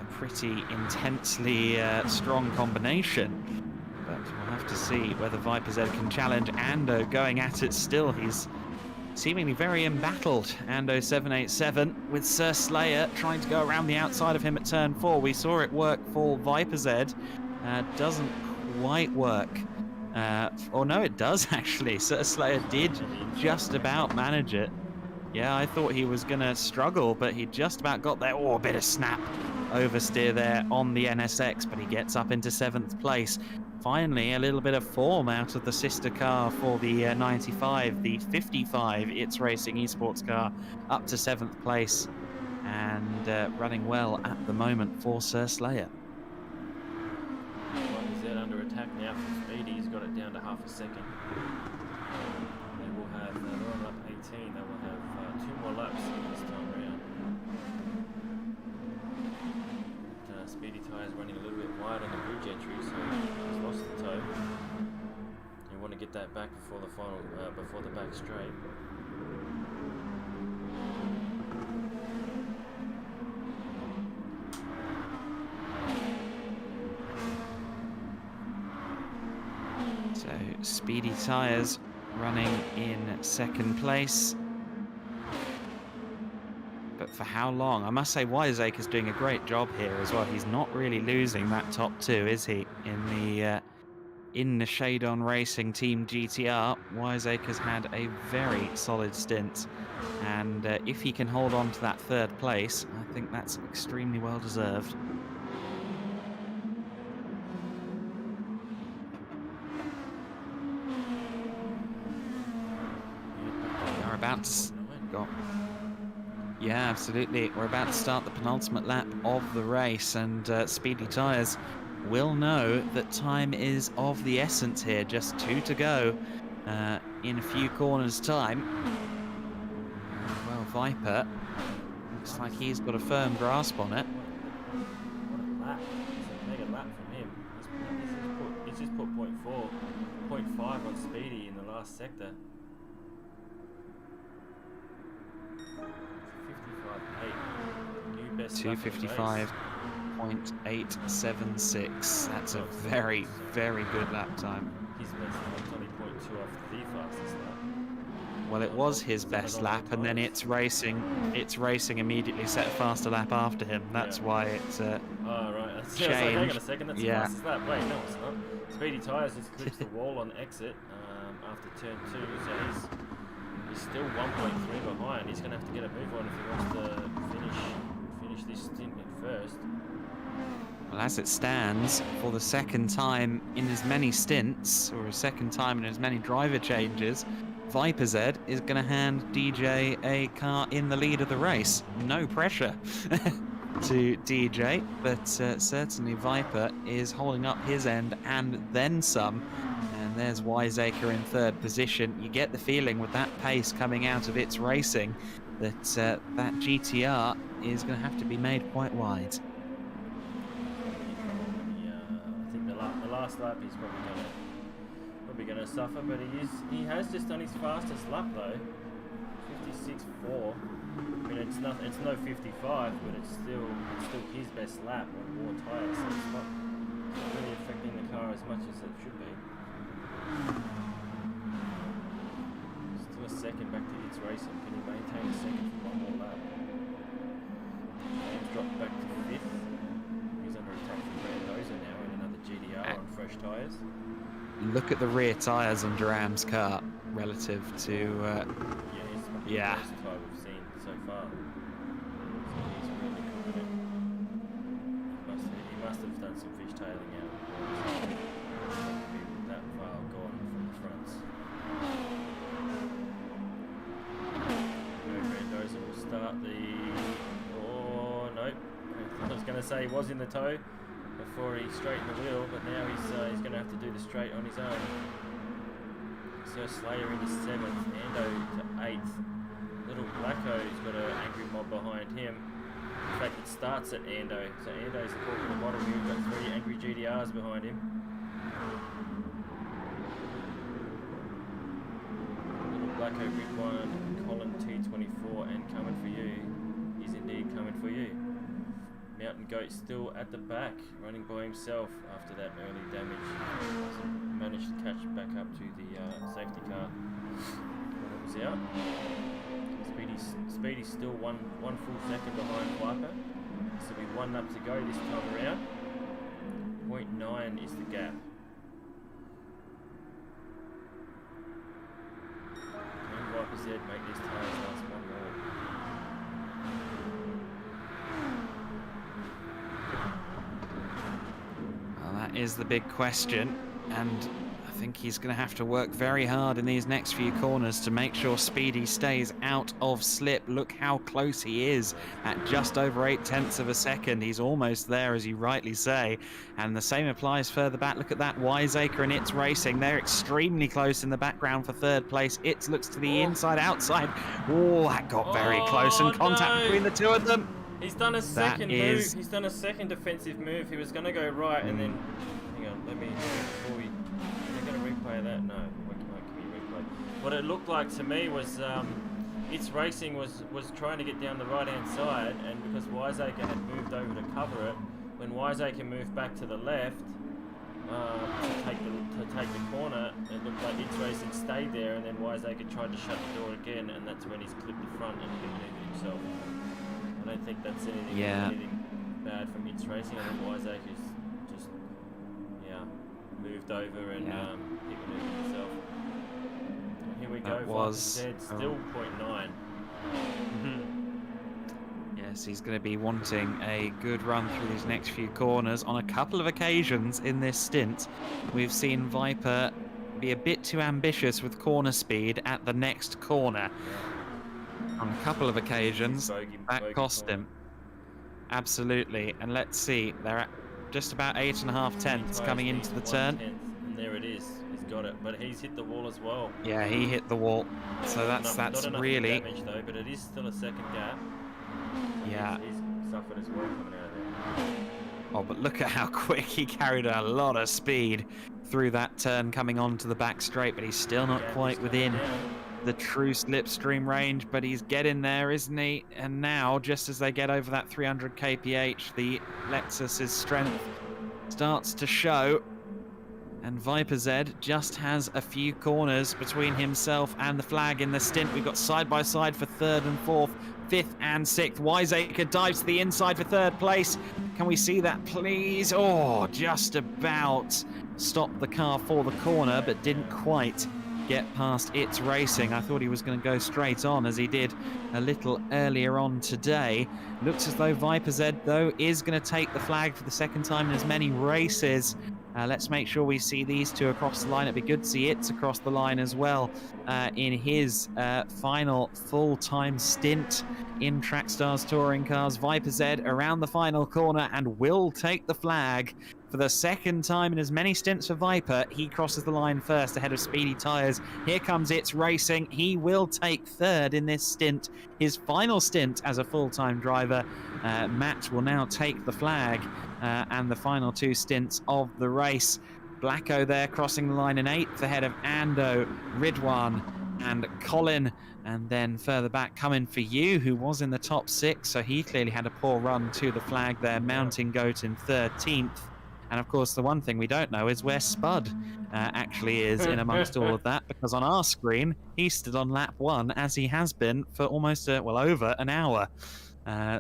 pretty intensely strong combination. But we'll have to see whether Viper Z can challenge Ando going at it still. He's seemingly very embattled. Ando 787 with Sir Slayer trying to go around the outside of him at turn 4. We saw it work for Viper Z. Doesn't quite work. Or no, it does actually. Sir Slayer did just about manage it. Yeah, I thought he was going to struggle, but he just about got there. Oh, a bit of snap oversteer there on the NSX, but he gets up into 7th place. Finally, a little bit of form out of the sister car for the 95, the 55 It's Racing esports car, up to 7th place and running well at the moment for Sir Slayer. Is that under attack now from Speedy? He's got it down to half a second. They will have, they're on lap 18, they will have 2 more laps this time around. Speedy tyres running a little bit wide on the bridge entry, so he's lost the toe. You want to get that back before the final, before the back straight. So Speedy Tyres running in 2nd place. But for how long? I must say Wiseacre's doing a great job here as well. He's not really losing that top 2, is he? In the Shade On Racing Team GTR, Wiseacre's had a very solid stint. And if he can hold on to that 3rd place, I think that's extremely well deserved. We are about to go. Yeah, absolutely. We're about to start the penultimate lap of the race, and Speedy Tyres will know that time is of the essence here. Just 2 to go in a few corners' time. Well, Viper looks like he's got a firm grasp on it. What a lap. It's a mega lap from him. He's just put 0.5 on Speedy in the last sector. 255.876. That's a very, very good lap time. His best lap, only 0.2 off the fastest lap. Well, it was his best lap, and then It's Racing immediately set a faster lap after him. That's why it's oh, right. That's changed. Hang on a second, that's the fastest lap. Wait, no, it's not. Speedy Tyres just clips the wall on exit after turn 2, so he's still 1.3 behind. He's going to have to get a move on if he wants to finish this stint in 1st. Well, as it stands, for the 2nd time in as many stints, or a 2nd time in as many driver changes, Viper Z is going to hand DJ a car in the lead of the race. No pressure to DJ, but certainly Viper is holding up his end and then some. And there's Wiseacre in 3rd position. You get the feeling with that pace coming out of It's Racing that that GTR is going to have to be made quite wide. I think the last lap he's probably going to suffer, but he has just done his fastest lap though, 56.4. I mean, it's no 55, but it's still his best lap on more tyres, so it's not really affecting the car as much as it should be. Still a second back to It's Racing. Can he maintain a second for one more lap? James dropped back to 5th. He's under attack from Mendoza now in another GDR on fresh tyres. Look at the rear tyres on Duram's car relative to... yeah, he's the best tyre we've seen so far. So he's really confident. He must have done some fishtailing out. That far gone from the fronts. Mendoza will start the... Oh, nope. I was going to say he was in the toe before he straightened the wheel, but now he's going to have to do the straight on his own. Sir Slayer into 7th, Ando to 8th. Little Blacko's got an angry mob behind him. In fact, it starts at Ando, so Ando's caught at the bottom here. We've got 3 angry GDRs behind him. Little Blacko, big one, Colin T24, and coming for you. He's indeed coming for you. Mountain Goat still at the back, running by himself after that early damage. Managed to catch back up to the safety car when it was out. Speedy's still one full second behind Viper. So we 1 lap to go this time around. 0.9 is the gap. Z make these tyres last one more? Well, that is the big question, and I think he's going to have to work very hard in these next few corners to make sure Speedy stays out of slip. Look how close he is at just over 0.8 of a second. He's almost there, as you rightly say, and the same applies further back. Look at that, Wiseacre and It's Racing. They're extremely close in the background for third place. It's looks to the inside, outside. Oh, that got very close, and contact between the two of them. He's done a second move. He's done a second defensive move. He was going to go right, and then... Hang on, let me... Before we... They're going to replay that? No. What can we replay? What it looked like to me was... It's Racing was trying to get down the right-hand side, and because Wiseacre had moved over to cover it, when Wiseacre moved back to the left to take the corner, it looked like It's Racing stayed there, and then Wiseacre tried to shut the door again, and that's when he's clipped the front and eliminated himself. I don't think that's anything bad from It's Racing. I think Wiseacre's just moved over and he eliminated himself. And here we go. Was Z still 0.9. Yes, he's going to be wanting a good run through these next few corners. On a couple of occasions in this stint, we've seen Viper be a bit too ambitious with corner speed at the next corner. On a couple of occasions, that cost him. Absolutely. And let's see, they're at just about 8.5 tenths coming into the turn. And there it is. He's got it, but he's hit the wall as well. Yeah, he hit the wall. So that's not enough really damage though, but it is still a second gap. Yeah. He's suffered as well coming out of there. Oh, but look at how quick he carried a lot of speed through that turn coming onto the back straight, but he's still not quite within the true slipstream range, but he's getting there, isn't he? And now, just as they get over that 300 kph, the Lexus's strength starts to show, and Viper Z just has a few corners between himself and the flag in the stint. We've got side by side for third and fourth, fifth and sixth. Wiseacre dives to the inside for third place. Can we see that, please? Oh, just about stopped the car for the corner, but didn't quite get past It's Racing. I thought he was going to go straight on, as he did a little earlier on today. Looks as though Viper Z, though, is going to take the flag for the second time in as many races. Let's make sure we see these two across the line. It'd be good to see It's across the line as well in his final full-time stint in Trackstars touring cars. Viper Z around the final corner and will take the flag for the second time in as many stints for Viper. He crosses the line first ahead of Speedy Tyres. Here comes It's Racing. He will take third in this stint, his final stint as a full-time driver. Matt will now take the flag and the final two stints of the race. Blacko there crossing the line in 8th ahead of Ando, Ridwan and Colin. And then further back coming for you, who was in the top 6, so he clearly had a poor run to the flag there. Mountain Goat in 13th. And of course, the one thing we don't know is where Spud actually is in amongst all of that, because on our screen, he stood on lap 1, as he has been for almost, over an hour.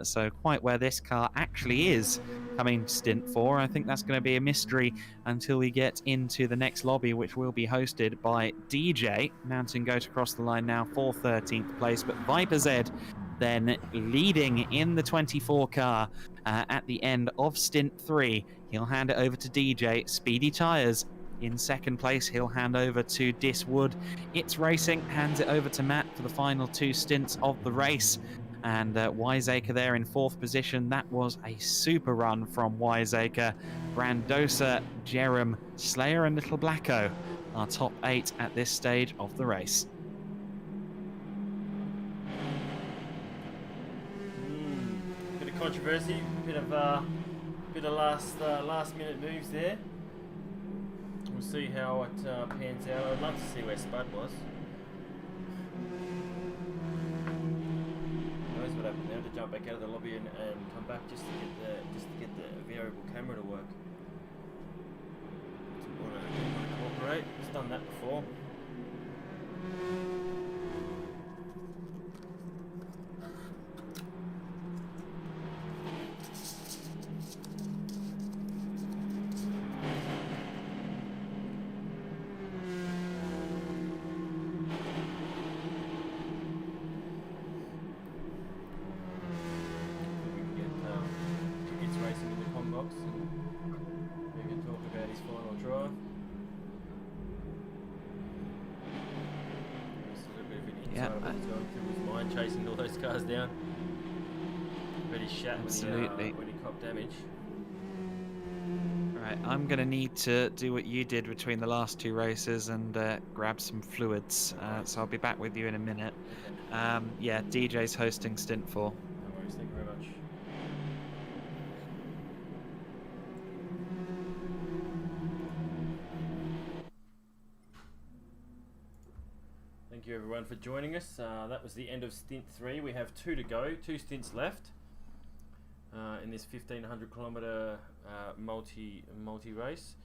So quite where this car actually is coming to stint 4. I think that's going to be a mystery until we get into the next lobby, which will be hosted by DJ. Mountain Goat across the line now for 13th place, but Viper Z then leading in the 24 car at the end of stint 3. He'll hand it over to DJ. Speedy Tyres in second place. He'll hand over to Diswood. It's Racing hands it over to Matt for the final two stints of the race. And Wiseacre there in 4th position. That was a super run from Wiseacre. Brandosa, Jerem, Slayer and Little Blacko are top 8 at this stage of the race. Bit of controversy, bit of last minute moves there. We'll see how it pans out. I'd love to see where Spud was. Knows what happened there, to jump back out of the lobby and come back just to get the variable camera to work. Want to cooperate? He's done that before. Yeah, inside of what he's going through his mind, chasing all those cars down. But he shat Absolutely. when he copped damage. Right, I'm going to need to do what you did between the last two races and grab some fluids. So I'll be back with you in a minute. Okay. Yeah, DJ's hosting stint 4. No worries, thank you very much. Thank you everyone for joining us. That was the end of stint 3. We have 2 to go, 2 stints left in this 1500 kilometer multi race.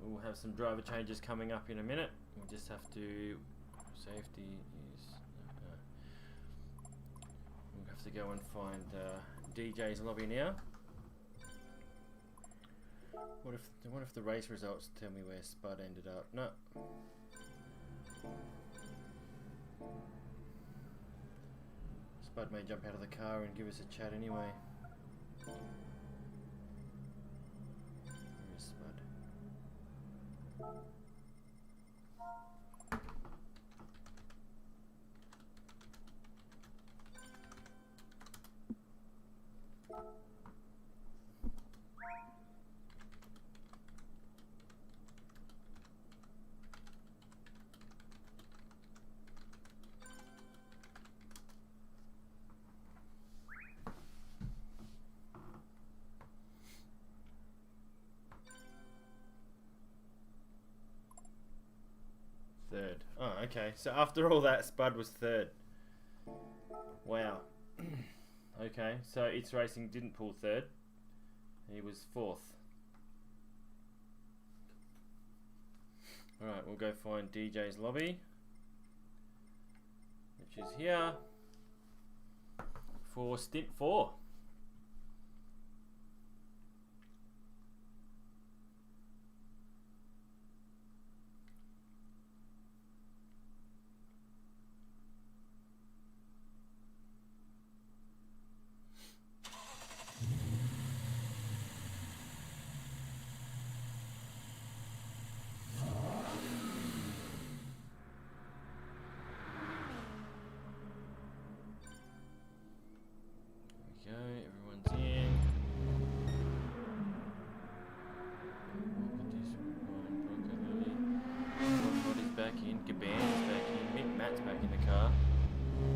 We'll have some driver changes coming up in a minute. We'll just have to safety is. We'll have to go and find DJ's lobby now. What if the race results tell me where Spud ended up? No. Spud may jump out of the car and give us a chat anyway. Where is Spud? Third. Oh, okay. So after all that, Spud was third. Wow. Okay, so It's Racing didn't pull third. He was fourth. Alright, we'll go find DJ's lobby, which is here for stint 4.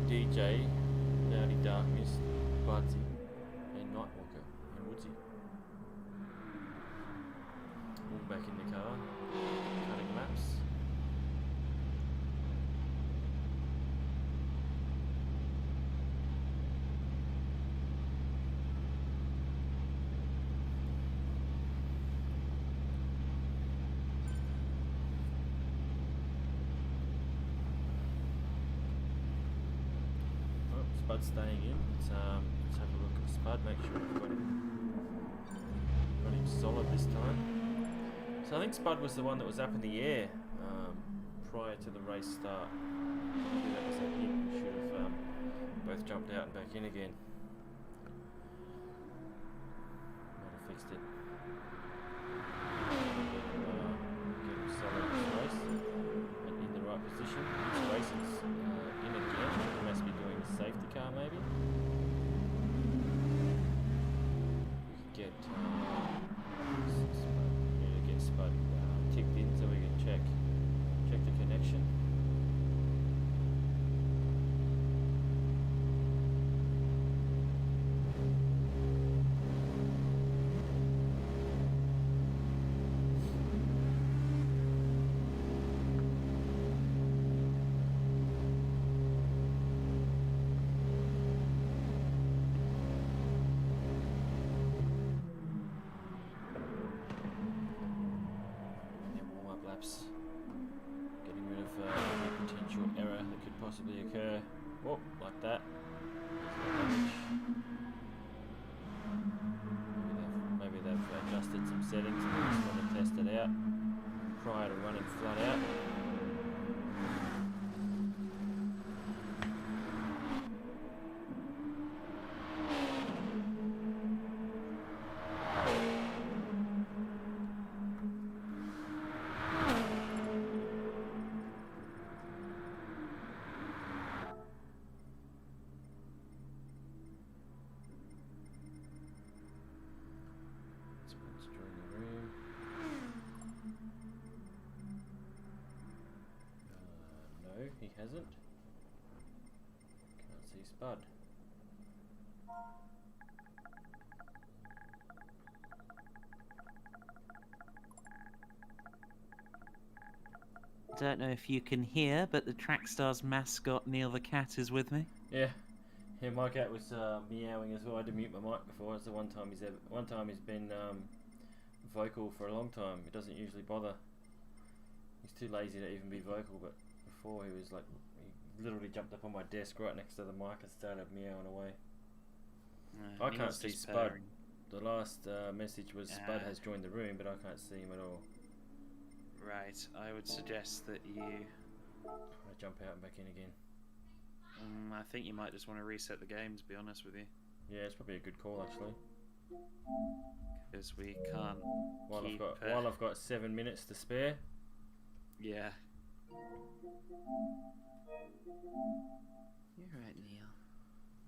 DJ, Naughty Darkness, Budsy, and Nightwalker, and Woodsy. All back in the car, cutting laps. Spud's staying in. Let's have a look at Spud, make sure we've got him solid this time. So I think Spud was the one that was up in the air prior to the race start. Maybe that was a hint. We should have both jumped out and back in again. Might have fixed it. Get him solid this race and in the right position. This race is in again. He must be doing the safety car maybe. We could get Spud ticked in so we can check the connection. Getting rid of any potential error that could possibly occur. Whoa, like that. Maybe they've adjusted some settings and they just want to test it out prior to running flat out. hasn't. Can't see Spud. I don't know if you can hear, but the Trackstars mascot Neil the cat is with me. Yeah. Yeah, my cat was meowing as well. I had to mute my mic before. It's the one time he's been vocal for a long time. It doesn't usually bother. He's too lazy to even be vocal, but before he was like, he literally jumped up on my desk right next to the mic and started meowing away. I can't see Spud. The last message was Spud has joined the room, but I can't see him at all. Right, I would suggest that you... I jump out and back in again. I think you might just want to reset the game, to be honest with you. Yeah, it's probably a good call actually. Because we can't While I've got 7 minutes to spare. Yeah. You're right, Neil.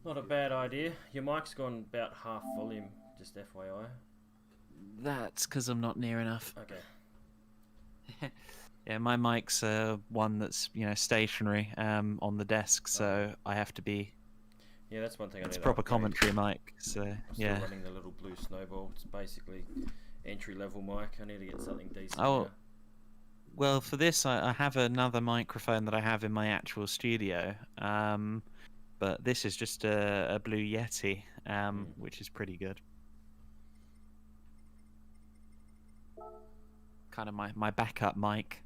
Not a bad idea. Your mic's gone about half volume, just FYI. That's because I'm not near enough. Okay. Yeah, my mic's one that's stationary on the desk, so I have to be. Yeah, that's one thing. It's I need proper to upgrade. commentary mic, so I'm yeah. still running the little blue snowball. It's basically entry level mic. I need to get something decent. Oh, now. well, for this I have another microphone that I have in my actual studio, but this is just a Blue Yeti, which is pretty good. Kind of my backup mic.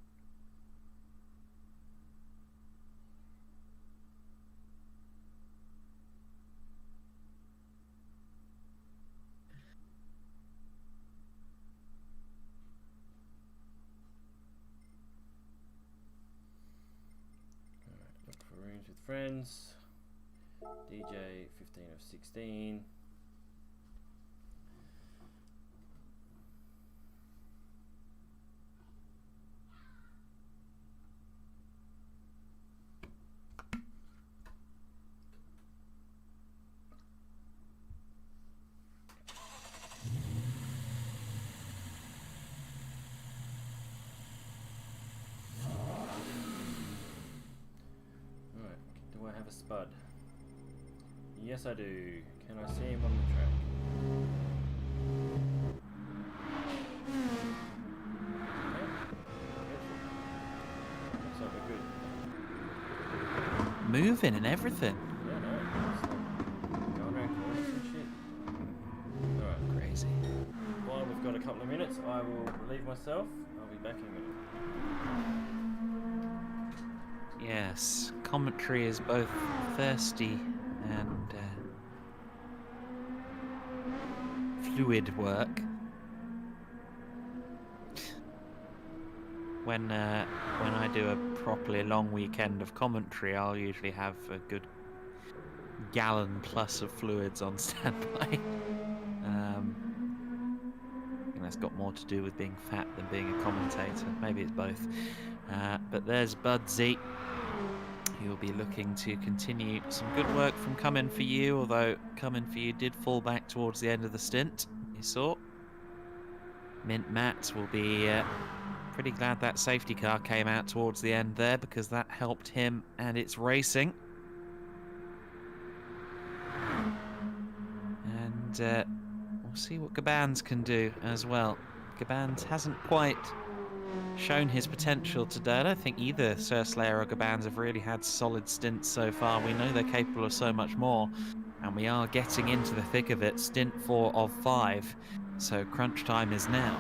Look for rooms with friends. DJ 15 of 16. Do I have a Spud? Yes, I do. Can I see him on the track? Okay. Looks like we're good. Moving and everything. Yeah, no. It's like going around corners and shit. Alright. Crazy. While we've got a couple of minutes, I will relieve myself. I'll be back in a minute. Yes, commentary is both thirsty and fluid work. When I do a properly long weekend of commentary, I'll usually have a good gallon plus of fluids on standby. And that's got more to do with being fat than being a commentator. Maybe it's both. But there's Budsy. He'll be looking to continue some good work from Coming For You, although Coming For You did fall back towards the end of the stint, you saw. Mint Matt will be pretty glad that safety car came out towards the end there, because that helped him and its racing. And we'll see what Gabans can do as well. Gabans hasn't quite shown his potential today. I don't think either Sir Slayer or Gabans have really had solid stints so far. We know they're capable of so much more, and we are getting into the thick of it. Stint 4 of 5, so crunch time is now.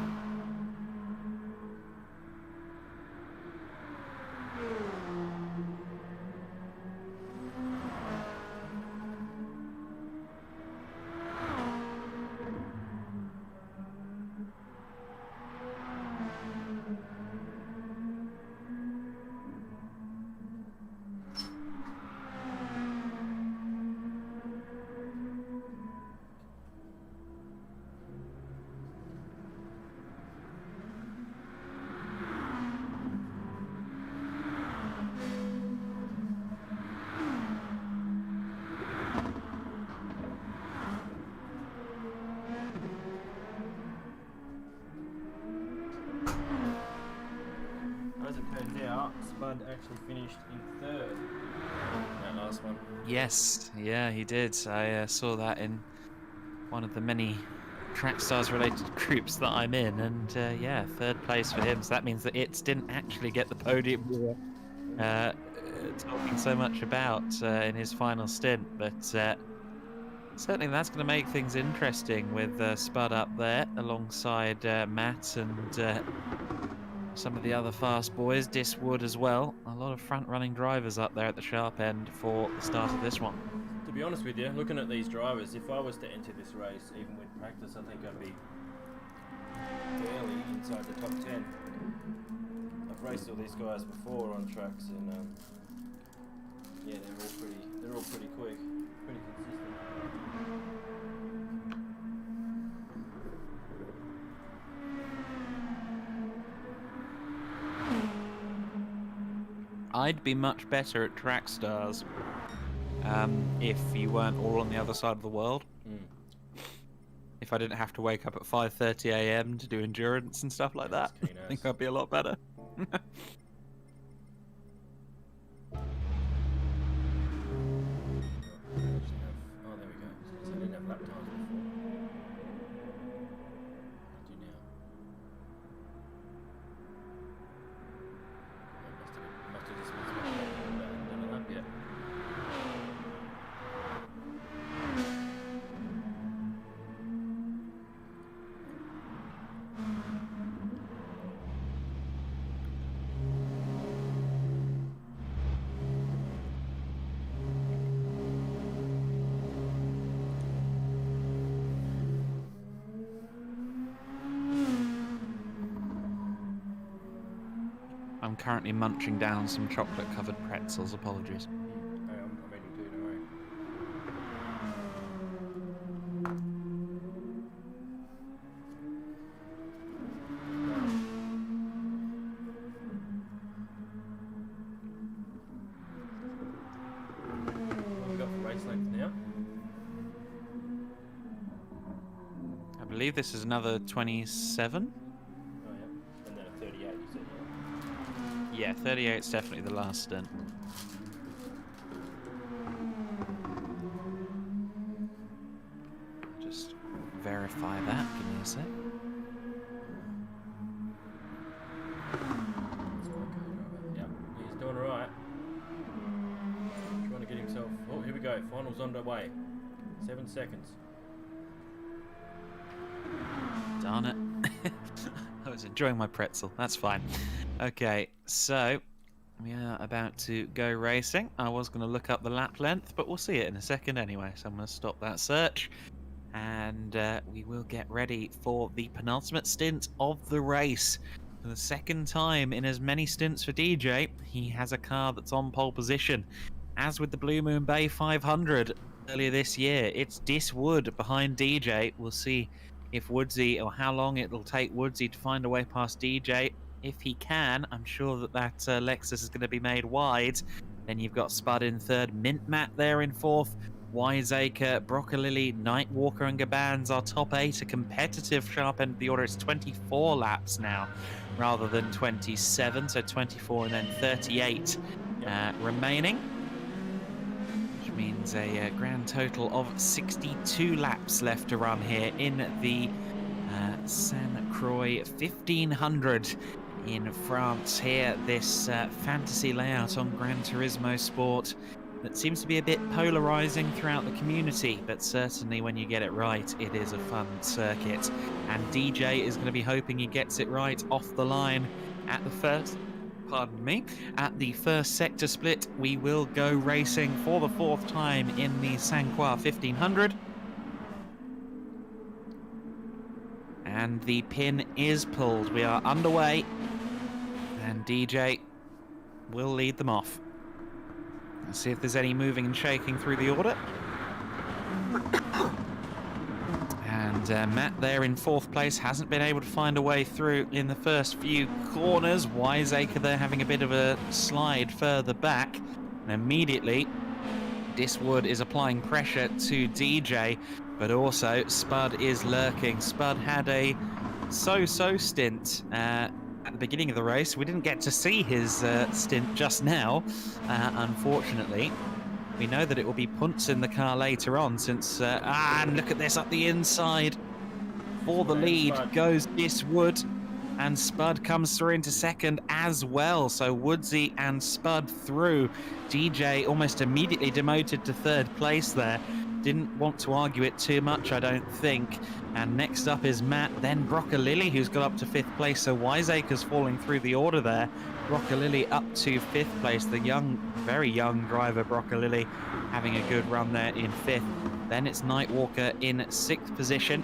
As it turns out, Spud actually finished in third. last one. Yes, yeah, he did. I saw that in one of the many Trackstars related groups that I'm in, and yeah, third place for him. So that means that it didn't actually get the podium we were talking so much about in his final stint, but certainly that's going to make things interesting with Spud up there alongside Matt and some of the other fast boys, Diswood as well. A lot of front-running drivers up there at the sharp end for the start of this one. To be honest with you, looking at these drivers, if I was to enter this race, even with practice, I think I'd be barely inside the top 10. I've raced all these guys before on tracks, and yeah, they're all pretty quick, pretty consistent. I'd be much better at Trackstars if you weren't all on the other side of the world. If I didn't have to wake up at 5:30 a.m. to do endurance and stuff like that, I think I'd be a lot better. Oh, there we go. So I didn't have lap times before. I do now. I must have just missed my done a lap yet. I'm currently munching down some chocolate-covered pretzels. Apologies. Hey, I'm eating too, don't worry. What have we got for race length now? I believe this is another 27. Oh yeah, and then a 38 you said, yeah? Yeah, 38's definitely the last stint. Just verify that. Give me a sec. Yeah, he's doing alright. Trying to get himself... Oh, here we go. Finals underway. 7 seconds. Darn it. I was enjoying my pretzel. That's fine. Okay, so we are about to go racing. I was going to look up the lap length, but we'll see it in a second anyway. So I'm going to stop that search. And we will get ready for the penultimate stint of the race. For the second time in as many stints for DJ, he has a car that's on pole position. As with the Blue Moon Bay 500 earlier this year, it's Diswood behind DJ. We'll see if Woodsy, or how long it'll take Woodsy to find a way past DJ. If he can, I'm sure that Lexus is going to be made wide. Then you've got Spud in third, Mint Matt there in fourth, Wiseacre, Broccolilli, Nightwalker and Gabans are top 8. A competitive sharp end of the order. It's 24 laps now rather than 27, so 24 and then 38 remaining, which means a grand total of 62 laps left to run here in the San Croix 1500 in France here. This fantasy layout on Gran Turismo Sport that seems to be a bit polarizing throughout the community, but certainly when you get it right, it is a fun circuit. And DJ is going to be hoping he gets it right off the line at the first, at the first sector split. We will go racing for the 4th time in the San Croix 1500. And the pin is pulled. We are underway, and DJ will lead them off. Let's see if there's any moving and shaking through the order. And Matt there in 4th place hasn't been able to find a way through in the first few corners. Wiseacre there having a bit of a slide further back. And immediately, Diswood is applying pressure to DJ, but also Spud is lurking. Spud had a so-so stint at the beginning of the race. We didn't get to see his stint just now, unfortunately. we know that it will be Punts in the car later on since... and look at this up the inside. For the lead goes Diswood, and Spud comes through into second as well. So Woodsy and Spud through. DJ almost immediately demoted to third place there. Didn't want to argue it too much, I don't think. And next up is Matt, then Broccolilli, who's got up to 5th place. So Wiseacre's falling through the order there. Broccolilli up to 5th place. The young, very young driver Broccolilli having a good run there in 5th. Then it's Nightwalker in 6th position.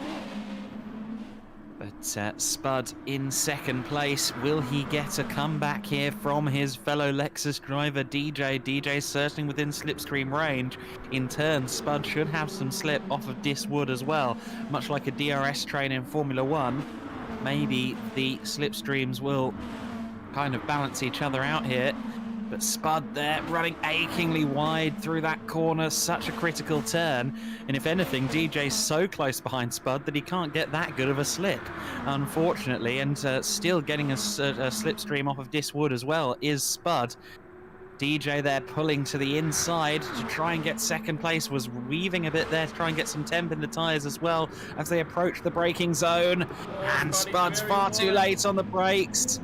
But Spud in 2nd place. Will he get a comeback here from his fellow Lexus driver DJ? DJ certainly within slipstream range. In turn, Spud should have some slip off of Diswood as well. Much like a DRS train in Formula 1, maybe the slipstreams will kind of balance each other out here. But Spud there running achingly wide through that corner, such a critical turn. And if anything, DJ's so close behind Spud that he can't get that good of a slip, unfortunately. And still getting a slipstream off of Diswood as well is Spud. DJ there pulling to the inside to try and get 2nd place, was weaving a bit there to try and get some temp in the tyres as well as they approach the braking zone. And Spud's far too late on the brakes.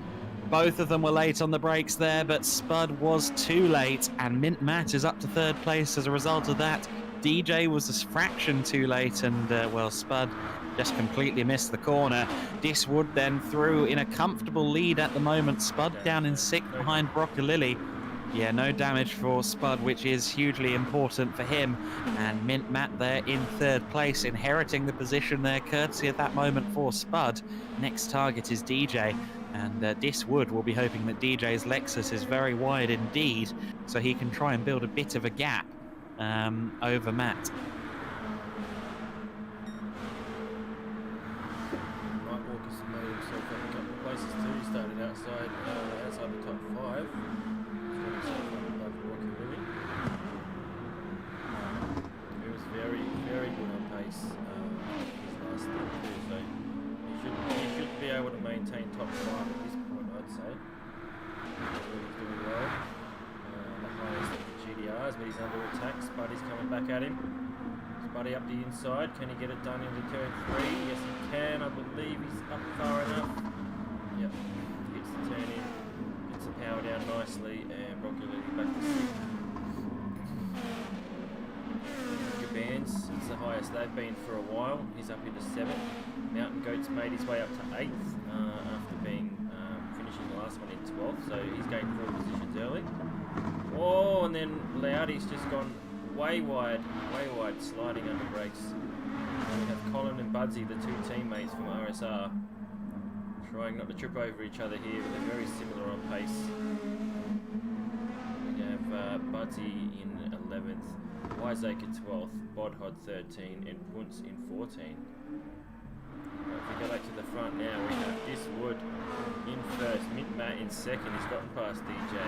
Both of them were late on the brakes there, but Spud was too late, and Mint Matt is up to 3rd place as a result of that. DJ was a fraction too late, and, well, Spud just completely missed the corner. Diswood then through in a comfortable lead at the moment. Spud down in 6th behind Broccolilli. Yeah, no damage for Spud, which is hugely important for him. And Mint Matt there in 3rd place, inheriting the position there, courtesy at that moment for Spud. Next target is DJ. And Diswood will be hoping that DJ's Lexus is very wide indeed, so he can try and build a bit of a gap over Matt. Nightwalker's made himself up a couple of places too. He started outside the top 5. He was very, very good on pace his last stint too, so he should be able to maintain top 5 at this point, I'd say. He's doing well. The highest of the GDRs, but he's under attack. Spuddy's coming back at him. Spuddy up the inside. Can he get it done into turn 3? Yes, he can. I believe he's up far enough. Yep. Gets the turn in. Gets the power down nicely, and Broccolilli back to 6th. Bands, it's the highest they've been for a while. He's up into 7th. Mountain Goat's made his way up to 8th after finishing the last one in 12th, so he's gained 4 positions early. Oh, and then Loudy's just gone way wide, sliding under brakes. And we have Colin and Budsy, the 2 teammates from RSR, trying not to trip over each other here, but they're very similar on pace. We have Budsy in 11th. Wiseacre 12th, Bodhod 13, and Punts in 14. If we go back to the front now, we have Diswood in 1st, Mint Matt in 2nd. He's gotten past DJ.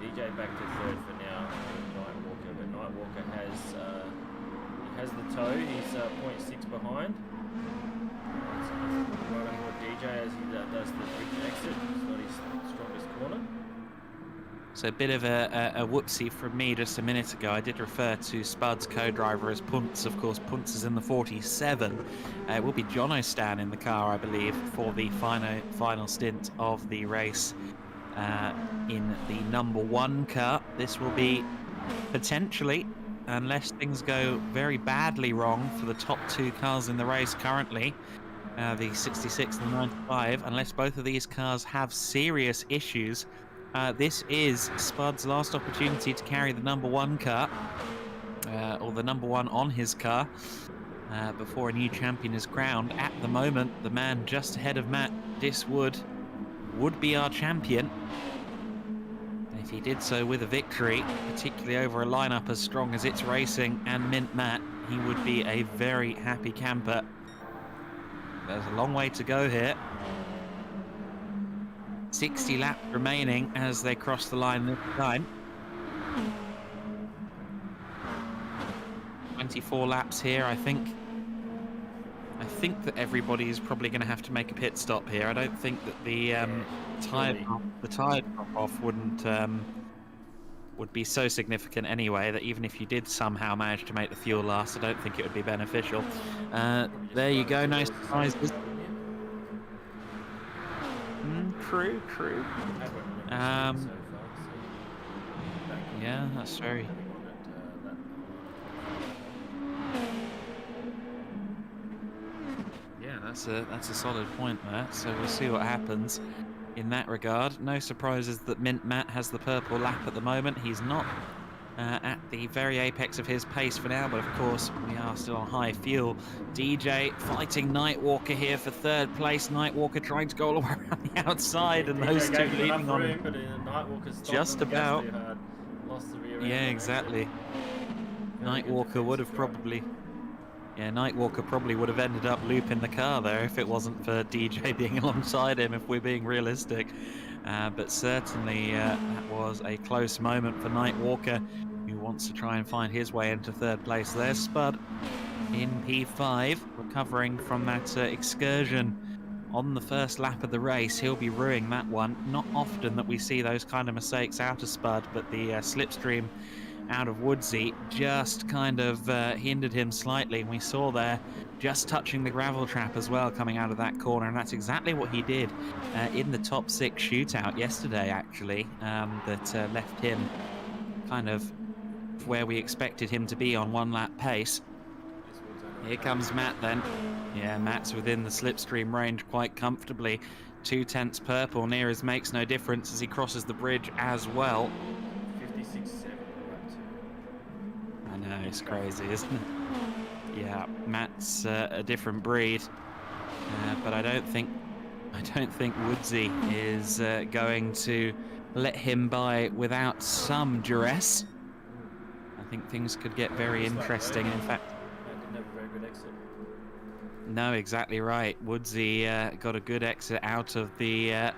DJ back to 3rd for now, Nightwalker. But Nightwalker has the toe. He's 0.6 behind. Running with DJ as he does the big exit. It's not his strongest corner. So a bit of a whoopsie from me just a minute ago. I did refer to Spud's co-driver as Punts. Of course, Punts is in the 47. It will be John O'Stan in the car, I believe, for the final stint of the race in the number 1 car. This will be potentially, unless things go very badly wrong for the top 2 cars in the race currently, the 66 and the 95, unless both of these cars have serious issues, this is Spud's last opportunity to carry the number 1 car, or the number 1 on his car, before a new champion is crowned. At the moment, the man just ahead of Matt, Diswood, would be our champion. If he did so with a victory, particularly over a lineup as strong as It's Racing and Mint Matt, he would be a very happy camper. There's a long way to go here. 60 laps remaining as they cross the line this time. 24 laps here, I think. I think that everybody is probably going to have to make a pit stop here. I don't think that the tire drop-off wouldn't would be so significant anyway that even if you did somehow manage to make the fuel last, I don't think it would be beneficial. There you go, no surprises. True. Yeah, that's very... Yeah, that's a solid point there. So we'll see what happens in that regard. No surprises that Mint Matt has the purple lap at the moment. He's not at the very apex of his pace for now, but of course we are still on high fuel. DJ fighting Nightwalker here for third place. Nightwalker trying to go all the way around the outside, and those two leading on him. Just about. Yeah, exactly. Nightwalker would have probably... Yeah, Nightwalker probably would have ended up looping the car there if it wasn't for DJ being alongside him, if we're being realistic. But certainly that was a close moment for Nightwalker, who wants to try and find his way into third place. There's Spud in P5, recovering from that excursion on the first lap of the race. He'll be ruining that one. Not often that we see those kind of mistakes out of Spud, but the slipstream out of Woodsy just kind of hindered him slightly. We saw there just touching the gravel trap as well coming out of that corner, and that's exactly what he did in the top 6 shootout yesterday, actually, that left him kind of where we expected him to be on 1 lap pace. Here comes Matt then. Yeah, Matt's within the slipstream range quite comfortably. 2/10 purple near as makes no difference as he crosses the bridge as well. 56.7. I know, it's crazy, isn't it? Yeah, Matt's a different breed, but I don't think Woodsy is going to let him by without some duress. I think things could get very interesting. In fact, didn't have a very good exit. No, exactly right. Woodsy got a good exit out of the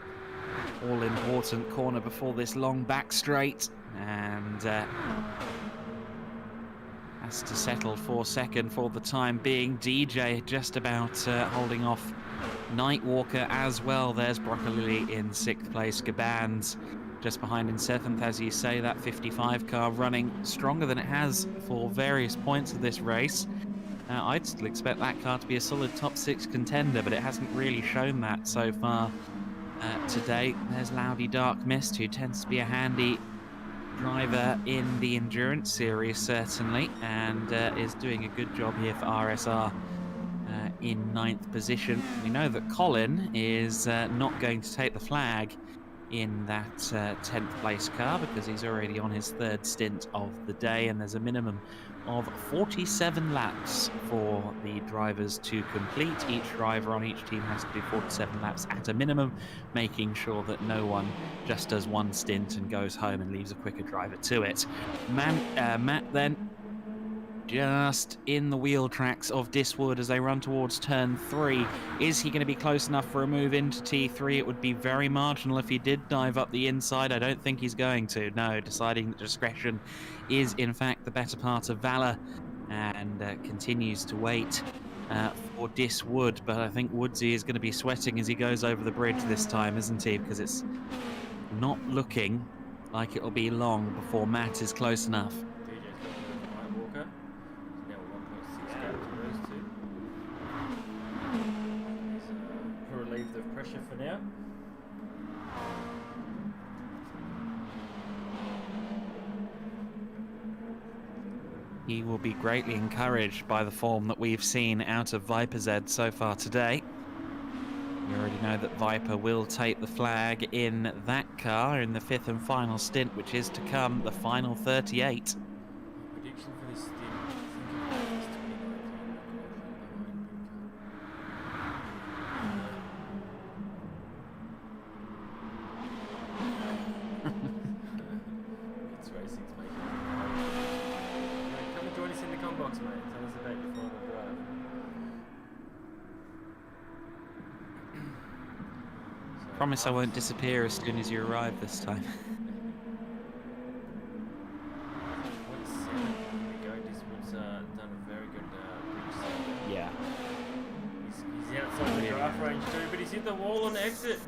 all-important corner before this long back straight, and has to settle for second for the time being. DJ just about holding off Nightwalker as well. There's Broccoli in 6th place. Gabans just behind in 7th. As you say, that 55 car running stronger than it has for various points of this race. I'd still expect that car to be a solid top 6 contender, but it hasn't really shown that so far today. There's Loudy Dark Mist, who tends to be a handy driver in the endurance series, certainly, and is doing a good job here for RSR in 9th position. We know that Colin is not going to take the flag in that 10th place car because he's already on his 3rd stint of the day, and there's a minimum of 47 laps for the drivers to complete. Each driver on each team has to do 47 laps at a minimum, making sure that no one just does 1 stint and goes home and leaves a quicker driver to it. Matt then just in the wheel tracks of Diswood as they run towards turn 3. Is he going to be close enough for a move into T3? It would be very marginal if he did dive up the inside. I don't think he's going to. No, deciding that discretion is in fact the better part of valor, and continues to wait for Diswood. But I think Woodsy is going to be sweating as he goes over the bridge this time, isn't he? Because it's not looking like it'll be long before Matt is close enough. Relieved of pressure for now. He will be greatly encouraged by the form that we've seen out of Viper Z so far today. You already know that Viper will take the flag in that car in the 5th and final stint, which is to come, the final 38. Prediction for this stint. Promise I won't disappear as soon as you arrive this time. Done a very good bridge. Yeah. He's outside the draft range too, but he's hit the wall on exit.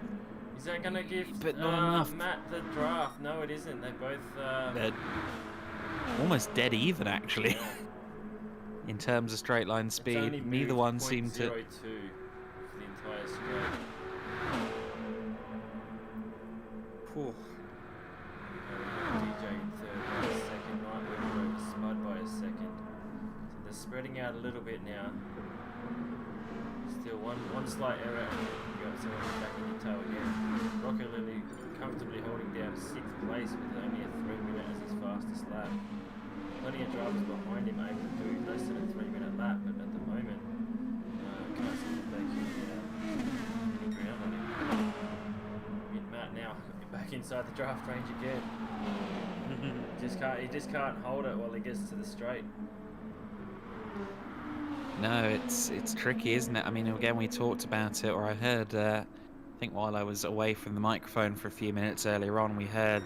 Is that gonna give But not enough. Matt the draft? No, it isn't. They both. They're almost dead even, actually, Yeah. in terms of straight line It's only speed. Neither moved one seemed to. 0.02 for the entire straight. Phew. DJ in third by a second, right? Spud by a second. So they're spreading out a little bit now. Still one slight error, and you got someone back in your tail again. Rocket Lily comfortably holding down 6th place with only a 3-minute as his fastest lap. Plenty of drivers behind him able to do less than a 3-minute lap, but at the moment, can't seem to make any ground on him. Matt now back inside the draft range again. He just can't hold it while he gets to the straight. No, it's tricky, isn't it? I mean, again, we talked about it, or I heard, I think while I was away from the microphone for a few minutes earlier on, we heard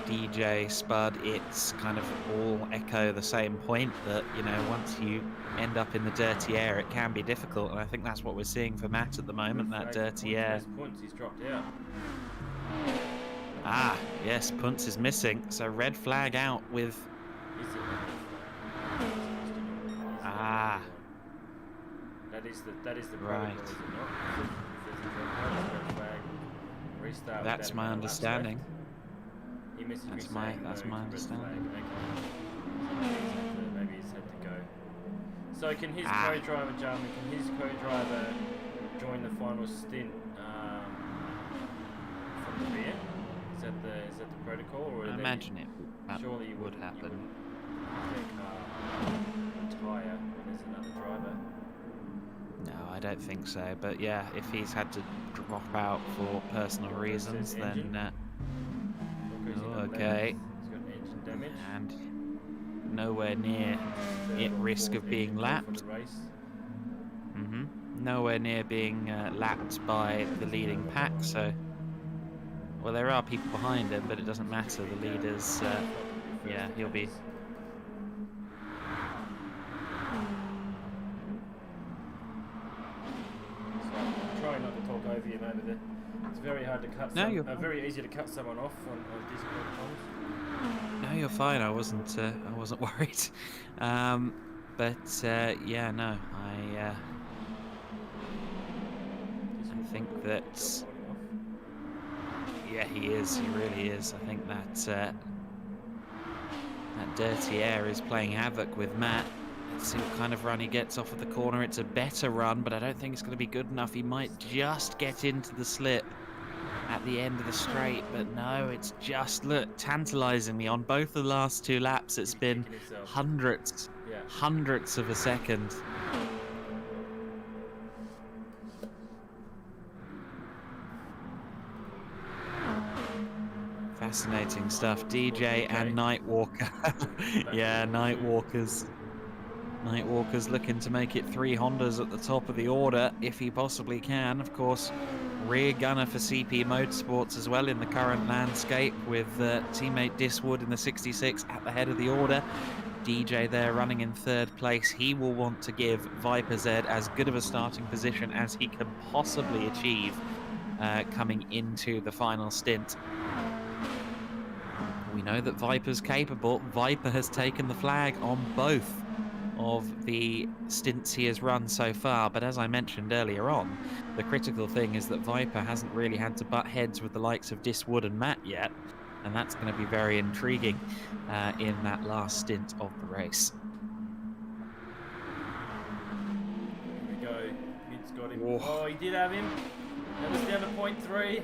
DJ, Spud, it's kind of all echo the same point that, you know, once you end up in the dirty air, it can be difficult, and I think that's what we're seeing for Matt at the moment, that dirty air. Points, he's dropped out. Ah, yes, Punts is missing, so red flag out with... Is it? Ah. That is the Right. protocol, is it not? If there's a red flag, restart. That's without my any laps understanding. left. He messaged me That's saying my no, understanding. red flag. Okay. Maybe he's had to go. So can his Ah. co-driver, Jarman, can his co-driver join the final stint from the rear? Is that the protocol, or I imagine it surely you would wouldn't- happen. You wouldn't their car retire when there's another driver. No, I don't think so. But yeah, if he's had to drop out for personal reasons, then engine. Because oh, in the okay. left, he's got engine damage. And nowhere near Third at or risk fourth of being engine for lapped. the race. Nowhere near being lapped by the leading pack. So, well, there are people behind him, but it doesn't matter. The leaders, yeah, he'll be. Try not to talk over you over there. It's very hard to cut. No, you're fine. very easy to cut someone off on Discord comms. No, you're fine. I wasn't worried. But yeah, no, I think that. Yeah, he is. He really is. I think that that dirty air is playing havoc with Matt. Let's see what kind of run he gets off of the corner. It's a better run, but I don't think it's going to be good enough. He might just get into the slip at the end of the straight, but no, it's just, look, tantalizing me. On both the last two laps, it's been hundredths of a second. Fascinating stuff. DJ and Nightwalker. Yeah, Nightwalker's looking to make it 3 Hondas at the top of the order if he possibly can. Of course, rear gunner for CP Motorsports as well in the current landscape, with teammate Diswood in the 66 at the head of the order. DJ there running in 3rd place. He will want to give Viper Z as good of a starting position as he can possibly achieve coming into the final stint. We know that Viper's capable. Viper has taken the flag on both of the stints he has run so far, but as I mentioned earlier on, the critical thing is that Viper hasn't really had to butt heads with the likes of Diswood and Matt yet, and that's going to be very intriguing in that last stint of the race. Here we go. Mid's got him. Oh, he did have him. That was down to 0.3.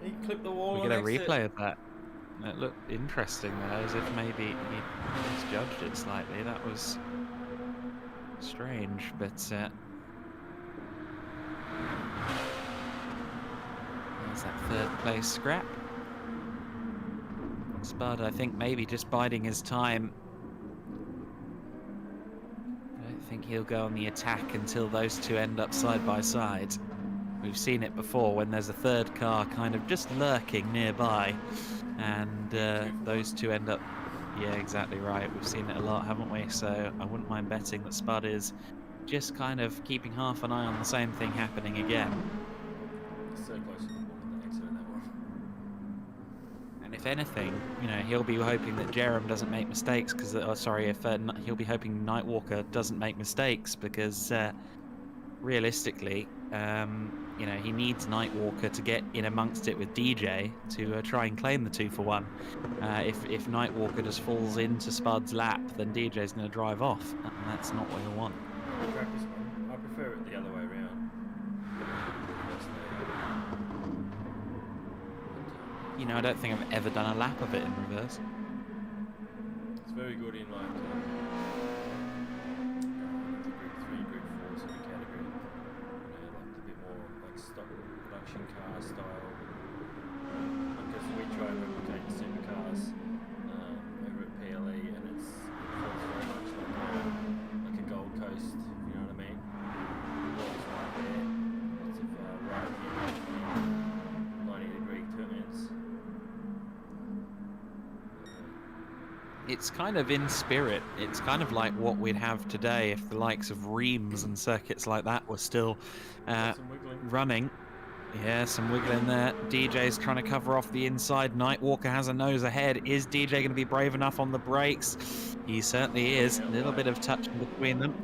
He clipped the wall. We get a replay of that. It looked interesting there, as if maybe he misjudged it slightly. That was strange, but there's that 3rd place scrap. Spud, I think, maybe just biding his time. I don't think he'll go on the attack until those two end up side by side. We've seen it before when there's a 3rd car kind of just lurking nearby, and those two end up. Yeah, exactly right. We've seen it a lot, haven't we? So I wouldn't mind betting that Spud is just kind of keeping half an eye on the same thing happening again. So close to the ball on the exit of that one. And if anything, you know, he'll be hoping that Jerem doesn't make mistakes because, he'll be hoping Nightwalker doesn't make mistakes because, realistically, you know, he needs Nightwalker to get in amongst it with DJ to try and claim the 2-for-1. If Nightwalker just falls into Spud's lap, then DJ's going to drive off, and that's not what you want. Practice one. I prefer it the other way around. You know, I don't think I've ever done a lap of it in reverse. It's very good in like the group 3, group 4 sort of category. You know, like a bit more like stock production car style. Because we try and replicate the supercars over at PLE, and it feels very much like a Gold Coast, if you know what I mean. It's right there, lots of right here, 90-degree turns. It's kind of in spirit. It's kind of like what we'd have today if the likes of Reims and circuits like that were still Some wiggling. running. Yeah, some wiggling there. DJ's trying to cover off the inside. Nightwalker has a nose ahead. Is DJ going to be brave enough on the brakes? He certainly is. A little bit of touch between them,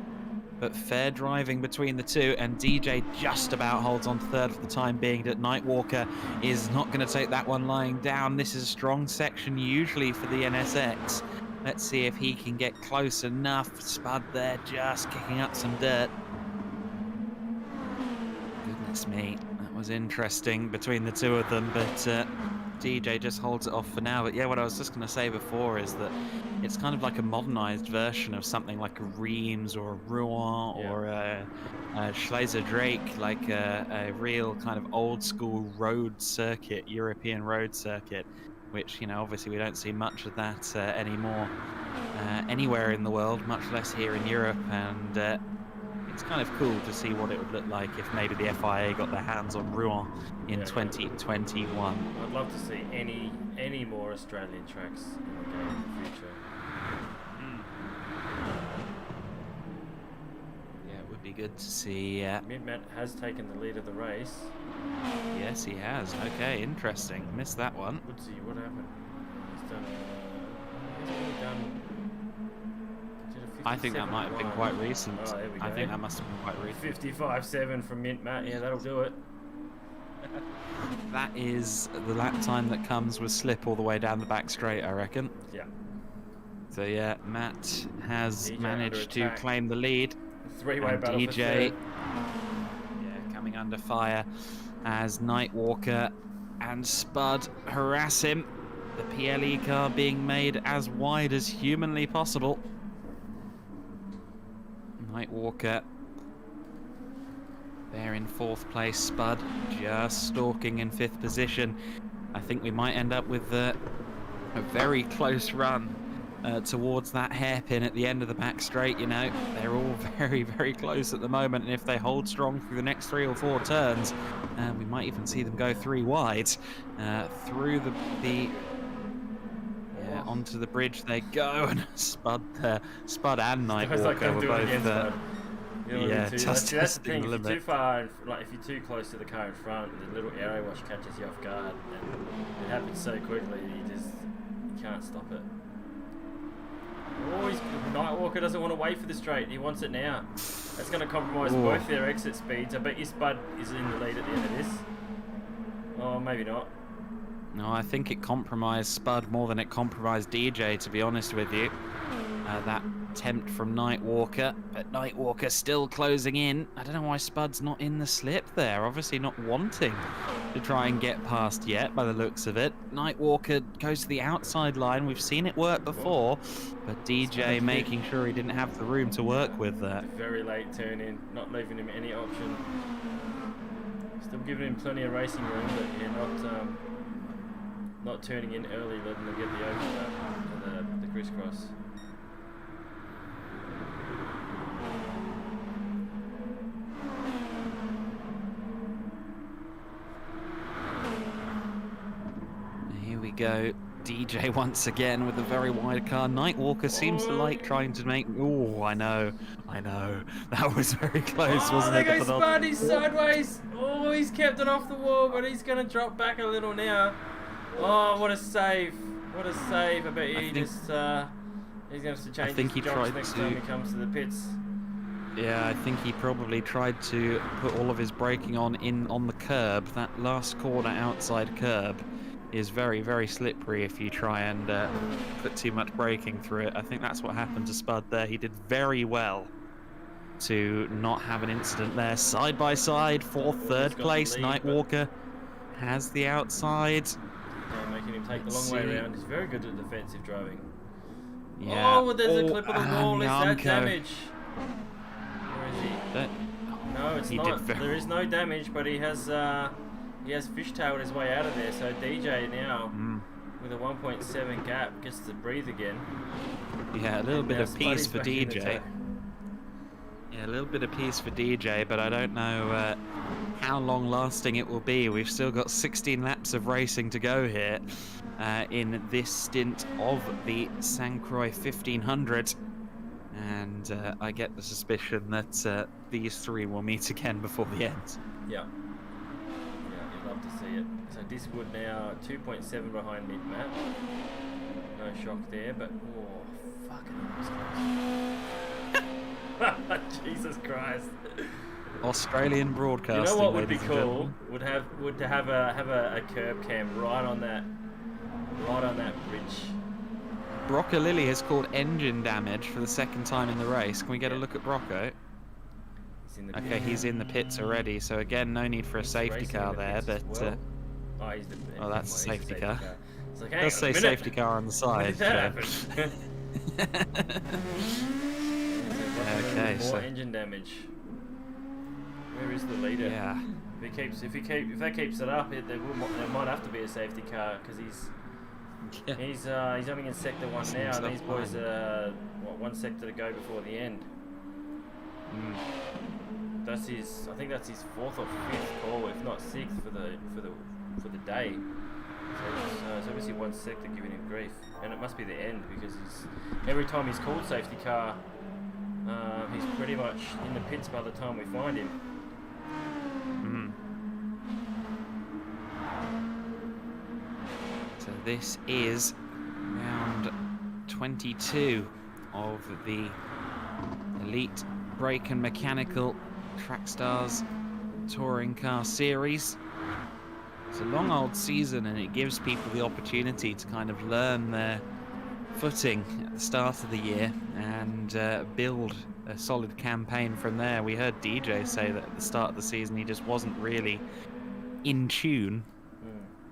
but fair driving between the two, and DJ just about holds on third for the time being. That Nightwalker is not going to take that one lying down. This is a strong section usually for the NSX. Let's see if he can get close enough. Spud there just kicking up some dirt. Goodness me, that was interesting between the two of them, but DJ just holds it off for now. But yeah, what I was just going to say before is that it's kind of like a modernized version of something like a Reims or a Rouen or a Schleiser Drake, like a real kind of old school road circuit, European road circuit, which, you know, obviously we don't see much of that anymore anywhere in the world, much less here in Europe. And it's kind of cool to see what it would look like if maybe the FIA got their hands on Rouen in 2021. I'd love to see any more Australian tracks in the game in the future. Yeah, it would be good to see. Mint-Matt has taken the lead of the race. Yes, he has. Okay, interesting. Missed that one. Let's see what happened. He's done. He's only done. Did a I think that might have been 57.1. quite recent. Oh, there we I go. think that must have been quite recent. 55.7 from Mint-Matt. Yeah, that'll do it. That is the lap time that comes with slip all the way down the back straight, I reckon. Yeah. So yeah, Matt has DJ managed under to attack. claim the lead. Three-way And battle for DJ, third. yeah, coming under fire as Nightwalker and Spud harass him. The PLE car being made as wide as humanly possible. Nightwalker there in fourth place. Spud just stalking in fifth position. I think we might end up with a very close run towards that hairpin at the end of the back straight. You know, they're all very, very close at the moment, and if they hold strong through the next 3 or 4 turns, we might even see them go 3 wide through the onto the bridge they go, and Spud and Guys like Nightwalker don't were do it both again, Spud. You don't yeah, want to. just That's the testing thing. the If you're too limit. far, like if you're too close to the car in front, the little aero wash catches you off guard, and it happens so quickly. You can't stop it. Oh, Nightwalker doesn't want to wait for the straight. He wants it now. That's going to compromise Ooh. both their exit speeds. I bet you Spud is in the lead at the end of this. Oh, maybe not. No, I think it compromised Spud more than it compromised DJ, to be honest with you. That attempt from Nightwalker, but Nightwalker still closing in. I don't know why Spud's not in the slip there. Obviously not wanting to try and get past yet, by the looks of it. Nightwalker goes to the outside line. We've seen it work before, but DJ making sure he didn't have the room to work with that. Very late turn in, not leaving him any option. Still giving him plenty of racing room, but yeah, not turning in early, letting them get the overlap, the crisscross. Here we go. DJ once again with a very wide car. Nightwalker seems to like trying to make. Oh, I know. That was very close, wasn't there it? goes Spud, he's sideways. Oh, he's kept it off the wall, but he's going to drop back a little now. Oh, what a save. What a save. I bet you he's going to have to change his jobs next time he comes to the pits. Yeah, I think he probably tried to put all of his braking on the curb. That last corner outside curb is very, very slippery if you try and put too much braking through it. I think that's what happened to Spud there. He did very well to not have an incident there. Side by side for third place. Nightwalker has the outside. Yeah, making him take the long way around. He's very good at defensive driving. Yeah. Oh, there's a clip of the wall. Is that damage? Where is he? No, it's not. There is no damage, but he has fishtailed his way out of there. So DJ now, with a 1.7 gap, gets to breathe again. Yeah, a little bit of peace for DJ. Yeah, a little bit of peace for DJ, but I don't know how long lasting it will be. We've still got 16 laps of racing to go here in this stint of the Croix 1500. And I get the suspicion that these three will meet again before the end. Yeah. Yeah, you'd love to see it. So Diswood now 2.7 behind mid-map. No shock there, but oh, fucking close. Jesus Christ. Australian broadcasting. You know what would be cool? Would to have a curb cam right on that bridge. Brocco Lilly has called engine damage for the second time in the race. Can we get a look at Brocco? He's in the pits already, so again, no need for a safety car there, but well. That's a safety car. It's like, it does say safety car on the side. When did that happen? Okay, more engine damage. Where is the leader? Yeah. If that keeps it up, there might have to be a safety car because he's only in sector 1 now, and these boys are one sector to go before the end. I think that's his 4th or 5th call, if not 6th for the day. So it's obviously one sector giving him grief, and it must be the end because every time he's called safety car, he's pretty much in the pits by the time we find him. So this is round 22 of the Elite Brake and Mechanical Trackstars Touring Car Series. It's a long old season, and it gives people the opportunity to kind of learn their footing at the start of the year and build a solid campaign from there. We heard DJ say that at the start of the season he just wasn't really in tune,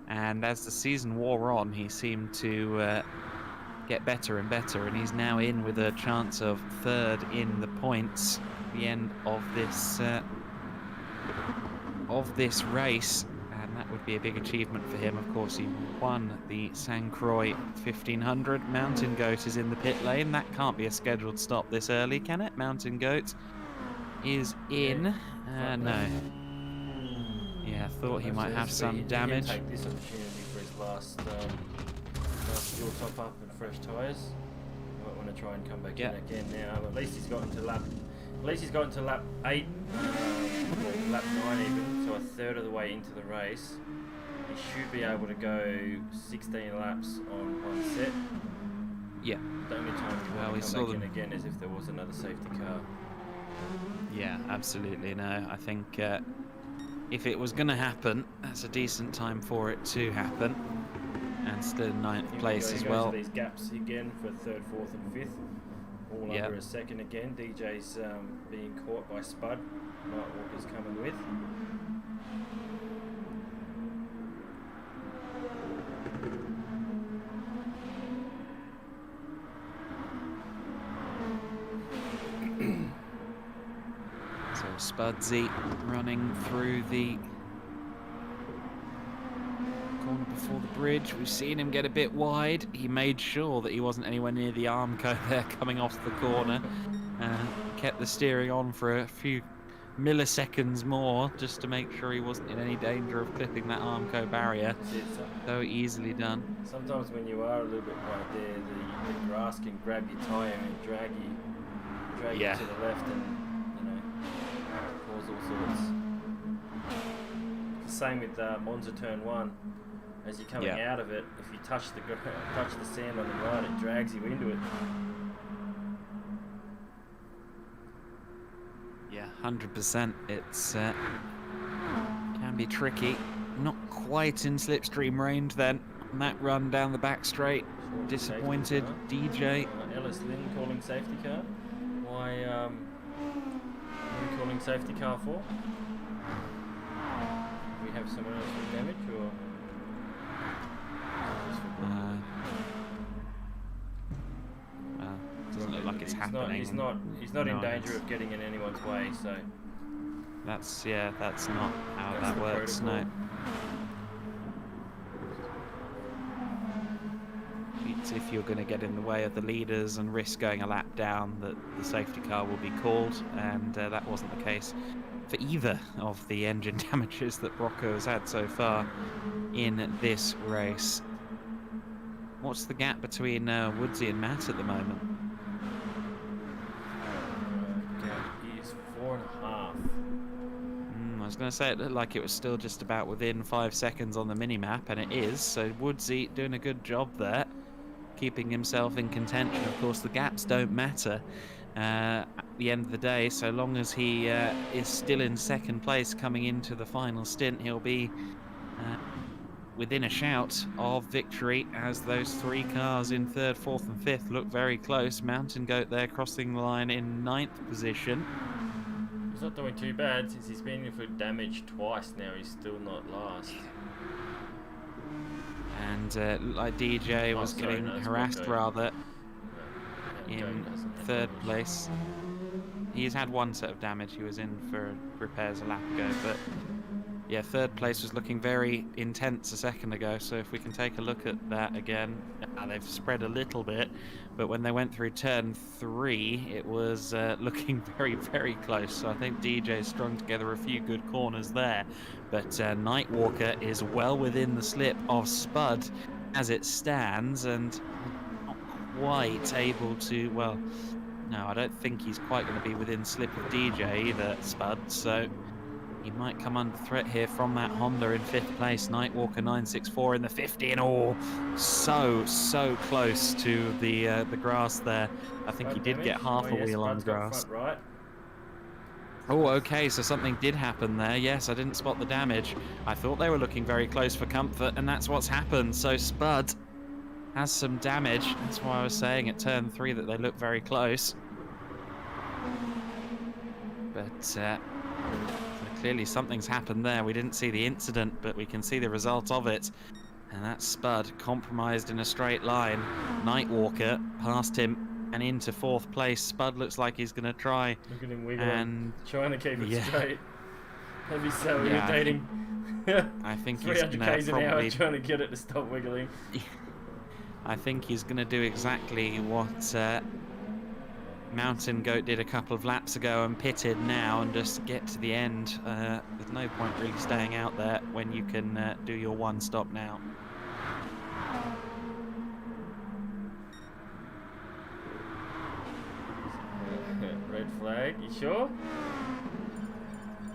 and as the season wore on he seemed to get better and better, and he's now in with a chance of 3rd in the points at the end of this race. That would be a big achievement for him. Of course, he won the Croix 1500. Mountain Goat is in the pit lane. That can't be a scheduled stop this early, can it? Mountain Goat is in. No. Yeah, thought he might have some damage. Take this opportunity for his last fuel top up and fresh tyres. I might want to try and come back in again now. But at least he's gotten to lap 8, or lap 9 even, so a third of the way into the race. He should be able to go 16 laps on one set. Yeah. The only time he come back in again is if there was another safety car. Yeah, absolutely. No, I think if it was going to happen, that's a decent time for it to happen. And still in 9th place as well. These gaps again for 3rd, 4th and 5th. All under a second again. DJ's being caught by Spud. Nightwalker's coming with. So Spudsy running through the corner before the bridge. We've seen him get a bit wide. He made sure that he wasn't anywhere near the Armco there coming off the corner. Kept the steering on for a few milliseconds more just to make sure he wasn't in any danger of clipping that Armco barrier. So easily done. Sometimes when you are a little bit right there, the grass can grab your tyre and drag you Yeah. to the left, and you know, cause all sorts. The same with Monza turn 1. As you're coming Yeah. out of it, if you touch the sand on the right, it drags you into it. Yeah, 100%. It's can be tricky. Not quite in slipstream range then. On that run down the back straight. Short Disappointed safety DJ. car. Ellis Lynn calling safety car. Why are you calling safety car for? Do we have someone else with damage or? Doesn't look like it's happening. He's not No, in danger of getting in anyone's way, so. That's not how That's that the works. No. protocol. It's if you're going to get in the way of the leaders and risk going a lap down, that the safety car will be called, and that wasn't the case for either of the engine damages that Rocco has had so far in this race. What's the gap between Woodsy and Matt at the moment? He's 4.5. I was going to say it looked like it was still just about within 5 seconds on the mini-map, and it is. So Woodsy doing a good job there, keeping himself in contention. Of course, the gaps don't matter at the end of the day. So long as he is still in second place coming into the final stint, he'll be within a shout of victory, as those 3 cars in 3rd, 4th and 5th look very close. Mountain Goat there crossing the line in 9th position. He's not doing too bad since he's been in for damage twice now. He's still not last. And like DJ was getting harassed rather in 3rd place. He's had 1 set of damage. He was in for repairs a lap ago, but yeah, 3rd place was looking very intense a second ago. So if we can take a look at that again, they've spread a little bit, but when they went through turn 3, it was looking very, very close. So I think DJ strung together a few good corners there, but Nightwalker is well within the slip of Spud as it stands, and not quite able to, well, no, I don't think he's quite going to be within slip of DJ either, Spud, so he might come under threat here from that Honda in 5th place. Nightwalker 964 in the 50, and all so close to the grass there. I think he did get half a wheel on the grass. Right. Oh, okay, so something did happen there. Yes, I didn't spot the damage. I thought they were looking very close for comfort, and that's what's happened. So Spud has some damage. That's why I was saying at turn 3 that they look very close. But clearly something's happened there. We didn't see the incident, but we can see the result of it. And that's Spud compromised in a straight line. Nightwalker past him and into 4th place. Spud looks like he's going to try. Look at him wiggling, and trying to keep it yeah. straight. That'd be so Yeah, irritating. I think he's 300 going k's to an hour probably... trying to get it to stop wiggling. I think he's going to do exactly what Mountain Goat did a couple of laps ago and pitted now, and just get to the end. There's no point really staying out there when you can do your 1 stop now. Red flag, you sure?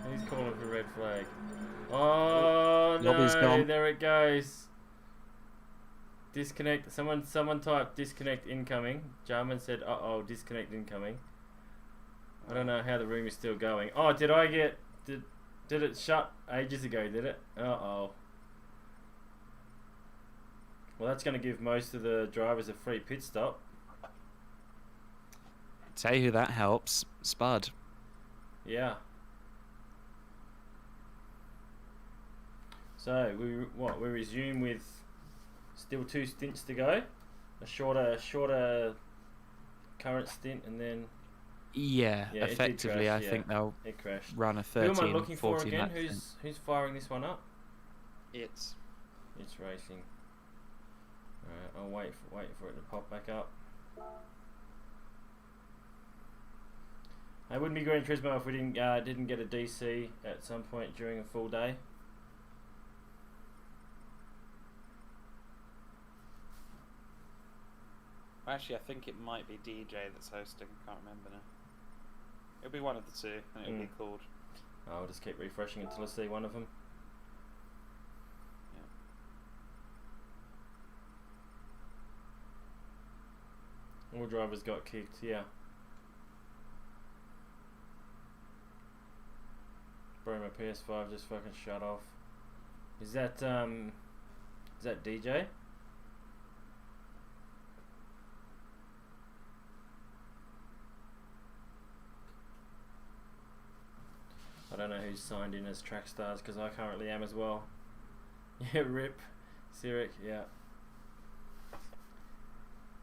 Who's calling for red flag? Oh Lobby's no, gone. there it goes. Disconnect, someone typed disconnect incoming. Jarman said, uh-oh, disconnect incoming. I don't know how the room is still going. Oh, did it shut ages ago, did it? Uh-oh. Well, that's going to give most of the drivers a free pit stop. Tell you who that helps, Spud. Yeah. So, we resume with still 2 stints to go. A shorter current stint, and then... Yeah, Yeah, it did effectively, crash, I yeah. think they'll It crashed. run a Who am I 13, looking for 14 again? lap stint. Who's firing this one up? It's It's racing. Alright, I'll wait for it to pop back up. It wouldn't be Gran Turismo if we didn't get a DC at some point during a full day. Actually, I think it might be DJ that's hosting. Can't remember now. It'll be one of the two, and it'll be called. I'll just keep refreshing until I see one of them. All drivers got kicked, yeah. Bro, my PS5 just fucking shut off. Is that DJ? I don't know who's signed in as Trackstars because I currently am as well. Yeah, rip. Sirik, yeah.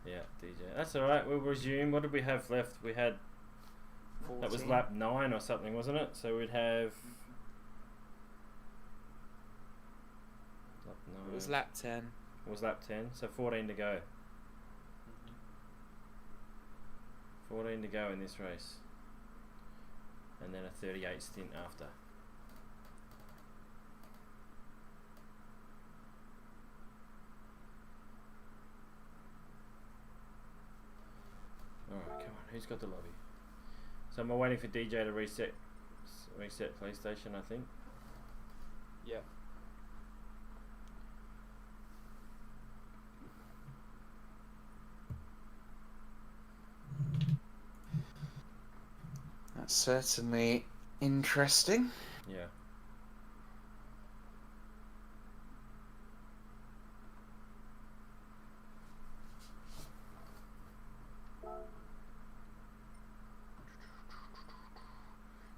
Yeah, DJ. That's alright, we'll resume. What did we have left? We had... 14. That was lap 9 or something, wasn't it? So we'd have... Lap 9. It was lap 10. It was lap 10, so 14 to go. 14 to go in this race. And then a 38 stint after. Alright, come on, who's got the lobby? So am I waiting for DJ to reset PlayStation, I think? Yeah. That's certainly interesting. Yeah.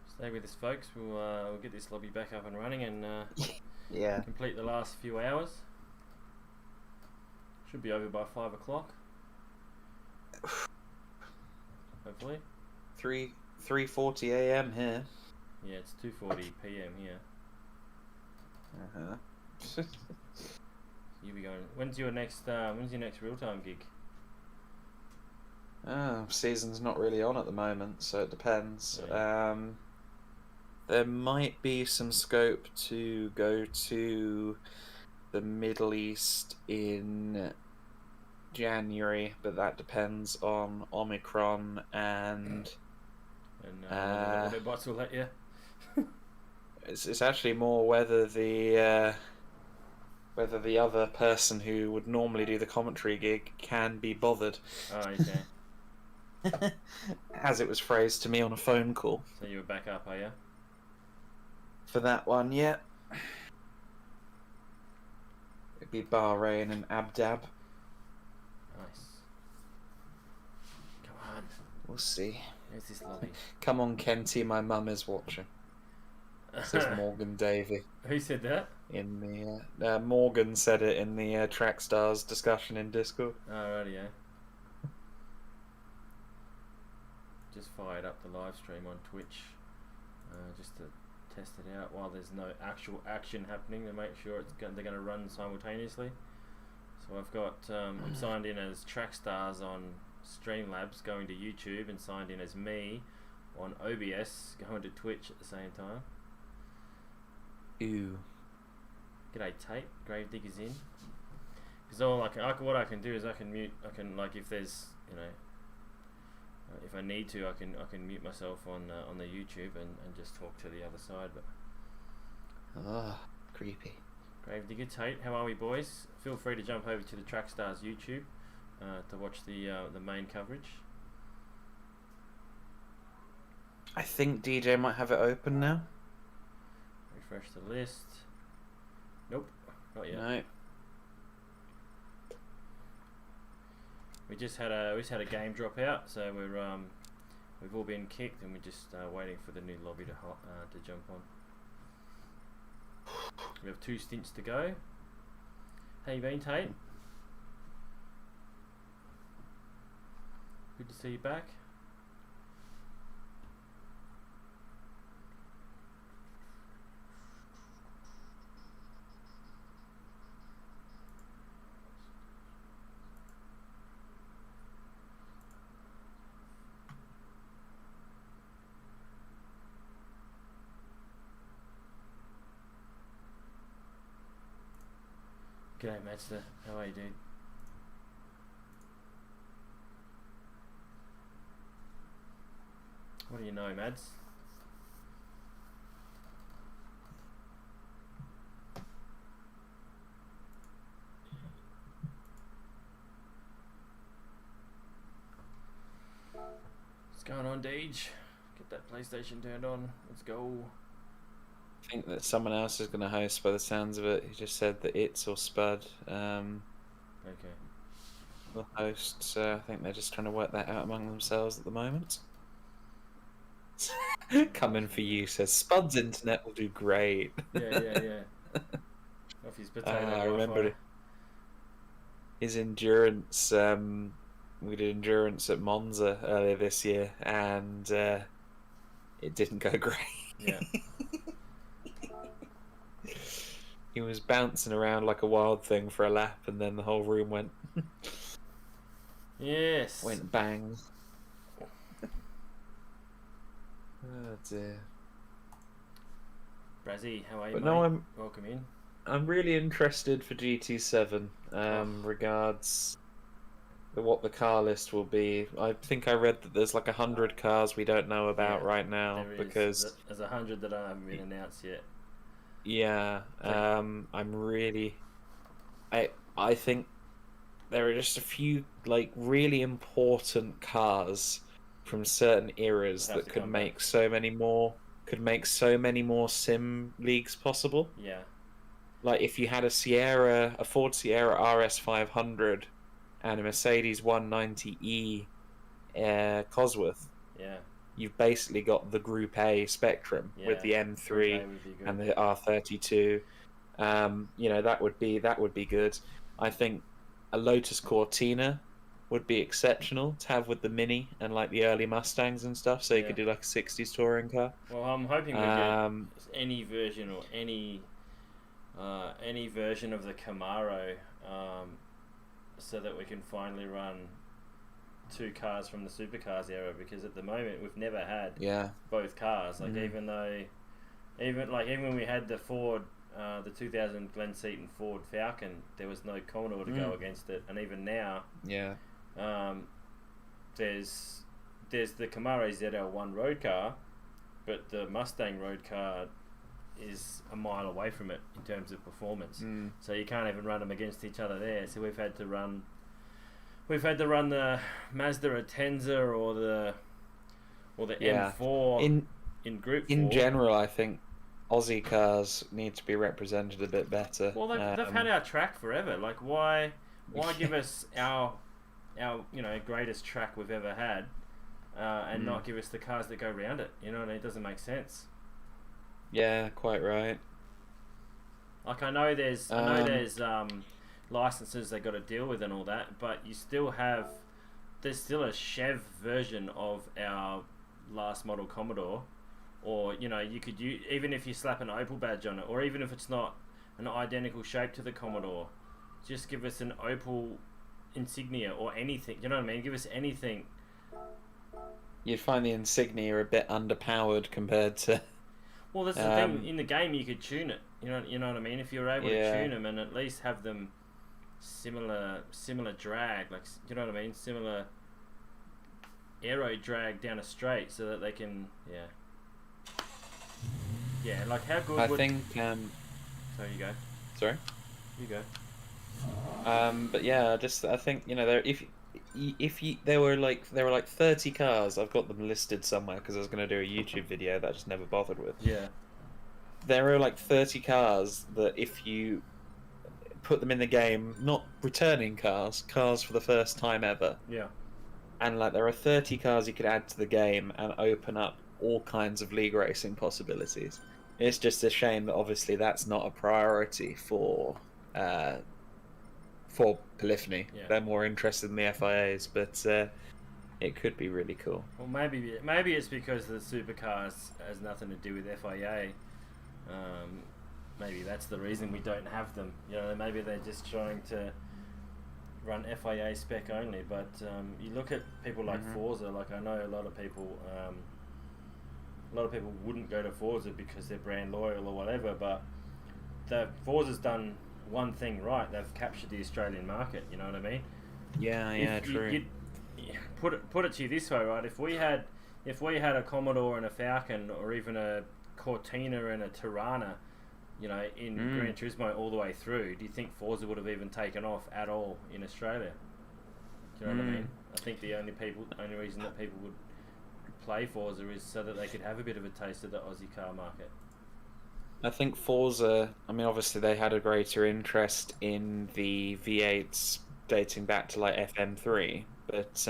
Stay with us, folks. We'll get this lobby back up and running and Yeah. complete the last few hours. Should be over by 5 o'clock. Hopefully. 3:40 a.m. here. Yeah, it's 2:40 p.m. here. You be going. When's your next real time gig? Season's not really on at the moment, so it depends. Yeah. There might be some scope to go to the Middle East in January, but that depends on Omicron and The bots will let you. it's actually more whether the other person who would normally do the commentary gig can be bothered. Oh, okay. As it was phrased to me on a phone call. So you were back up, are you? For that one, yeah. It'd be Bahrain and Abdab. Nice. Come on. We'll see. Where's this lobby? Come on, Kenty, my mum is watching. Says Morgan Davey. Who said that? In the Morgan said it in the Trackstars discussion in Discord. Alrighty, yeah. Just fired up the live stream on Twitch, just to test it out while there's no actual action happening to make sure they're going to run simultaneously. So I've got I'm signed in as Trackstars on Streamlabs, going to YouTube, and signed in as me on OBS, going to Twitch at the same time. Ooh. G'day Tate, Gravediggers in. Because all what I can do is I can mute. I can, like, if there's, you know, if I need to, I can mute myself on the YouTube and just talk to the other side. But Oh, creepy. Gravedigger Tate, how are we, boys? Feel free to jump over to the Trackstars YouTube to watch the main coverage. I think DJ might have it open now. Refresh the list. Nope, not yet. No. We just had a game drop out, so we've all been kicked, and we're just waiting for the new lobby to jump on. We have 2 stints to go. How you been, Tate? Good to see you back. G'day, Master. How are you, dude? What do you know, Mads? What's going on, Deej? Get that PlayStation turned on. Let's go. I think that someone else is going to host by the sounds of it. He just said that It's or Spud Okay. will host, so I think they're just trying to work that out among themselves at the moment. Coming for you, says Spud's internet will do great. Yeah. Off his potato I Wi-Fi. remember his endurance. We did endurance at Monza earlier this year, and it didn't go great. Yeah. He was bouncing around like a wild thing for a lap, and then the whole room went Yes. went bang. Oh dear. Brazzy, how are you, But mate? no, Welcome in. I'm really interested for GT7. Regards what the car list will be. I think I read that there's like 100 cars we don't know about Yeah, right now There is. because There's 100 that haven't been announced yet. yeah, I'm really. I think there are just a few like really important cars from certain eras That have that to could come make back. so many more sim leagues possible. Yeah. Like if you had a Ford Sierra RS 500 and a Mercedes 190e Cosworth, Yeah. you've basically got the Group A spectrum with the Yeah. M3 Okay, would be good. and the R32. That would be good. I think a Lotus Cortina would be exceptional to have with the Mini and like the early Mustangs and stuff. So you Yeah. could do like a 60s touring car. Well, I'm hoping we Um, get any version or any version of the Camaro, so that we can finally run 2 cars from the supercars era, because at the moment we've never had yeah, both cars. Like Mhm. even when we had the Ford, the 2000 Glen Seaton Ford Falcon, there was no Commodore to go against it, and even now, yeah, there's the Camaro ZL1 road car, but the Mustang road car is a mile away from it in terms of performance. So you can't even run them against each other there. So we've had to run the Mazda Atenza or the Yeah. M4 in Group 4. In general, I think Aussie cars need to be represented a bit better. Well, they've had our track forever. Like, why give us our greatest track we've ever had, and not give us the cars that go around it? You know what I mean? It doesn't make sense. Yeah, quite right. Like, I know there's licenses they got to deal with and all that, but there's still a Chev version of our last model Commodore, or you could use, even if you slap an Opel badge on it, or even if it's not an identical shape to the Commodore, just give us an Opel insignia or anything. You know what I mean? Give us anything. You'd find the Insignia a bit underpowered compared to. Well, that's the thing. In the game, you could tune it. You know what I mean? If you're able to tune them and at least have them similar drag, like, you know what I mean? Similar aero drag down a straight, so that they can, like, how good I would... think. Sorry, you go. Sorry. You go. But yeah, I think there were like 30 cars. I've got them listed somewhere because I was going to do a YouTube video that I just never bothered with. Yeah. There are like 30 cars that if you put them in the game, not returning cars for the first time ever. Yeah. And like there are 30 cars you could add to the game and open up all kinds of league racing possibilities. It's just a shame that obviously that's not a priority for Polyphony. Yeah. They're more interested in the FIAs, but it could be really cool. Well, maybe it's because the supercars has nothing to do with FIA. Maybe that's the reason we don't have them. Maybe they're just trying to run FIA spec only. But you look at people like Forza. Like, I know a lot of people wouldn't go to Forza because they're brand loyal or whatever. But the Forza's done one thing right, they've captured the Australian market. You know what I mean? Yeah, If true. Put it to you this way, right? If we had a Commodore and a Falcon, or even a Cortina and a Tirana, in Gran Turismo all the way through, do you think Forza would have even taken off at all in Australia? Do you know what I mean? I think the only reason that people would play Forza is so that they could have a bit of a taste of the Aussie car market. I think Forza, I mean, obviously they had a greater interest in the V8s dating back to like FM3, but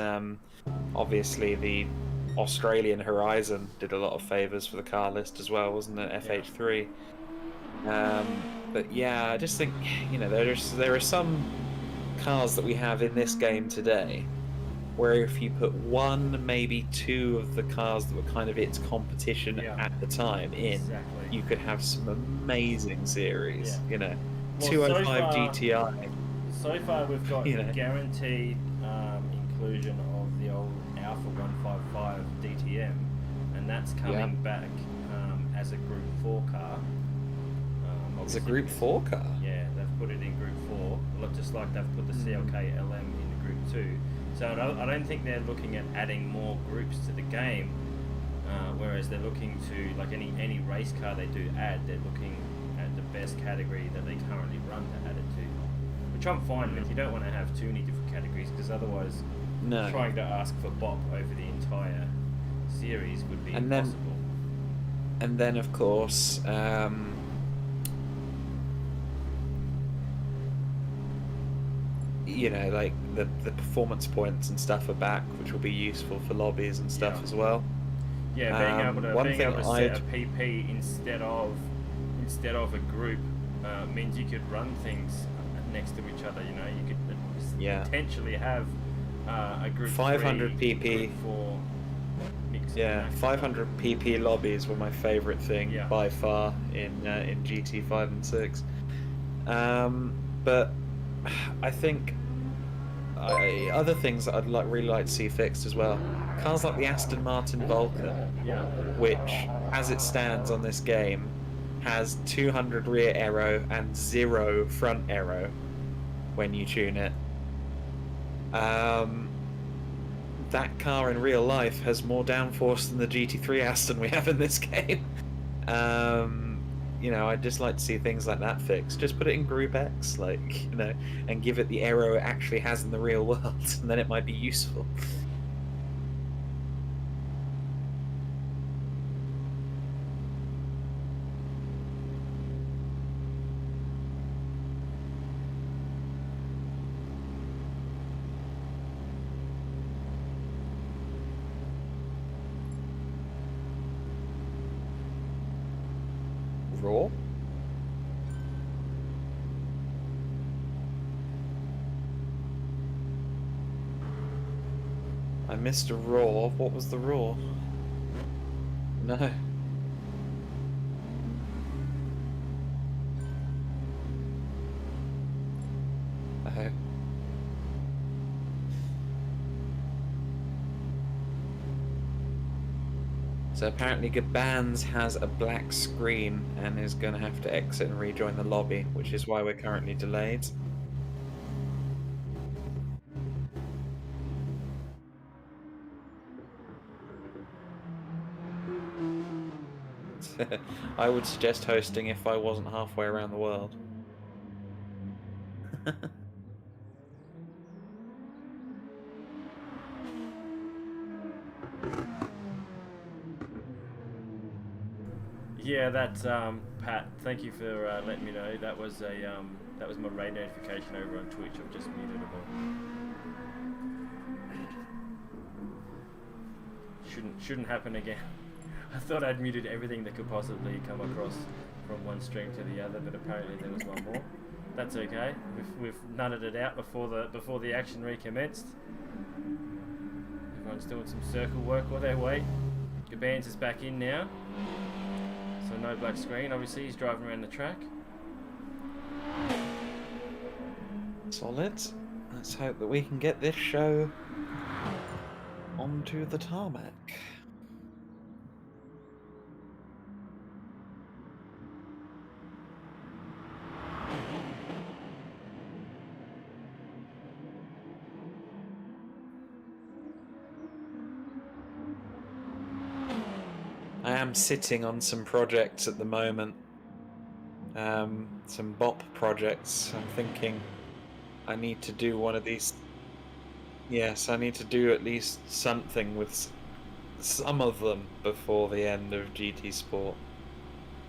obviously the Australian Horizon did a lot of favours for the car list as well, wasn't it? FH3. But yeah, I just think, there are some cars that we have in this game today where if you put one, maybe two of the cars that were kind of its competition at the time in, Exactly. you could have some amazing series. Well, 205 GTI. So far, we've got guaranteed inclusion of the old Alpha 155 DTM, and that's coming back as a Group 4 car. It's a Group 4 car? Yeah, they've put it in Group 4, just like they've put the CLK LM in the Group 2. So I don't think they're looking at adding more groups to the game, whereas they're looking to, like any race car they do add, they're looking at the best category that they currently run to add it to. Which I'm fine with. You don't want to have too many different categories, because otherwise trying to ask for BOP over the entire series would be impossible. And then, of course, like the performance points and stuff are back, which will be useful for lobbies and stuff as well. Yeah, being able to set a PP instead of a group means you could run things next to each other. You could potentially have a group 500 3, PP. Group 4 mix. 500 PP lobbies were my favourite thing by far in GT5 and 6. But I think other things that I'd really like to see fixed as well. Cars like the Aston Martin Vulcan, which, as it stands on this game, has 200 rear aero and 0 front aero when you tune it. That car in real life has more downforce than the GT3 Aston we have in this game. I'd just like to see things like that fixed. Just put it in Group X, and give it the aero it actually has in the real world, and then it might be useful. Raw? I missed a raw. What was the raw? No. Oh. So apparently Gabans has a black screen and is going to have to exit and rejoin the lobby, which is why we're currently delayed. I would suggest hosting if I wasn't halfway around the world. Yeah, that's Pat. Thank you for letting me know. That was my raid notification over on Twitch. I've just muted them all. Shouldn't happen again. I thought I'd muted everything that could possibly come across from one stream to the other, but apparently there was one more. That's okay. We've nutted it out before the action recommenced. Everyone's doing some circle work while they wait. Gabans is back in now. So no black screen, obviously he's driving around the track. Solid. Let's hope that we can get this show onto the tarmac. I am sitting on some projects at the moment. Some BOP projects. I'm thinking I need to do one of these. Yes, I need to do at least something with some of them before the end of GT Sport.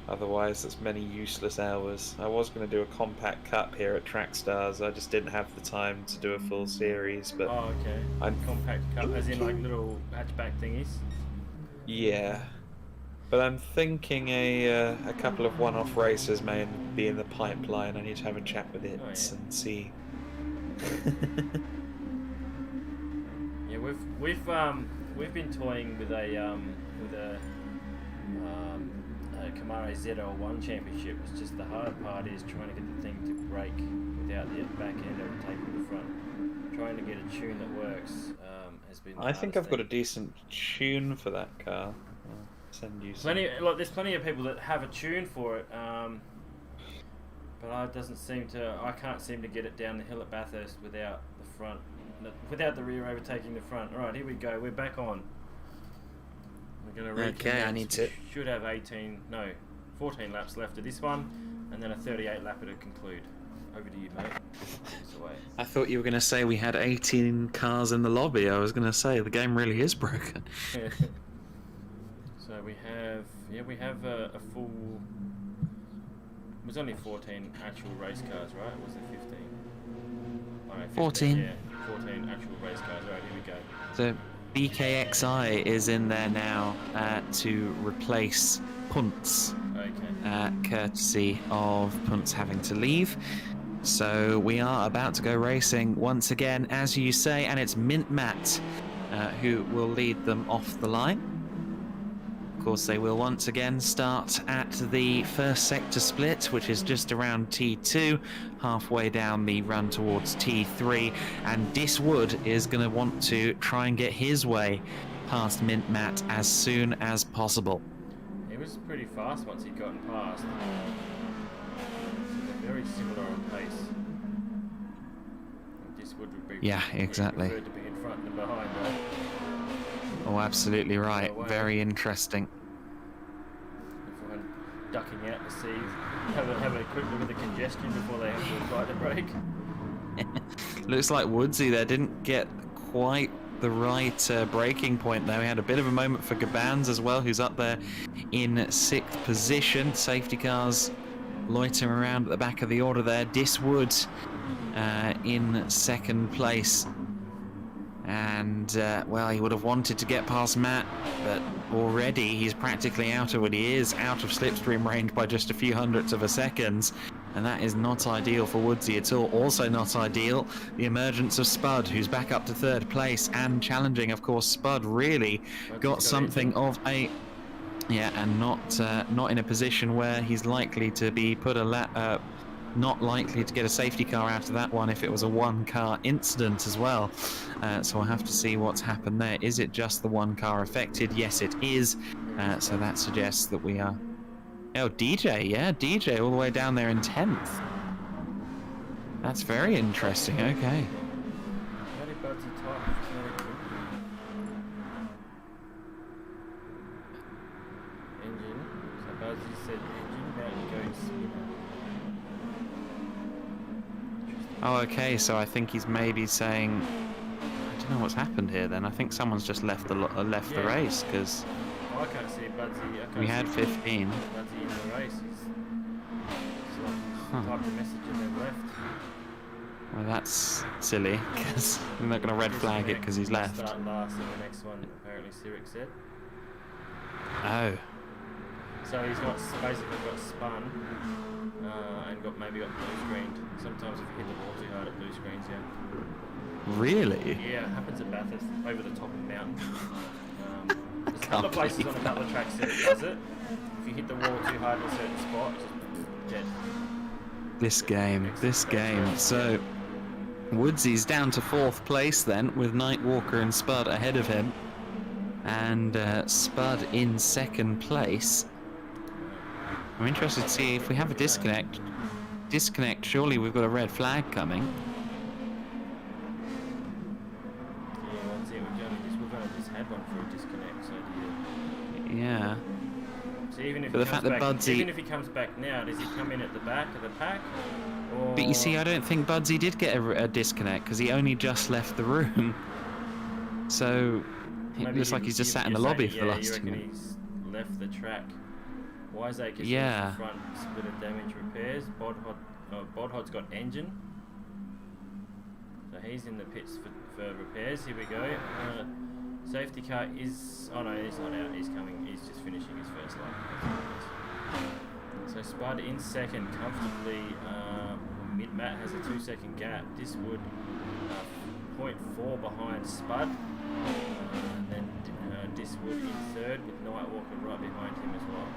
Otherwise, that's many useless hours. I was going to do a compact cup here at Trackstars. I just didn't have the time to do a full series. But Oh, okay. Compact cup, as in like little hatchback thingies. yeah, but I'm thinking a couple of one-off races may be in the pipeline. I need to have a chat with it Oh, yeah. and see. Yeah, we've been toying with a Camaro ZL1 championship. It's just the hard part is trying to get the thing to brake without the back end overtaking the front. Trying to get a tune that works has been. I think I've got a decent tune for that car. I'll send you some. There's plenty of people that have a tune for it, but I can't seem to get it down the hill at Bathurst without the rear overtaking the front. All right, here we go. We're back on. We're going to Okay, I need to. Should have 14 laps left of this one, and then a 38 lapper to conclude. Over to you, mate. It's away. I thought you were going to say we had 18 cars in the lobby. I was going to say the game really is broken. So we have a full. It was only 14 actual race cars, right? Or was it 15? Oh, no, 15, 14. Yeah, 14 actual race cars. Right, here we go. So BKXI is in there now to replace Punts, Okay. courtesy of Punts having to leave. So we are about to go racing once again, as you say, and it's Mint Matt who will lead them off the line. Of course, they will once again start at the first sector split, which is just around T2, halfway down the run towards T3, and Diswood is going to want to try and get his way past Mint Matt as soon as possible. He was pretty fast once he'd gotten past. They're very similar on pace. This would be exactly. preferred to be in front than behind, though. Oh, absolutely right. Very interesting. Everyone ducking out to see, have a quick look at the congestion before they have to apply the brake. Looks like Woodsy there didn't get quite the right braking point there. We had a bit of a moment for Gabans as well, who's up there in 6th position. Safety cars loitering around at the back of the order there. Diswood in 2nd place. And, well, he would have wanted to get past Matt, but already he's practically out of slipstream range by just a few hundredths of a second. And that is not ideal for Woodsy at all. Also not ideal, the emergence of Spud, who's back up to 3rd place and challenging. Of course, Spud really got something of a... Yeah, and not in a position where he's likely to be put not likely to get a safety car out of that one if it was a one-car incident as well. So we'll have to see what's happened there. Is it just the one car affected? Yes, it is. So that suggests that we are... Oh, DJ, yeah, DJ all the way down there in 10th. That's very interesting, okay. Very buzzy type. Engine. So Buzzy said engine about to go spinner. Oh, okay, so I think he's maybe saying... I don't know what's happened here then. I think someone's just left the race, because... I can't see Budsy. We had 15. Budsy in the race. He's typed a message and then left. Well, that's silly, because I'm not going to red flag it because he's left. Start last in the next one, apparently Sirik said. Oh. So he's basically got spun and maybe got blue screened. Sometimes if you hit the ball too hard, it blue screens, yeah. Really? Yeah, it happens at Bathurst, over the top of the mountain. There's a couple of places on a couple of tracks that it does it. If you hit the wall too hard in a certain spot, it's just dead. This game. So, Woodsy's down to 4th place then, with Nightwalker and Spud ahead of him. And Spud in 2nd place. I'm interested to see if we have a disconnect. Surely we've got a red flag coming. Yeah, that's it. We've only just had one for a disconnect, so Yeah. So even if But he the comes fact that back, Budsy- even if he comes back now, does he come in at the back of the pack? Or... But you see, I don't think Budsy did get a disconnect because he only just left the room. So it Maybe looks like he's just sat in the lobby for the you last 2 reckon minutes. he's left the track. Wiseacre is Yeah. in front, split of damage repairs. Bodhod's got engine. So he's in the pits for repairs. Here we go. Safety car is... Oh no, he's not out. He's coming. He's just finishing his first lap. So Spud in second comfortably. Mid-Matt has a 2-second gap. Diswood 0.4 behind Spud. And then Diswood in third with Nightwalker right behind him as well.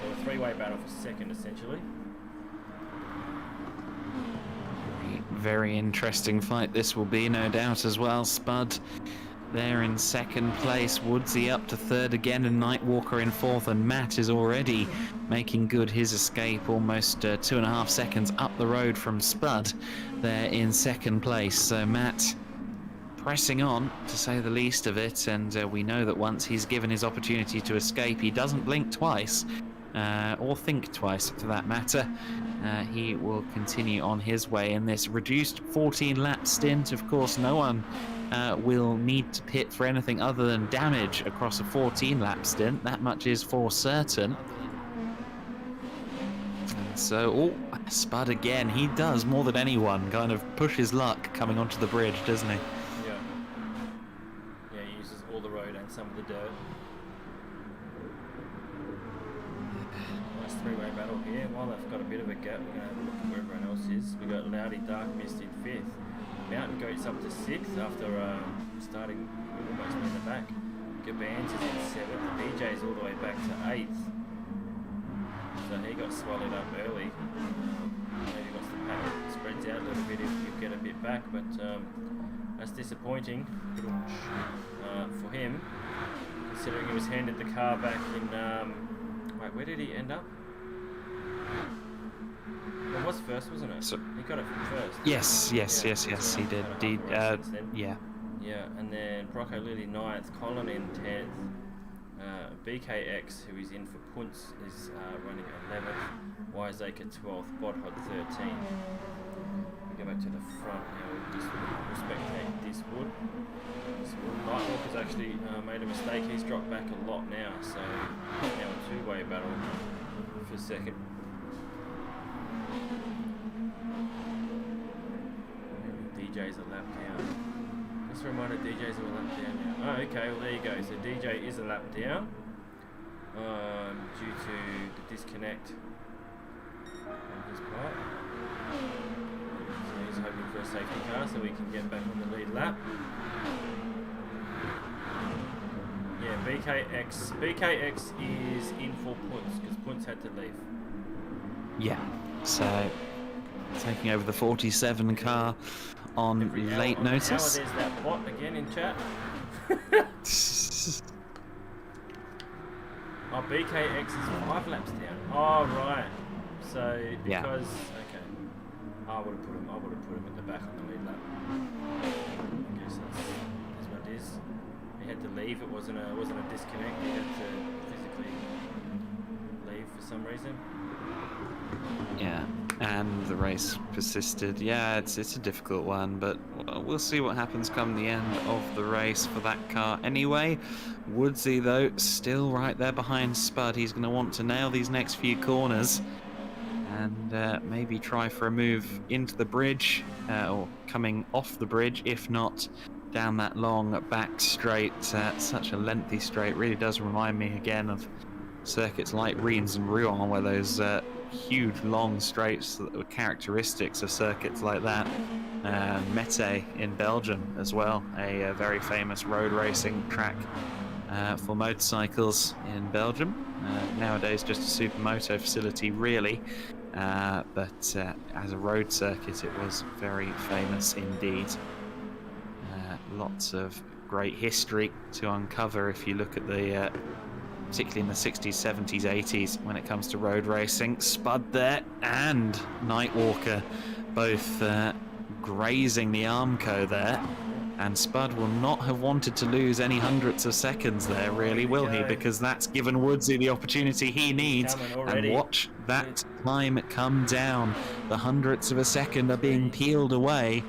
So a three-way battle for second essentially. Very interesting fight this will be, no doubt, as well. Spud there in second place, Woodsy up to third again, and Nightwalker in fourth, and Matt is already making good his escape, almost 2.5 seconds up the road from Spud there in second place. So Matt pressing on, to say the least of it, and we know that once he's given his opportunity to escape, he doesn't blink twice, or think twice for that matter. He will continue on his way in this reduced 14-lap stint. Of course, no one will need to pit for anything other than damage across a 14-lap stint. That much is for certain. So, Spud again. He does more than anyone kind of push his luck coming onto the bridge, doesn't he? Yeah. Yeah, he uses all the road and some of the dirt. Nice three-way battle here. While they've got a bit of a gap, we're going to have a look at where everyone else is. We've got Loudy Dark Mist in fifth. Mountain Goat's up to sixth after starting almost in the back. Gabans is in seventh. BJ's all the way back to eighth. So he got swallowed up early. Maybe once the pack spreads out a little bit, he'll get a bit back, but that's disappointing for him, considering he was handed the car back in. Wait, where did he end up? It was first, wasn't it? So, he got it from first. yes, he did. Yeah. Yeah, and then Brocco Lily 9th, Colin in 10th. BKX, who is in for Punts, is running 11th. Wiseacre 12th. Bodhod 13th. We go back to the front now. We'll just respectate Diswood. Nightwalker's actually made a mistake. He's dropped back a lot now, so now a two-way battle for second. DJ's a lap down. Just a reminder, DJ's a lap down now. Oh, okay, well there you go. So DJ is a lap down due to the disconnect on his part. So he's hoping for a safety car so he can get back on the lead lap. Yeah, BKX is in for Punts because Punts had to leave. Yeah, so taking over the 47 car on late notice. There's that bot again in chat. Oh, BKX is 5 laps down. Oh, right. So because okay, I would have put him at the back on the lead lap. I guess that's what it is. He had to leave. It wasn't a disconnect. He had to physically leave for some reason. Yeah, and the race persisted. Yeah, it's a difficult one, but we'll see what happens come the end of the race for that car anyway. Woodsy, though, still right there behind Spud. He's going to want to nail these next few corners and maybe try for a move into the bridge or coming off the bridge, if not down that long back straight. Such a lengthy straight. Really does remind me again of circuits like Reims and Rouen, where those huge long straights that were characteristics of circuits like that. Mete in Belgium as well, a very famous road racing track for motorcycles in Belgium. Nowadays just a supermoto facility really, but as a road circuit it was very famous indeed. Lots of great history to uncover if you look at the particularly in the 60s, 70s, 80s when it comes to road racing. Spud there and Nightwalker both grazing the Armco there. And Spud will not have wanted to lose any hundredths of seconds there, really, will he? Because that's given Woodsy the opportunity he needs. And watch that time come down. The hundredths of a second are being peeled away.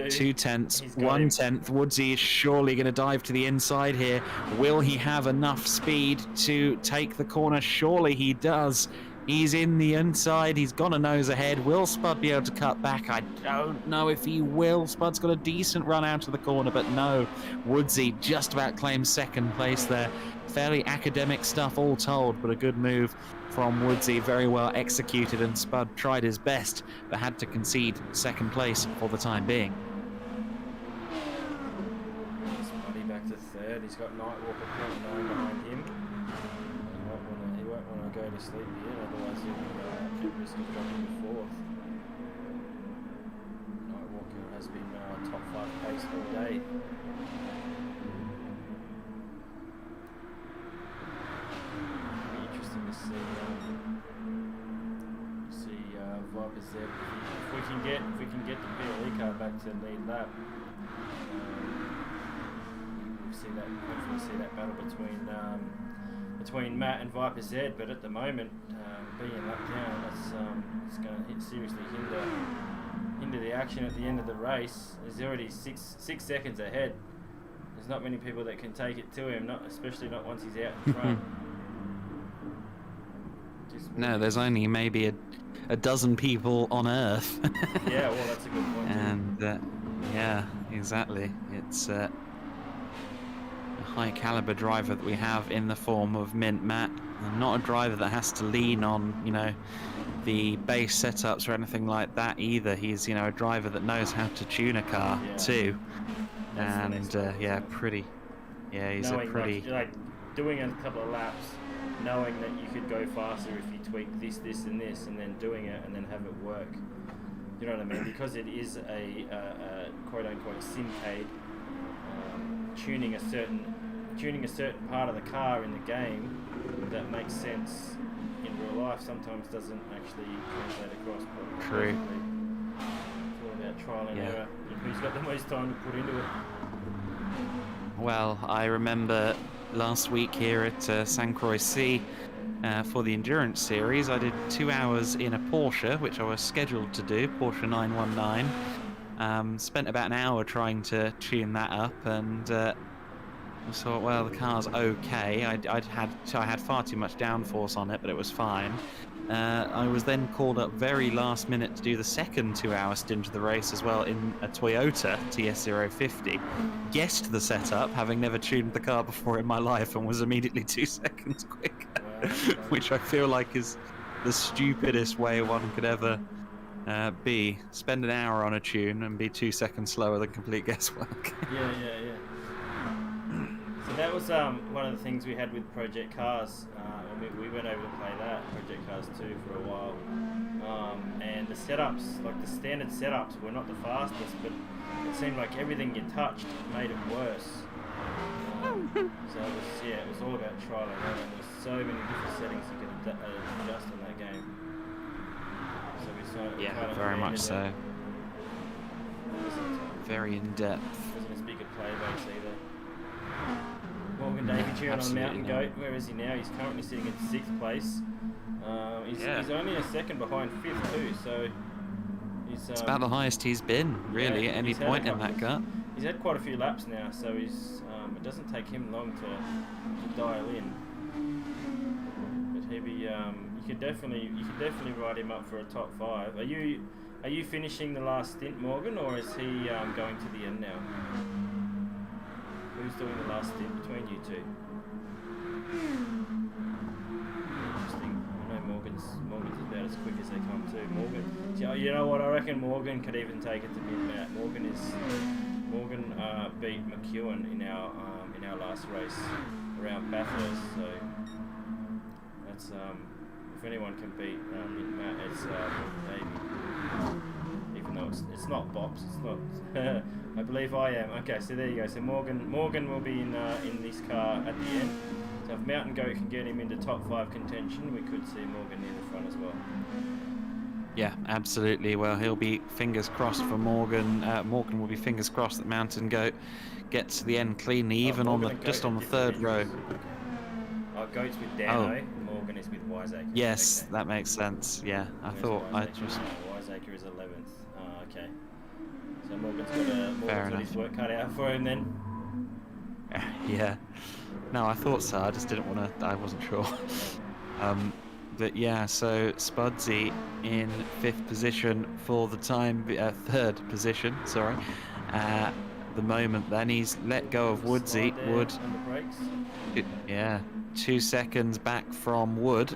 2 tenths, 1 tenth. Woodsy is surely going to dive to the inside here. Will he have enough speed to take the corner? Surely he does. He's in the inside. He's got a nose ahead. Will Spud be able to cut back? I don't know if he will. Spud's got a decent run out of the corner, but no. Woodsy just about claims second place there. Fairly academic stuff all told, but a good move from Woodsy. Very well executed, and Spud tried his best, but had to concede second place for the time being. Spuddy back to third. He's got Nightwalker 0.9 behind him. He won't want to go to sleep here, otherwise he'll keep risk of dropping to fourth. Nightwalker has been top 5 pace all day. Be interesting to see Viper Z if we can get the PLE car back to lead lap. Hopefully see that battle between Matt and Viper Z, but at the moment, being lap down, it's going to seriously hinder the action at the end of the race. He's already six seconds ahead. There's not many people that can take it to him, especially not once he's out in front. No, there's only maybe a dozen people on Earth. Yeah, well, that's a good point. And yeah, exactly. It's a high caliber driver that we have in the form of Mint Matt, and not a driver that has to lean on, you know, the base setups or anything like that either. He's, you know, a driver that knows how to tune a car too. And he's knowing, a pretty like doing a couple of laps, knowing that you could go faster if you tweak this and this, and then doing it and then have it work. You know what I mean? Because it is a quote unquote simcade. Tuning a certain part of the car in the game that makes sense in real life sometimes doesn't actually translate across. True. It's all about trial and error. And who's got the most time to put into it? Well, I remember last week here at San Croix for the Endurance Series, I did 2 hours in a Porsche, which I was scheduled to do, Porsche 919. Spent about an hour trying to tune that up, and I thought, well, the car's okay. I had far too much downforce on it, but it was fine. I was then called up very last minute to do the second 2-hour stint of the race as well in a Toyota TS050. Guessed the setup, having never tuned the car before in my life, and was immediately 2 seconds quicker, which I feel like is the stupidest way one could ever be. Spend an hour on a tune and be 2 seconds slower than complete guesswork. Yeah. So that was one of the things we had with Project Cars. We went over to play that, Project Cars 2, for a while. And the setups, like the standard setups, were not the fastest, but it seemed like everything you touched made it worse. So it was all about trial and error. There were so many different settings you could adjust in that game. So we kind of very much so. Very in depth. Wasn't as big a play base either. Morgan Davey on Mountain Goat. Where is he now? He's currently sitting in 6th place. He's only a second behind 5th too, so he's it's about the highest he's been, really, at any point in that cut. He's had quite a few laps now, so it doesn't take him long to dial in. But you could definitely write him up for a top 5. Are you finishing the last stint, Morgan, or is he going to the end now? Who's doing the last stint between you two? Interesting. I know Morgan's about as quick as they come too. Morgan, you know what? I reckon Morgan could even take it to mid-Matt. Morgan beat McEwen in our last race around Bathurst. So that's if anyone can beat mid-Matt, it's Davey. Even though it's not Bops, it's not. I believe I am. Okay, so there you go. So Morgan will be in this car at the end. So if Mountain Goat can get him into top 5 contention, we could see Morgan near the front as well. Yeah, absolutely. Well, he'll be fingers crossed for Morgan. Morgan will be fingers crossed that Mountain Goat gets to the end cleanly, even on the Morgan and just Goat on are the different third row. entries. Oh, Goat's with Oh. Dano, Morgan is with Wiseacre. Yes, Okay. that makes sense. Yeah, I Where's thought I Wiseacre? just Wiseacre is 11th. Oh, okay. So Morgan's got his enough. work cut out for him then. yeah. No, I thought so. I just didn't want to. I wasn't sure. But yeah, so Spudsy in 5th position for the time, 3rd position. Sorry. The moment then he's let go of Woodsy. Slide there Wood. on the brakes. Yeah, 2 seconds back from Wood.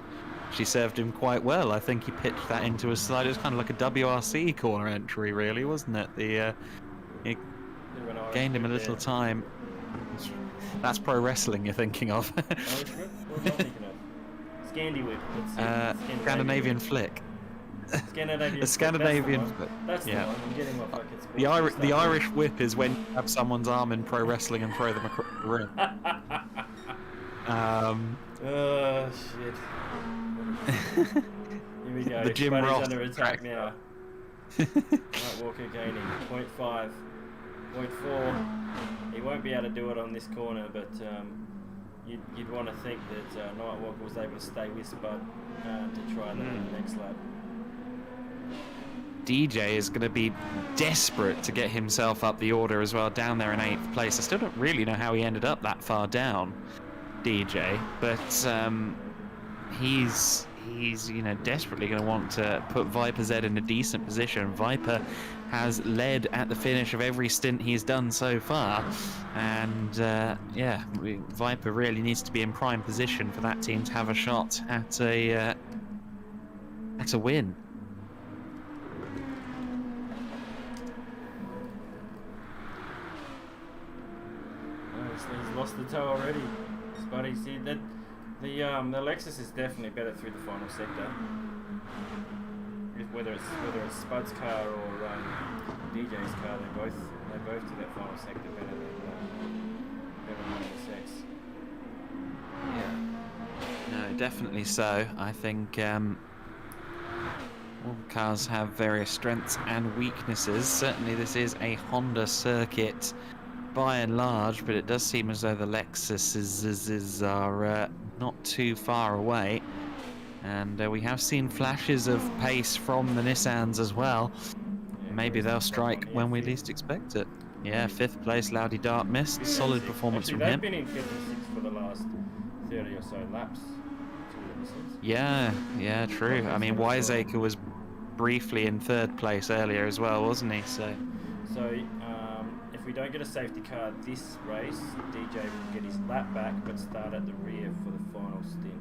She served him quite well. I think he pitched that into a slide. It was kind of like a WRC corner entry, really, wasn't it? It Bit of an Irish gained him a whip little there. time. That's pro wrestling you're thinking of. Irish whip? What was I thinking of? Scandi whip. Scandinavian flick. Scandinavian A Scandinavian flip. flip. That's the Yeah. one. I'm getting my fucking The Irish whip is when you grab someone's arm in pro wrestling and throw them across the ring. Oh shit. Here we go. The Jim Buddy's Ross under attack track. now. Night Walker gaining 0.5, 0.4. He won't be able to do it on this corner, but you'd want to think that Night Walker was able to stay with Spud to try the next lap. DJ is going to be desperate to get himself up the order as well, down there in 8th place. I still don't really know how he ended up that far down, DJ, but he's desperately going to want to put Viper Z in a decent position. Viper has led at the finish of every stint he's done so far, and Viper really needs to be in prime position for that team to have a shot at a win. He's lost the toe already. Spuddy, see that the Lexus is definitely better through the final sector. Whether it's Spud's car or DJ's car, they both do that final sector better than NSX. No, definitely so. I think all cars have various strengths and weaknesses. Certainly this is a Honda circuit by and large, but it does seem as though the Lexuses are not too far away. And we have seen flashes of pace from the Nissans as well. Yeah, Maybe they'll strike yeah, when we fifth. least expect it. Yeah, 5th place, Loudy Dart missed. Solid performance Actually, from him. they've been in 5th and 6th for the last 30 or so laps. Yeah, true. I mean, Wiseacre was briefly in 3rd place earlier as well, wasn't he? So if we don't get a safety car this race, DJ will get his lap back, but start at the rear for the final stint,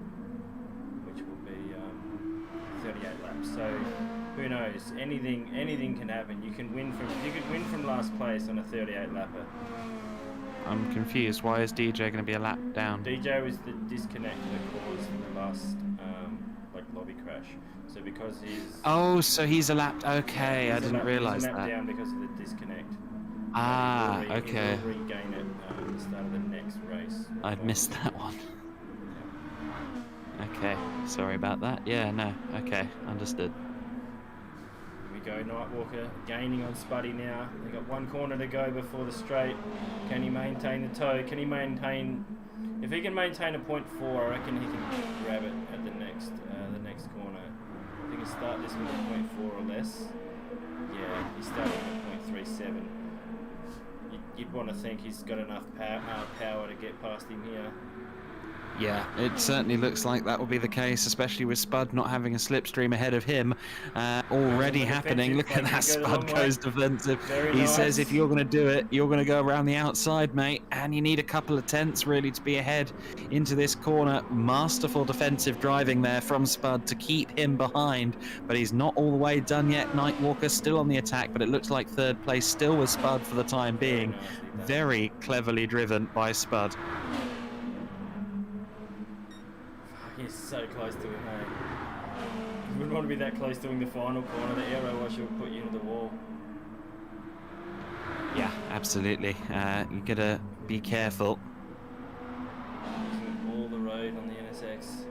which will be 38 laps. So who knows? Anything can happen. You could win from last place on a 38 lapper. I'm confused. Why is DJ going to be a lap down? DJ was the disconnect that caused the last lobby crash. So because he's So he's a lap. Okay, I didn't realise he's a lap that. down because of the disconnect. Okay. He will regain it at the start of the next race. I'd missed that one. Okay, sorry about that. Yeah, no. Okay, understood. Here we go, Nightwalker gaining on Spuddy now. They've got one corner to go before the straight. Can he maintain the toe? Can he maintain... If he can maintain a 0.4, I reckon he can grab it at the next corner. If he can start this with a 0.4 or less. Yeah, he's starting at 0.37. You'd want to think he's got enough power to get past him here. Yeah, it certainly looks like that will be the case, especially with Spud not having a slipstream ahead of him. Already happening. Look at that, Spud goes defensive. He says if you're going to do it, you're going to go around the outside, mate, and you need a couple of tenths really to be ahead into this corner. Masterful defensive driving there from Spud to keep him behind, but he's not all the way done yet. Nightwalker still on the attack, but it looks like 3rd place still with Spud for the time being. Very cleverly driven by Spud. He's so close to him, hey? You wouldn't want to be that close to him the final corner. The aero wash will put you into the wall. Yeah, absolutely. You gotta be careful. Using all the road on the NSX.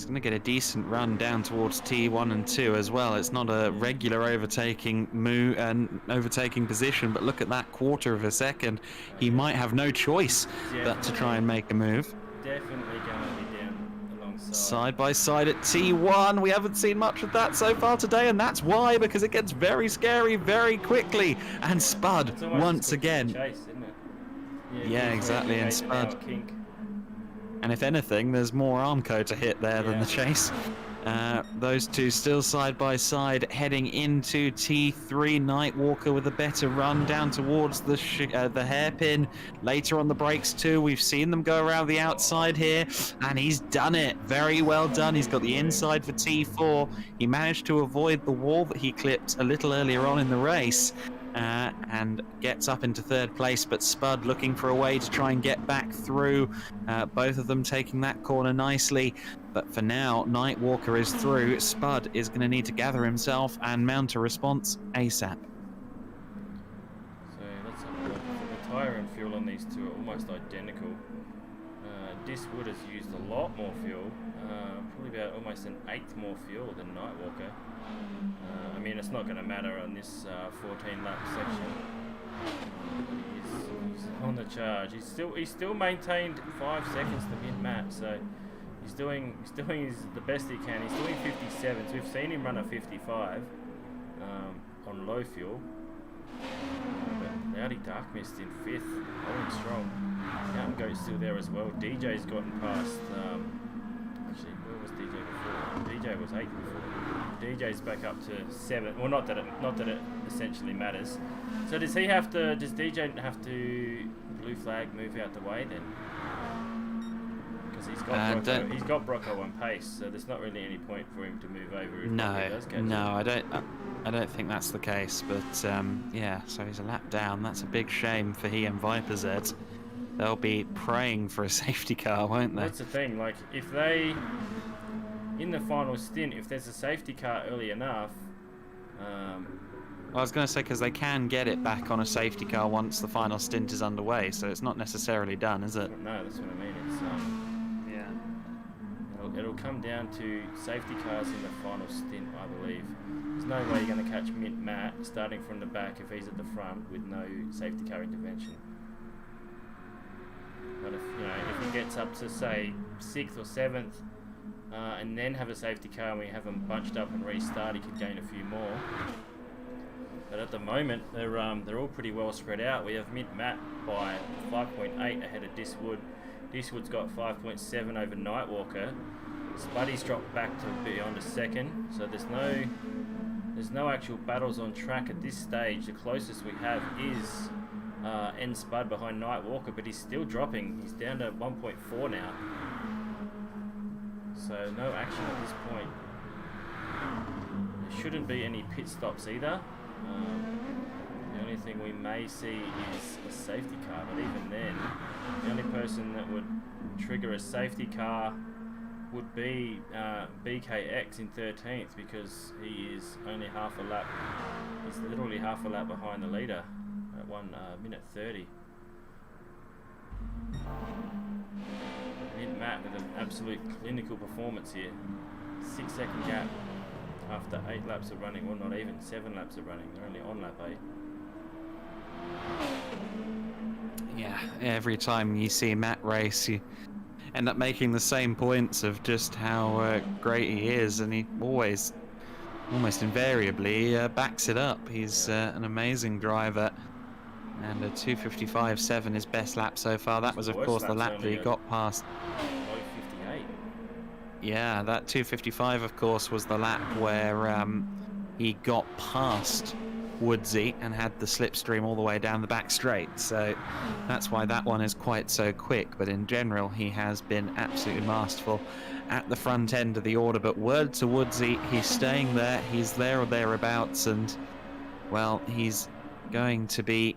He's going to get a decent run down towards T1 and 2 as well. It's not a regular overtaking move and overtaking position, but look at that quarter of a second. He might have no choice but to try and make a move. Definitely going to be down alongside. Side by side at T1. We haven't seen much of that so far today, and that's why, because it gets very scary very quickly. And Spud It's almost once just a again. chase, isn't it? Yeah, exactly, and Spud. And if anything, there's more Armco to hit there than the chase. Those two still side by side, heading into T3. Nightwalker with a better run down towards the hairpin. Later on the brakes too. We've seen them go around the outside here, and he's done it. Very well done. He's got the inside for T4. He managed to avoid the wall that he clipped a little earlier on in the race. And gets up into third place, but Spud looking for a way to try and get back through. Both of them taking that corner nicely, but for now Nightwalker is through. Spud is going to need to gather himself and mount a response ASAP. So let's have a look. The tyre and fuel on these two are almost identical. Diswood has used a lot more fuel, probably about almost an eighth more fuel than Nightwalker. I mean, it's not going to matter on this 14-lap section. He's on the charge. He's still maintained 5 seconds to mid Matt, so he's doing the best he can. He's doing 57s. We've seen him run a 55 on low fuel. But Audi Dark Mist in 5th, holding strong. Mountain Goat's still there as well. DJ's gotten past. Actually, where was DJ before? DJ was 8th before. DJ's back up to 7th. Well, not that it essentially matters. So does DJ have to blue flag move out the way then? Because he's got Brocco on pace, so there's not really any point for him to move over. I don't think that's the case. But yeah, so he's a lap down. That's a big shame for he and Viper Z. They'll be praying for a safety car, won't they? That's the thing. Like, if they, in the final stint, if there's a safety car early enough, I was going to say, because they can get it back on a safety car once the final stint is underway, so it's not necessarily done, is it? No, that's what I mean. It's it'll come down to safety cars in the final stint, I believe. There's no way you're going to catch Mint Matt starting from the back if he's at the front with no safety car intervention. But if he gets up to say 6th or 7th, and then have a safety car and we have them bunched up and restart, he could gain a few more. But at the moment, they're all pretty well spread out. We have Mint Matt by 5.8 ahead of Diswood. Diswood's got 5.7 over Nightwalker. Spuddy's dropped back to beyond a second, so there's no actual battles on track at this stage. The closest we have is N Spud behind Nightwalker, but he's still dropping. He's down to 1.4 now. So no action at this point. There shouldn't be any pit stops either. The only thing we may see is a safety car, but even then, the only person that would trigger a safety car would be BKX in 13th, because he is only half a lap. He's literally half a lap behind the leader at 1 minute 30. Mint Matt with an absolute clinical performance here. 6 second gap after 8 laps of running. Well, not even 7 laps of running. They're only on lap 8. Yeah, every time you see Matt race, you end up making the same points of just how great he is, and he always, almost invariably, backs it up. He's an amazing driver, and a 2:55.7 his best lap so far. That was, of course, the lap that he got past. 58. Yeah, that 2:55, of course, was the lap where he got past Woodsy and had the slipstream all the way down the back straight, so that's why that one is quite so quick. But in general, he has been absolutely masterful at the front end of the order. But word to Woodsy, he's staying there, he's there or thereabouts, and well, he's going to be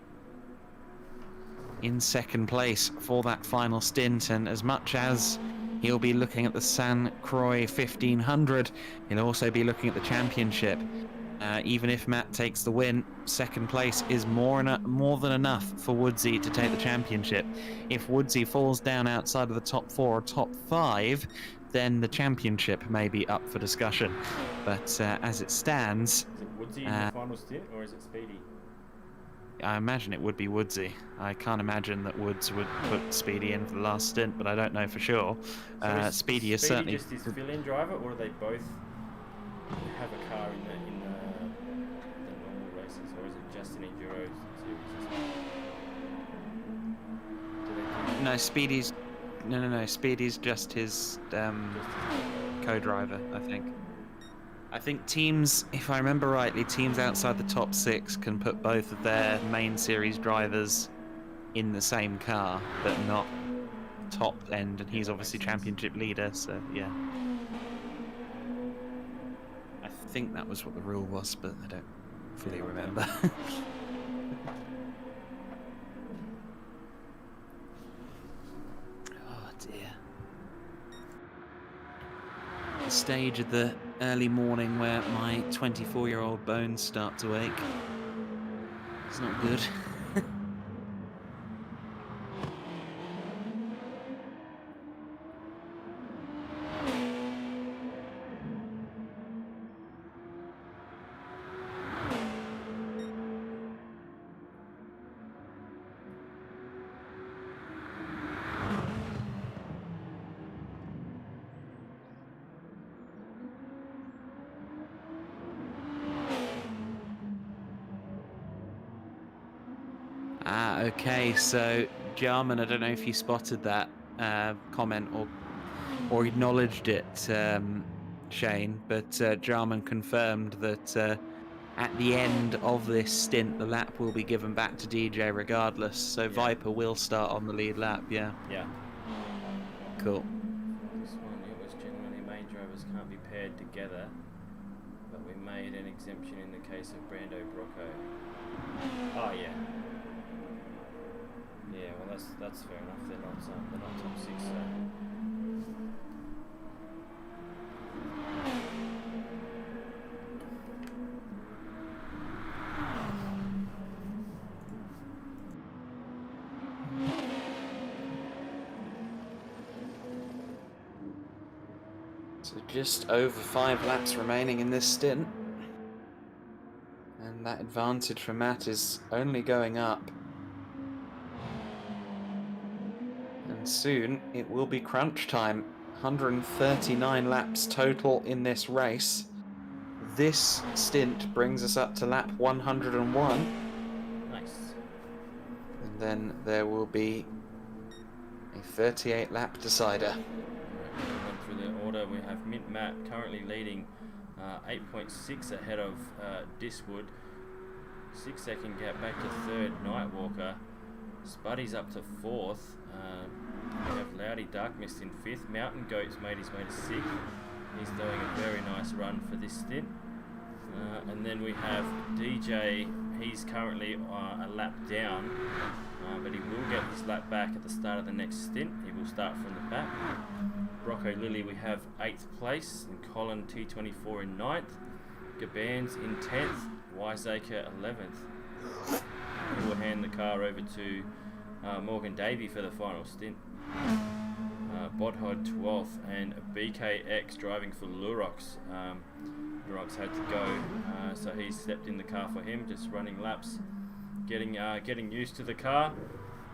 in second place for that final stint. And as much as he'll be looking at the San Croix 1500, he'll also be looking at the championship. Even if Matt takes the win, second place is more than enough for Woodsy to take the championship. If Woodsy falls down outside of the top 4 or top 5, then the championship may be up for discussion. But as it stands, Is it Woodsy in the final stint, or is it Speedy? I imagine it would be Woodsy. I can't imagine that Woods would put Speedy in for the last stint, but I don't know for sure. So is Speedy is certainly just his fill-in driver, or do they both have a car in the normal races, or is it just an enduro series? no Speedy's no Speedy's just his co-driver, I think. I think teams, if I remember rightly, teams outside the top 6 can put both of their main series drivers in the same car, but not top end, and he's obviously championship leader, so yeah. I think that was what the rule was, but I don't fully remember. Oh dear. The stage of the early morning where my 24-year-old bones start to ache. It's not good. Okay, so Jarman, I don't know if you spotted that comment or acknowledged it, Shane, but Jarman confirmed that at the end of this stint, the lap will be given back to DJ regardless, so Viper will start on the lead lap, yeah. Yeah. Cool. This one, it was generally main drivers can't be paired together, but we made an exemption in the case of Brando Brocco. Oh yeah. Yeah, well that's fair enough. They're not top 6. So just over 5 laps remaining in this stint. And that advantage for Matt is only going up. And soon it will be crunch time. 139 laps total in this race. This stint brings us up to lap 101. Nice. And then there will be a 38 lap decider. Going through the order, we have Mint Matt currently leading 8.6 ahead of Diswood. 6 second gap back to 3rd, Nightwalker. Spuddy's up to 4th. We have Loudy Dark Mist in 5th. Mountain Goat's made his way to 6th. He's doing a very nice run for this stint. And then we have DJ. He's currently a lap down, but he will get his lap back at the start of the next stint. He will start from the back. Brocco Lilly we have 8th place, and Colin T24 in 9th. Gabans in 10th. Wiseacre 11th. He will hand the car over to Morgan Davey for the final stint. Bodhod 12th, and BKX driving for Lurox. Lurox had to go, so he stepped in the car for him, just running laps, getting used to the car,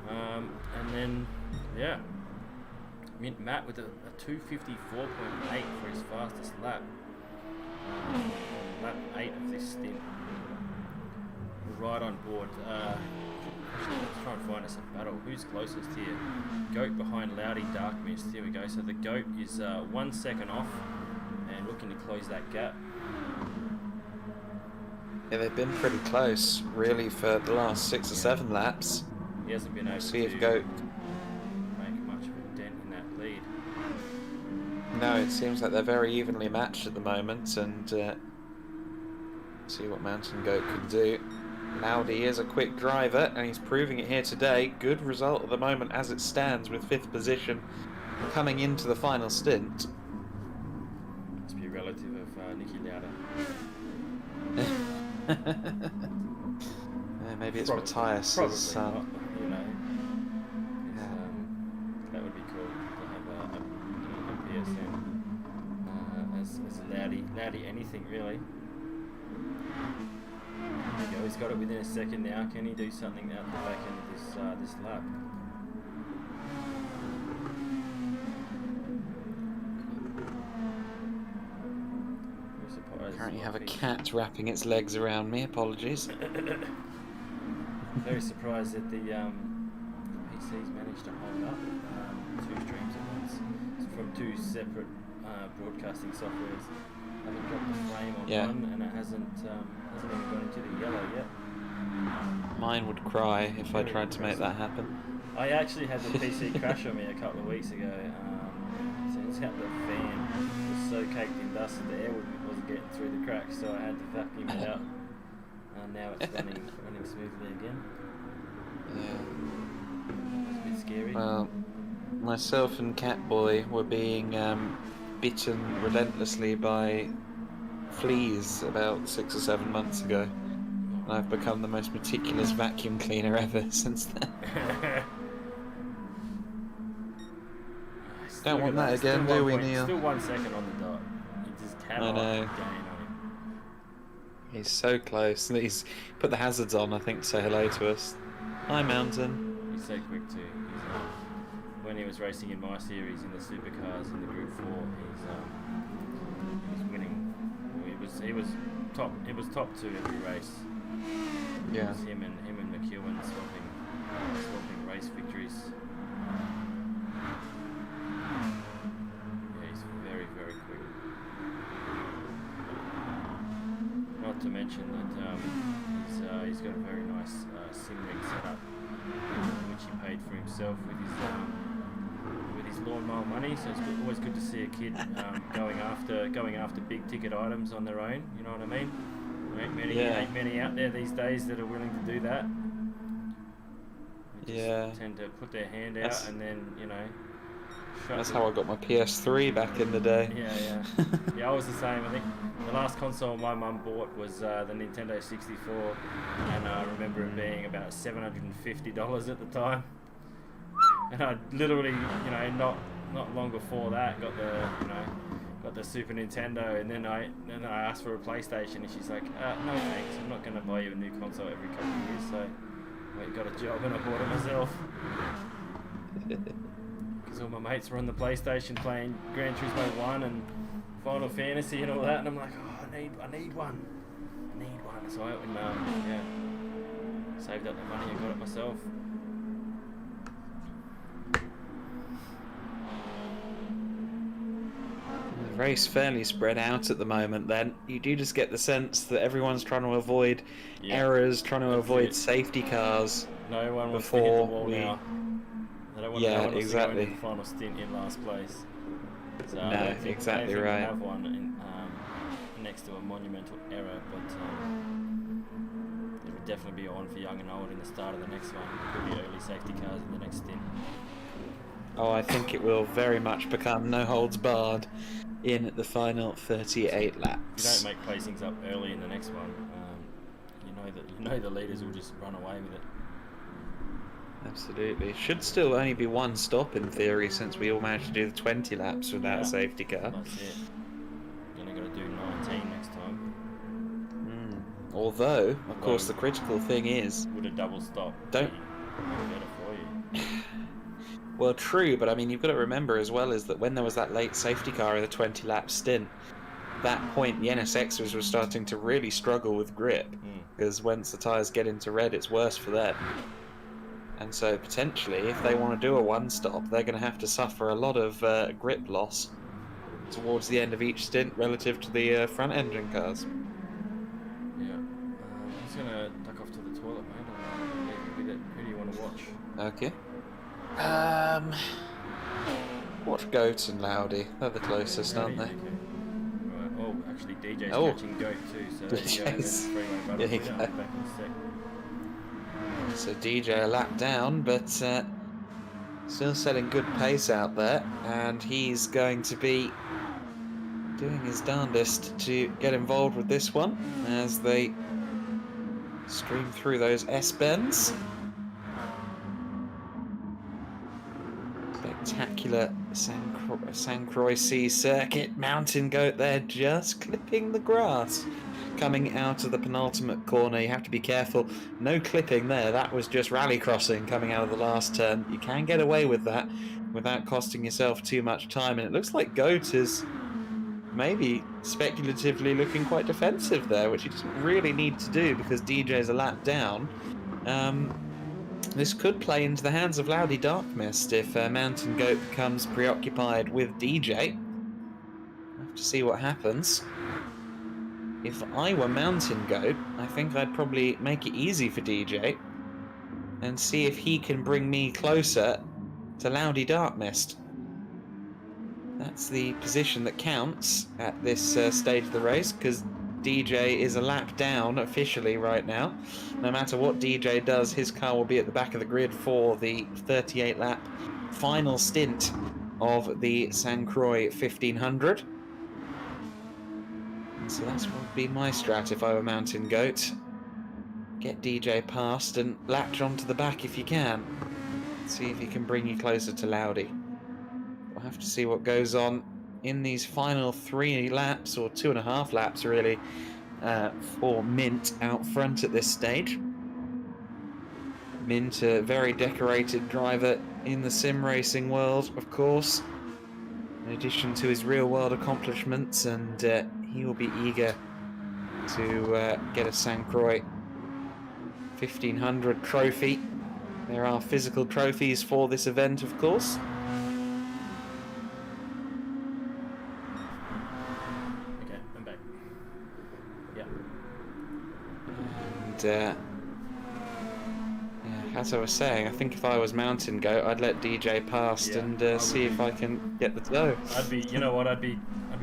and then yeah, Mint Matt with a 254.8 for his fastest lap. Lap 8 of this stint. We're right on board. Let's try and find us a battle. Who's closest here? Goat behind Loudy Dark Mist. Here we go. So the Goat is 1 second off and looking to close that gap. Yeah, they've been pretty close, really, for the last 6 or 7 laps. He hasn't been able See to if Goat. make much of a dent in that lead. No, it seems like they're very evenly matched at the moment, and see what Mountain Goat can do. Loudy is a quick driver, and he's proving it here today. Good result at the moment as it stands, with 5th position coming into the final stint. Must be a relative of Nicky Lauda. Yeah, maybe it's Probably Matthias's son. not, you know. Yeah. That would be cool to have a PSN. it's a loudy anything really. There you go. He's got it within a second now. Can he do something out the back end of this lap? Currently have a cat wrapping its legs around me. Apologies. Very surprised that the PC's managed to hold up 2 streams at once from 2 separate broadcasting softwares. I haven't got the frame on one, and it hasn't even gone into the yellow yet. Mine would cry if I tried to make that happen. I actually had the PC crash on me a couple of weeks ago. Turns out the fan was so caked in dust that the air wasn't getting through the cracks, so I had to vacuum it out. And now it's running smoothly again. Yeah. It's a bit scary. Well, myself and Catboy were being bitten relentlessly by fleas about 6 or 7 months ago. And I've become the most meticulous vacuum cleaner ever since then. Don't want that again, do we, Neil? Still 1 second on the dot. You just cannot gain on him. He's so close. And he's put the hazards on, I think, to say hello to us. Hi, Mountain. He's so quick too. When he was racing in my series in the supercars in the Group 4, he was winning. He was top 2 every race. Yeah. It was him and McEwen swapping race victories. Yeah, he's very, very quick. Not to mention that he's got a very nice sim rig set up, which he paid for himself with his lawnmower money. So it's always good to see a kid going after big ticket items on their own. You know what I mean? Ain't many out there these days that are willing to do that. They just tend to put their hand out and then That's how I got my PS3 back in the day. Yeah. I was the same. I think the last console my mum bought was the Nintendo 64, and I remember it being about $750 at the time. And I literally, not long before that, got the Super Nintendo, and then I asked for a PlayStation, and she's like, "No thanks, I'm not going to buy you a new console every couple of years." So I got a job and I bought it myself. Because all my mates were on the PlayStation playing Gran Turismo 1 and Final Fantasy and all that, and I'm like, "Oh, I need one. So I went and saved up the money and got it myself. The race fairly spread out at the moment. Then you do just get the sense that everyone's trying to avoid errors, trying to avoid safety cars. No one wants to hit the wall now. They don't want to go into the final stint in last place. So no, I don't think exactly we'll right. have one next to a monumental error, but there would definitely be one for young and old in the start of the next one. Could be early safety cars in the next stint. Oh, I think it will very much become no holds barred in the final 38 laps. If you don't make placings up early in the next one, you know the leaders will just run away with it. Absolutely. Should still only be 1 stop in theory, since we all managed to do the 20 laps without a safety car. That's it. You're only got to do 19 next time. Although, of course, the critical thing is... Would a double stop don't... be better for you? Well, true, but I mean, you've got to remember as well is that when there was that late safety car in the 20-lap stint, that point the NSXs were starting to really struggle with grip, because once the tyres get into red, it's worse for them. And so potentially, if they want to do a 1-stop, they're going to have to suffer a lot of grip loss towards the end of each stint relative to the front engine cars. Yeah. I'm just going to duck off to the toilet, mate. I'll leave you with it. Who do you want to watch? Okay. Watch Goat and Loudy. They're the closest, aren't they? Okay. Right. Oh, actually, DJ's catching Goat too, so DJ's. there you go. Back in a sec. So DJ a lap down, but still selling good pace out there, and he's going to be doing his darndest to get involved with this one as they stream through those S-bends. Spectacular San Croix circuit. Mountain Goat there just clipping the grass. Coming out of the penultimate corner, you have to be careful. No clipping there, that was just rally crossing coming out of the last turn. You can get away with that without costing yourself too much time, and it looks like Goat is maybe speculatively looking quite defensive there, which he doesn't really need to do because DJ's a lap down. This could play into the hands of Loudy Darkmist if Mountain Goat becomes preoccupied with DJ. We'll have to see what happens. If I were Mountain Goat, I think I'd probably make it easy for DJ and see if he can bring me closer to Loudy Darkmist. That's the position that counts at this stage of the race, because DJ is a lap down officially right now. No matter what DJ does, his car will be at the back of the grid for the 38 lap final stint of the San Croix 1500. So that's what would be my strat if I were Mountain Goat. Get DJ past and latch onto the back if you can. See if he can bring you closer to Loudy. We'll have to see what goes on in these final 3 laps, or 2.5 laps really, for Mint out front at this stage. Mint, a very decorated driver in the sim racing world, of course, in addition to his real world accomplishments, and he will be eager to get a San Croix 1500 trophy. There are physical trophies for this event, of course. Okay, I'm back. Yeah. And yeah, as I was saying, I think if I was Mountain Goat, I'd let DJ past and see if I can get the toe. I'd be, you know what? I'd be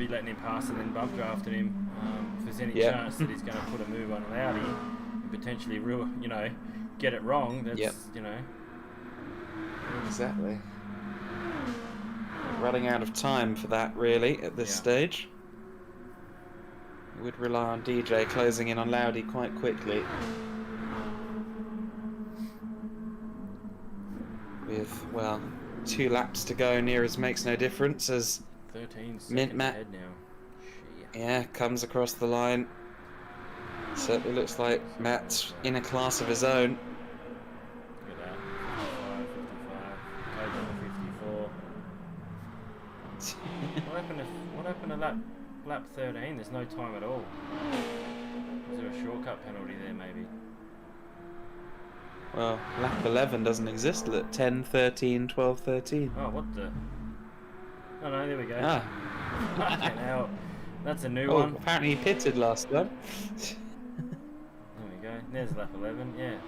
letting him pass and then bump drafting him. If there's any chance that he's going to put a move on Loudy and potentially get it wrong. That's Exactly. Running out of time for that really at this stage. We would rely on DJ closing in on Loudy quite quickly. With, well, 2 laps to go, near as makes no difference as 13 seconds Mint Matt ahead now. Shit. comes across the line. Certainly looks like Matt's in a class of his own. Look at that. 55, 54. What happened to lap 13? There's no time at all. Was there a shortcut penalty there maybe? Well, lap 11 doesn't exist. Look, 10, 13, 12, 13. Oh, what the? Oh no, there we go. Ah. Fucking hell. That's a new Oh, one. apparently he pitted last time. There we go. There's lap 11. Yeah.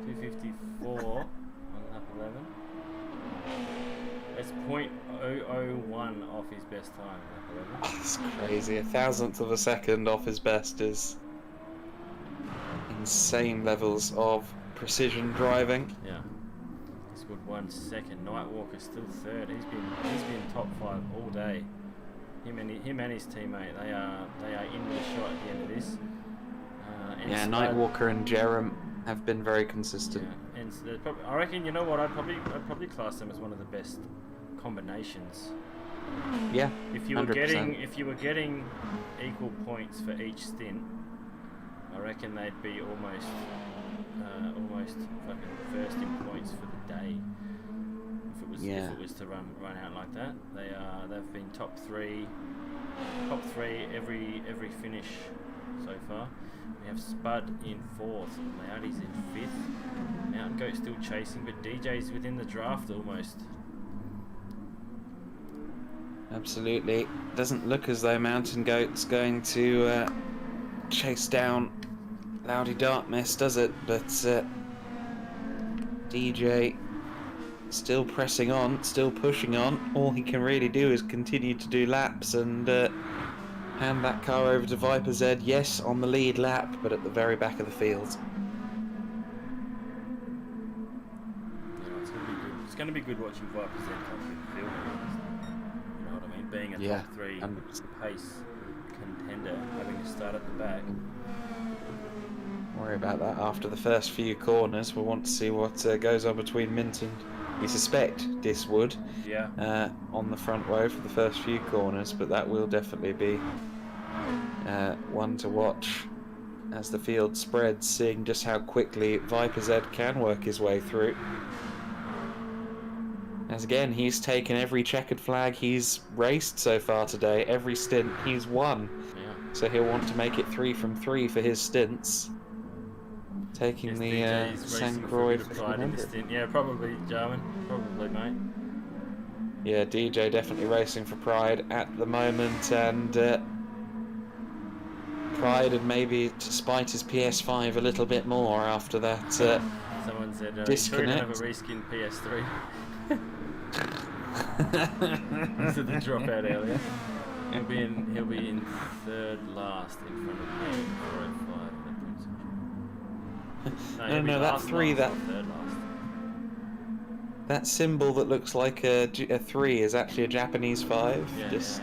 254 on lap 11. It's .001 off his best time, lap 11. That's crazy. 1,000th of a second off his best is insane levels of precision driving. Yeah. He scored 1 second. Nightwalker's still third. He's been top 5 all day. Him and his teammate, they are in with a shot at the end of this. Yeah, Nightwalker and Jerem have been very consistent. Yeah, and I reckon, you know what, I'd probably class them as one of the best combinations. Yeah, If you were 100%. getting equal points for each stint, I reckon they'd be almost fucking first in points for the day. If it was to run out like that, they've been top three every finish so far. We have Spud in 4th, Loudy's in 5th, Mountain Goat still chasing, but DJ's within the draft almost. Absolutely. Doesn't look as though Mountain Goat's going to chase down Loudy Darkmist, does it? But DJ still pressing on, still pushing on. All he can really do is continue to do laps and hand that car over to Viper Z. Yes, on the lead lap, but at the very back of the field. Yeah, it's gonna be good. It's gonna be good watching Viper Z come through the field. You know what I mean? Being a top 3 100%. pace contender, having to start at the back. Worry about that after the first few corners. We'll want to see what goes on between Mint and we suspect this would Yeah. on the front row for the first few corners, but that will definitely be one to watch as the field spreads, seeing just how quickly Viper Z can work his way through. As again, he's taken every checkered flag he's raced so far today, every stint he's won. Yeah. So he'll want to make it 3 from 3 for his stints. Taking Yes, the DJ is racing St. for a Croix bit of pride in this 1500. stint. Yeah, probably, Jarman. Probably, mate. Yeah, DJ definitely racing for pride at the moment, and pride, and maybe to spite his PS5 a little bit more after that Someone said, you sure you don't have a disconnect. reskin PS3? This is the dropout earlier. He'll be in third last in front of me. 405. No, no, that 3, that third last. that symbol that looks like a 3 is actually a Japanese 5. Yeah, Just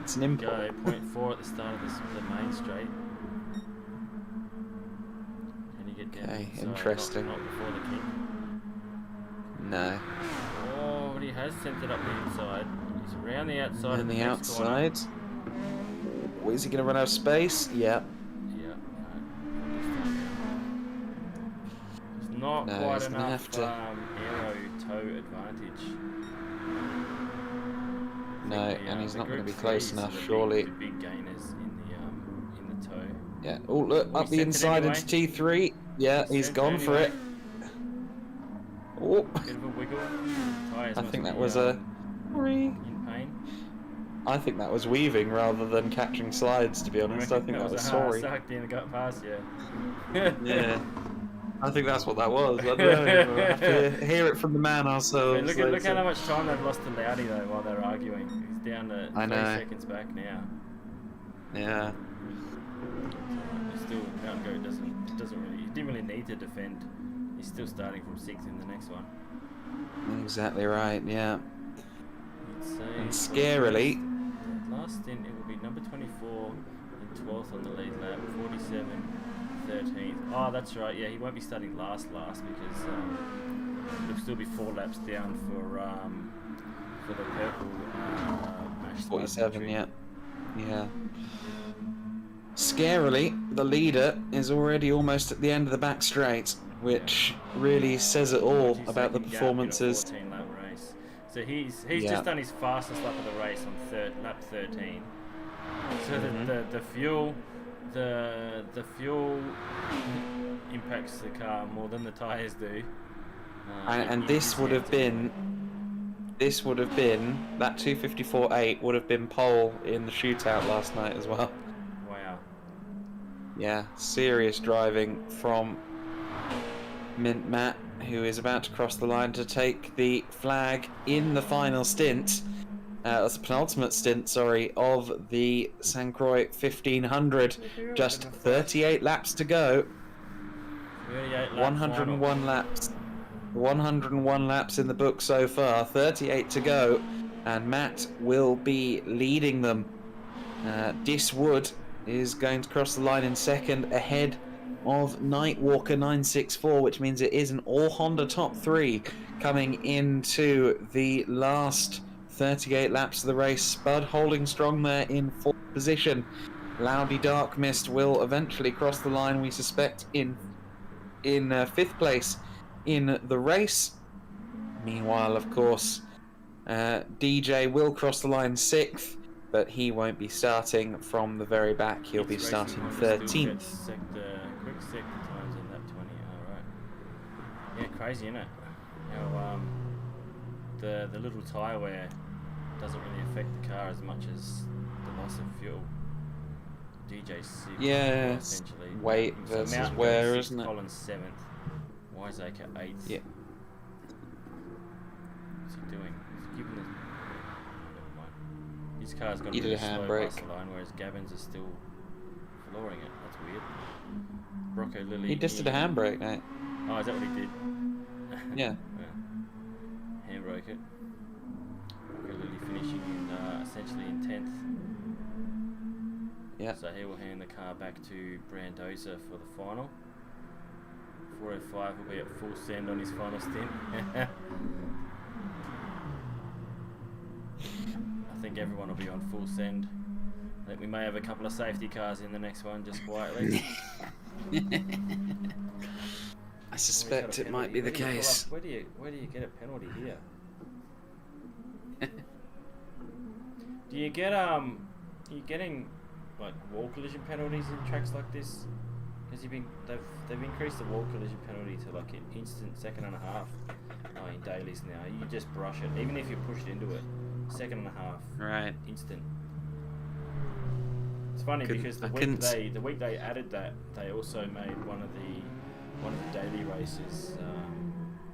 it's an import. Go 0.4 at the start of the main straight. Can you get down? Okay, the inside? interesting. Not before the kick. No. Oh, but he has sent it up the inside. He's around the outside. And of the next corner. outside. Oh, is he going to run out of space? Yeah. Yeah. It's not No, quite he's gonna enough have to- aero toe advantage. No, and he's the not going to group be close threes are enough, the surely. The big gainers in the toe. Yeah. Oh, look, Oh, up he the sent it inside anyway. into T3. Yeah, He he's sent gone it for it. anyway. Oh, Bit of a wiggle. Tyres I must think that be, was a. in pain. I think that was weaving rather than catching slides, to be honest. I think that was a sorry. sucked in and got past you. Yeah. I think that's what that was. I don't know. We'll have to hear it from the man ourselves. Look how later. much time they've lost to Loudy though while they're arguing. He's down to 3 I know. seconds back now. Yeah. It's still Mountain Goat doesn't really. He didn't really need to defend. He's still starting from 6th in the next one. Exactly right. Yeah. Let's see. And scarily, The last stint it will be number 24 and 12th on the lead lap, 47, 13th. Oh, that's right. Yeah, he won't be starting last because he'll still be 4 laps down for the purple match. 47. Yeah. Yeah. Scarily, the leader is already almost at the end of the back straight, which really says it all about the performances. 14-lap race. So he's Yeah. just done his fastest lap of the race on lap 13. So the fuel impacts the car more than the tyres do. And this would have been that 254.8 would have been pole in the shootout last night as well. Wow. Yeah, serious driving from Mint Matt, who is about to cross the line to take the flag in the final stint. That's the penultimate stint, sorry, of the St. Croix 1500. Just 38 laps to go. 38 lap 101 final. laps. 101 laps in the book so far. 38 to go, and Matt will be leading them. Diswood is going to cross the line in second, ahead of Nightwalker 964, which means it is an all Honda top 3 coming into the last 38 laps of the race. Spud holding strong there in 4th position. Loudy Dark Mist will eventually cross the line, we suspect, in 5th place in the race. Meanwhile, of course, DJ will cross the line 6th, but he won't be starting from the very back. He'll be It's starting Racing Honda still 13th. gets quick sector times in lap 20. Alright. Yeah, crazy, isn't it? How the little tyre wear doesn't really affect the car as much as the loss of fuel. DJ's 6th, Yeah, it's essentially. weight So versus Mountain wear, goes 6th, isn't it? Collins 7th. Wiseacre 8th. Yeah. What's he doing? He's giving the... Never mind. His car's got He a did really a slow handbrake. bus line, whereas Gavin's is still flooring it. That's weird. Brocco Lily... He just did a handbrake, mate. Oh, is that what he did? Yeah. Handbrake it. Brocco Lily finishing in, essentially in 10th. Yeah. So he will hand the car back to Brandoza for the final. 405 will be at full send on his final stint. I think everyone will be on full send. I think we may have a couple of safety cars in the next one, just quietly. I suspect it might be the case. Where do you get a penalty here? Do you get are you getting like wall collision penalties in tracks like this? Because they've increased the wall collision penalty to like an instant second and a half in dailies now. You just brush it, even if you pushed into it, second and a half, Right. instant. It's funny because the week they added that, they also made one of the daily races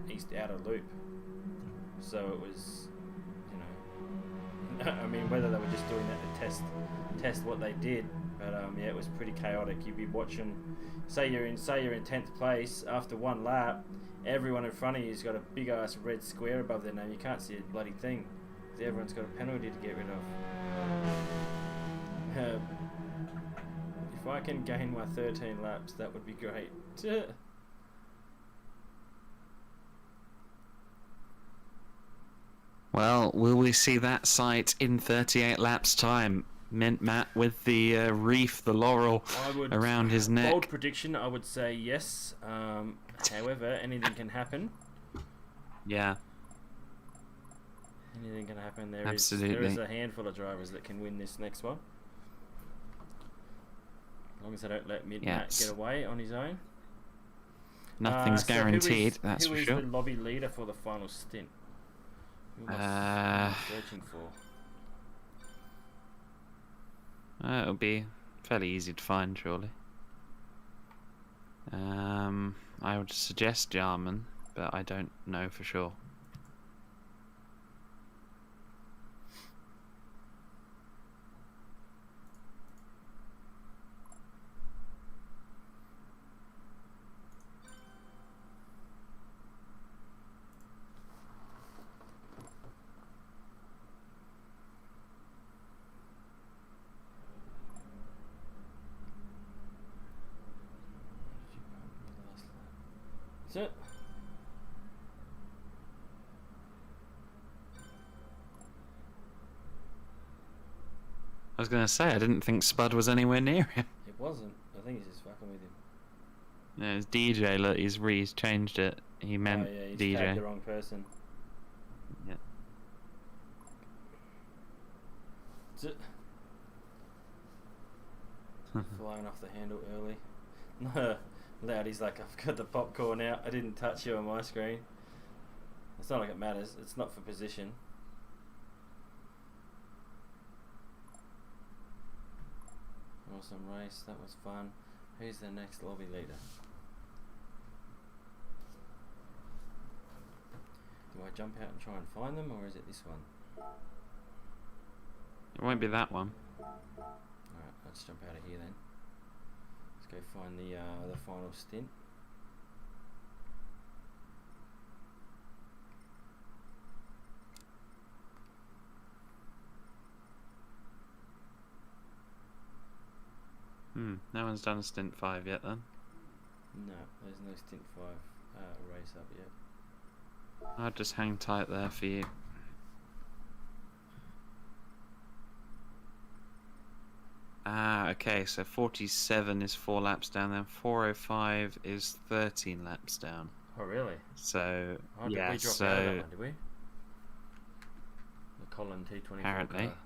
east outer loop. So it was, you know, I mean, whether they were just doing that to test what they did, but yeah, it was pretty chaotic. You'd be watching, say you're in 10th place after one lap, everyone in front of you's got a big ass red square above their name. You can't see a bloody thing. Everyone's got a penalty to get rid of. If I can gain my 13 laps, that would be great. Well, will we see that sight in 38 laps time? Mint Matt with the wreath, the laurel around his neck. Bold prediction, I would say yes. However, anything can happen. Yeah. Anything can happen. There Absolutely. is a handful of drivers that can win this next one. As long as they don't let Mint Matt get away on his own. Nothing's guaranteed, that's who for is sure. the lobby leader for the final stint? Who am I searching for? It'll be fairly easy to find, surely. I would suggest Jarman, but I don't know for sure. That's it. I was going to say, I didn't think Spud was anywhere near him. It wasn't. I think he's just fucking with him. No, it's DJ, look, he's changed it. He meant yeah, he's DJ. tagged the wrong person. Yeah. That's it. Flying off the handle early. Loudy's like, I've got the popcorn out. I didn't touch you on my screen. It's not like it matters. It's not for position. Awesome race. That was fun. Who's the next lobby leader? Do I jump out and try and find them, or is it this one? It won't be that one. Alright, let's jump out of here then. Let's go find the final stint. No one's done a stint 5 yet then. No, there's no stint 5 race up yet. I'll just hang tight there for you. Okay, so 47 is 4 laps down, then 405 is 13 laps down. Oh, really? So, Oh, yeah, we dropped out of that one, did we? The Colin T24 apparently. car.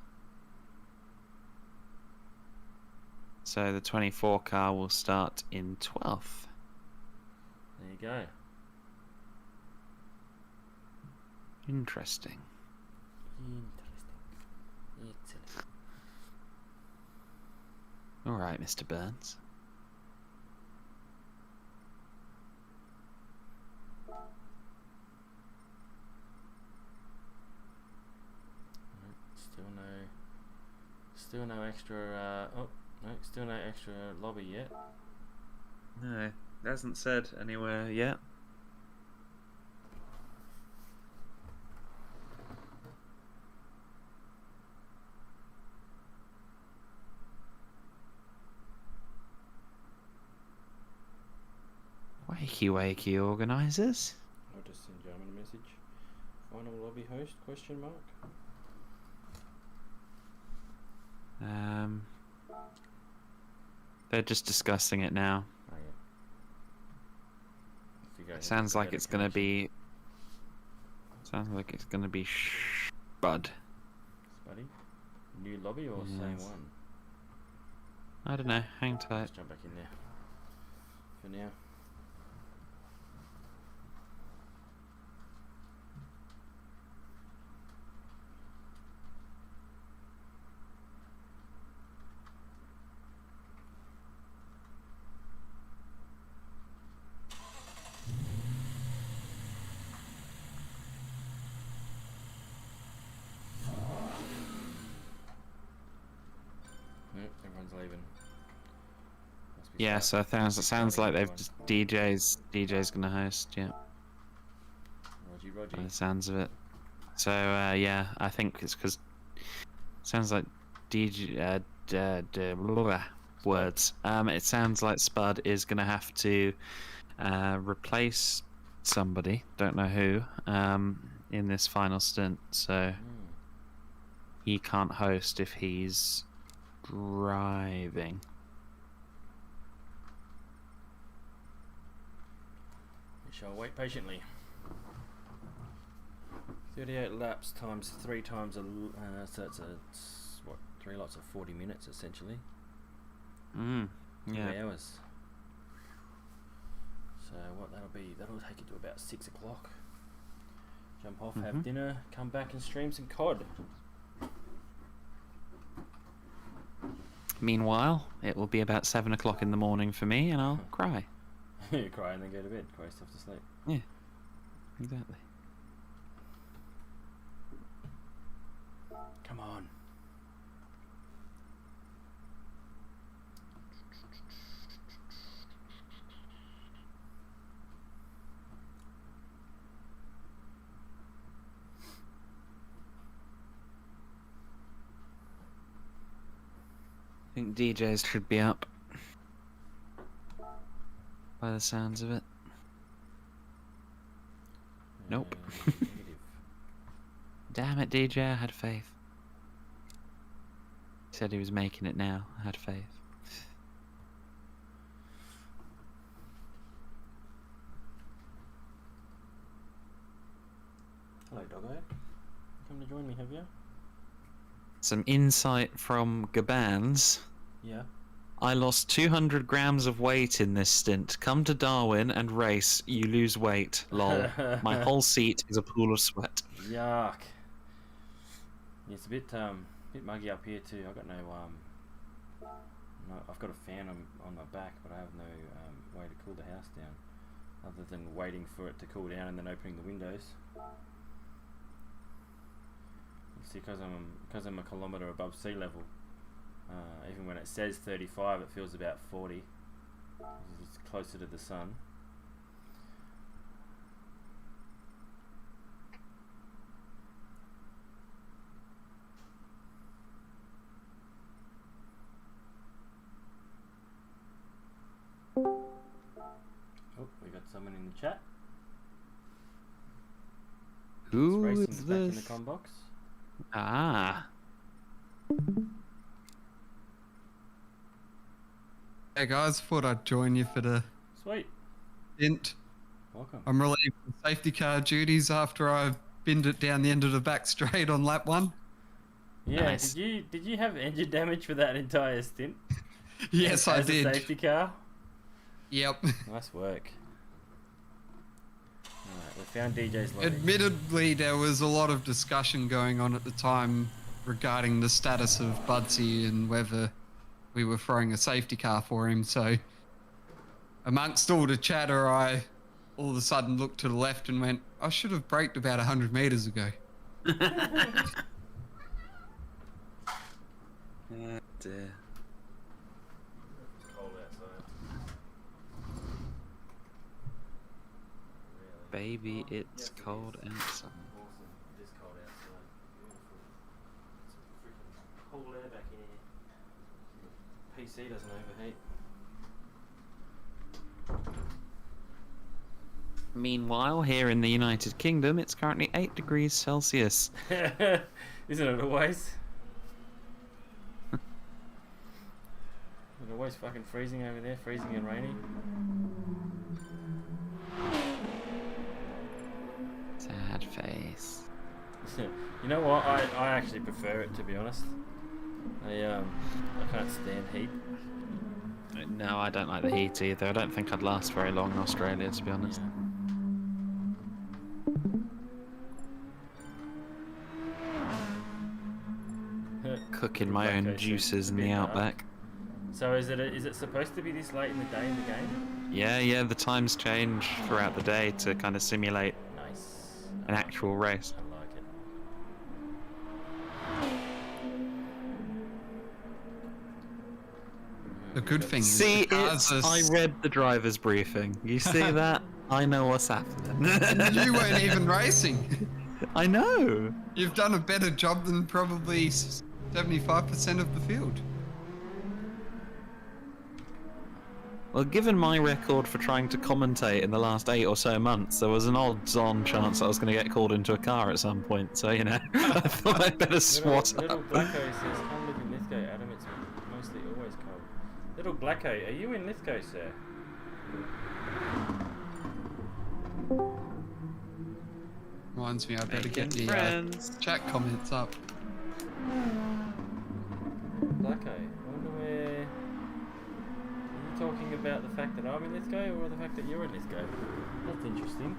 So the 24 car will start in 12th. There you go. Interesting. Excellent. All right, Mr. Burns. Still no extra. Oh no, still no extra lobby yet. No, it hasn't said anywhere yet. wakey organisers. I'll just send German a message. Final lobby host? Question mark. They're just discussing it now. Oh, yeah. It sounds like it's gonna be. Sounds like it's gonna be Spud. Spuddy? New lobby or same one? I don't know. Hang tight. Let's jump back in there. For now. Everyone's leaving. Must be Yeah, start- so it sounds like they've everyone. just DJ's gonna host. Yeah, Roger. by the sounds of it. So yeah, I think it's because sounds like DJ words. It sounds like Spud is gonna have to replace somebody. Don't know who. In this final stint, so he can't host if he's driving. We shall wait patiently. 38 laps times 3 times so it's what, 3 lots of 40 minutes essentially. 2 Yeah. hours. So what that'll take it to about 6 o'clock. Jump off, have dinner, come back and stream some COD. Meanwhile, it will be about 7 o'clock in the morning for me, and I'll cry. You cry and then go to bed, cry yourself to sleep. Exactly. Come on. I think DJs should be up. By the sounds of it. Nope. Negative. Damn it, DJ, I had faith. He said he was making it now. I had faith. Hello, doggo. Come to join me, have you? Some insight from Gabans. Yeah. I lost 200 grams of weight in this stint. Come to Darwin and race. You lose weight. Lol. My whole seat is a pool of sweat. Yuck. Yeah, it's a bit muggy up here too. I've got no I've got a fan on my back, but I have no way to cool the house down, other than waiting for it to cool down and then opening the windows. See, because I'm a kilometre above sea level, even when it says 35, it feels about 40. It's closer to the sun. Oh, we got someone in the chat. Who Racing's is back in the this? com box. Ah. Hey guys, thought I'd join you for the Sweet. stint. Welcome. I'm relieved from safety car duties after I binned it down the end of the back straight on lap 1. Yeah, Nice. did you have engine damage for that entire stint? Yes, I As a did. safety car? Yep. Nice work. Alright, we found DJ's lobby. Admittedly, there was a lot of discussion going on at the time regarding the status of Budsy and whether we were throwing a safety car for him. So, amongst all the chatter, I all of a sudden looked to the left and went, I should have braked about 100 meters ago. Dear. It's cold outside. Really. Baby, it's Yes, it cold is. outside. Awesome. It is cold outside. Beautiful. It's freaking cool air back in here. PC doesn't overheat. Meanwhile, here in the United Kingdom, it's currently 8 degrees Celsius. Isn't it always? It's always fucking freezing over there, freezing and rainy. Sad face. You know what? I actually prefer it, to be honest. I can't stand heat. No, I don't like the heat either. I don't think I'd last very long in Australia, to be honest. Cooking my own juices in the outback. So is it supposed to be this late in the day in the game? Yeah, the times change throughout the day to kind of simulate Nice. an actual race. I like it. The good thing is See, the cars I read the driver's briefing. You see that? I know what's happening. You weren't even racing. I know. You've done a better job than probably 75% of the field. Well, given my record for trying to commentate in the last 8 or so months, there was an odds-on chance that I was going to get called into a car at some point. So, you know, I thought I'd better swat Little up. Blacko says, come live in Lithgow, Adam. It's mostly always cold. Little Blacko, are you in Lithgow, sir? Reminds me, I better Making get the friends. chat comments up. Blacko, I wonder where... Are you talking about the fact that I'm in Lithgow or the fact that you're in Lithgow? That's interesting.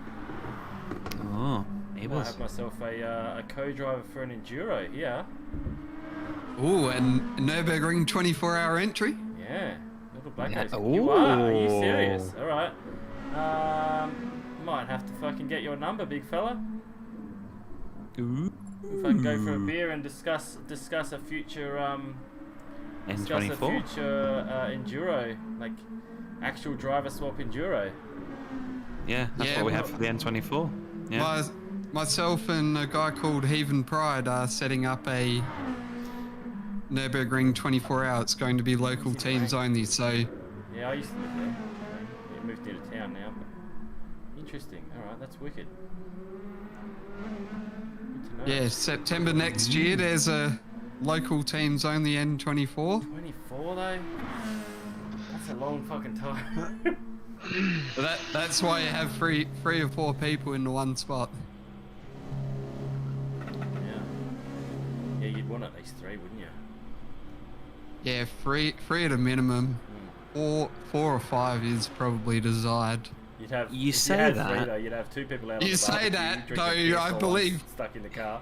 Oh, he I was. have myself a co-driver for an Enduro here. Ooh, and Nürburgring 24-hour entry? Yeah, little Blacko. Yeah. You are you Ooh. serious? Alright. Might have to fucking get your number, big fella. Ooh. If I can go for a beer and discuss a future discuss a N24. future enduro, like actual driver swap enduro. Yeah, that's Yeah, what we well- have for the N24. Yeah. Myself and a guy called Heaven Pride are setting up a Nürburgring 24-hour. It's going to be local teams only, so Yeah, I used to live there. You moved into town now, but interesting. All right, that's wicked. Good to know. yeah, September next year there's a local teams only N24. 24 though. That's a long fucking time. But that's why you have three or four people in the one spot. Yeah. Yeah, you'd want at least 3, wouldn't you? Yeah, three at a minimum. 4 or 5 is probably desired. You'd have. You if say had that. 3 though, you'd have 2 people out. You on the say barbecue, that, drinking though, beer I while believe- stuck in the car.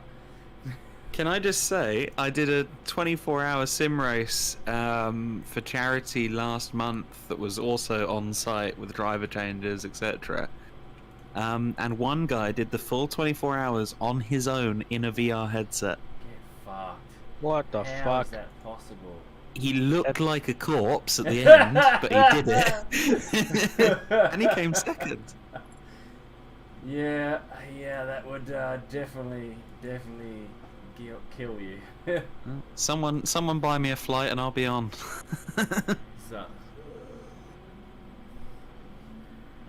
Can I just say, I did a 24-hour sim race for charity last month that was also on site with driver changes, etc. And one guy did the full 24 hours on his own in a VR headset. Get fucked. What the How fuck? is that possible? He looked like a corpse at the end, but he did it. And he came second. Yeah, that would definitely kill you. Someone buy me a flight and I'll be on. So,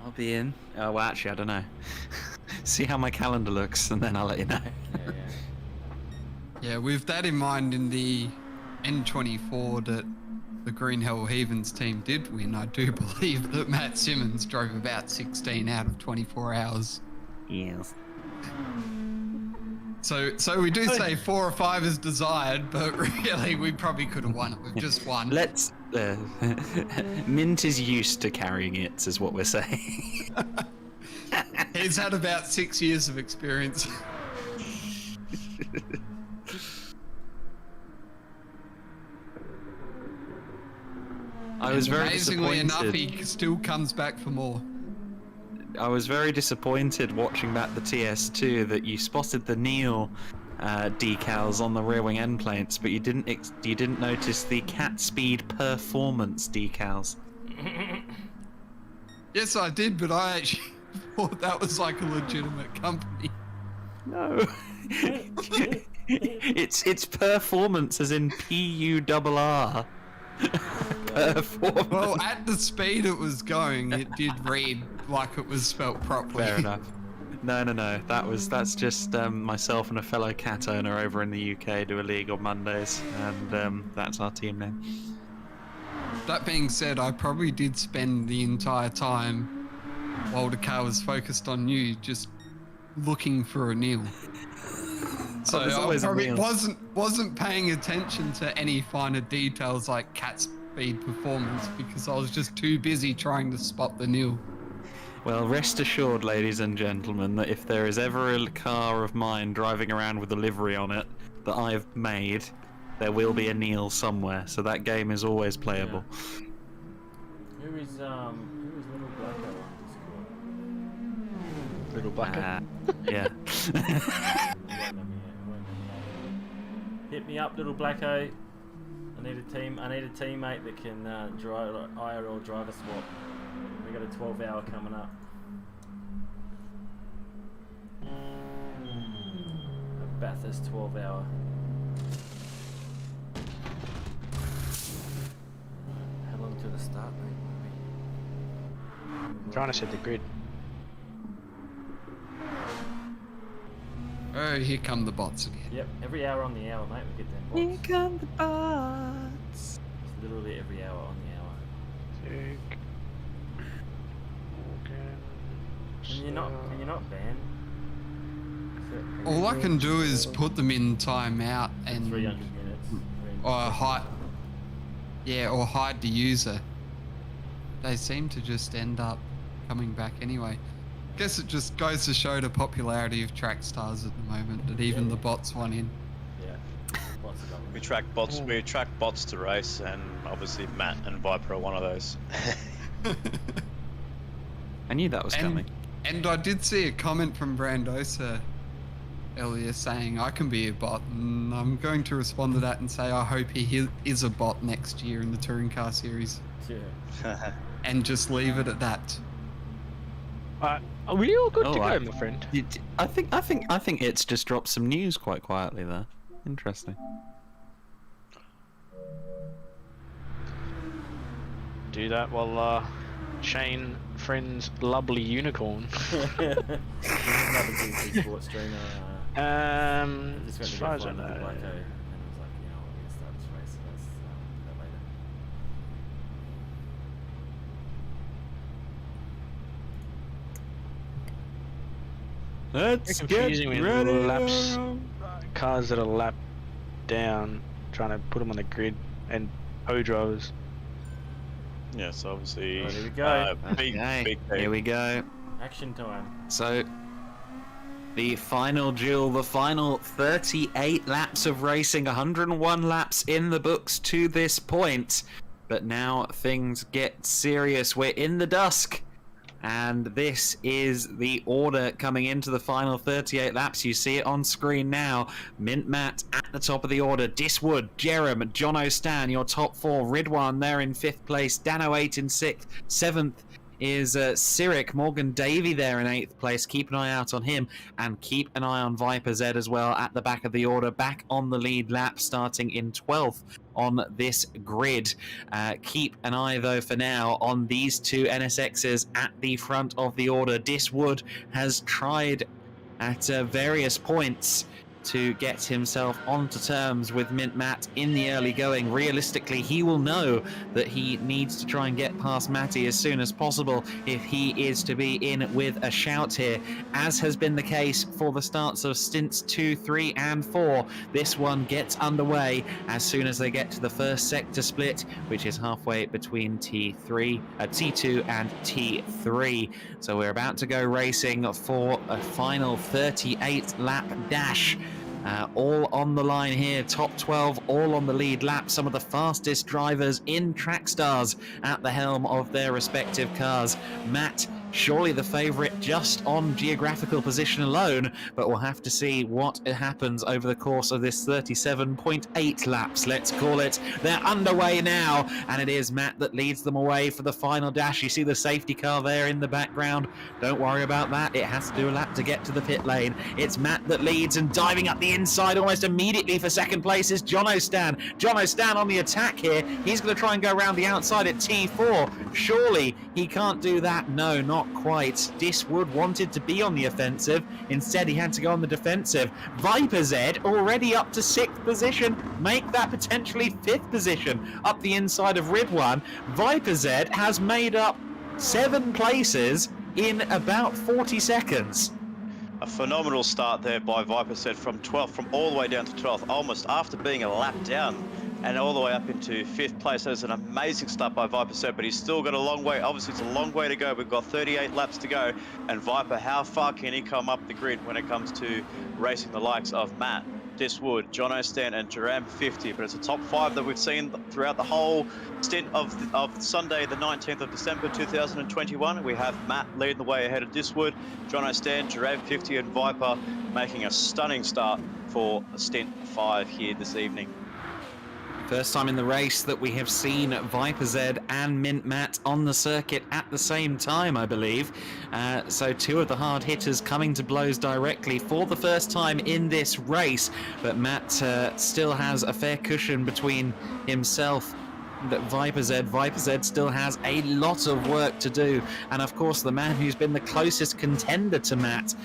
I'll be in. Oh, well, actually, I don't know. See how my calendar looks, and then I'll let you know. yeah. Yeah, with that in mind, in the N24 that the Green Hell Heathens team did win, I do believe that Matt Simmons drove about 16 out of 24 hours. Yes. So we do say 4 or 5 is desired, but really we probably could have won it with just one. Let's. Mint is used to carrying it, is what we're saying. He's had about 6 years of experience. I was very Amazingly enough, disappointed. he still comes back for more. I was very disappointed watching back the TS2 that you spotted the Neil decals on the rear wing end plates, but you didn't notice the Cat Speed Performance decals. Yes, I did, but I actually thought that was like a legitimate company. No. it's performance as in PURR. Performance. Well, at the speed it was going, it did read like it was spelt properly. Fair enough. No. That's just myself and a fellow cat owner over in the UK do a league on Mondays, and that's our team name. That being said, I probably did spend the entire time while the car was focused on you just looking for a Neil. So there's I always a probably Neil. wasn't paying attention to any finer details like cat speed performance because I was just too busy trying to spot the Neil. Well, rest assured, ladies and gentlemen, that if there is ever a car of mine driving around with a livery on it that I've made, there will be a Neil somewhere. So that game is always playable. Who is Little Blacko on Discord? Little blacker. Yeah. Hit me up, Little Blacko. I need a teammate that can drive IRL driver swap. We got a 12-hour coming up. A Bathurst 12-hour. How long to the start, mate? Trying to set the grid. Oh, here come the bots again. Yep, every hour on the hour, mate. We get them Here bots. come the bots. It's literally every hour on the hour. Can you not ban? All I can do is put them in timeout and 300 minutes. or hide the user. They seem to just end up coming back anyway. Guess it just goes to show the popularity of Trackstars at the moment that even the bots want in. Yeah. Bots are going. We track bots. We track bots to race, and obviously Matt and Viper are one of those. I knew that was coming. And I did see a comment from Brandosa earlier saying I can be a bot, and I'm going to respond to that and say I hope he is a bot next year in the touring car series, Yeah. and just leave it at that. Are we all good to go, I- my friend? I think it's just dropped some news quite quietly there. Interesting. Do that while Shane friend's lovely unicorn. Another GT sports streamer. As Just far went as to I go find know. Little Blacko, and was like, you know, we're gonna start this race. So let's do that later. Let's Confusing with laps, cars that are lapped down, trying to put them on the grid, and co-drivers. Yeah, so obviously. Right, here we go. Big Okay, team. here we go. Action time. So, the final duel, the final 38 laps of racing, 101 laps in the books to this point. But now things get serious. We're in the dusk. And this is the order coming into the final 38 laps. You see it on screen now. Mint Matt at the top of the order. Diswood, Jerem, Jono Stan, your top four. Ridwan there in 5th place. Dano 8 in 6th. 7th is Cyric. Morgan Davey there in 8th place. Keep an eye out on him. And keep an eye on Viper Z as well at the back of the order. Back on the lead lap, starting in 12th on this grid. Keep an eye though for now on these two NSXs at the front of the order. Diswood has tried at various points to get himself onto terms with Mint Matt in the early going. Realistically, he will know that he needs to try and get past Matty as soon as possible if he is to be in with a shout here, as has been the case for the starts of stints 2, 3 and 4. This one gets underway as soon as they get to the first sector split, which is halfway between T2 and T3. So we're about to go racing for a final 38 lap dash. All on the line here, top 12, all on the lead lap. Some of the fastest drivers in Trackstars at the helm of their respective cars. Matt, surely the favourite just on geographical position alone, but we'll have to see what happens over the course of this 37.8 laps, let's call it. They're underway now, and it is Matt that leads them away for the final dash. You see the safety car there in the background. Don't worry about that. It has to do a lap to get to the pit lane. It's Matt that leads, and diving up the inside almost immediately for second place is Jono Stan. Jono Stan on the attack here. He's going to try and go around the outside at T4. Surely he can't do that. No, not not quite. Diswood wanted to be on the offensive. Instead, he had to go on the defensive. Viper Z already up to 6th position. Make that potentially 5th position up the inside of Ridwan. Viper Z has made up 7 places in about 40 seconds. A phenomenal start there by Viper said from 12th, from all the way down to 12th, almost after being a lap down and all the way up into 5th place. That is an amazing start by Viper said, but he's still got a long way. Obviously, it's a long way to go. We've got 38 laps to go. And Viper, how far can he come up the grid when it comes to racing the likes of Matt, Diswood, John O'Stan, and Jerem 50? But it's a top 5 that we've seen throughout the whole stint of Sunday, the 19th of December 2021. We have Matt leading the way ahead of Diswood, John O'Stan, Jerem 50, and Viper making a stunning start for stint 5 here this evening. First time in the race that we have seen Viper Z and Mint Matt on the circuit at the same time, I believe. So 2 of the hard hitters coming to blows directly for the first time in this race. But Matt still has a fair cushion between himself that Viper Z still has a lot of work to do, and of course the man who's been the closest contender to Matt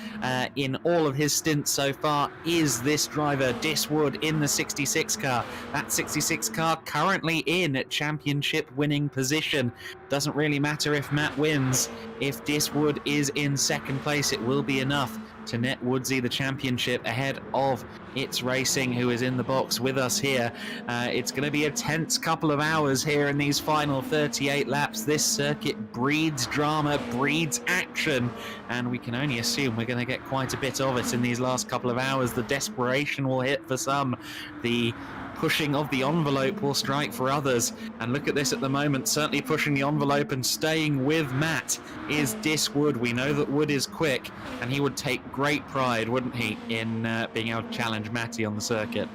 in all of his stints so far is this driver Diswood in the 66 car. That 66 car currently in championship winning position. Doesn't really matter if Matt wins. If Diswood is in 2nd place, it will be enough to net Woodsy the championship ahead of It's Racing, who is in the box with us here. It's going to be a tense couple of hours here in these final 38 laps. This circuit breeds drama, breeds action, and we can only assume we're going to get quite a bit of it in these last couple of hours. The desperation will hit for some. The pushing of the envelope will strike for others. And look at this at the moment, certainly pushing the envelope and staying with Matt is Diswood. We know that Wood is quick, and he would take great pride, wouldn't he, in being able to challenge Matty on the circuit.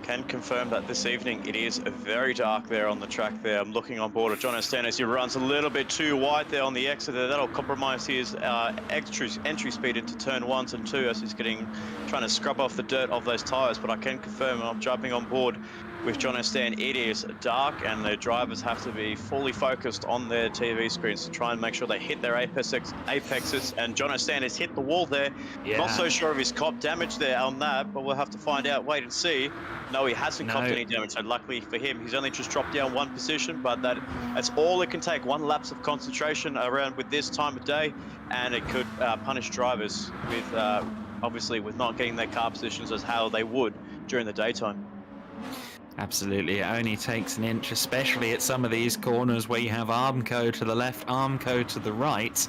Can confirm that this evening it is very dark there on the track there. I'm looking on board of John O'Stan as he runs a little bit too wide there on the exit there. That'll compromise his entry speed into turn 1s and 2 as he's trying to scrub off the dirt of those tyres. But I can confirm, I'm jumping on board with John O'Stan, it is dark and the drivers have to be fully focused on their TV screens to try and make sure they hit their apexes. And John O'Stan has hit the wall there. Yeah. Not so sure if he's copped damage there on that, but we'll have to find out, wait and see. No, he hasn't copped any damage, so luckily for him, he's only just dropped down 1 position, but that's all it can take. 1 lapse of concentration around with this time of day, and it could punish drivers with, obviously, with not getting their car positions as how they would during the daytime. Absolutely, it only takes an inch, especially at some of these corners where you have Armco to the left, Armco to the right.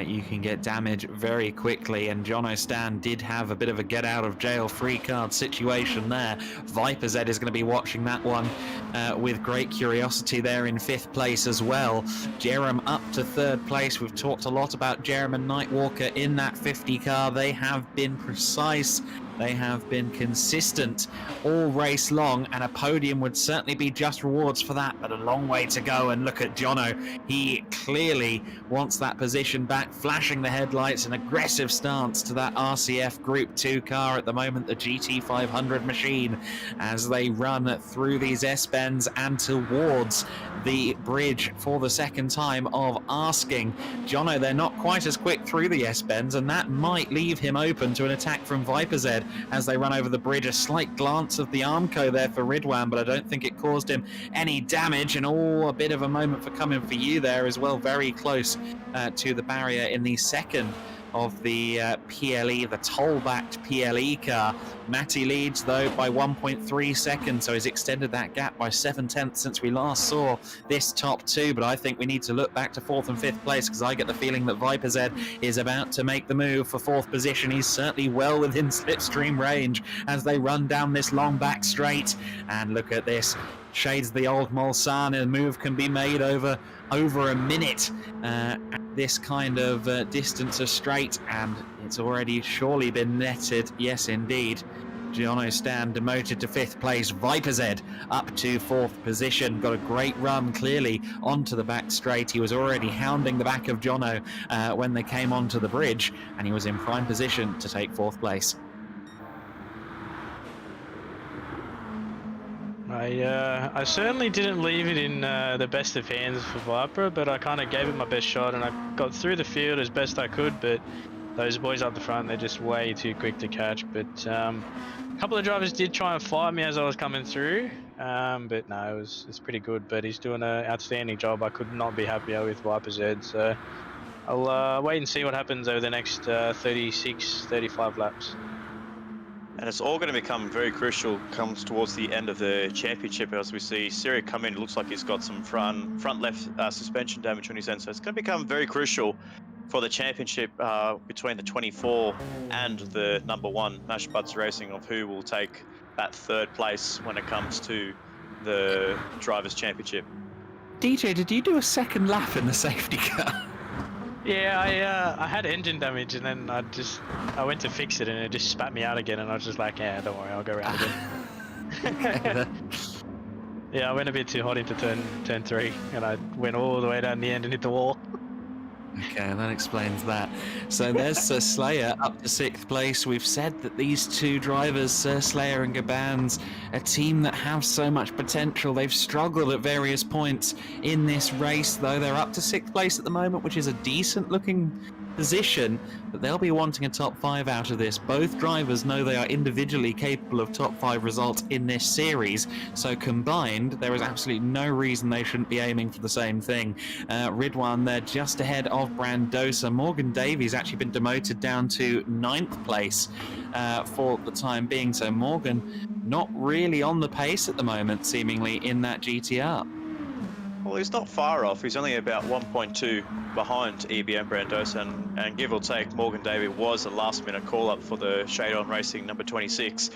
You can get damage very quickly, and John O'Stan did have a bit of a get-out-of-jail-free card situation there. Viper Z is going to be watching that one with great curiosity there in 5th place as well. Jerem up to 3rd place. We've talked a lot about Jerem and Nightwalker in that 50 car. They have been precise. They have been consistent all race long, and a podium would certainly be just rewards for that, but a long way to go. And look at Jono. He clearly wants that position back, flashing the headlights, an aggressive stance to that RCF Group 2 car at the moment, the GT500 machine, as they run through these S-bends and towards the bridge for the second time of asking. Jono, they're not quite as quick through the S-bends, and that might leave him open to an attack from Viper Z as they run over the bridge. A slight glance of the Armco there for Ridwan, but I don't think it caused him any damage. And a bit of a moment for coming for you there as well, very close to the barrier in the second of the PLE, the toll-backed PLE car. Matty leads though by 1.3 seconds, so he's extended that gap by 7/10 since we last saw this top 2. But I think we need to look back to 4th and 5th place, because I get the feeling that Viper Z is about to make the move for 4th position. He's certainly well within slipstream range as they run down this long back straight. And look at this, shades of the old Mulsanne. A move can be made over a minute at this kind of distance of straight, and it's already surely been netted. Yes, indeed. John O'Stan demoted to 5th place. Viper Z up to 4th position. Got a great run clearly onto the back straight. He was already hounding the back of Jono when they came onto the bridge, and he was in prime position to take 4th place. I certainly didn't leave it in the best of hands for Viper, but I kind of gave it my best shot, and I got through the field as best I could. But those boys up the front, they're just way too quick to catch. But a couple of drivers did try and fight me as I was coming through, but no, it's pretty good. But he's doing an outstanding job. I could not be happier with Viper's head. So I'll wait and see what happens over the next 36, 35 laps. And it's all going to become very crucial comes towards the end of the championship as we see Syria come in. It looks like he's got some front left suspension damage on his end. So it's going to become very crucial for the championship between the 24 and the number 1 Mash Buds Racing of who will take that 3rd place when it comes to the Drivers' Championship. DJ, did you do a second lap in the safety car? Yeah, I had engine damage, and then I went to fix it, and it just spat me out again, and I was just like, yeah, don't worry, I'll go around again. Yeah, I went a bit too hot into turn 3, and I went all the way down the end and hit the wall. Okay, that explains that. So there's Sir Slayer up to 6th place. We've said that these two drivers, Sir Slayer and Gabans, a team that have so much potential. They've struggled at various points in this race, though they're up to 6th place at the moment, which is a decent looking position, but they'll be wanting a top 5 out of this. Both drivers know they are individually capable of top 5 results in this series, so combined there is absolutely no reason they shouldn't be aiming for the same thing. Ridwan, they're just ahead of Brandosa. Morgan Davies actually been demoted down to 9th place for the time being, so Morgan not really on the pace at the moment, seemingly, in that GTR. Well, he's not far off. He's only about 1.2 behind EBM Brandosa, and give or take, Morgan Davey was a last-minute call-up for the Shade On Racing number 26.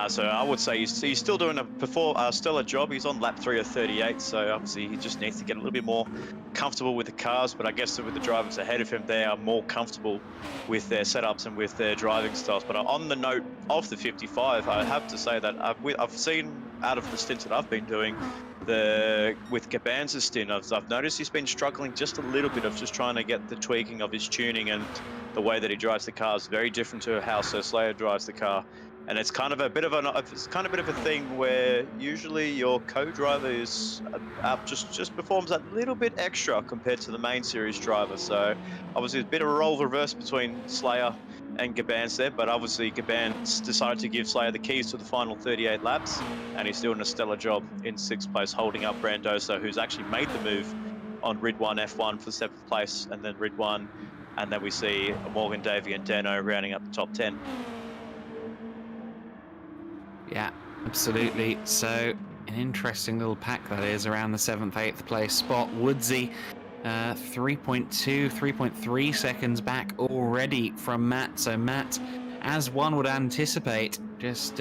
So I would say he's still doing a stellar job. He's on lap 3 of 38, so obviously he just needs to get a little bit more comfortable with the cars. But I guess with the drivers ahead of him, they are more comfortable with their setups and with their driving styles. But on the note of the 55, I have to say that I've seen out of the stints that I've been doing, with Gaban's stint, I've noticed he's been struggling just a little bit of just trying to get the tweaking of his tuning, and the way that he drives the car is very different to how Sir Slayer drives the car. And it's kind of a bit of a thing where usually your co-driver is just performs that little bit extra compared to the main series driver. So obviously a bit of a role reverse between Slayer and Gabans there, but obviously Gabans decided to give Slayer the keys to the final 38 laps, and he's doing a stellar job in 6th place, holding up Brandosa, who's actually made the move on Ridwan F1 for 7th place, and then Ridwan, and then we see Morgan Davey and Dano rounding up the top 10. Yeah, absolutely. So an interesting little pack that is around the 7th, 8th place spot. Woodsy, 3.2, 3.3 seconds back already from Matt. So Matt, as one would anticipate, just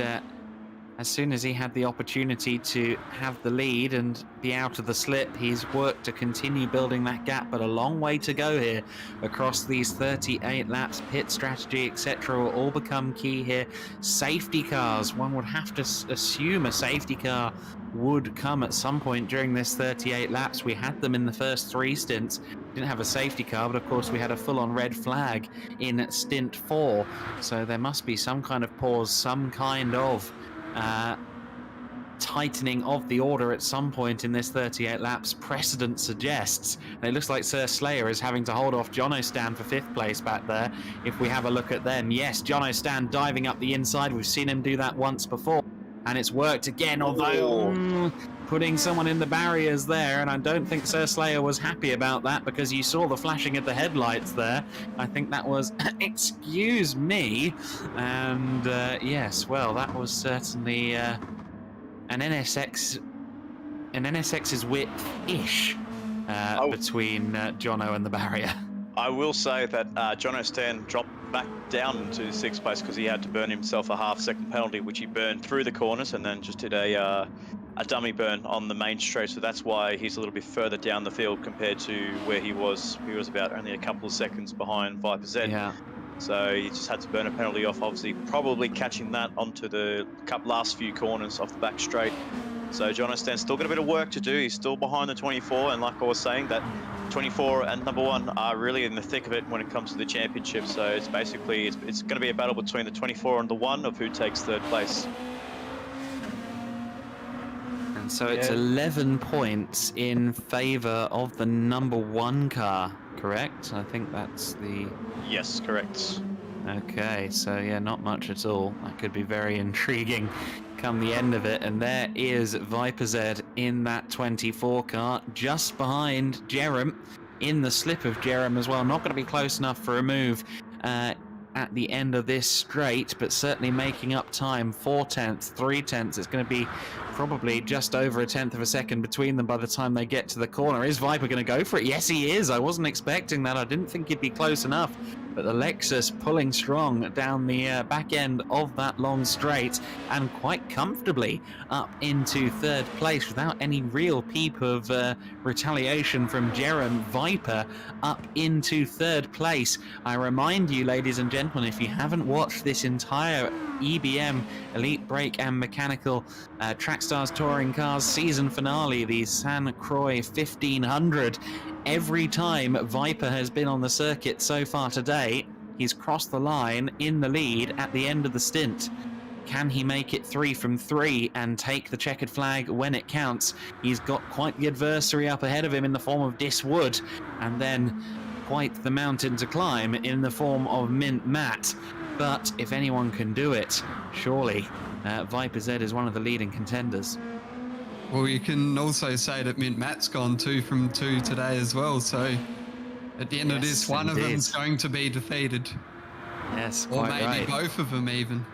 as soon as he had the opportunity to have the lead and be out of the slip, he's worked to continue building that gap, but a long way to go here across these 38 laps. Pit strategy, etc. will all become key here. Safety cars, one would have to assume a safety car would come at some point during this 38 laps. We had them in the first 3 stints. Didn't have a safety car, but of course we had a full-on red flag in stint 4. So there must be some kind of pause, some kind of tightening of the order at some point in this 38 laps. Precedent suggests, and it looks like Sir Slayer is having to hold off Jono Stan for 5th place back there. If we have a look at them, yes, Jono Stan diving up the inside. We've seen him do that once before, and it's worked again, although putting someone in the barriers there, and I don't think Sir Slayer was happy about that, because you saw the flashing of the headlights there. I think that was excuse me, and yes, well, that was certainly an NSX's width-ish between Jono and the barrier. I will say that Jono Stan dropped back down into 6th place because he had to burn himself a half-second penalty, which he burned through the corners and then just did a dummy burn on the main straight. So that's why he's a little bit further down the field compared to where he was. He was about only a couple of seconds behind Viper Z. Yeah. So he just had to burn a penalty off, obviously probably catching that onto the last few corners off the back straight. So Jono Stan's still got a bit of work to do. He's still behind the 24, and like I was saying, that 24 and number 1 are really in the thick of it when it comes to the championship. So it's basically, it's going to be a battle between the 24 and the 1 of who takes 3rd place. So it's Yeah. 11 points in favour of the number 1 car, correct? I think that's the... Yes, correct. Okay, so yeah, not much at all. That could be very intriguing come the end of it. And there is Viper Z in that 24 car, just behind Jerem, in the slip of Jerem as well. Not going to be close enough for a move at the end of this straight, but certainly making up time. 4/10, 3/10. It's going to be probably just over a tenth of a second between them by the time they get to the corner. Is Viper going to go for it? Yes, he is. I wasn't expecting that. I didn't think he'd be close enough. But the Lexus pulling strong down the back end of that long straight and quite comfortably up into third place without any real peep of retaliation from Jerem. Viper up into third place. I remind you, ladies and gentlemen, if you haven't watched this entire EBM Elite Brake and Mechanical Trackstars Touring Cars season finale, the San Croix 1500, every time Viper has been on the circuit so far today, he's crossed the line in the lead at the end of the stint. Can he make it 3 from 3 and take the checkered flag when it counts? He's got quite the adversary up ahead of him in the form of Diswood, and then quite the mountain to climb in the form of Mint Matt. But if anyone can do it, surely Viper Z is one of the leading contenders. Well, you can also say that Mint Matt's gone 2 from 2 today as well. So at the end of this, Yes, one of indeed. them's going to be defeated. Yes, Or quite maybe right. both of them even.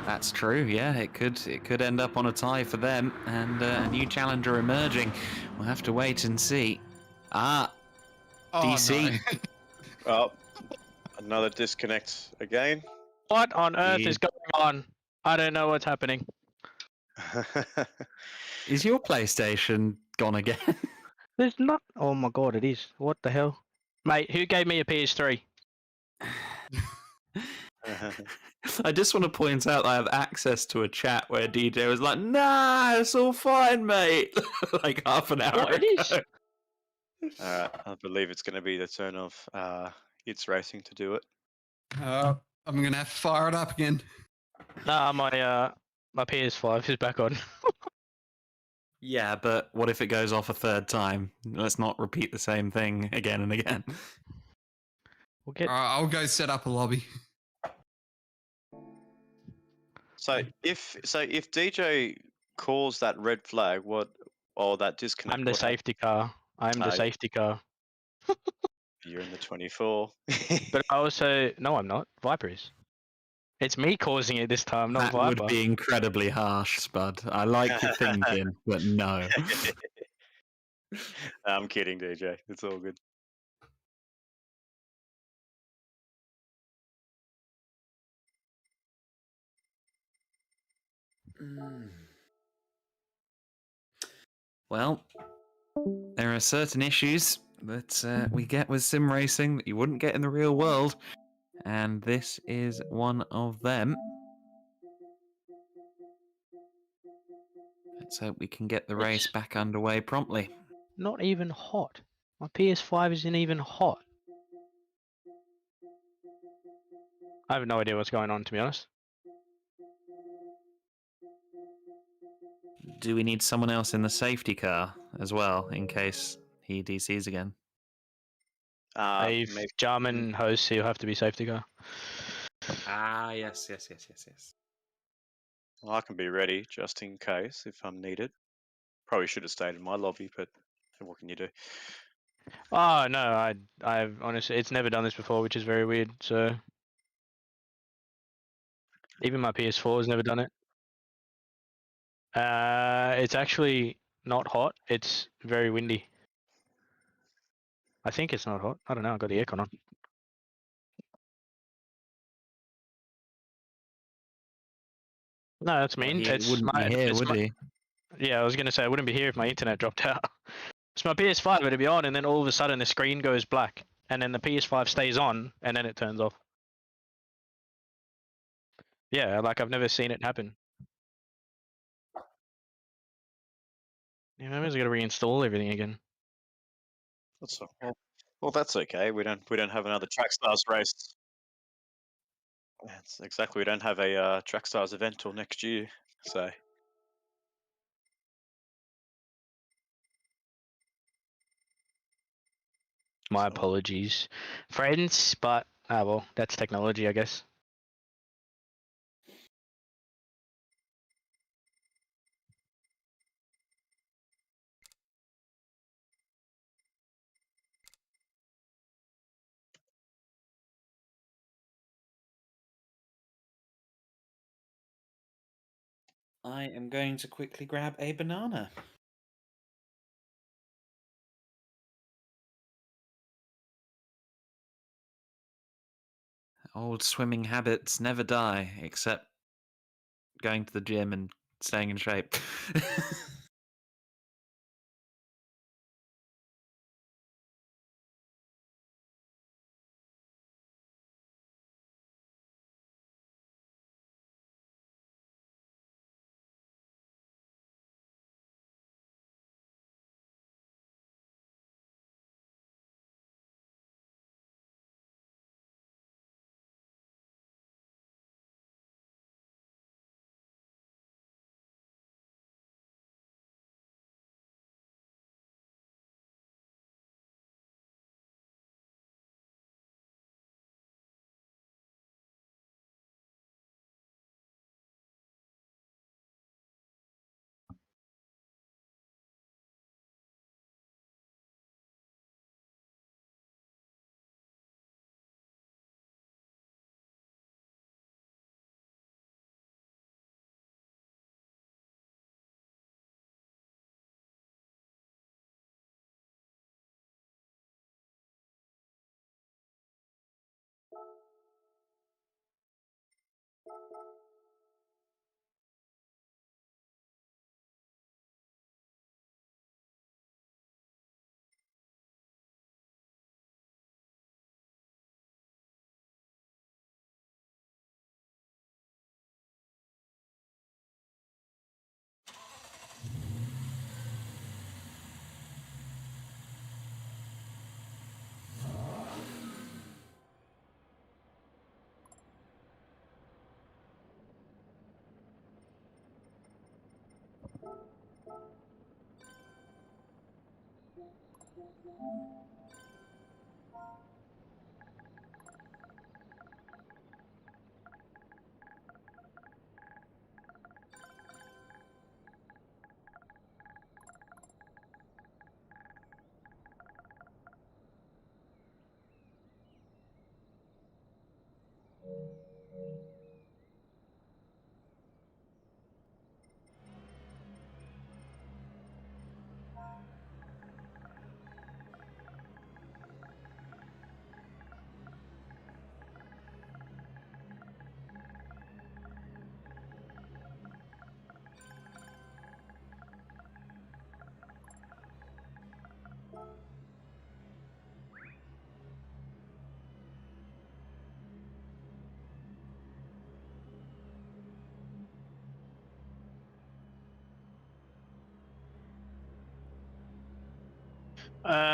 That's true. Yeah, it could end up on a tie for them, and a new challenger emerging. We'll have to wait and see. Oh, DC. no. Oh, another disconnect again. What on earth Yeah. is going on? I don't know what's happening. Is your PlayStation gone again? There's not. Oh my god, it is. What the hell, mate? Who gave me a PS3? I just want to point out I have access to a chat where DJ was like, "Nah, it's all fine, mate." Like half an hour It is. ago. I believe it's going to be the turn of It's Racing to do it. I'm going to have to fire it up again. Nah, my PS5 is back on. Yeah, but what if it goes off a third time? Let's not repeat the same thing again and again. We'll get. I'll go set up a lobby. So if DJ calls that red flag, or that disconnect? I'm the what safety car. I'm the Oh. safety car. You're in the 24. But I also no, I'm not. Viper is. It's me causing it this time, not That Viper. would be incredibly harsh, Spud. I like your thinking, but no. I'm kidding, DJ. It's all good. Well, there are certain issues that we get with sim racing that you wouldn't get in the real world, and this is one of them. Let's hope we can get the race It's- back underway promptly. Not even hot. My PS5 isn't even hot. I have no idea what's going on, to be honest. Do we need someone else in the safety car as well, in case he DCs again? If Maybe- Jarman hosts, he'll have to be safety car. Ah, yes. I can be ready just in case if I'm needed. Probably should have stayed in my lobby, but what can you do? Oh no, I've honestly, it's never done this before, which is very weird. So even my PS4 has never done it. It's actually not hot. It's very windy. I think it's not hot. I don't know. I got the aircon on. No, that's mean. He It's wouldn't my, be here, it's would my- he? Yeah, I was gonna say I wouldn't be here if my internet dropped out. It's my PS5, it'd be on, and then all of a sudden the screen goes black, and then the PS5 stays on, and then it turns off. Yeah, like I've never seen it happen. Yeah, maybe I got to reinstall everything again. That's well, that's okay. We don't have another Trackstars race. That's exactly. We don't have a Trackstars event till next year. So My apologies, friends. But well, that's technology, I guess. I am going to quickly grab a banana. Old swimming habits never die, except going to the gym and staying in shape.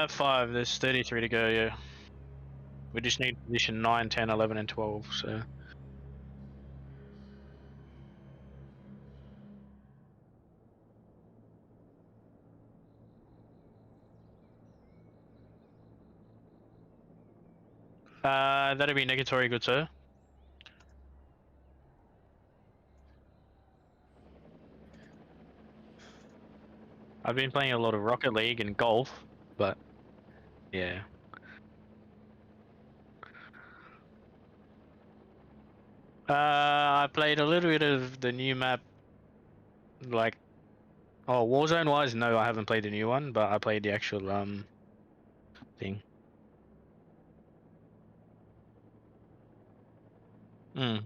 Five. There's 33 to go. Yeah. We just need position 9, 10, 11, and 12. So. That'd be negatory, good sir. I've been playing a lot of Rocket League and golf, but yeah. I played a little bit of the new map, like, oh, Warzone wise, no, I haven't played the new one, but I played the actual thing. Hmm.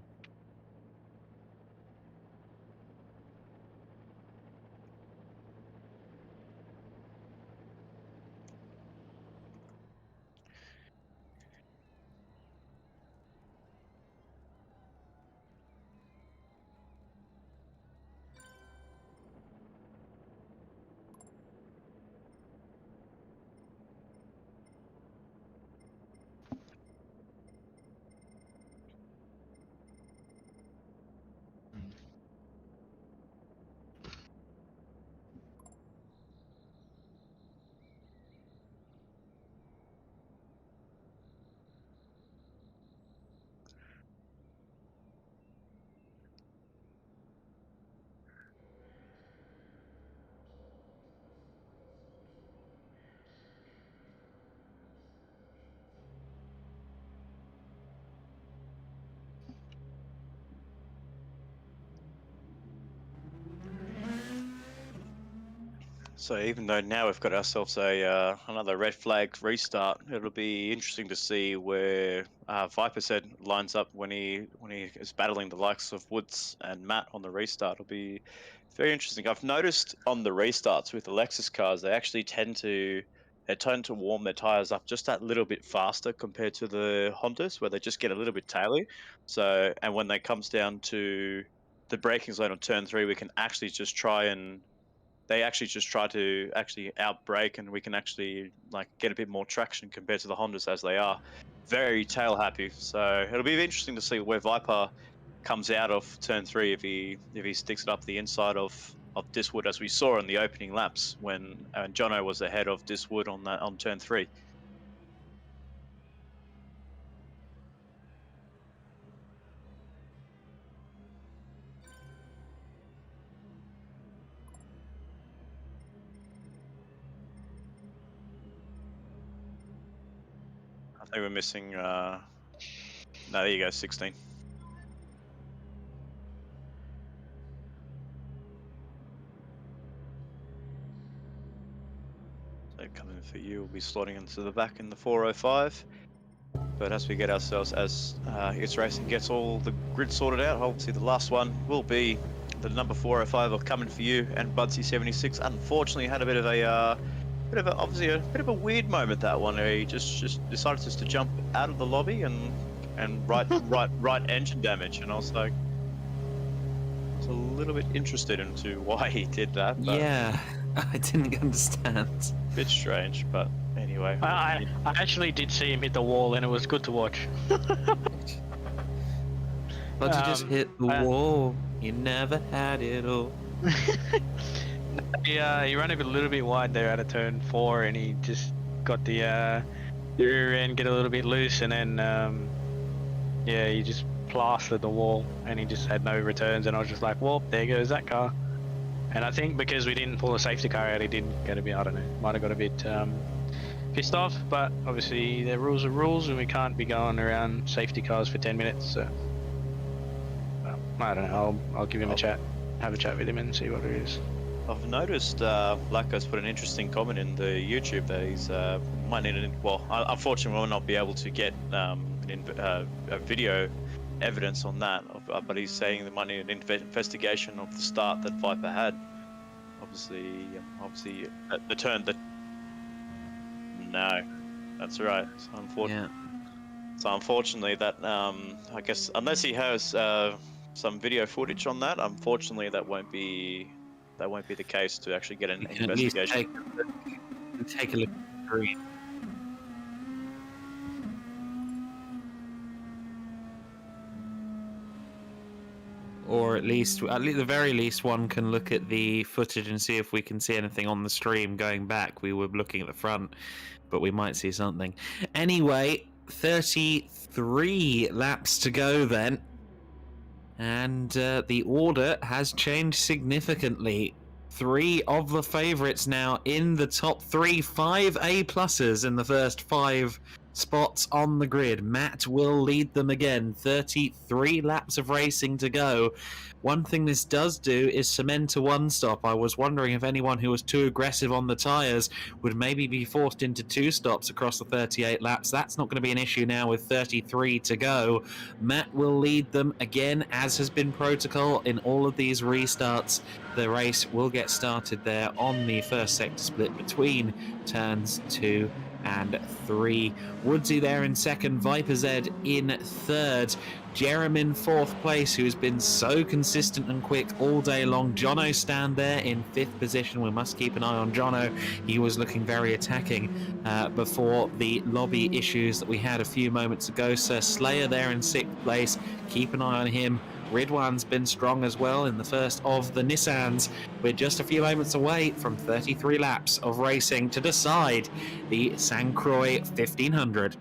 So even though now we've got ourselves a another red flag restart, it'll be interesting to see where Viper said lines up when he is battling the likes of Woods and Matt on the restart. It'll be very interesting. I've noticed on the restarts with the Lexus cars, they actually tend to warm their tires up just that little bit faster compared to the Hondas, where they just get a little bit taily. So and when they comes down to the braking zone on turn 3, we can actually just try and they actually just try to actually outbrake, and we can actually like get a bit more traction compared to the Hondas as they are very tail happy. So it'll be interesting to see where Viper comes out of turn 3 if he sticks it up the inside of Diswood, as we saw in the opening laps when Jono was ahead of Diswood on turn 3. I think we're missing. No, there you go, 16. So coming for you, we'll be slotting into the back in the 405. But as we get ourselves, as It's Racing gets all the grid sorted out, obviously the last one will be the number 405 of Coming For You and Budsy76. Unfortunately, had a bit of a obviously a bit of a weird moment, that one. He just decided just to jump out of the lobby and right engine damage, and I was like, I was a little bit interested into why he did that. But Yeah, I didn't understand. bit strange, but anyway. I actually did see him hit the wall, and it was good to watch. But you just hit the wall. You never had it all. Yeah, he ran a little bit wide there out of turn 4, and he just got the rear end get a little bit loose, and then yeah, he just plastered the wall, and he just had no returns, and I was just like, well, there goes that car. And I think because we didn't pull a safety car out, he didn't get a bit, I don't know, might have got a bit pissed off, but obviously the rules are rules, and we can't be going around safety cars for 10 minutes, so well, I don't know, I'll give him a chat, have a chat with him and see what it is. I've noticed Blacko's put an interesting comment in the YouTube that he's might need unfortunately we'll not be able to get a video evidence on that, but he's saying there might need an investigation of the start that Viper had. Obviously the turn that. No, that's right. So unfortunately that I guess unless he has some video footage on that, unfortunately that won't be the case to actually get an investigation. Take a look at the green. Or at the very least, one can look at the footage and see if we can see anything on the stream going back. We were looking at the front, but we might see something. Anyway, 33 laps to go then. And the order has changed significantly. 3 of the favourites now in the top 3. 5 A-pluses in the first 5 spots on the grid. Matt will lead them again. 33 laps of racing to go. One thing this does do is cement a one-stop. I was wondering if anyone who was too aggressive on the tyres would maybe be forced into 2 stops across the 38 laps. That's not going to be an issue now with 33 to go. Matt will lead them again, as has been protocol in all of these restarts. The race will get started there on the first sector split between turns 2 and 3. Woodsy there in second, Viper Z in third, Jerem in 4th place, who's been so consistent and quick all day long. Jono stand there in 5th position. We must keep an eye on Jono. He was looking very attacking before the lobby issues that we had a few moments ago. Sir Slayer there in 6th place. Keep an eye on him. Ridwan's been strong as well in the first of the Nissans. We're just a few moments away from 33 laps of racing to decide the St. Croix 1500.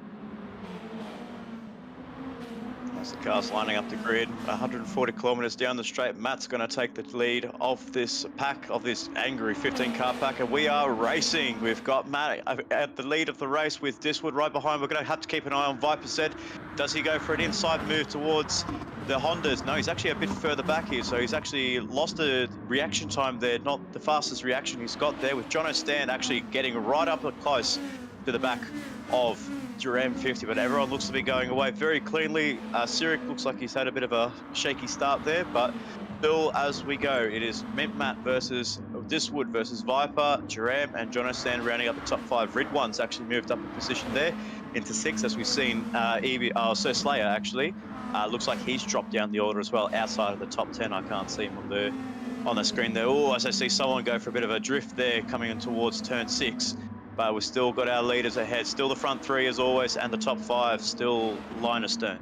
As the car's lining up the grid, 140 kilometers down the straight, Matt's going to take the lead of this pack, of this angry 15-car pack, and we are racing. We've got Matt at the lead of the race with Diswood right behind. We're going to have to keep an eye on Viper Z. Does he go for an inside move towards the Hondas? No, he's actually a bit further back here, so he's actually lost a reaction time there, not the fastest reaction he's got there, with Jono Stan actually getting right up close to the back of Duram 50, but everyone looks to be going away very cleanly. Cyric looks like he's had a bit of a shaky start there, but still as we go, it is Mint Matt versus Diswood versus Viper, Duram and Jono Stan rounding up the top 5. Ridwan's actually moved up a position there into 6th, as we've seen Sir Slayer actually. Looks like he's dropped down the order as well, outside of the top 10. I can't see him on the screen there. Oh, as I see someone go for a bit of a drift there coming in towards turn 6. But we've still got our leaders ahead. Still the front 3 as always, and the top 5 still line astern.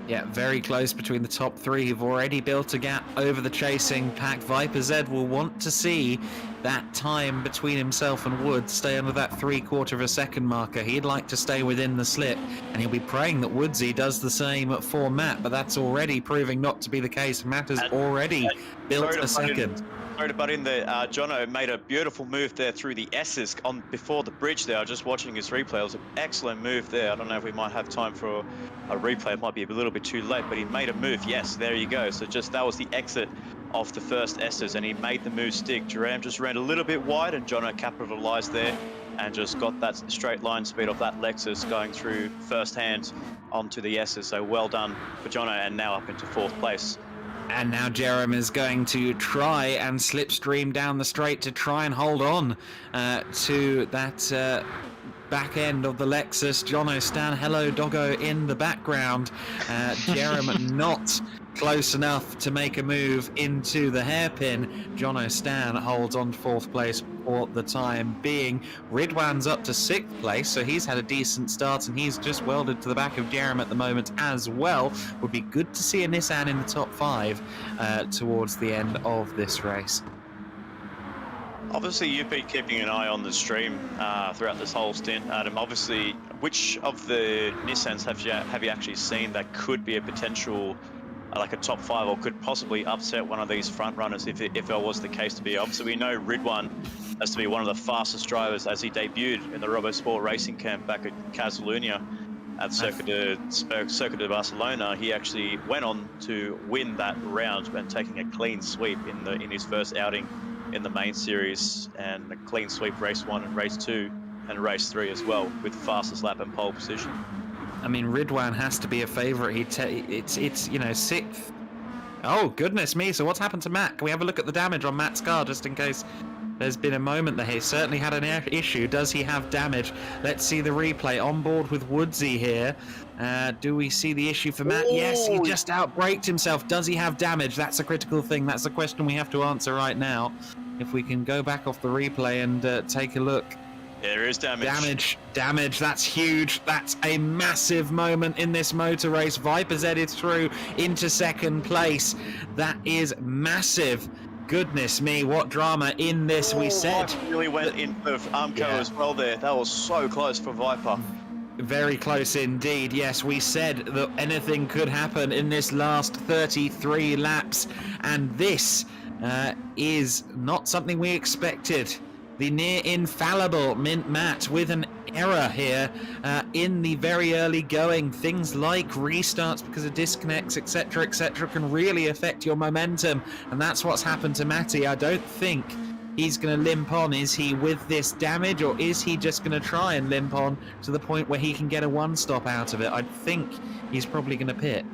Yeah, very close between the top 3 who've already built a gap over the chasing pack. Viper Z will want to see that time between himself and Woods stay under that 3/4 of a second marker. He'd like to stay within the slip, and he'll be praying that Woodsy does the same for Matt, but that's already proving not to be the case. Matt has already built a second. Sorry to butt in there. Jono made a beautiful move there through the S's before the bridge there. I was just watching his replay. It was an excellent move there. I don't know if we might have time for a replay. It might be a little bit too late, but he made a move. Yes, there you go. So that was the exit of the first S's, and he made the move stick. Duram just ran a little bit wide, and Jono capitalized there and just got that straight line speed of that Lexus going through first hand onto the S's. So well done for Jono, and now up into 4th place. And now Jerem is going to try and slipstream down the straight to try and hold on to that back end of the Lexus. Jono Stan, hello doggo in the background. Jerem not close enough to make a move into the hairpin. Jono Stan holds on to 4th place for the time being. Ridwan's up to 6th place, so he's had a decent start, and he's just welded to the back of Jerem at the moment as well. Would be good to see a Nissan in the top 5 towards the end of this race. Obviously, you've been keeping an eye on the stream throughout this whole stint, Adam. Obviously, which of the Nissans have you actually seen that could be a potential, like a top 5, or could possibly upset one of these front runners if it was the case to be? Obviously, we know Ridwan as to be one of the fastest drivers, as he debuted in the RoboSport racing camp back at Catalunya at Circuit de Barcelona. He actually went on to win that round and taking a clean sweep in his first outing in the main series, and a clean sweep race 1 and race 2 and race 3 as well, with fastest lap and pole position. I mean, Ridwan has to be a favourite. It's 6th. Oh goodness me! So what's happened to Matt? Can we have a look at the damage on Matt's car, just in case there's been a moment that he certainly had an issue? Does he have damage? Let's see the replay. On board with Woodsy here. Do we see the issue for Matt? Yes, he just outbraked himself. Does he have damage? That's a critical thing. That's the question we have to answer right now. If we can go back off the replay and take a look. Yeah, there is damage. Damage. That's huge. That's a massive moment in this motor race. Viper Z is through into 2nd place. That is massive. Goodness me, what drama in this. We said Viper really went into Armco as well there. That was so close for Viper. Very close indeed. Yes, we said that anything could happen in this last 33 laps, and this is not something we expected. The near infallible Mint Matt with an error here in the very early going. Things like restarts because of disconnects, etc., can really affect your momentum, and that's what's happened to Matty. I don't think he's going to limp on, is he, with this damage, or is he just going to try and limp on to the point where he can get a 1-stop out of it? I think he's probably going to pit.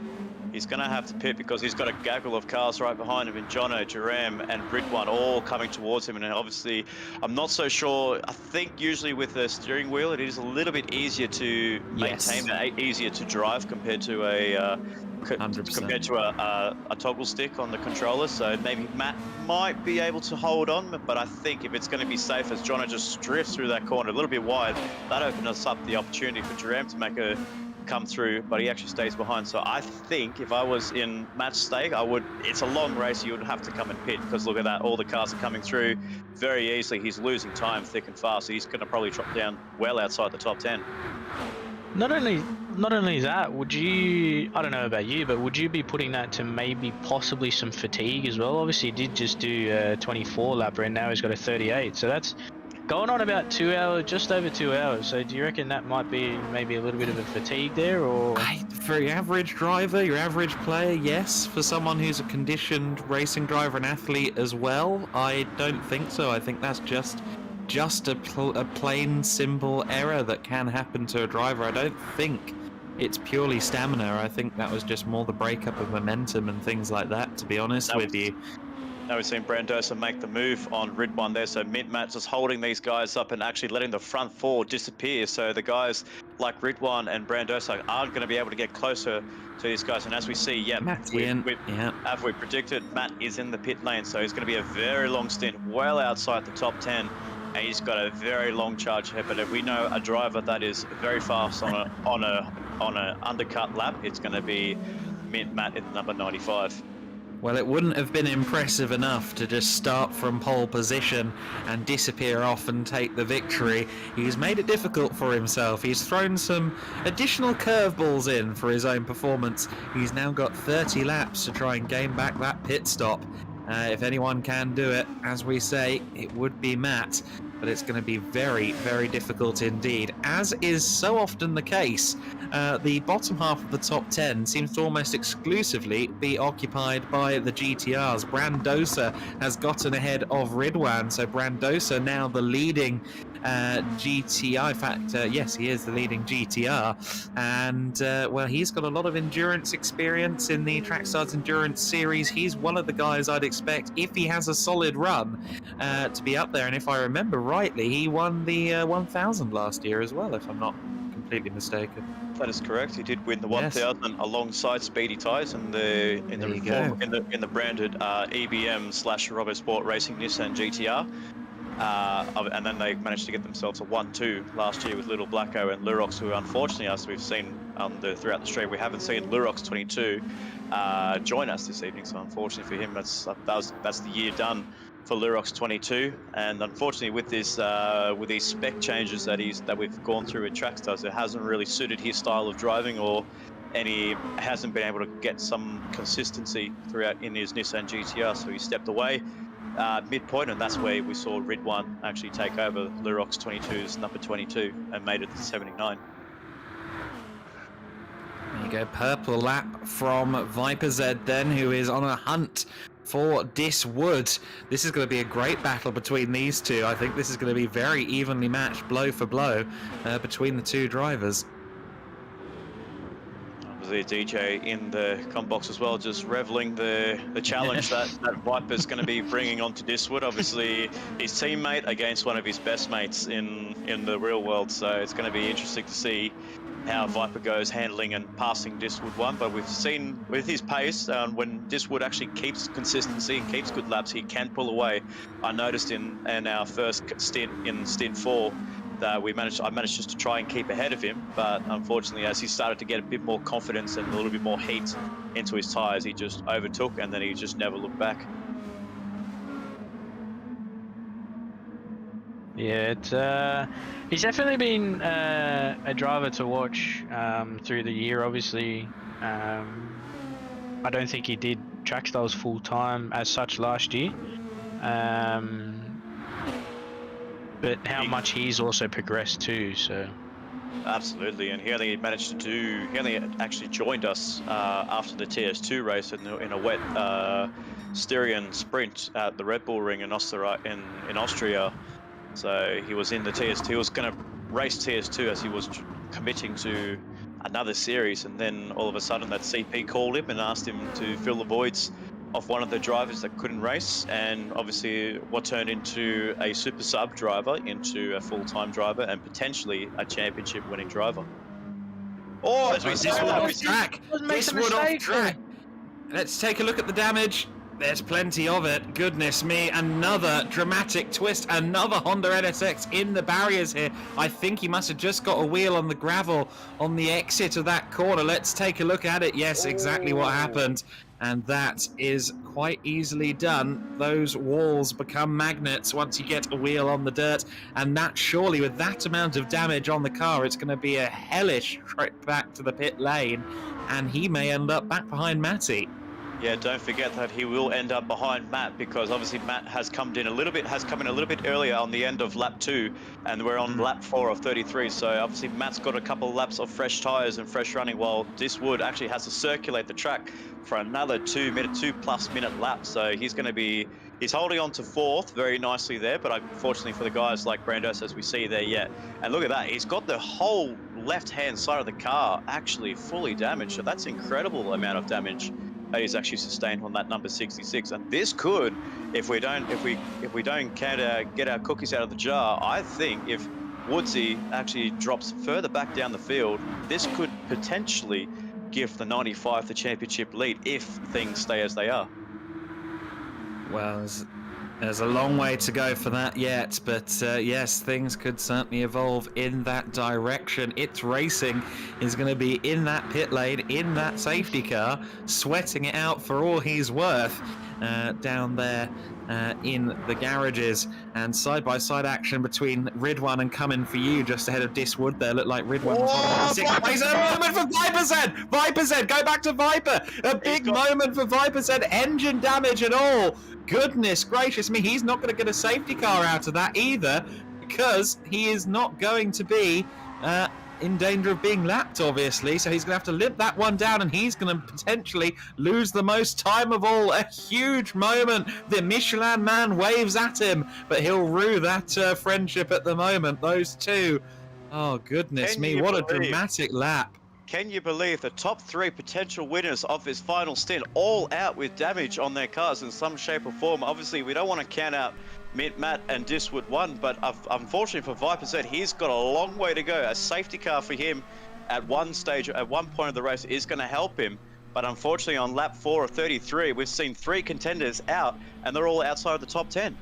He's going to have to pit because he's got a gaggle of cars right behind him, in Jono, Duram and Ridwan all coming towards him. And obviously, I'm not so sure. I think usually with the steering wheel, it is a little bit easier to maintain, easier to drive compared to a toggle stick on the controller. So maybe Matt might be able to hold on, but I think if it's going to be safe, as Jono just drifts through that corner a little bit wide, that opens us up the opportunity for Duram to make a come through, but he actually stays behind. So I think if I was in Matt's stake, it's a long race, you would have to come and pit, because look at that, all the cars are coming through very easily. He's losing time thick and fast, so he's going to probably drop down well outside the top 10. Not only not only that, would you? I don't know about you, but would you be putting that to maybe possibly some fatigue as well? Obviously, he did just do a 24 lapper, and now he's got a 38. So that's going on about 2 hours, just over 2 hours. So do you reckon that might be maybe a little bit of a fatigue there, or? For your average driver, your average player, yes. For someone who's a conditioned racing driver and athlete as well, I don't think so. I think that's just a plain, simple error that can happen to a driver. I don't think it's purely stamina. I think that was just more the breakup of momentum and things like that, to be honest with you. Now we've seen Brandosa make the move on Ridwan there, so Mint-Matt just holding these guys up and actually letting the front four disappear, so the guys like Ridwan and Brandosa aren't going to be able to get closer to these guys, and as we see, as we predicted, Matt is in the pit lane, so it's going to be a very long stint, well outside the top 10, and he's got a very long charge ahead, but if we know a driver that is very fast on a undercut lap, it's going to be Mint-Matt in number 95. Well, it wouldn't have been impressive enough to just start from pole position and disappear off and take the victory. He's made it difficult for himself. He's thrown some additional curveballs in for his own performance. He's now got 30 laps to try and gain back that pit stop. If anyone can do it, as we say, it would be Matt. But it's going to be very, very difficult indeed. As is so often the case, the bottom half of the top 10 seems to almost exclusively be occupied by the GTRs. Brandosa has gotten ahead of Ridwan, so Brandosa now the leading GTR. In fact, yes, he is the leading GTR. And, well, he's got a lot of endurance experience in the Trackstars Endurance Series. He's one of the guys I'd expect, if he has a solid run, to be up there. And if I remember rightly, he won the 1000 last year as well, if I'm not completely mistaken. That is correct. He did win the 1000 alongside Speedy Tyres in the branded EBM/Robert Sport Racing Nissan GTR. And then they managed to get themselves a 1-2 last year with Little Blacko and Lurox, who unfortunately, as we've seen throughout the stream, we haven't seen Lurox 22 join us this evening. So unfortunately for him, that's the year done for Lurox 22. And unfortunately, with this with these spec changes that we've gone through with Trackstars, it hasn't really suited his style of driving, or hasn't been able to get some consistency throughout in his Nissan GTR. So he stepped away midpoint, and that's where we saw Ridwan actually take over Lurox 22's number 22 and made it to 79. There you go, purple lap from Viper Z then, who is on a hunt for Diswood. This is going to be a great battle between these two. I think this is going to be very evenly matched, blow for blow, between the two drivers. The DJ in the com box as well, just reveling the challenge that Viper's going to be bringing onto Diswood. Obviously, his teammate against one of his best mates in the real world. So it's going to be interesting to see how Viper goes handling and passing Diswood one. But we've seen with his pace, when Diswood actually keeps consistency and keeps good laps, he can pull away. I noticed in our first stint, in stint 4, I managed just to try and keep ahead of him, but unfortunately, as he started to get a bit more confidence and a little bit more heat into his tyres, he just overtook, and then he just never looked back. Yeah, he's definitely been a driver to watch through the year. Obviously, I don't think he did Trackstars full time as such last year. But how much he's also progressed too, so. Absolutely, and he only actually joined us after the TS2 race in a wet Styrian sprint at the Red Bull Ring in Austria. So he was in the TS2, he was going to race TS2 as he was committing to another series, and then all of a sudden that CP called him and asked him to fill the voids of one of the drivers that couldn't race, and obviously what turned into a super sub driver into a full-time driver and potentially a championship winning driver. Oh, as we see, off track. Diswood off track. Let's take a look at the damage. There's plenty of it. Goodness me, another dramatic twist, another Honda NSX in the barriers here. I think he must have just got a wheel on the gravel on the exit of that corner. Let's take a look at it. Yes, exactly what happened. and that is quite easily done. Those walls become magnets once you get a wheel on the dirt, and that surely, with that amount of damage on the car, it's going to be a hellish trip back to the pit lane, and he may end up back behind Matty. Yeah, don't forget that he will end up behind Matt, because obviously Matt has come in a little bit earlier on the end of lap 2, and we're on lap 4 of 33. So obviously Matt's got a couple of laps of fresh tyres and fresh running, while Diswood actually has to circulate the track for another 2+ minute lap. So he's holding on to 4th very nicely there, but unfortunately for the guys like Brandos, as we see there, and look at that, he's got the whole left-hand side of the car actually fully damaged. So that's incredible amount of damage that he's actually sustained on that number 66. And this could, if we don't get our cookies out of the jar, I think if Woodsy actually drops further back down the field, this could potentially give the 95 the championship lead if things stay as they are. Well, there's a long way to go for that yet, but yes, things could certainly evolve in that direction. It's Racing is going to be in that pit lane, in that safety car, sweating it out for all he's worth down there in the garages. And side-by-side action between Ridwan and coming for you just ahead of Diswood there. Look like Ridwan was on the 6th place. A moment for Viper! Viper, go back to Viper! A big moment for Viper, engine damage and all. Goodness gracious me, he's not going to get a safety car out of that either, because he is not going to be in danger of being lapped, obviously. So he's going to have to limp that one down, and he's going to potentially lose the most time of all. A huge moment. The Michelin man waves at him, but he'll rue that friendship at the moment. Those two. Oh, goodness me, what a dramatic lap. Can you believe the top 3 potential winners of this final stint all out with damage on their cars in some shape or form? Obviously, we don't want to count out Matt and Diswood 1, but unfortunately for Viper Z, he's got a long way to go. A safety car for him at one point of the race is going to help him. But unfortunately, on lap 4 of 33, we've seen 3 contenders out, and they're all outside of the top 10.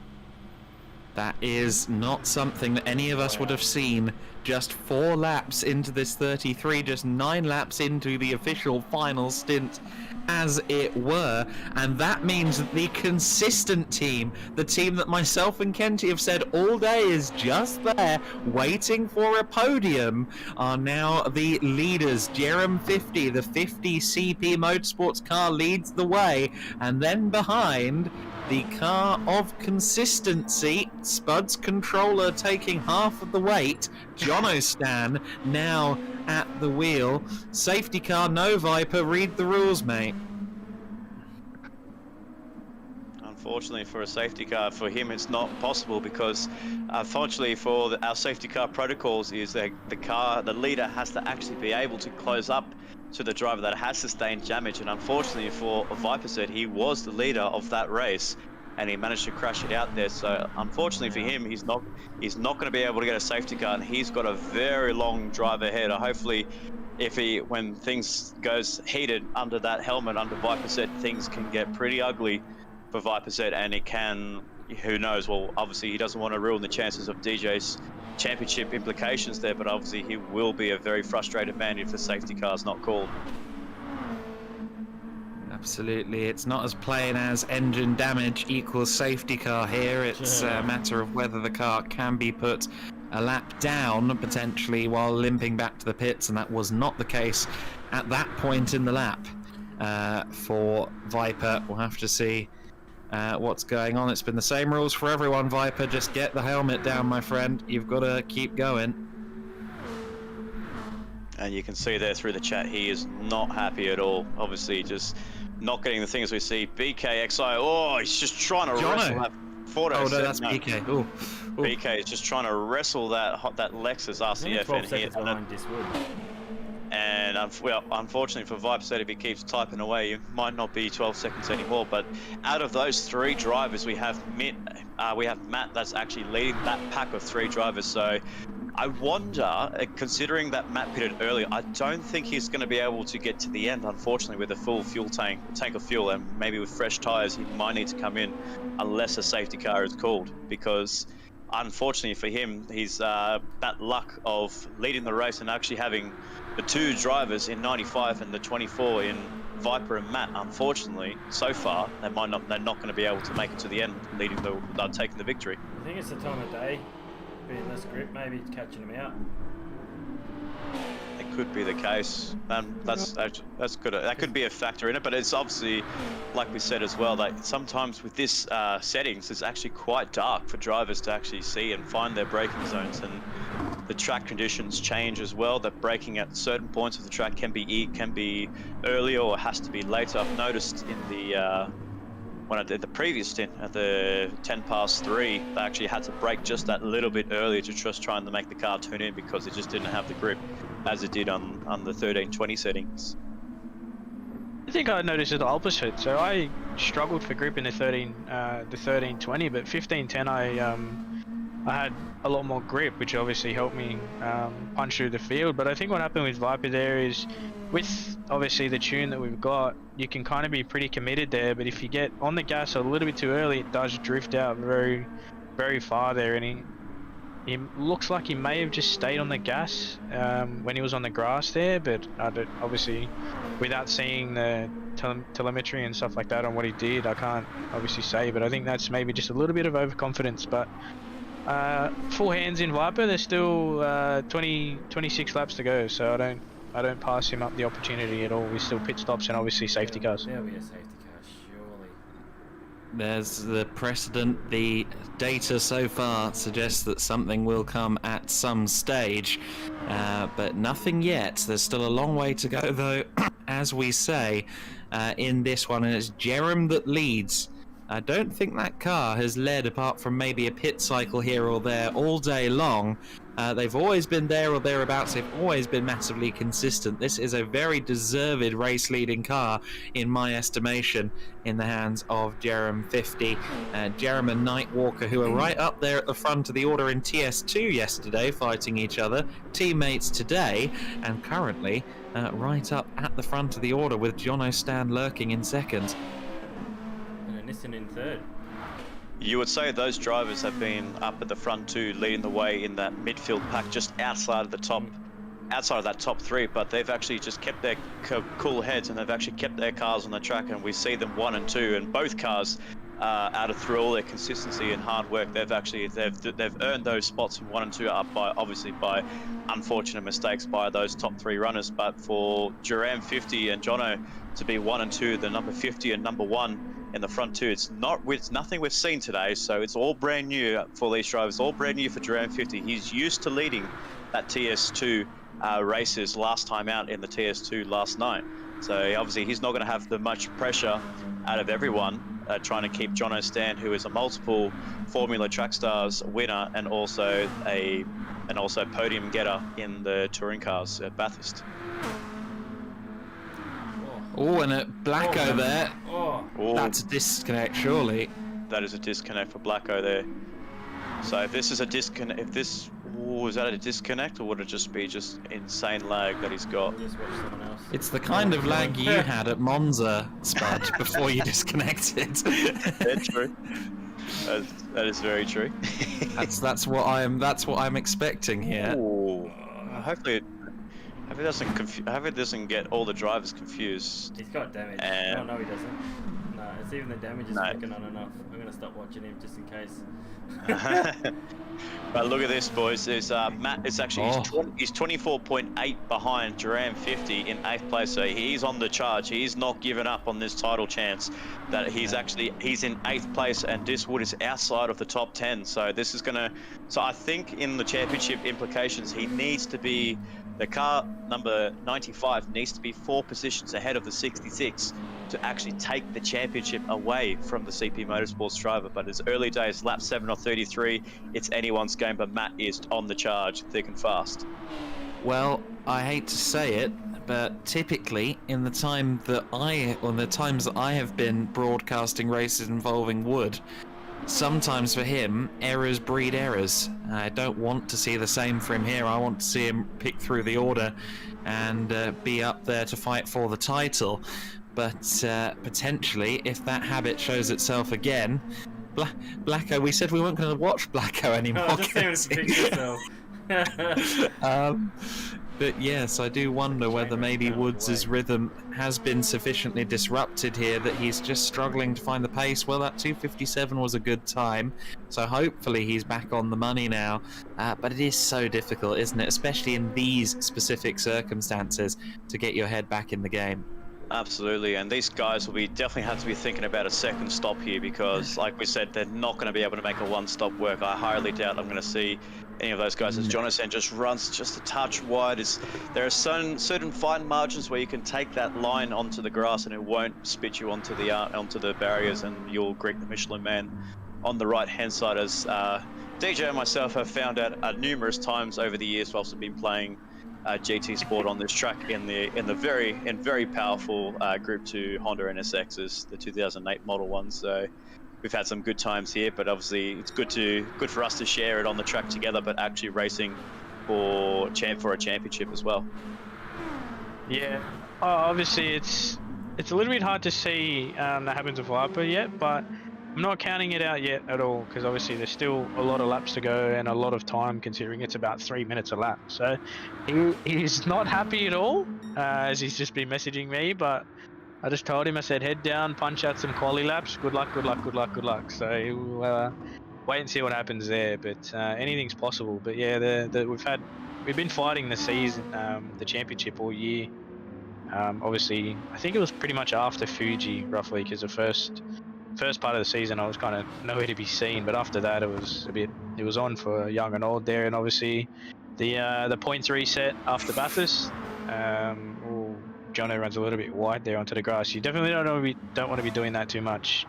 That is not something that any of us would have seen just 4 laps into this 33, just 9 laps into the official final stint, as it were. And that means that the consistent team, the team that myself and Kenty have said all day is just there waiting for a podium, are now the leaders. Jerem 50, the 50 CP Motorsports car, leads the way, and then behind, the car of consistency, Spud's controller taking half of the weight. Jono Stan now at the wheel. Safety car, no Viper. Read the rules, mate. Unfortunately for a safety car, for him it's not possible, because unfortunately for our safety car protocols is that the leader has to actually be able to close up to the driver that has sustained damage. And unfortunately for Viper Z, he was the leader of that race, and he managed to crash it out there. So unfortunately for him, he's not going to be able to get a safety car, and he's got a very long drive ahead. Hopefully, when things goes heated under that helmet under Viper Z, things can get pretty ugly for Viper Z, and it can, who knows, well, obviously he doesn't want to ruin the chances of DJ's championship implications there, but obviously he will be a very frustrated man if the safety car is not called. Absolutely, it's not as plain as engine damage equals safety car here. It's a matter of whether the car can be put a lap down potentially while limping back to the pits, and that was not the case at that point in the lap for Viper. We'll have to see what's going on. It's been the same rules for everyone, Viper. Just get the helmet down, my friend. You've got to keep going. And you can see there through the chat, he is not happy at all. Obviously, just not getting the things we see. BKXI, oh, he's just trying to wrestle that Ford. Oh, no, that's BK. Ooh. BK is just trying to wrestle that Lexus RCF in here. And well, unfortunately for Viper Z, if he keeps typing away, it might not be 12 seconds anymore. But out of those 3 drivers, we have Matt that's actually leading that pack of 3 drivers. So I wonder, considering that Matt pitted earlier, I don't think he's going to be able to get to the end, unfortunately, with a full tank of fuel, and maybe with fresh tyres, he might need to come in unless a safety car is called, because unfortunately for him, he's that luck of leading the race and actually having the 2 drivers in 95 and the 24 in Viper and Matt, unfortunately, so far, they're not going to be able to make it to the end, taking the victory. I think it's the time of day, being less grip, maybe catching them out. It could be the case. That's good. That could be a factor in it, but it's obviously, like we said as well, that sometimes with this settings, it's actually quite dark for drivers to actually see and find their braking zones, and the track conditions change as well. That braking at certain points of the track can be earlier or has to be later. I've noticed in the when I did the previous stint at the 10 past 3, they actually had to brake just that little bit earlier to just trying to make the car turn in because it just didn't have the grip as it did on the 1320 settings. I think I noticed the opposite. So I struggled for grip in the 1320, but 1510 I had a lot more grip, which obviously helped me punch through the field. But I think what happened with Viper there is, with obviously the tune that we've got, you can kind of be pretty committed there, but if you get on the gas a little bit too early, it does drift out very, very far there, and he looks like he may have just stayed on the gas when he was on the grass there, but obviously, without seeing the telemetry and stuff like that on what he did, I can't obviously say, but I think that's maybe just a little bit of overconfidence. But full hands in Viper, there's still 26 laps to go, so I don't pass him up the opportunity at all. We still pit stops and obviously safety cars. There'll be a safety car, surely. There's the precedent. The data so far suggests that something will come at some stage, but nothing yet. There's still a long way to go, though, as we say, in this one, and it's Jerem that leads. I don't think that car has led, apart from maybe a pit cycle here or there, all day long. They've always been there or thereabouts. They've always been massively consistent. This is a very deserved race-leading car, in my estimation, in the hands of Jerem 50. Jerem and Nightwalker, who are right up there at the front of the order in TS2 yesterday, fighting each other. Teammates today, and currently right up at the front of the order, with Jono Stan lurking in second. And Nissan in third. You would say those drivers have been up at the front too, leading the way in that midfield pack, just outside of that top 3, but they've actually just kept their cool heads, and they've actually kept their cars on the track, and we see them 1 and 2, and both cars, out of through all their consistency and hard work, they've earned those spots from 1 and 2 up by unfortunate mistakes by those top 3 runners. But for Jerem 50 and Jono to be 1 and 2, the number 50 and number 1 in the front 2, it's nothing we've seen today, so it's all brand new for these drivers, all brand new for Jerem 50. He's used to leading that TS2 races last time out in the TS2 last night, so obviously he's not going to have the much pressure out of everyone trying to keep Jono Stan, who is a multiple Formula Trackstars winner and also podium getter in the touring cars at Bathurst. Oh, and at Blacko there. Oh. That's a disconnect, surely. That is a disconnect for Blacko there. So if this is a disconnect, is that a disconnect, or would it just be insane lag that he's got? Just watch someone else. It's the kind of lag you had at Monza, Spud, before you disconnected. That's true. That is very true. That's what I'm expecting here. Ooh. Hopefully it doesn't get all the drivers confused. He's got damage. Oh, no, he doesn't. No, it's even the damage is fucking on enough. I'm going to stop watching him just in case. But look at this, boys. There's Matt. It's actually he's 24.8 behind Jerem 50 in 8th place. So he's on the charge. He's not given up on this title chance. That he's in 8th place, and Diswood is outside of the top 10. So this is gonna. So I think in the championship implications, he needs to be. The car number 95 needs to be 4 positions ahead of the 66 to actually take the championship away from the CP Motorsports driver. But it's early days, lap 7 or 33, it's anyone's game, but Matt is on the charge, thick and fast. Well, I hate to say it, but typically in the times that I have been broadcasting races involving Wood, sometimes for him, errors breed errors. I don't want to see the same for him here. I want to see him pick through the order and be up there to fight for the title. But potentially, if that habit shows itself again, Blacko, we said we weren't going to watch Blacko anymore. Oh, just saying to pick yourself. But yes, I do wonder whether maybe Woods' rhythm has been sufficiently disrupted here that he's just struggling to find the pace. Well, that 2:57 was a good time, so hopefully he's back on the money now. But it is so difficult, isn't it? Especially in these specific circumstances, to get your head back in the game. Absolutely, and these guys will be definitely have to be thinking about a second stop here because, like we said, they're not going to be able to make a one-stop work. I highly doubt I'm going to see any of those guys as Jonathan just runs just a touch wide. There are certain fine margins where you can take that line onto the grass and it won't spit you onto the barriers, and you'll greet the Michelin Man on the right-hand side, as DJ and myself have found out numerous times over the years whilst we've been playing GT Sport on this track in very powerful Group 2 Honda NSXs, the 2008 model ones. So we've had some good times here, but obviously it's good for us to share it on the track together, but actually racing for a championship as well. Yeah, obviously it's a little bit hard to see that happens with Viper yet, but I'm not counting it out yet at all, because obviously there's still a lot of laps to go and a lot of time, considering it's about 3 minutes a lap. So he's not happy at all, as he's just been messaging me, but I just told him, I said, head down, punch out some quali laps, good luck, good luck, good luck, good luck. So we'll wait and see what happens there, but anything's possible. But yeah, we've been fighting the season, the championship all year. Obviously, I think it was pretty much after Fuji, roughly, because the first part of the season I was kind of nowhere to be seen, but after that it was on for young and old there. And obviously the points reset after Bathurst, Jono runs a little bit wide there onto the grass. You definitely don't want to be doing that too much,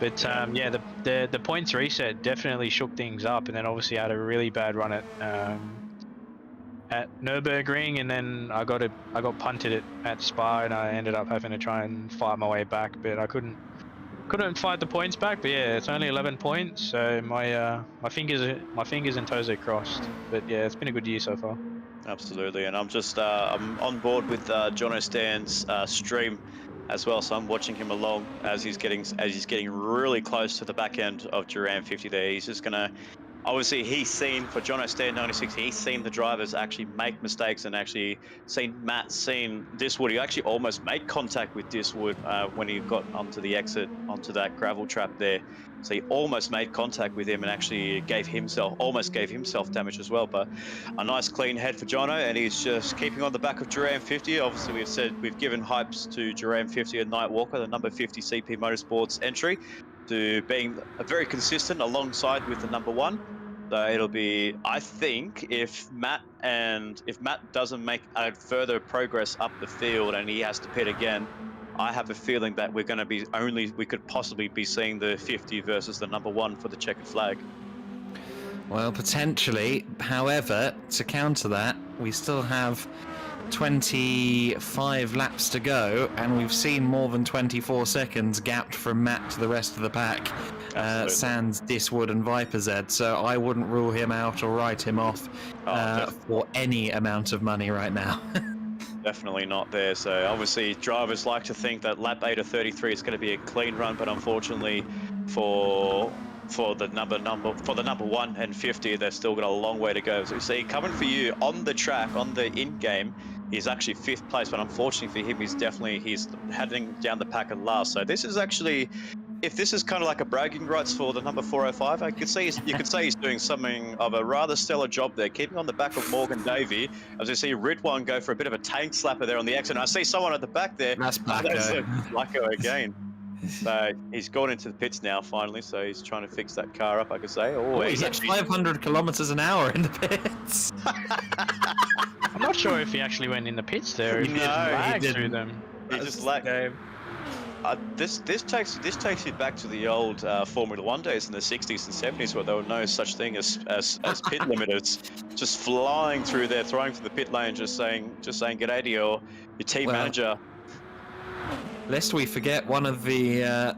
but yeah, the points reset definitely shook things up. And then obviously I had a really bad run at Nürburgring, and then I got punted at Spa, and I ended up having to try and fight my way back, but I couldn't fight the points back. But yeah, it's only 11 points, so my fingers and toes are crossed. But yeah, it's been a good year so far. Absolutely, and I'm just I'm on board with Jono Stan's stream as well, so I'm watching him along as he's getting really close to the back end of Duran 50 there. He's just gonna, obviously he's seen, for Jono Stan 96, he's seen the drivers actually make mistakes, and actually seen Diswood. He actually almost made contact with Diswood when he got onto the exit, onto that gravel trap there. So he almost made contact with him and actually almost gave himself damage as well. But a nice clean head for Jono, and he's just keeping on the back of Duran 50. Obviously we've given hypes to Duran 50 and Nightwalker, the number 50 CP Motorsports entry, to being very consistent alongside with the number 1. So it'll be, I think, if Matt doesn't make a further progress up the field and he has to pit again, I have a feeling that we could possibly be seeing the 50 versus the number 1 for the checkered flag. Well, potentially. However, to counter that, we still have 25 laps to go, and we've seen more than 24 seconds gapped from Matt to the rest of the pack, sans Diswood and Viper Z, so I wouldn't rule him out or write him off for any amount of money right now. Definitely not there. So obviously drivers like to think that lap 8 of 33 is going to be a clean run, but unfortunately for the number 1 and 50, they've still got a long way to go. So you see, coming for you on the track, on the in-game, he's actually 5th place, but unfortunately for him, he's heading down the pack at last. So this is actually, if this is kind of like a bragging rights for the number 405, you could say he's doing something of a rather stellar job there, keeping on the back of Morgan Davey. As you see Ridwan go for a bit of a tank slapper there on the exit. And I see someone at the back there. That's Blacko again. So he's gone into the pits now, finally. So he's trying to fix that car up, I could say. He's at 500 kilometers an hour in the pits. I'm not sure if he actually went in the pits there. If he lagged through them. He just lagged. This takes you back to the old Formula 1 days in the 60s and 70s, where there were no such thing as pit limiters. Just flying through there, throwing to the pit lane, just saying g'day to your team manager. Lest we forget, one of the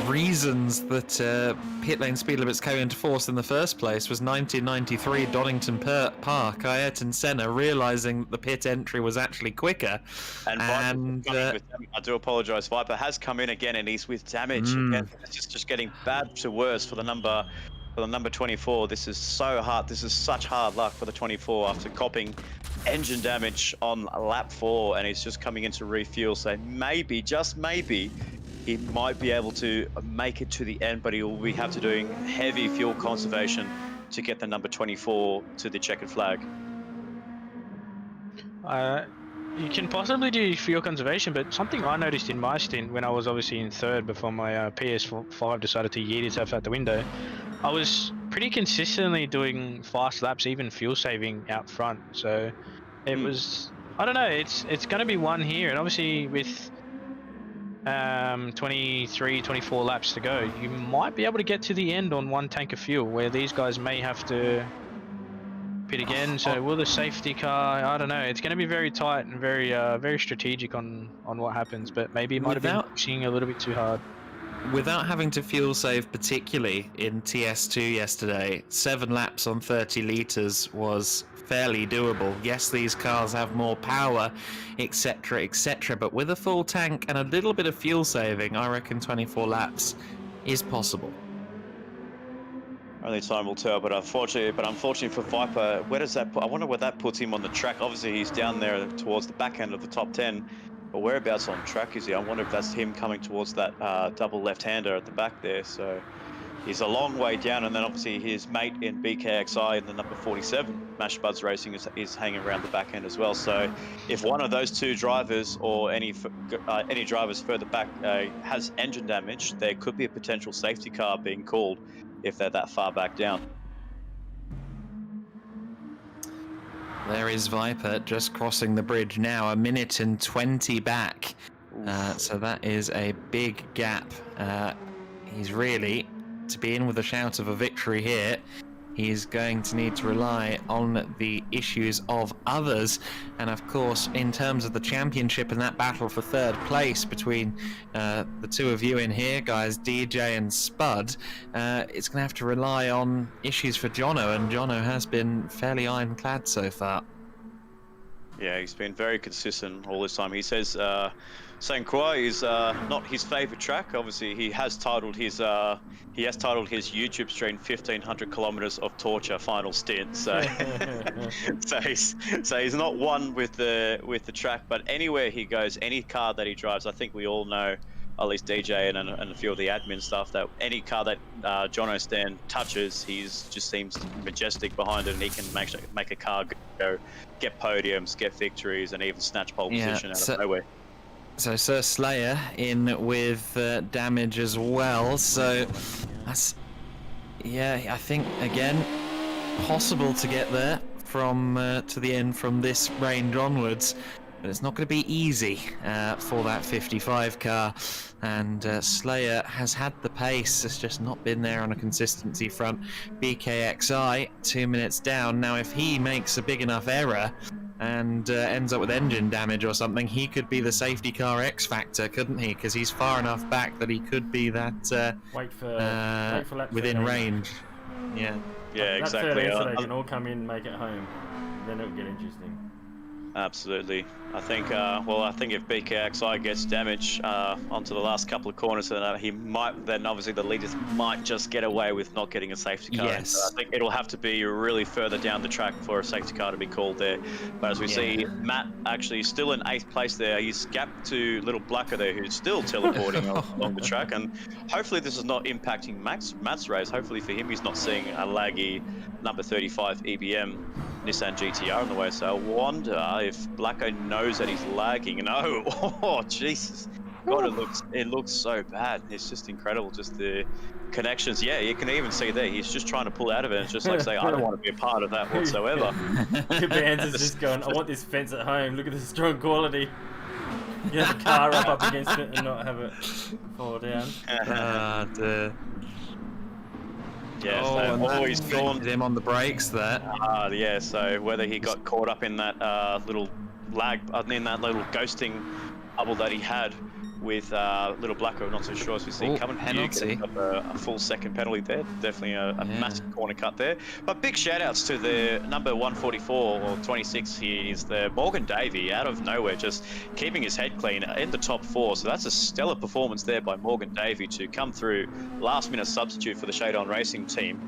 reasons that pit lane speed limits came into force in the first place was 1993 Donington Park. Ayrton Senna realising that the pit entry was actually quicker. And I do apologise, Viper has come in again and he's with damage. Again, it's just getting bad to worse for the number for the number 24. This is so hard. This is such hard luck for the 24 after copping engine damage on lap 4, and he's just coming in to refuel. So maybe, just maybe, he might be able to make it to the end, but he will have to doing heavy fuel conservation to get the number 24 to the checkered flag. You can possibly do fuel conservation, but something I noticed in my stint when I was obviously in third before my PS5 decided to yeet itself out the window, I was pretty consistently doing fast laps, even fuel saving out front. So it was, I don't know, it's going to be one here, and obviously with 23, 24 laps to go, you might be able to get to the end on 1 tank of fuel, where these guys may have to pit again. So will the safety car, I don't know, it's going to be very tight and very very strategic on what happens, but maybe it might have been pushing a little bit too hard. Without having to fuel save, particularly in TS2 yesterday, 7 laps on 30 litres was fairly doable. Yes, these cars have more power, etc, etc, but with a full tank and a little bit of fuel saving, I reckon 24 laps is possible. Only time will tell, but unfortunately for Viper, where does that put? I wonder where that puts him on the track. Obviously, he's down there towards the back end of the top 10, but whereabouts on track is he? I wonder if that's him coming towards that double left-hander at the back there. So he's a long way down, and then obviously his mate in BKXI in the number 47, Mash Buds Racing, is hanging around the back end as well. So if one of those two drivers or any drivers further back has engine damage, there could be a potential safety car being called if they're that far back down. There is Viper just crossing the bridge now, 1 minute and 20 back. So that is a big gap. He's really, to be in with a shout of a victory here, he's going to need to rely on the issues of others. And of course, in terms of the championship and that battle for third place between the two of you in here, guys, DJ and Spud, it's going to have to rely on issues for Jono, and Jono has been fairly ironclad so far. Yeah, he's been very consistent all this time. He says St. Croix is not his favourite track. Obviously, he has titled his YouTube stream 1500 kilometers of torture final stint. So, so he's not one with the track. But anywhere he goes, any car that he drives, I think we all know, at least DJ and a few of the admin stuff, that any car that Jono Stan touches, he's just seems majestic behind it, and he can make a car go, get podiums, get victories, and even snatch pole position out of nowhere. So Sir Slayer in with damage as well. So that's, yeah, I think again possible to get there from to the end from this range onwards, but it's not going to be easy for that 55 car. And Slayer has had the pace, it's just not been there on a consistency front. BKXI 2 minutes down. Now if he makes a big enough error and ends up with engine damage or something, he could be the safety car X factor, couldn't he? Because he's far enough back that he could be that wait for within range. Yeah. Yeah, exactly. They can all come in, make it home. Then it'll get interesting. Absolutely. I think, I think if BKXI gets damage onto the last couple of corners, then he might, then obviously the leaders might just get away with not getting a safety car. Yes. So I think it'll have to be really further down the track for a safety car to be called there. But as we see, Matt actually still in 8th place there. He's gapped to Little Blacker there, who's still teleporting along the track. And hopefully this is not impacting Matt's race. Hopefully for him, he's not seeing a laggy number 35 EBM Nissan GTR on the way. So I wonder if Blacko knows that he's lagging. No, oh Jesus, God, it looks so bad. It's just incredible, just the connections. Yeah, you can even see there, he's just trying to pull out of it. It's just like say, I don't want to be a part of that whatsoever. Bands is just going, I want this fence at home. Look at the strong quality. Get the car up against it and not have it fall down. Yeah, so he's gone him on the brakes there. Yeah, so whether he got caught up in that little lag, in that little ghosting bubble that he had with Little Blacko, not so sure as we see coming. Penalty. A full second penalty there. Definitely a massive corner cut there. But big shout outs to the number 144 or 26 here is the Morgan Davey out of nowhere, just keeping his head clean in the top 4. So that's a stellar performance there by Morgan Davey to come through last minute substitute for the Shade On Racing team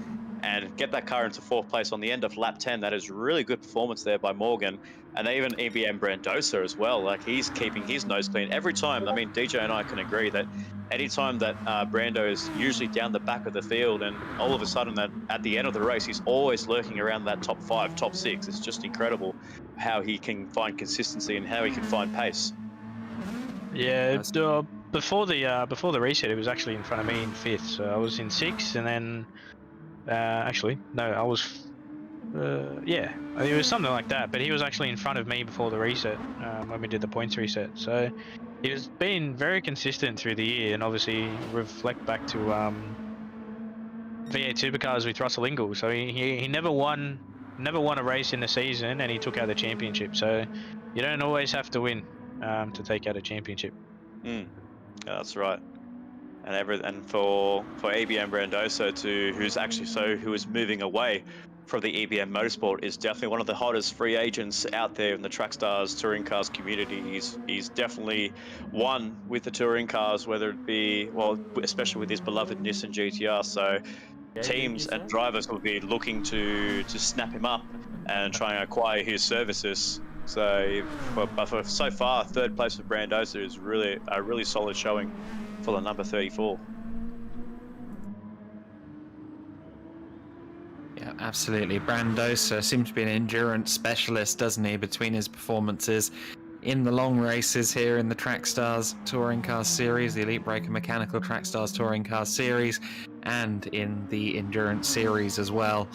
and get that car into 4th place on the end of lap 10. That is really good performance there by Morgan. And even EBM Brandosa as well. Like, he's keeping his nose clean every time. I mean, DJ and I can agree that anytime that Brando is usually down the back of the field, and all of a sudden that at the end of the race, he's always lurking around that top 5, top 6. It's just incredible how he can find consistency and how he can find pace. Yeah, before the reset, it was actually in front of me in 5th. So I was in 6th, and then actually no, I was yeah, I mean, it was something like that. But he was actually in front of me before the reset when we did the points reset. So he's been very consistent through the year, and obviously reflect back to V8 Supercars with Russell Ingall. So he never won a race in the season, and he took out the championship. So you don't always have to win to take out a championship. Yeah, that's right. And for EBM Brandosa who is moving away from the EBM Motorsport, is definitely one of the hottest free agents out there in the Trackstars touring cars community. He's definitely one with the touring cars, whether it be, well, especially with his beloved Nissan GTR. So teams and drivers will be looking to snap him up and try and acquire his services. So, for so far, 3rd place for Brandosa is really a really solid showing for the number 34. Yeah, absolutely. Brandosa seems to be an endurance specialist, doesn't he, between his performances in the long races here in the Trackstars Touring Car Series, the Elite Breaker Mechanical Trackstars Touring Car Series, and in the Endurance Series as well.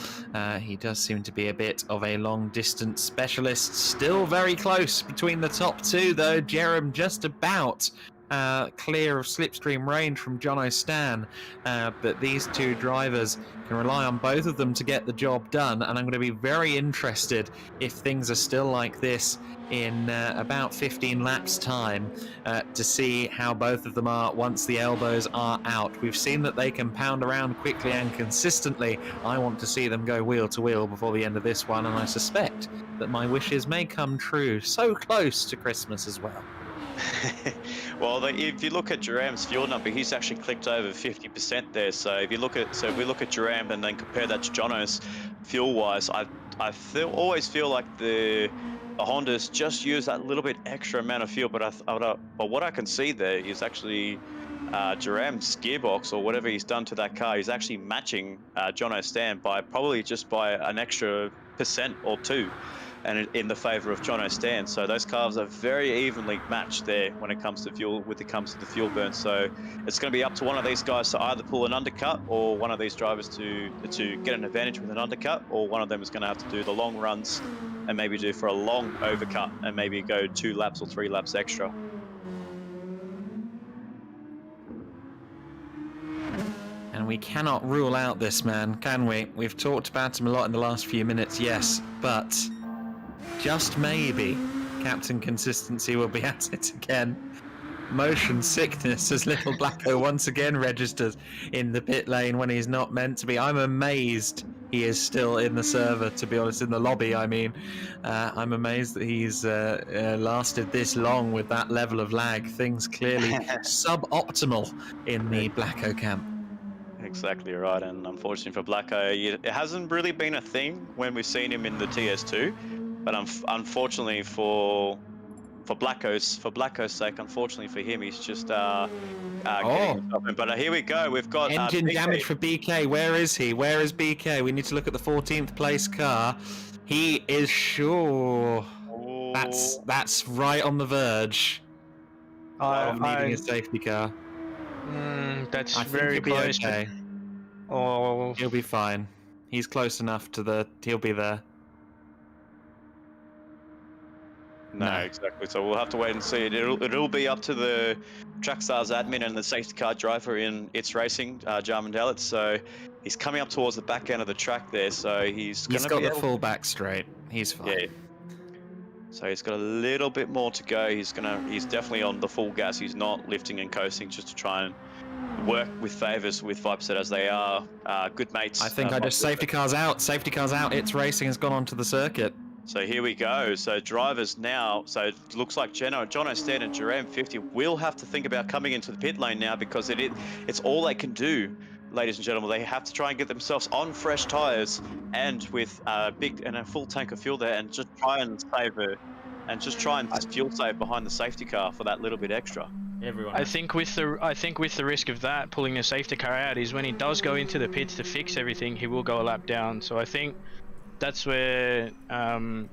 He does seem to be a bit of a long-distance specialist. Still very close between the top 2, though. Jerem just about clear of slipstream range from Jono Stan, but these 2 drivers can rely on both of them to get the job done, and I'm going to be very interested if things are still like this in about 15 laps time to see how both of them are once the elbows are out. We've seen that they can pound around quickly and consistently. I want to see them go wheel to wheel before the end of this one, and I suspect that my wishes may come true. So close to Christmas as well. Well, if you look at Duram's fuel number, he's actually clicked over 50% there. So if we look at Duram and then compare that to Jono's fuel-wise, I always feel like the Hondas just use that little bit extra amount of fuel. But what I can see there is actually Duram's gearbox, or whatever he's done to that car, he's actually matching Jono Stan by an extra % or 2. And in the favour of Jono Stan. So those cars are very evenly matched there when it comes to fuel, the fuel burn. So it's going to be up to one of these guys to either pull an undercut, or one of these drivers to get an advantage with an undercut, or one of them is going to have to do the long runs and maybe do for a long overcut and maybe go 2 laps or 3 laps extra. And we cannot rule out this man, can we? We've talked about him a lot in the last few minutes, yes, but just maybe Captain Consistency will be at it again. Motion sickness as little Blacko once again registers in the pit lane when he's not meant to be. I'm amazed he is still in the server, to be honest, in the lobby, I mean. I'm amazed that he's lasted this long with that level of lag. Things clearly suboptimal in the Blacko camp. Exactly right, and unfortunately for Blacko, it hasn't really been a thing when we've seen him in the TS2, but unfortunately for Blacko's sake, unfortunately for him, he's just getting himself in. But here we go, we've got engine BK. damage for BK. Where is he? Where is BK? We need to look at the 14th place car. He is sure. Ooh. That's right on the verge of needing a safety car. That's I think very he'll be close. okay. Oh, He'll be fine. He's close enough to he'll be there. No, exactly. So we'll have to wait and see. It'll be up to the Trackstars admin and the safety car driver in It's Racing, Jarman Dellett. So he's coming up towards the back end of the track there. So he's got the full back straight. He's fine. Yeah. So he's got a little bit more to go. He's definitely on the full gas. He's not lifting and coasting just to try and work with favours with Vipeset, as they are good mates. I think safety car's out. Safety car's out. It's Racing has gone onto the circuit. So here we go. So drivers now, so it looks like Jono Stan and Duram 50 will have to think about coming into the pit lane now, because it's all they can do ladies and gentlemen, they have to try and get themselves on fresh tyres and with a full tank of fuel there, and just try and just fuel save behind the safety car for that little bit extra. Everyone. I think with the risk of that pulling the safety car out is when he does go into the pits to fix everything, he will go a lap down. So I think that's where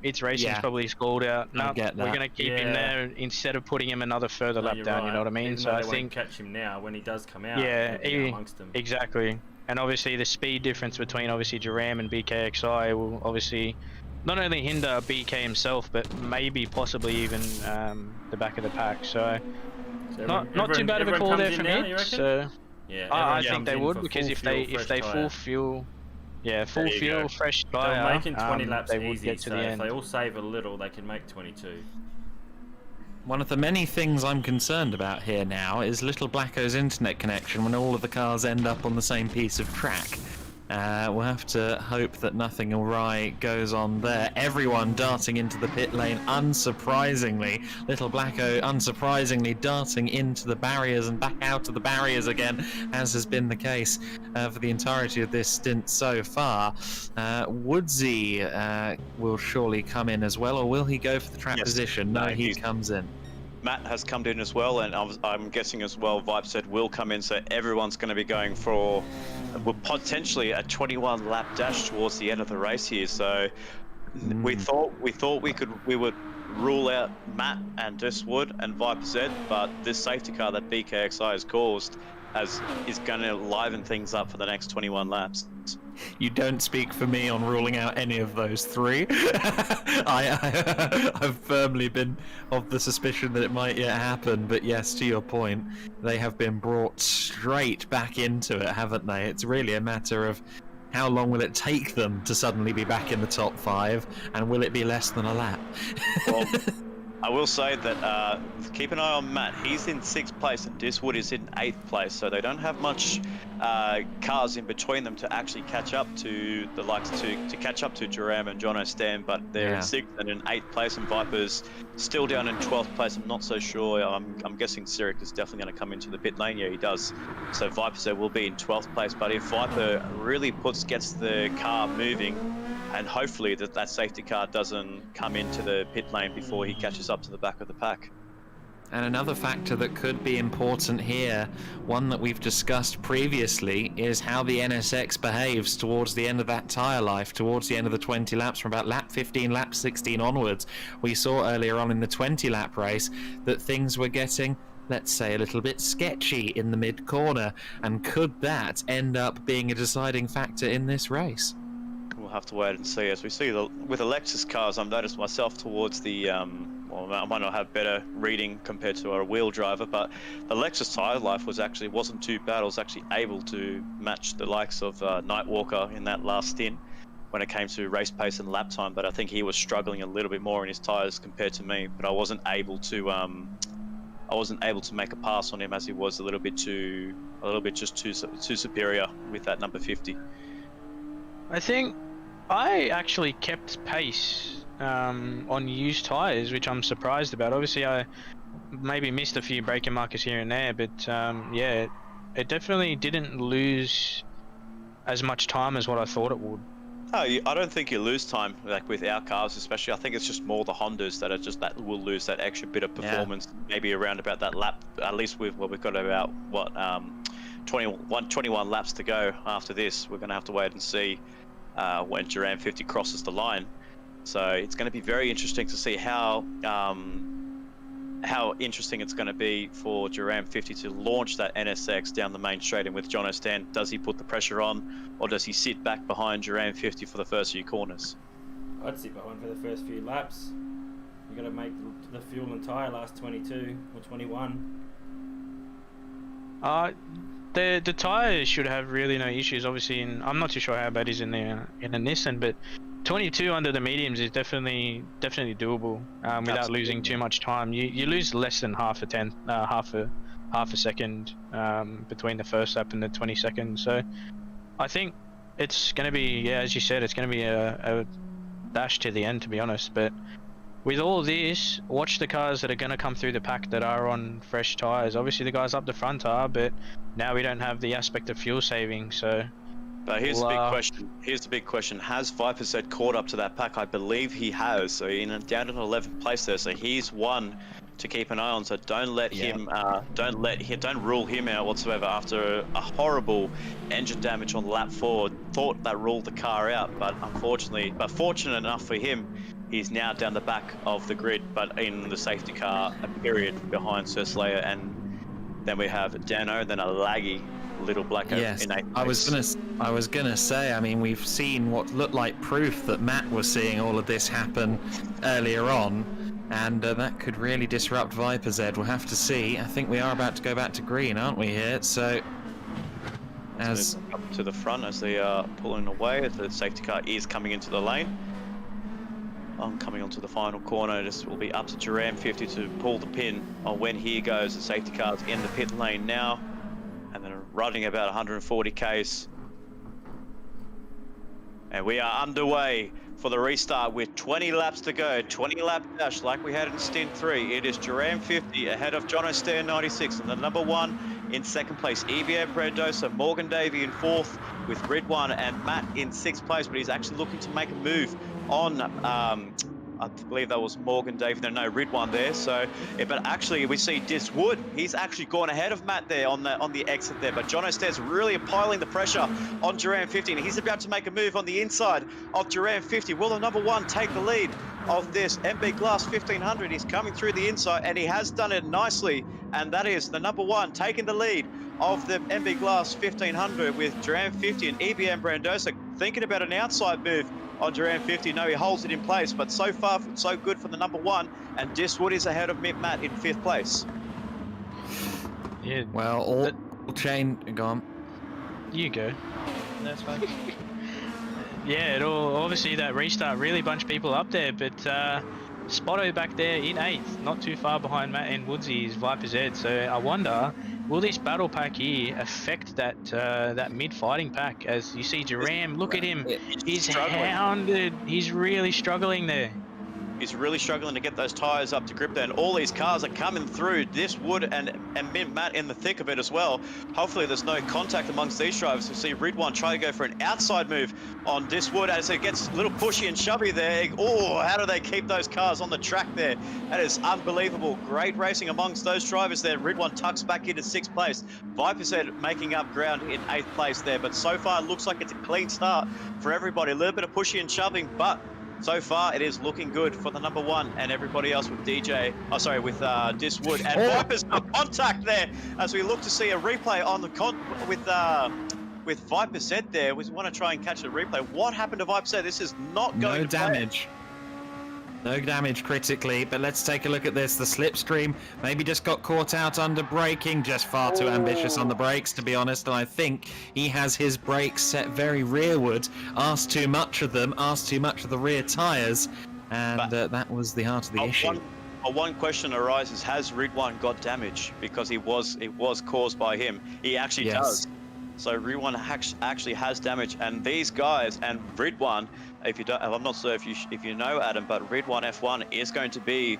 its racing's probably scored out. No, we're gonna keep him there instead of putting him another further lap down. Right. You know what I mean? Even so though I they think won't catch him now when he does come out. Amongst them. Exactly. And obviously the speed difference between obviously Duram and BKXI will obviously not only hinder BK himself, but maybe possibly even the back of the pack. So not too bad of a call there from me. So yeah, I think they would, because if they full fuel, full fuel, fresh tyre, they're making 20 laps they would easy. get to So the if end. they all save a little, they can make 22. One of the many things I'm concerned about here now is Little Blacko's internet connection when all of the cars end up on the same piece of track. We'll have to hope that nothing awry goes on there. Everyone darting into the pit lane, unsurprisingly. Little Blacko, unsurprisingly, darting into the barriers and back out of the barriers again, as has been the case for the entirety of this stint so far. Woodsy will surely come in as well, or will he go for the track position? No, he comes in. Matt has come in as well, and I'm guessing as well Vibe said will come in, so everyone's going to be going for potentially a 21 lap dash towards the end of the race here. So we thought we would rule out Matt and Diswood and Vibe said, but this safety car that BKXI has caused is going to liven things up for the next 21 laps. You don't speak for me on ruling out any of those three. I've firmly been of the suspicion that it might yet happen, but yes, to your point, they have been brought straight back into it, haven't they? It's really a matter of how long will it take them to suddenly be back in the top 5, and will it be less than a lap? Well, I will say that keep an eye on Matt. He's in 6th place and Diswood is in 8th place, so they don't have much cars in between them to actually catch up to the likes to catch up to Duram and John O'Stan, but they're in 6th and in 8th place, and Viper's still down in 12th place. I'm not so sure. I'm guessing Sirik is definitely going to come into the pit lane. Yeah, he does. So Viper will be in 12th place, but if Viper really gets the car moving, and hopefully that safety car doesn't come into the pit lane before he catches up to the back of the pack. And another factor that could be important here, one that we've discussed previously, is how the NSX behaves towards the end of that tyre life, towards the end of the 20 laps, from about lap 15, lap 16 onwards. We saw earlier on in the 20-lap race that things were getting, let's say, a little bit sketchy in the mid-corner, and could that end up being a deciding factor in this race? We'll have to wait and see. As we see with the Lexus cars, I've noticed myself towards the well, I might not have better reading compared to a wheel driver, but the Lexus tyre life wasn't too bad. I was actually able to match the likes of Nightwalker in that last stint when it came to race pace and lap time, but I think he was struggling a little bit more in his tyres compared to me, but I wasn't able to make a pass on him, as he was a little bit too superior with that number 50. I think I actually kept pace on used tyres, which I'm surprised about. Obviously, I maybe missed a few braking markers here and there, but yeah, it definitely didn't lose as much time as what I thought it would. No, I don't think you lose time like with our cars, especially. I think it's just more the Hondas that will lose that extra bit of performance, maybe around about that lap. At least we've got about 21 laps to go after this. We're going to have to wait and see when Duran 50 crosses the line. So it's going to be very interesting to see how interesting it's going to be for Duran 50 to launch that NSX down the main straight. And with John O'Stan, does he put the pressure on, or does he sit back behind Duran 50 for the first few corners? I'd sit behind for the first few laps. You got to make the fuel and tyre last 22 or 21. The tyre should have really no issues. Obviously, I'm not too sure how bad it is in the Nissan, but 22 under the mediums is definitely doable without losing too much time. You lose less than half a second between the first lap and the 22nd. So I think it's going to be, as you said, it's going to be a dash to the end, to be honest. But with all this, watch the cars that are going to come through the pack that are on fresh tyres. Obviously the guys up the front are, but now we don't have the aspect of fuel saving, so... But here's the big question. Here's the big question. Has Viper caught up to that pack? I believe he has. So down in 11th place there. So he's one to keep an eye on. So don't let him, don't rule him out whatsoever after a horrible engine damage on lap 4. Thought that ruled the car out, but fortunate enough for him, he's now down the back of the grid, but in the safety car, a period behind Sir Slayer, and then we have Dano, then a laggy little black in 8th place. I was gonna say, I mean, we've seen what looked like proof that Matt was seeing all of this happen earlier on, and that could really disrupt Viper Z. We'll have to see. I think we are about to go back to green, aren't we here? So, as up to the front as they are pulling away, the safety car is coming into the lane. Coming onto the final corner, this will be up to Duran 50 to pull the pin on when he goes. The safety car's in the pit lane now, and then running about 140 k's. And we are underway for the restart with 20 laps to go. 20 lap dash like we had in stint 3. It is Duran 50 ahead of John O'Stair 96, and the number 1 in 2nd place. EBM Brandosa, Morgan Davey in 4th with Ridwan and Matt in 6th place, but he's actually looking to make a move on, I believe that was Morgan Davey, no, Ridwan there. So, but actually we see Dis Wood, he's actually gone ahead of Matt there on the exit there, but John O'Stair's really piling the pressure on Duran 50, and he's about to make a move on the inside of Duran 50. Will the number 1 take the lead of this MB Glass 1500? He's coming through the inside, and he has done it nicely, and that is the number 1 taking the lead of the MB Glass 1500 with Duran 50 and EBM Brandosa thinking about an outside move on Duran 50. No, he holds it in place, but so far so good for the number 1, and Diswood is ahead of Matt in 5th place. Yeah. Well, all chain gone. You go. That's fine. Yeah, it'll obviously that restart really bunched people up there, but Spotto back there in 8th, not too far behind Matt and Woodsy's Viper Z. So I wonder, will this battle pack here affect that mid fighting pack? As you see Duran, look at him, he's hounded, he's really struggling there. He's really struggling to get those tyres up to grip there, and all these cars are coming through. This Wood and Matt in the thick of it as well. Hopefully there's no contact amongst these drivers. We see Ridwan try to go for an outside move on this Wood as it gets a little pushy and shovey there. Oh, how do they keep those cars on the track there? That is unbelievable. Great racing amongst those drivers there. Ridwan tucks back into 6th place. Viper Z making up ground in 8th place there, but so far it looks like it's a clean start for everybody. A little bit of pushy and shoving, but so far, it is looking good for the number 1 and everybody else with with Diswood. And Viper's got contact there as we look to see a replay on the with Viper Z there. We want to try and catch the replay. What happened to Viper Z? This is not going to damage. No damage critically, but let's take a look at this. The slipstream maybe just got caught out under braking, just far too ambitious on the brakes, to be honest. And I think he has his brakes set very rearward, asked too much of them, asked too much of the rear tyres, and that was the heart of the issue. One question arises: has Ridwan got damage? Because it was caused by him. He actually does. So Ridwan actually has damage, and these guys and Ridwan, I'm not sure if you know, Adam, but Ridwan F1 is going to be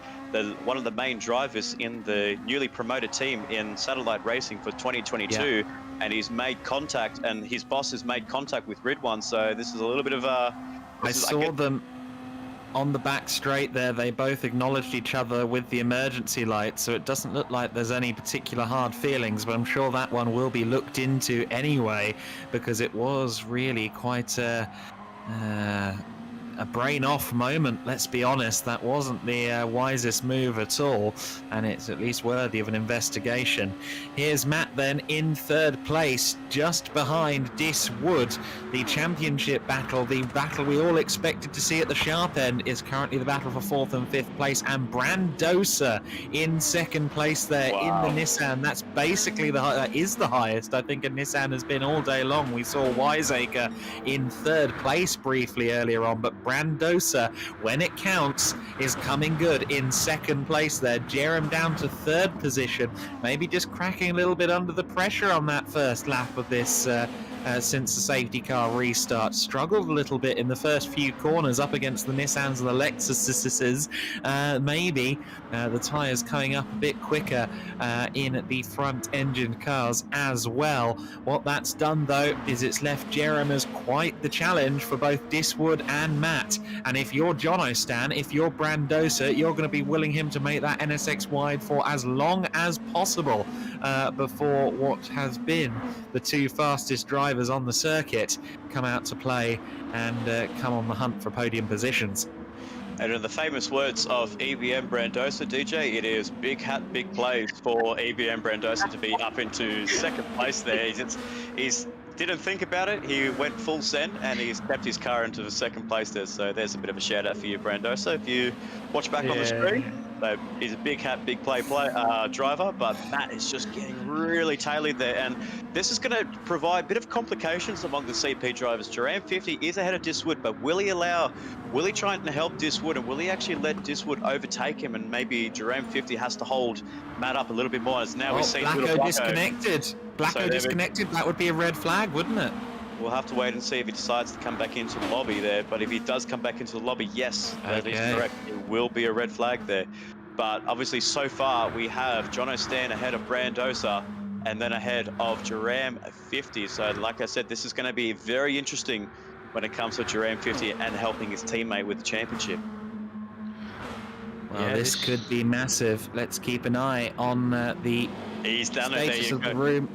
one of the main drivers in the newly promoted team in satellite racing for 2022, and he's made contact, and his boss has made contact with Ridwan. So this is a little bit of a. I saw them on the back straight there. They both acknowledged each other with the emergency light, so it doesn't look like there's any particular hard feelings, but I'm sure that one will be looked into anyway, because it was really quite a brain-off moment, let's be honest. That wasn't the wisest move at all, and it's at least worthy of an investigation. Here's Matt then in 3rd place, just behind Dis Wood. The championship battle, the battle we all expected to see at the sharp end, is currently the battle for 4th and 5th place, and Brandosa in 2nd place there in the Nissan. That's basically that is the highest I think a Nissan has been all day long. We saw Wiseacre in 3rd place briefly earlier on, but Brandosa, when it counts, is coming good in 2nd place there. Jerem down to 3rd position, maybe just cracking a little bit under the pressure on that first lap of this since the safety car restart. Struggled a little bit in the first few corners up against the Nissans and the Lexuses. Maybe the tyres coming up a bit quicker in the front-engined cars as well. What that's done, though, is it's left Jerem as quite the challenge for both Diswood and Matt. And if you're Jono Stan, if you're Brandosa, you're going to be willing him to make that NSX wide for as long as possible before what has been the two fastest drivers on the circuit come out to play and come on the hunt for podium positions. And in the famous words of EBM Brandosa, DJ, it is big hat, big plays for EBM Brandosa to be up into second place there. He's didn't think about it. He went full send and he's kept his car into the second place there. So there's a bit of a shout out for you, Brandosa. If you watch back on the screen, so he's a big hat, big play driver, but Matt is just getting really tailored there. And this is going to provide a bit of complications among the CP drivers. Duran 50 is ahead of Diswood, but will he try and help Diswood, and will he actually let Diswood overtake him? And maybe Duran 50 has to hold Matt up a little bit more. As now we've seen Blacko disconnected. Blacko disconnected. That would be a red flag, wouldn't it? We'll have to wait and see if he decides to come back into the lobby there. But if he does come back into the lobby, yes, that is correct. It will be a red flag there. But obviously, so far, we have Jono Stan ahead of Brandosa and then ahead of Duran 50. So like I said, this is going to be very interesting when it comes to Duran 50 and helping his teammate with the championship. Well, this could be massive. Let's keep an eye on the he's done it. There status you of go. the room.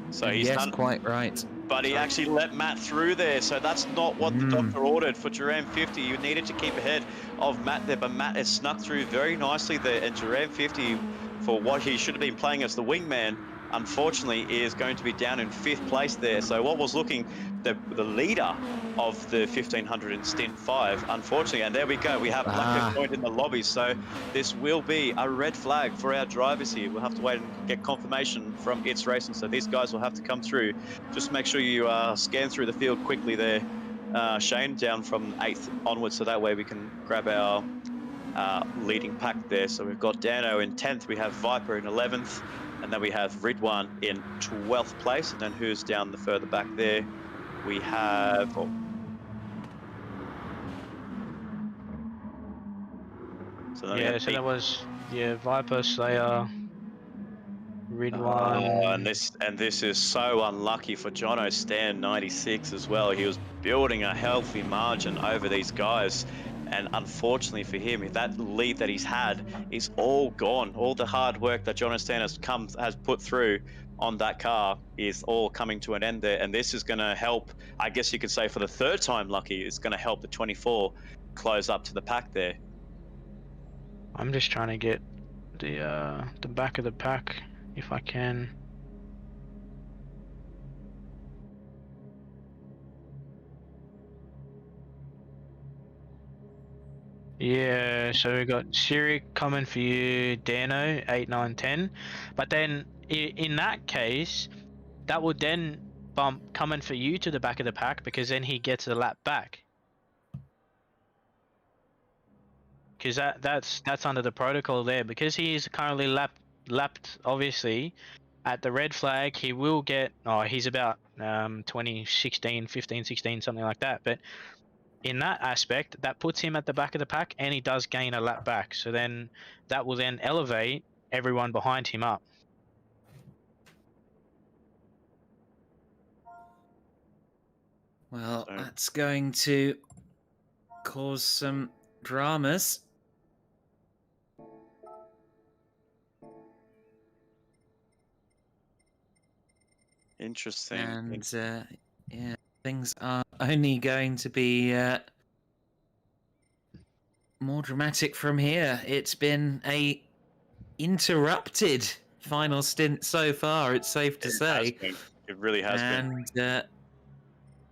So he's yes, done quite right. But he actually let Matt through there, so that's not what the doctor ordered for Duran 50. You needed to keep ahead of Matt there, but Matt has snuck through very nicely there, and Duran 50, for what he should have been playing as the wingman, unfortunately is going to be down in 5th place there. So what was looking the leader of the 1500 in stint 5, unfortunately, and there we go, we have Blacko joined in the lobby. So this will be a red flag for our drivers here. We'll have to wait and get confirmation from It's Racing, so these guys will have to come through. Just make sure you scan through the field quickly there, Shane, down from 8th onwards, so that way we can grab our leading pack there. So we've got Dano in 10th, we have Viper in 11th, and then we have Ridwan in 12th place. And then who's down the further back there? We have... so that was Viper, Slayer, Ridwan. And this is so unlucky for Jono Stan 96 as well. He was building a healthy margin over these guys. And unfortunately for him, if that lead that he's had is all gone, all the hard work that Jono Stan has put through on that car is all coming to an end there. And this is going to help, I guess you could say, for the 3rd time lucky, it's going to help the 24 close up to the pack there. I'm just trying to get the back of the pack if I can. Yeah, so we got Siri coming for you, Dano, 8, 9, 10. But then in that case, that would then bump coming for you to the back of the pack, because then he gets a lap back. Because that's under the protocol there. Because he is currently lapped, obviously, at the red flag, he will get... Oh, he's about 2016, 15, 16, something like that. But in that aspect, that puts him at the back of the pack, and he does gain a lap back. So then that will then elevate everyone behind him up. Well, that's going to cause some dramas. Interesting. And yeah, things are only going to be more dramatic from here. It's been a interrupted final stint so far, it's safe to say. It really has been. And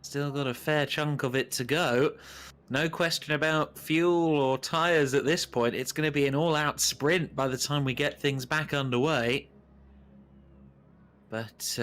still got a fair chunk of it to go. No question about fuel or tyres at this point. It's going to be an all-out sprint by the time we get things back underway. But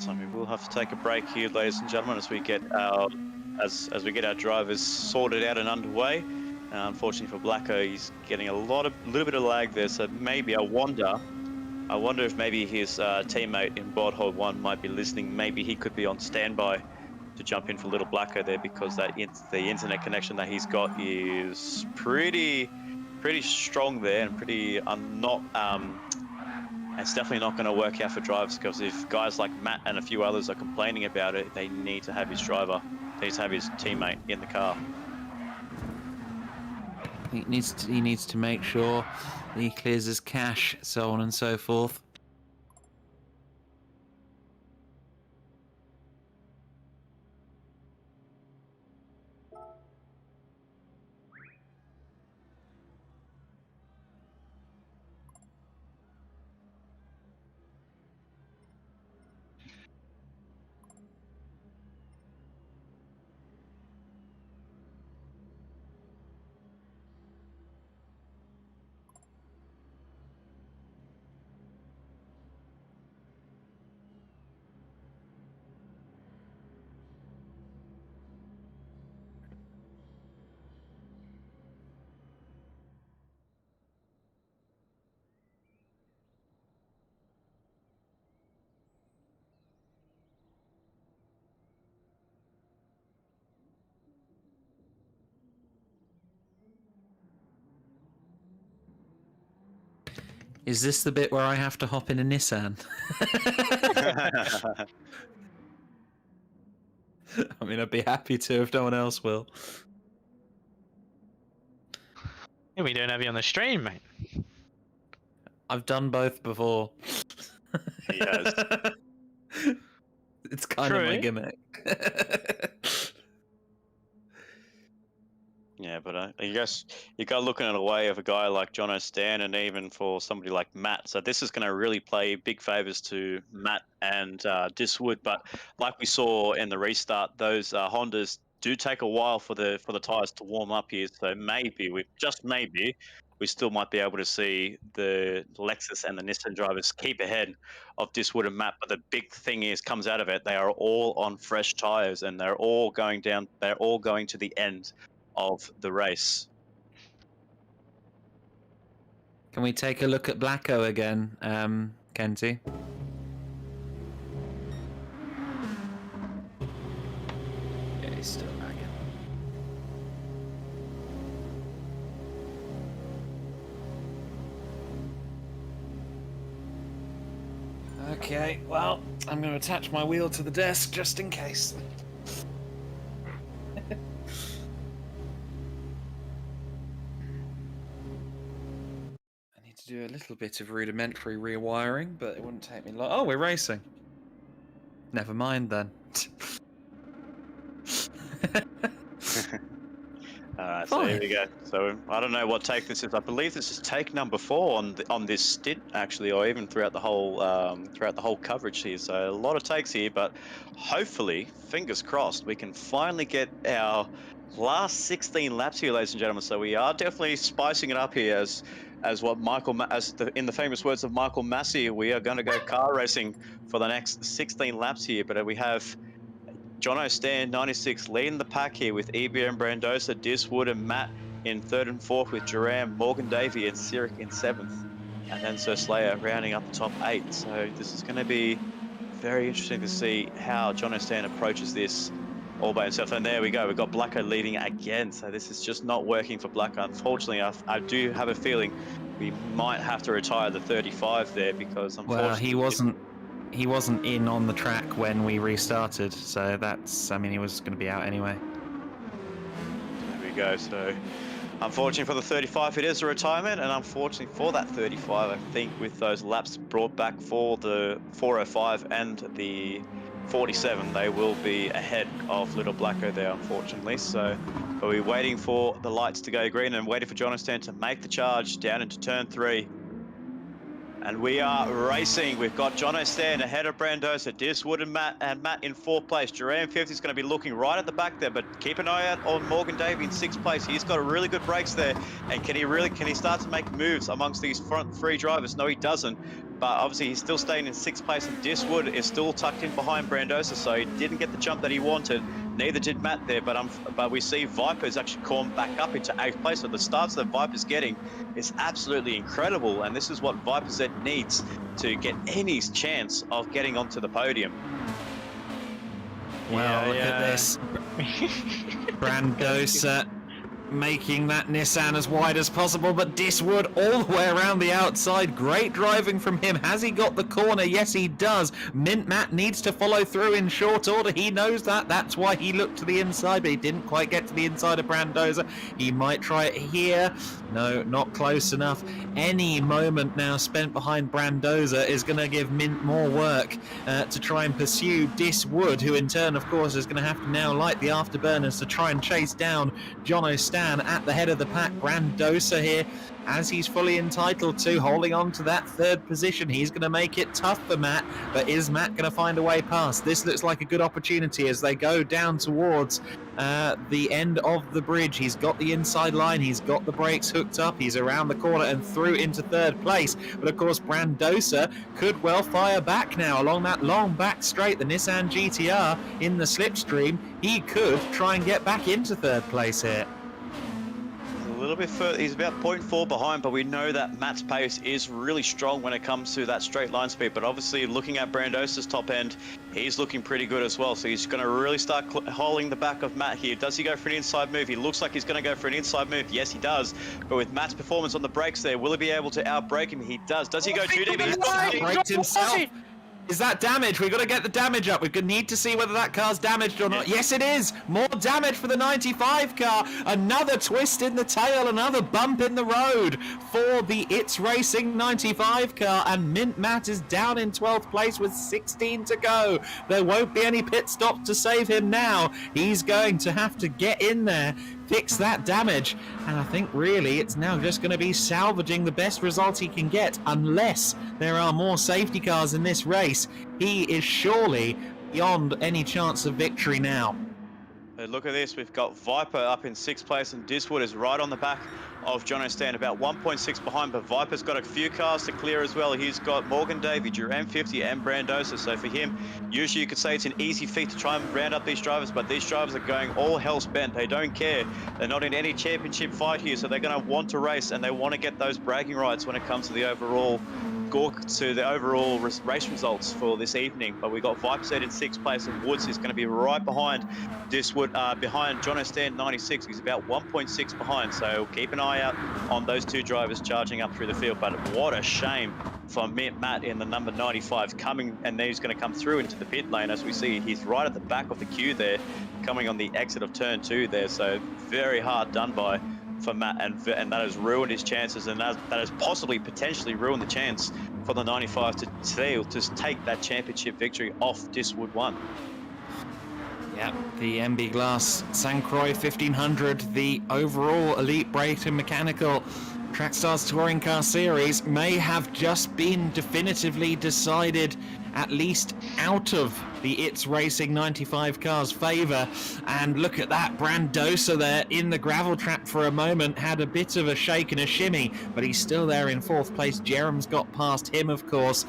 So we will have to take a break here, ladies and gentlemen, as we get our we get our drivers sorted out and underway. Unfortunately for Blacko, he's getting a little bit of lag there. So maybe I wonder if maybe his teammate in Boardhold 1 might be listening. Maybe he could be on standby to jump in for Little Blacko there, because the internet connection that he's got is pretty strong there, and pretty it's definitely not going to work out for drivers, because if guys like Matt and a few others are complaining about it, they need to have his teammate in the car. He needs to make sure he clears his cache, so on and so forth. Is this the bit where I have to hop in a Nissan? I mean, I'd be happy to if no one else will. Yeah, we don't have you on the stream, mate. I've done both before. He has. It's kind of True. my gimmick. Yeah, but I guess you got looking at a way of a guy like Jono Stan, and even for somebody like Matt. So this is going to really play big favors to Matt and Diswood. But like we saw in the restart, those Hondas do take a while for the tires to warm up here. So maybe we still might be able to see the Lexus and the Nissan drivers keep ahead of Diswood and Matt. But the big thing comes out of it, they are all on fresh tires, and they're all going down. They're all going to the end of the race. Can we take a look at Blacko again, Kenty? Yeah, he's still lagging. Okay, well, I'm going to attach my wheel to the desk just in case. Do a little bit of rudimentary rewiring, but it wouldn't take me long. Oh, we're racing. Never mind then. Alright, so here we go. So I don't know what take this is. I believe this is take number 4 on this stint, actually, or even throughout the whole coverage here. So a lot of takes here, but hopefully, fingers crossed, we can finally get our last 16 laps here, ladies and gentlemen. So we are definitely spicing it up here, as what in the famous words of Michael Massey, we are going to go car racing for the next 16 laps here. But we have Jono Stan 96 leading the pack here with EBM Brandosa, Diswood and Matt in 3rd and 4th, with Duran, Morgan Davey and Sirik in 7th, and then Sir Slayer rounding up the top 8. So this is going to be very interesting to see how Jono Stan approaches this all by himself. And there we go, we've got Blacko leading again. So this is just not working for Blacko. Unfortunately, I do have a feeling we might have to retire the 35 there, because unfortunately... Well, he wasn't in on the track when we restarted, so I mean, he was going to be out anyway. There we go. So unfortunately for the 35, it is a retirement, and unfortunately for that 35, I think with those laps brought back for the 405 and the 47, they will be ahead of Little Blacko there, unfortunately. So we're waiting for the lights to go green and waiting for Jono Stan to make the charge down into turn 3. And we are racing. We've got Jono Stan ahead of Brandosa, Diswood and Matt in 4th place. Duran 5th is going to be looking right at the back there, but keep an eye out on Morgan Davey in 6th place. He's got a really good brakes there. And can he start to make moves amongst these front 3 drivers? No, he doesn't. But obviously he's still staying in 6th place, and Diswood is still tucked in behind Brandosa, so he didn't get the jump that he wanted. Neither did Matt there, but we see Viper's actually gone back up into 8th place. So the starts that Viper's getting is absolutely incredible, and this is what Viper Z needs to get any chance of getting onto the podium. Well, look at this. Brandosa making that Nissan as wide as possible, but Diswood all the way around the outside. Great driving from him. Has he got the corner? Yes, he does. Mint Matt needs to follow through in short order. He knows that. That's why he looked to the inside, but he didn't quite get to the inside of Brandosa. He might try it here. No, not close enough. Any moment now spent behind Brandosa is going to give Mint more work to try and pursue Diswood, who in turn, of course, is going to have to now light the afterburners to try and chase down Jono Stan at the head of the pack. Brandosa here, as he's fully entitled to, holding on to that 3rd position. He's going to make it tough for Matt, but is Matt going to find a way past? This looks like a good opportunity as they go down towards the end of the bridge. He's got the inside line, he's got the brakes hooked up, he's around the corner and through into 3rd place. But of course Brandosa could well fire back now along that long back straight. The Nissan GTR in the slipstream, he could try and get back into 3rd place here. A little bit further, he's about 0.4 behind, but we know that Matt's pace is really strong when it comes to that straight line speed. But obviously, looking at Brandosa's top end, he's looking pretty good as well. So he's going to really start holding the back of Matt here. Does he go for an inside move? He looks like he's going to go for an inside move. Yes, he does. But with Matt's performance on the brakes there, will he be able to outbrake him? He does. Does he go too deep? He's Outbraked himself. Is that damage? We've got to get the damage up. We need to see whether that car's damaged or not. Yes, it is. More damage for the 95 car. Another twist in the tail. Another bump in the road for the It's Racing 95 car. And Mint Matt is down in 12th place with 16 to go. There won't be any pit stops to save him now. He's going to have to get in there, fix that damage, and I think really it's now just going to be salvaging the best result he can get, unless there are more safety cars in this race. He is surely beyond any chance of victory now. Look at this, we've got Viper up in 6th place, and Diswood is right on the back of Jono Stan, about 1.6 behind, but Viper's got a few cars to clear as well. He's got Morgan Davey, Duran 50 and Brandosa, so for him, usually you could say it's an easy feat to try and round up these drivers, but these drivers are going all hell's bent. They don't care. They're not in any championship fight here, so they're going to want to race, and they want to get those bragging rights when it comes to the overall race results for this evening. But we got Viper set in 6th place, and Woods is going to be right behind Diswood, behind Jono Stan 96. He's about 1.6 behind, so keep an eye out on those 2 drivers charging up through the field. But what a shame for Matt in the number 95 coming, and then he's going to come through into the pit lane. As we see, he's right at the back of the queue there, coming on the exit of turn 2 there, so very hard done by for Matt, and that has ruined his chances, and that has potentially ruined the chance for the 95 to take that championship victory off Diswood 1. Yep, the MB Glass St. Croix 1500, the overall elite brake and mechanical Trackstars Touring Car Series, may have just been definitively decided, at least out of the It's Racing 95 car's favour. And look at that, Brandosa there in the gravel trap for a moment, had a bit of a shake and a shimmy, but he's still there in 4th place. Jerem's got past him, of course,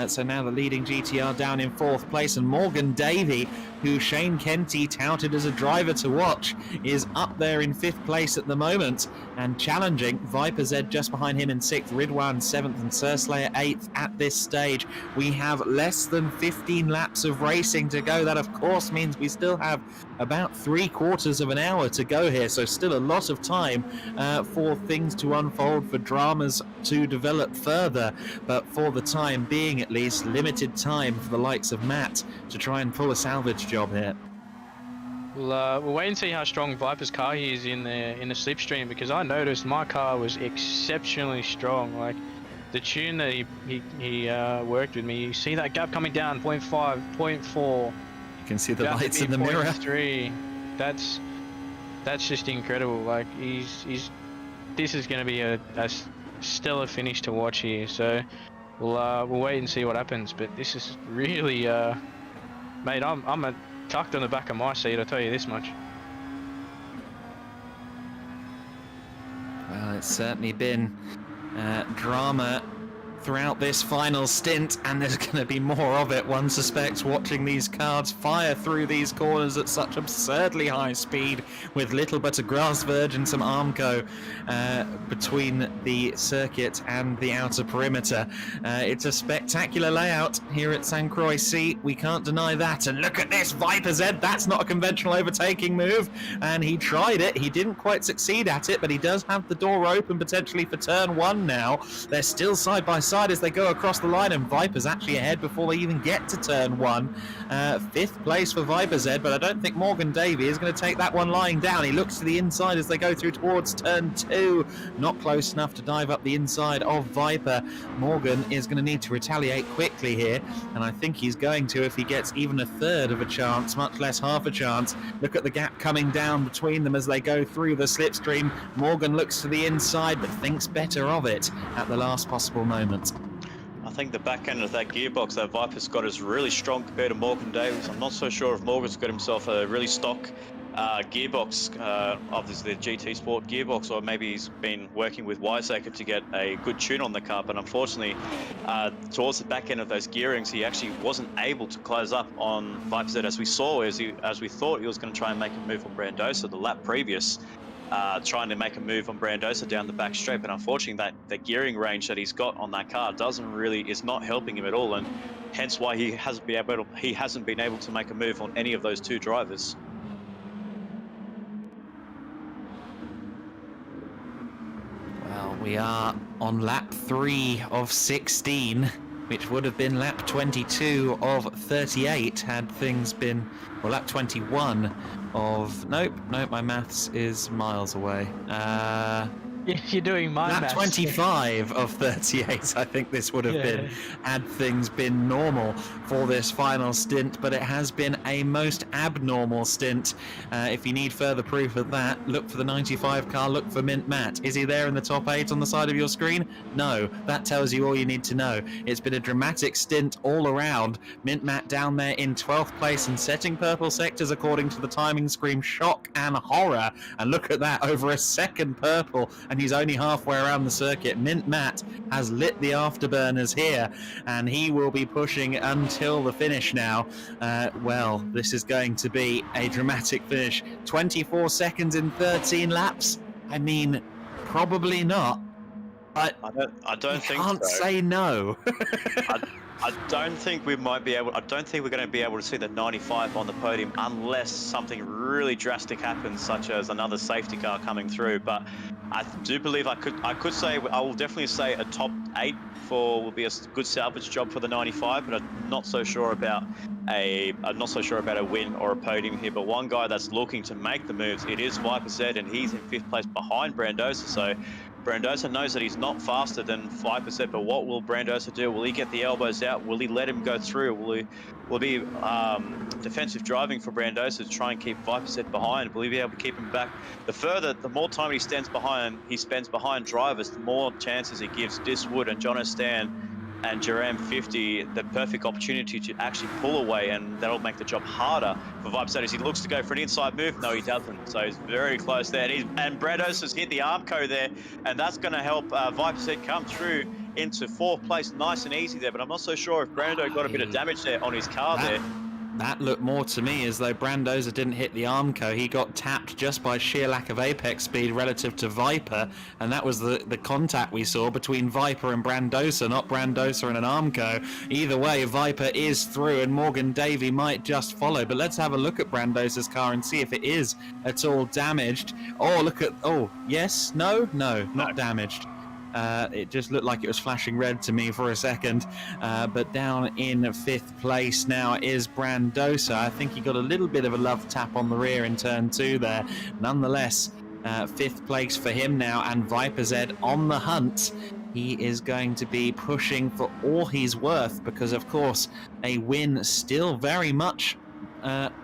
so now the leading GTR down in 4th place, and Morgan Davey, who Shane Kenty touted as a driver to watch, is up there in 5th place at the moment and challenging Viper Z just behind him in 6th, Ridwan 7th and Surslayer 8th at this stage. We have less than 15 laps of racing to go. That of course means we still have about 3/4 of an hour to go here, so still a lot of time for things to unfold, for dramas to develop further, but for the time being at least, limited time for the likes of Matt to try and pull a salvage job here. We'll wait and see how strong Viper's car is in the slipstream, because I noticed my car was exceptionally strong. Like the tune that he worked with me, you see that gap coming down, 0.5, 0.4. You can see the lights in the mirror. 0.3. That's just incredible. Like this is going to be a stellar finish to watch here. So We'll wait and see what happens. But this is really, mate. I'm tucked on the back of my seat. I'll tell you this much. Well, it's certainly been drama throughout this final stint, and there's going to be more of it, one suspects, watching these cards fire through these corners at such absurdly high speed with little but a grass verge and some Armco between the circuit and the outer perimeter. It's a spectacular layout here at St. Croix. We can't deny that. And look at this, Viper's Ed. That's not a conventional overtaking move, and he tried it. He didn't quite succeed at it, but he does have the door open potentially for turn one now. They're still side by side as they go across the line, and Viper's actually ahead before they even get to turn one. Fifth place for Viper's Ed, but I don't think Morgan Davey is going to take that one lying down. He looks to the inside as they go through towards turn two. Not close enough to dive up the inside of Viper. Morgan is going to need to retaliate quickly here, and I think he's going to if he gets even a third of a chance, much less half a chance. Look at the gap coming down between them as they go through the slipstream. Morgan looks to the inside but thinks better of it at the last possible moment. I think the back end of that gearbox that Viper's got is really strong compared to Morgan Davies. I'm not so sure if Morgan's got himself a really stock gearbox, obviously the GT Sport gearbox, or maybe he's been working with Wiseacre to get a good tune on the car, but unfortunately towards the back end of those gearings he actually wasn't able to close up on Viper's Ed as we saw, as we thought he was going to try and make a move on Brandosa the lap previous. Trying to make a move on Brandosa down the back straight, but unfortunately that the gearing range that he's got on that car is not helping him at all, and hence why he hasn't been able to make a move on any of those two drivers. Well, we are on lap 3 of 16, which would have been lap 22 of 38 had things been, or lap 21 of, nope, my maths is miles away. You're doing my Lap maths. 25 of 38, I think this would have been, had things been normal for this final stint, but it has been a most abnormal stint. If you need further proof of that, look for the 95 car, look for Mint Matt. Is he there in the top 8 on the side of your screen? No, that tells you all you need to know. It's been a dramatic stint all around. Mint Matt down there in 12th place and setting purple sectors according to the timing scream. Shock and horror. And look at that, over a second purple, and he's only halfway around the circuit. Mint Matt has lit the afterburners here, and he will be pushing until the finish now. Well, this is going to be a dramatic finish. 24 seconds in 13 laps? I mean, probably not. But I don't think can't so. say no. I don't think we're going to be able to see the 95 on the podium unless something really drastic happens, such as another safety car coming through. But I do believe I will definitely say a top 8 will be a good salvage job for the 95, but I'm not so sure about a win or a podium here. But one guy that's looking to make the moves, it is Viper's Ed, and he's in 5th place behind Brandosa. So Brandosa knows that he's not faster than Viper's Ed, but what will Brandosa do? Will he get the elbows out? Will he let him go through? Will it be defensive driving for Brandosa to try and keep Viper's Ed behind? Will he be able to keep him back? The more time he spends behind drivers, the more chances he gives Diswood and John O'Stan and Jerome 50 the perfect opportunity to actually pull away, and that'll make the job harder for Viper's Ed as he looks to go for an inside move. No, he doesn't, so he's very close there. And Brandos has hit the Armco there, and that's going to help Viper's Ed come through into 4th place nice and easy there, but I'm not so sure if Brando got a bit of damage there on his car there. That looked more to me as though Brandosa didn't hit the Armco. He got tapped just by sheer lack of apex speed relative to Viper, and that was the contact we saw between Viper and Brandosa, not Brandosa and an Armco. Either way, Viper is through, and Morgan Davey might just follow. But let's have a look at Brandosa's car and see if it is at all damaged. Yes, no, not damaged. It just looked like it was flashing red to me for a second. But down in 5th place now is Brandosa. I think he got a little bit of a love tap on the rear in turn 2 there. Nonetheless, 5th place for him now, and Viper's Ed on the hunt. He is going to be pushing for all he's worth because, of course, a win still very much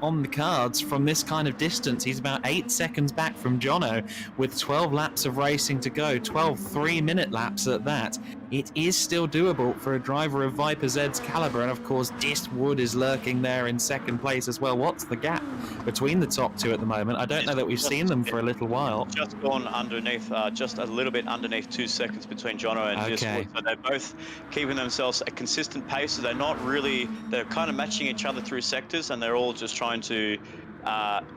on the cards from this kind of distance. He's about 8 seconds back from Jono with 12 laps of racing to go, 12 3-minute laps at that. it is still doable for a driver of Viper Z's caliber. And of course, Diswood is lurking there in second place as well. What's the gap between the top two at the moment? I don't know that we've seen them for a little while. Just gone underneath, just a little bit underneath 2 seconds between Jono and Okay. Diswood. So they're both keeping themselves at consistent pace. So they're not really, they're kind of matching each other through sectors, and they're all just trying to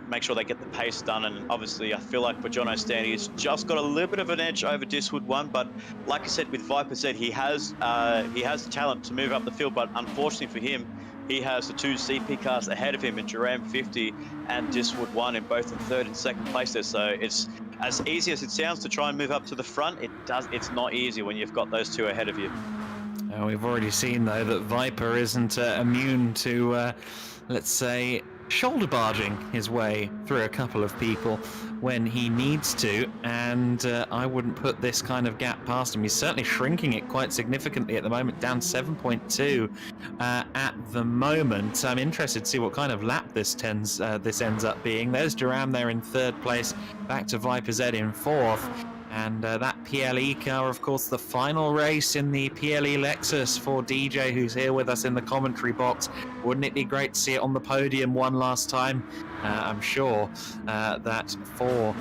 make sure they get the pace done. And obviously, I feel like for Jono Stan, he's just got a little bit of an edge over Diswood 1. But like I said, with Viper Z, he has the talent to move up the field. But unfortunately for him, he has the 2 CP cars ahead of him in Duram 50 and Diswood 1 in both in third and second place there. So it's as easy as it sounds to try and move up to the front. It's not easy when you've got those 2 ahead of you. We've already seen, though, that Viper isn't immune to, let's say, shoulder barging his way through a couple of people when he needs to, and I wouldn't put this kind of gap past him. He's certainly shrinking it quite significantly at the moment, down 7.2 at the moment. I'm interested to see what kind of lap this ends up being. There's Duram there in third place, back to Viper Z in fourth. And that PLE car, of course, the final race in the PLE Lexus for DJ, who's here with us in the commentary box. Wouldn't it be great to see it on the podium one last time? I'm sure that for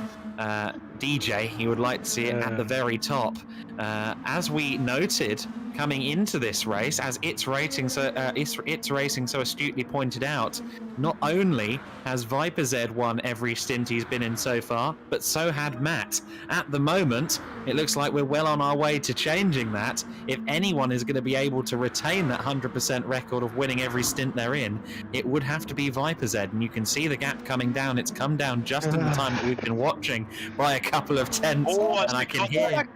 DJ, he would like to see it at the very top. As we noted coming into this race, as It's Racing so astutely pointed out, not only has Viper Z won every stint he's been in so far, but so had Matt. At the moment, it looks like we're well on our way to changing that. If anyone is going to be able to retain that 100% record of winning every stint they're in, it would have to be Viper Z. And you can see the gap coming down. It's come down just in the time that we've been watching by a couple of tenths. Oh, and I can hear...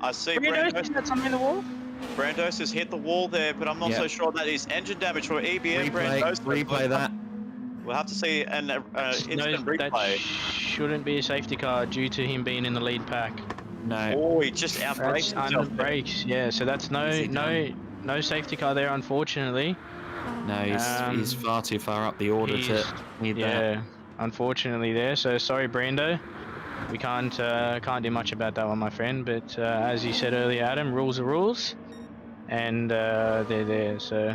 I see Brandos, got something in the wall? Brandos has hit the wall there, but I'm not so sure that is engine damage for EBM. Brandos. Replay that. We'll have to see an instant replay. That shouldn't be a safety car due to him being in the lead pack. No. Oh, he just outbrakes That's under brakes, yeah. So that's no safety car there, unfortunately. No, he's far too far up the order to need that. Unfortunately there. So sorry, Brando. We can't do much about that one, my friend. But as you said earlier, Adam, rules are rules, and they're there. So.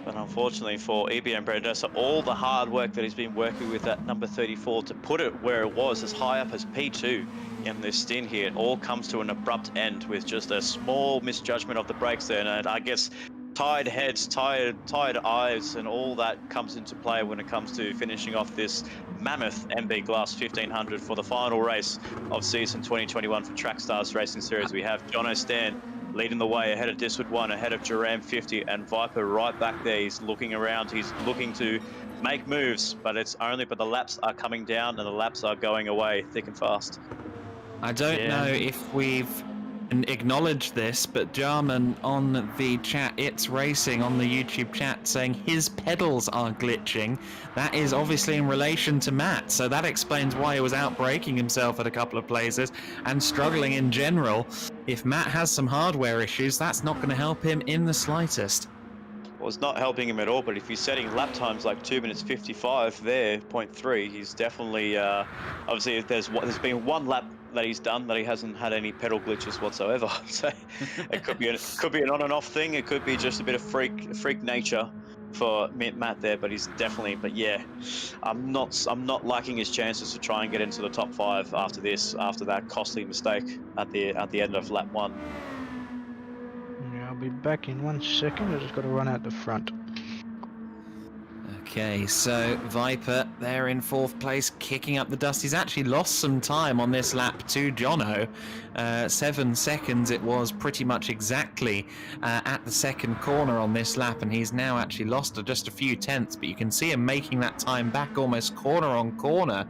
But unfortunately for EBM Brandosa, all the hard work that he's been working with at number 34 to put it where it was, as high up as P2 in this stint here, it all comes to an abrupt end with just a small misjudgment of the brakes there. And I guess tired heads, tired eyes, and all that comes into play when it comes to finishing off this mammoth MB Glass 1500 for the final race of season 2021 for Trackstars Racing Series. We have Jono Stan leading the way ahead of Diswood 1, ahead of Duram 50, and Viper right back there. He's looking around, he's looking to make moves, but the laps are coming down and the laps are going away thick and fast. I don't know if we've acknowledged this, but Jarman on the chat, It's Racing on the YouTube chat, saying his pedals are glitching. That is obviously in relation to Matt, so that explains why he was out braking himself at a couple of places and struggling in general. If Matt has some hardware issues, that's not going to help him in the slightest. Well, it's not helping him at all, but if he's setting lap times like 2 minutes 55 there, 0.3, he's definitely, obviously there's been one lap that he's done that he hasn't had any pedal glitches whatsoever. So it could be an on and off thing. It could be just a bit of freak nature for Matt there, but he's definitely, but yeah, I'm not liking his chances to try and get into the top 5 after that costly mistake at the end of lap 1. Yeah, I'll be back in 1 second. I just got to run out the front. Okay, so Viper there in 4th place, kicking up the dust. He's actually lost some time on this lap to Jono. 7 seconds it was pretty much exactly at the second corner on this lap, and he's now actually lost just a few tenths, but you can see him making that time back almost corner on corner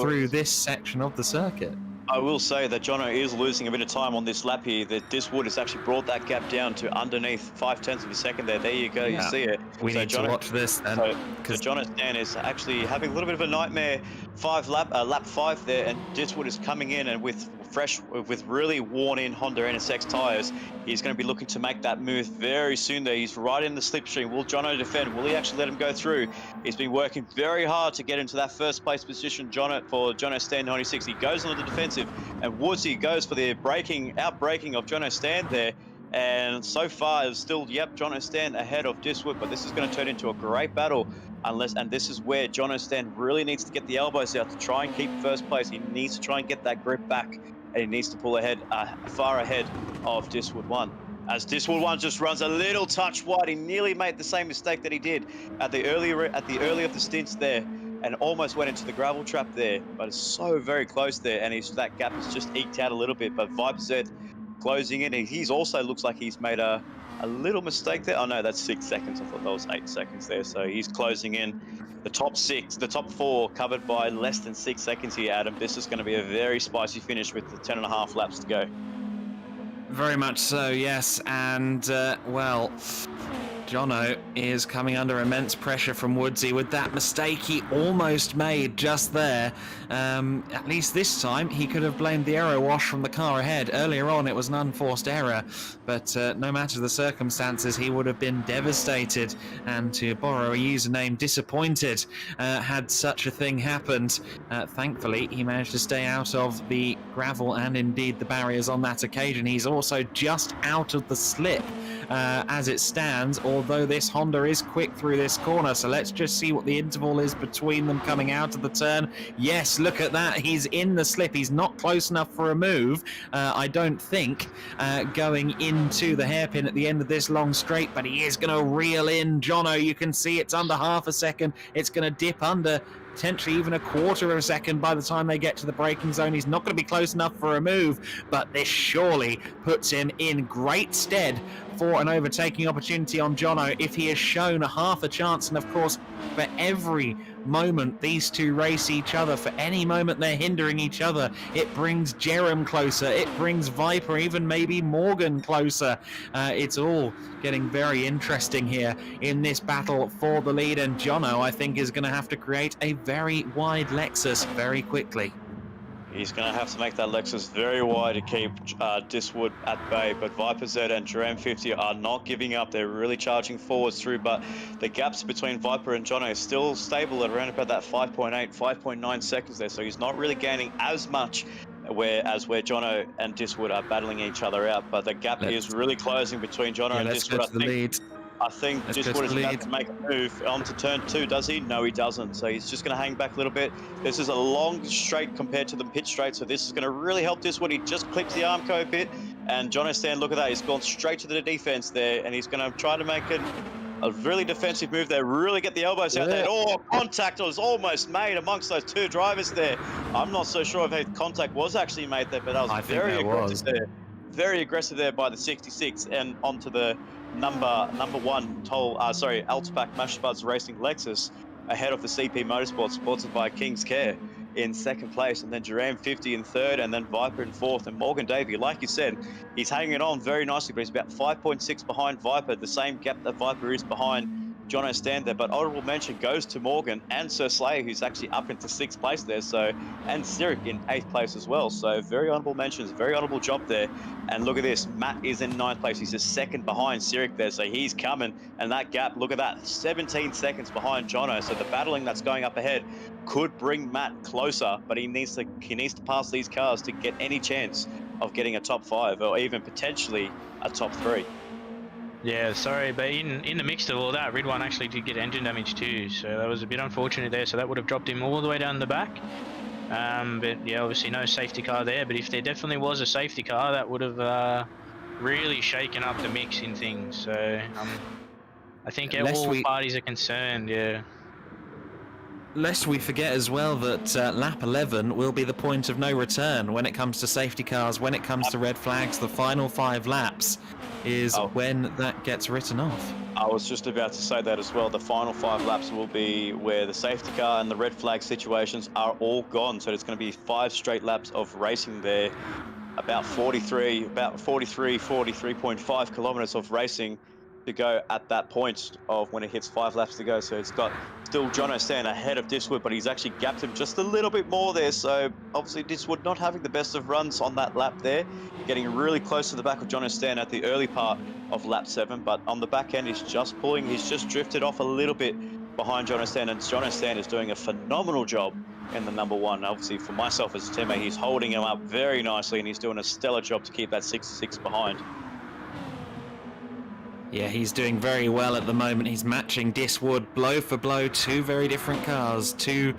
through this section of the circuit. I will say that Jono is losing a bit of time on this lap here. That Diswood has actually brought that gap down to underneath 0.5 of a second there. There you go, you see it. We need to watch this then. So Jono Stan is actually having a little bit of a nightmare lap 5 there, and Diswood is coming in and with fresh, with really worn-in Honda NSX tyres. He's going to be looking to make that move very soon there. He's right in the slipstream. Will Jono defend? Will he actually let him go through? He's been working very hard to get into that first place position, Jono Stan 96. He goes on the defensive, and Woodsy goes for the out-braking of Jono Stan there. And so far, it's still, Jono Stan ahead of Diswood, but this is going to turn into a great battle. And this is where Jono Stan really needs to get the elbows out to try and keep first place. He needs to try and get that grip back, and he needs to pull ahead, far ahead of Diswood 1. As Diswood 1 just runs a little touch wide, he nearly made the same mistake that he did at the early of the stints there, and almost went into the gravel trap there. But it's so very close there, and that gap is just eked out a little bit. But Viper Z closing in, and he's also looks like he's made a little mistake there. Oh no, that's 6 seconds. I thought that was 8 seconds there. So he's closing in. The top 4 covered by less than 6 seconds here, Adam. This is going to be a very spicy finish with the 10.5 laps to go. Very much so, yes. And, well, Jono is coming under immense pressure from Woodsy with that mistake he almost made just there. At least this time he could have blamed the aero wash from the car ahead. Earlier on it was an unforced error, but no matter the circumstances he would have been devastated, and to borrow a username, disappointed, had such a thing happened. Thankfully he managed to stay out of the gravel and indeed the barriers on that occasion. He's also just out of the slip as it stands, although this Honda is quick through this corner. So let's just see what the interval is between them coming out of the turn. Yes, look at that. He's in the slip. He's not close enough for a move, I don't think, going into the hairpin at the end of this long straight, but he is going to reel in Jono. You can see it's under half a second. It's going to dip under potentially even a quarter of a second by the time they get to the braking zone. He's not going to be close enough for a move, but this surely puts him in great stead for an overtaking opportunity on Jono if he has shown a half a chance. And of course, for every moment these two race each other, for any moment they're hindering each other, it brings Jerem closer, it brings Viper, even maybe Morgan closer. It's all getting very interesting here in this battle for the lead, and Jono, I think, is going to have to create a very wide Lexus very quickly. He's going to have to make that Lexus very wide to keep Diswood at bay, but Viper Z and Duran 50 are not giving up. They're really charging forwards through, but the gaps between Viper and Jono is still stable at around about that 5.8, 5.9 seconds there, so he's not really gaining as much where Jono and Diswood are battling each other out, but the gap is really closing between Jono and Diswood. I think Diswood is about to make a move onto turn 2, does he? No, he doesn't. So he's just going to hang back a little bit. This is a long straight compared to the pit straight, so this is going to really help Diswood. He just clips the Armco a bit, and Jono Stan, look at that. He's gone straight to the defense there, and he's going to try to make a really defensive move there, really get the elbows out there. Oh, contact was almost made amongst those two drivers there. I'm not so sure if contact was actually made there, but that was very aggressive there. Very aggressive there by the 66, and onto the number 1 Altpac Mashbuds Racing Lexus ahead of the CP Motorsports, sponsored by King's Care, in second place, and then Duran 50 in third, and then Viper in fourth, and Morgan Davey, like you said, he's hanging on very nicely, but he's about 5.6 behind Viper, the same gap that Viper is behind Jono Stan there. But honourable mention goes to Morgan and Sir Slayer, who's actually up into 6th place there, so, and Sirik in 8th place as well, so very honourable mentions, very honourable job there. And look at this, Matt is in 9th place, he's just second behind Sirik there, so he's coming, and that gap, look at that, 17 seconds behind Jono, so the battling that's going up ahead could bring Matt closer, but he needs to pass these cars to get any chance of getting a top 5 or even potentially a top 3. Yeah, sorry, but in the mix of all that, Ridwan actually did get engine damage too, so that was a bit unfortunate there, so that would have dropped him all the way down the back. But yeah, obviously no safety car there, but if there definitely was a safety car, that would have really shaken up the mix in things, so I think all parties are concerned, yeah. Lest we forget as well that lap 11 will be the point of no return when it comes to safety cars, when it comes to red flags. The final 5 laps is when that gets written off. I was just about to say that as well. The final 5 laps will be where the safety car and the red flag situations are all gone. So it's going to be 5 straight laps of racing there. About 43.5 kilometers of racing to go at that point of when it hits 5 laps to go. So it's got still Jono Stan ahead of Diswood, but he's actually gapped him just a little bit more there. So obviously Diswood not having the best of runs on that lap there, getting really close to the back of Jono Stan at the early part of lap 7, but on the back end he's just pulling, he's just drifted off a little bit behind Jono Stan, and Jono Stan is doing a phenomenal job in the number 1. Obviously for myself as a teammate, he's holding him up very nicely and he's doing a stellar job to keep that 66 behind. Yeah, he's doing very well at the moment. He's matching Diswood blow for blow. 2 very different cars, 2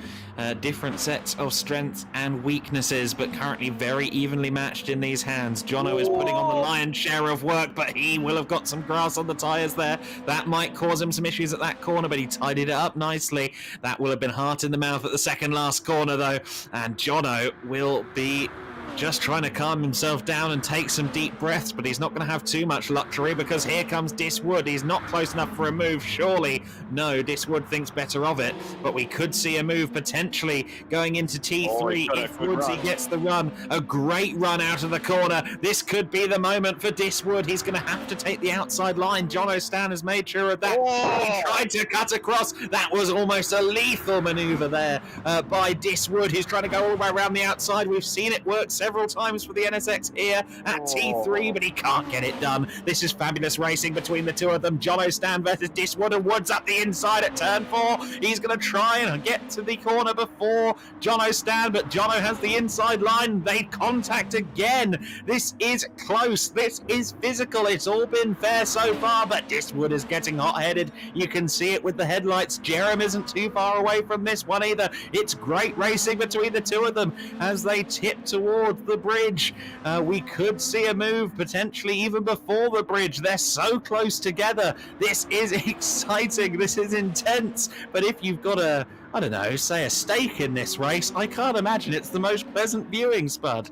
different sets of strengths and weaknesses, but currently very evenly matched in these hands. Jono is putting on the lion's share of work, but he will have got some grass on the tyres there. That might cause him some issues at that corner, but he tidied it up nicely. That will have been heart in the mouth at the second last corner, though, and Jono will be just trying to calm himself down and take some deep breaths, but he's not going to have too much luxury because here comes Diswood. He's not close enough for a move, surely. No, Diswood thinks better of it, but we could see a move potentially going into T3 if Woodsy gets the run. A great run out of the corner. This could be the moment for Diswood. He's going to have to take the outside line. Jono Stan has made sure of that. He tried to cut across. That was almost a lethal maneuver there by Diswood. He's trying to go all the way around the outside. We've seen it work several times for the NSX here at T3, but he can't get it done. This is fabulous racing between the two of them. Jono Stan versus Diswood, and Woods up the inside at turn 4. He's going to try and get to the corner before Jono Stan, but Jono has the inside line. They contact again. This is close. This is physical. It's all been fair so far, but Diswood is getting hot-headed. You can see it with the headlights. Jerem isn't too far away from this one either. It's great racing between the two of them as they tip towards the bridge. We could see a move potentially even before the bridge. They're so close together. This is exciting. This is intense. But if you've got a, I don't know, say a stake in this race, I can't imagine it's the most pleasant viewing, Spud.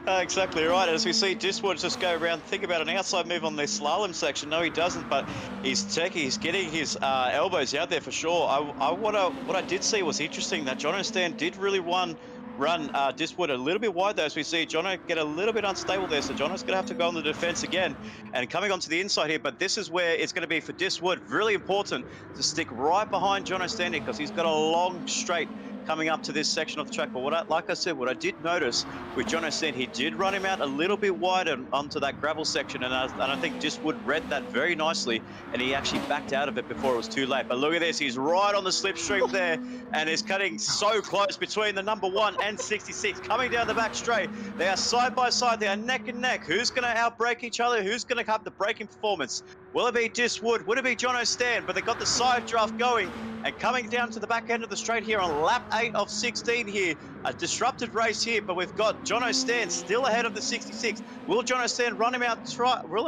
Exactly right. As we see Diswood just go around, think about an outside move on this slalom section. No, he doesn't, but he's getting his elbows out there for sure. What I did see was interesting that Jono Stan did really run Diswood a little bit wide though, as we see Jono get a little bit unstable there, so Jono's going to have to go on the defense again and coming onto the inside here, but this is where it's going to be for Diswood really important to stick right behind Jono Stan because he's got a long straight coming up to this section of the track. But like I said, what I did notice with Jono Stan, he did run him out a little bit wider onto that gravel section, and I think Diswood read that very nicely, and he actually backed out of it before it was too late. But look at this, he's right on the slipstream there, and is cutting so close between the number 1 and 66, coming down the back straight. They are side by side, they are neck and neck. Who's going to outbrake each other? Who's going to have the braking performance? Will it be Diswood? Would it be Jono Stan? But they got the side draft going and coming down to the back end of the straight here on lap 8 of 16 here. A disrupted race here, but we've got Jono Stan still ahead of the 66. Will Jono Stan run him out? Run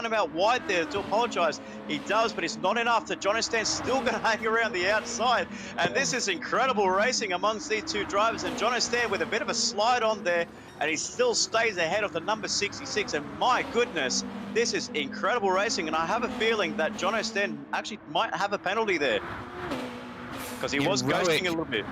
him out wide there? To apologise, he does, but it's not enough. That Jono Stan's still going to hang around the outside, and this is incredible racing amongst these two drivers. And Jono Stan with a bit of a slide on there, and he still stays ahead of the number 66. And my goodness, this is incredible racing, and I have a feeling that Jono Stan actually might have a penalty there because he was ghosting a little bit.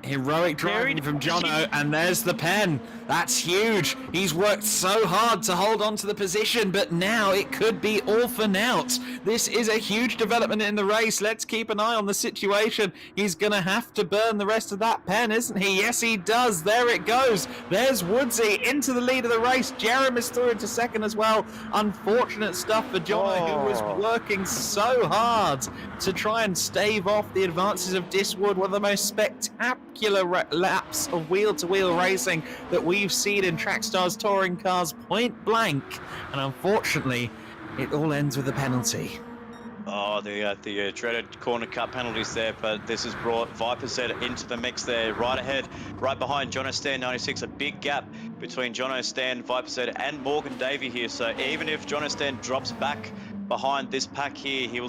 Heroic driving from Jono, and there's the pen. That's huge. He's worked so hard to hold on to the position, but now it could be all for naught. This is a huge development in the race. Let's keep an eye on the situation. He's going to have to burn the rest of that pen, isn't he? Yes, he does. There it goes. There's Woodsy into the lead of the race. Jerem is through into second as well. Unfortunate stuff for Jono, who was working so hard to try and stave off the advances of Diswood, one of the most spectacular laps of wheel-to-wheel racing that we've seen in Trackstars touring cars, point blank, and unfortunately it all ends with a penalty. Oh, the dreaded corner cut penalties there, but this has brought Viper Z into the mix there, right ahead, right behind Jono Stan 96. A big gap between Jono Stan, Viper Z, and Morgan Davey here. So even if Jono Stan drops back behind this pack here, it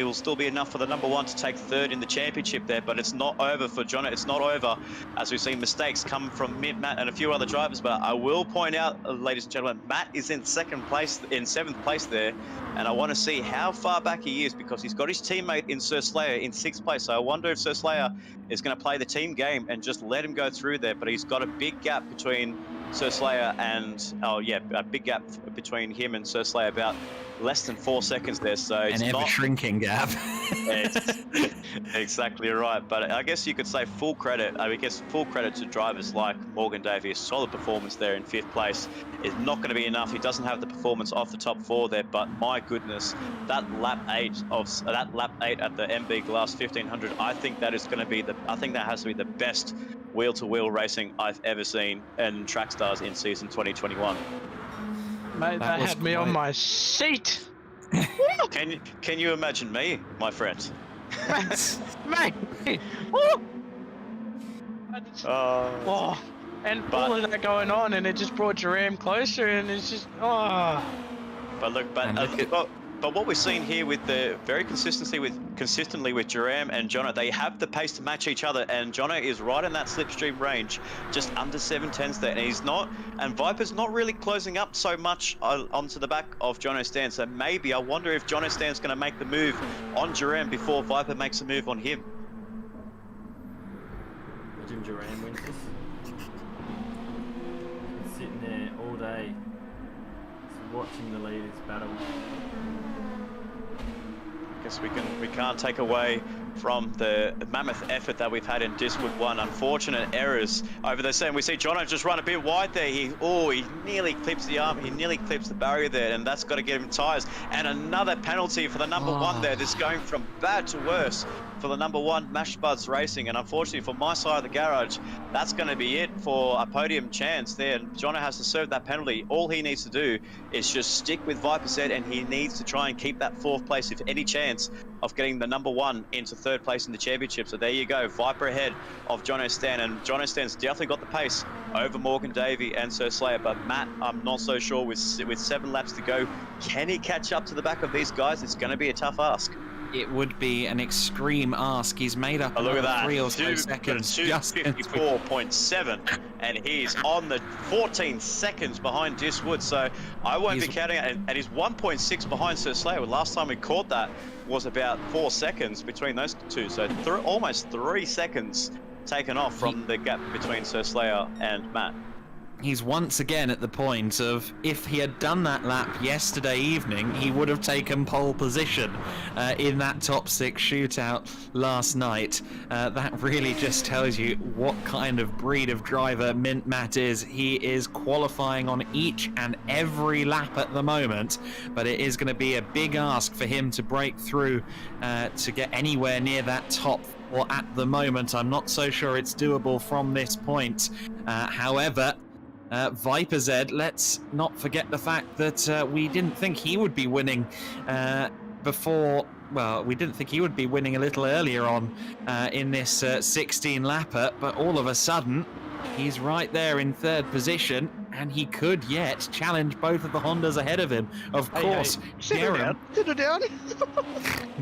will still be enough for the number 1 to take third in the championship there. But it's not over for Jono. It's not over, as we've seen mistakes come from Matt and a few other drivers. But I will point out, ladies and gentlemen, Matt is in 7th place there, and I want to see how far back he is because he's got his teammate in Sir Slayer in 6th place. So I wonder if Sir Slayer is going to play the team game and just let him go through there. But he's got a big gap between Sir Slayer and a big gap between him and Sir Slayer, about less than 4 seconds there, so it's An not ever-shrinking gap. it's exactly right. But I guess you could say full credit. I guess full credit to drivers like Morgan Davey. A solid performance there in 5th place is not going to be enough. He doesn't have the performance off the top 4 there, but my goodness, that lap 8 at the MB Glass 1500. I think that is going to be I think that has to be the best wheel-to-wheel racing I've ever seen in Trackstars in season 2021. Mate, That that was had me on quite- my seat. Can you imagine me, my friend? Mate. Woo! Oh, and all of that going on, and it just brought Jerem closer, and it's just But look, And look at- but what we're seeing here with the very consistently with Jerem and Jono, they have the pace to match each other, and Jono is right in that slipstream range, just under 7/10 there, and he's not, and Viper's not really closing up so much onto the back of Jono Stan. So maybe I wonder if Jono Stan's going to make the move on Jerem before Viper makes a move on him. Imagine Jerem wins this. He's sitting there all day, just watching the leaders battle. Guess we can't take away from the mammoth effort that we've had in Diswood 1. Unfortunate errors over there. And we see Jono just run a bit wide there. He nearly clips the arm. He nearly clips the barrier there, and that's got to get him tyres. And another penalty for the number 1 there. This going from bad to worse for the number 1 Mash Buds Racing. And unfortunately for my side of the garage, that's going to be it for a podium chance there. And Jono has to serve that penalty. All he needs to do is just stick with Viper said, and he needs to try and keep that 4th place if any chance of getting the number 1 into 3rd place in the championship. So there you go, Viper ahead of Jono Stan, and Jono Stan's definitely got the pace over Morgan Davey and Sir Slayer. But Matt, I'm not so sure with 7 laps to go. Can he catch up to the back of these guys? It's going to be a tough ask. It would be an extreme ask. He's made up Oh, look at that, 3 or so seconds. Just 2:54.7, and he's on the 14 seconds behind Diswood. So I won't be counting it, and he's 1.6 behind Sir Slayer. Last time we caught that was about 4 seconds between those two. So almost 3 seconds taken off from the gap between Sir Slayer and Matt. He's once again at the point of, if he had done that lap yesterday evening, he would have taken pole position in that top 6 shootout last night. That really just tells you what kind of breed of driver Mint Matt is. He is qualifying on each and every lap at the moment, but it is going to be a big ask for him to break through to get anywhere near that top. Or at the moment, I'm not so sure it's doable from this point. However, Viper Z, let's not forget the fact that we didn't think he would be winning before. Well, we didn't think he would be winning a little earlier on in this 16 lapper, but all of a sudden he's right there in 3rd position, and he could yet challenge both of the Hondas ahead of him. Of course,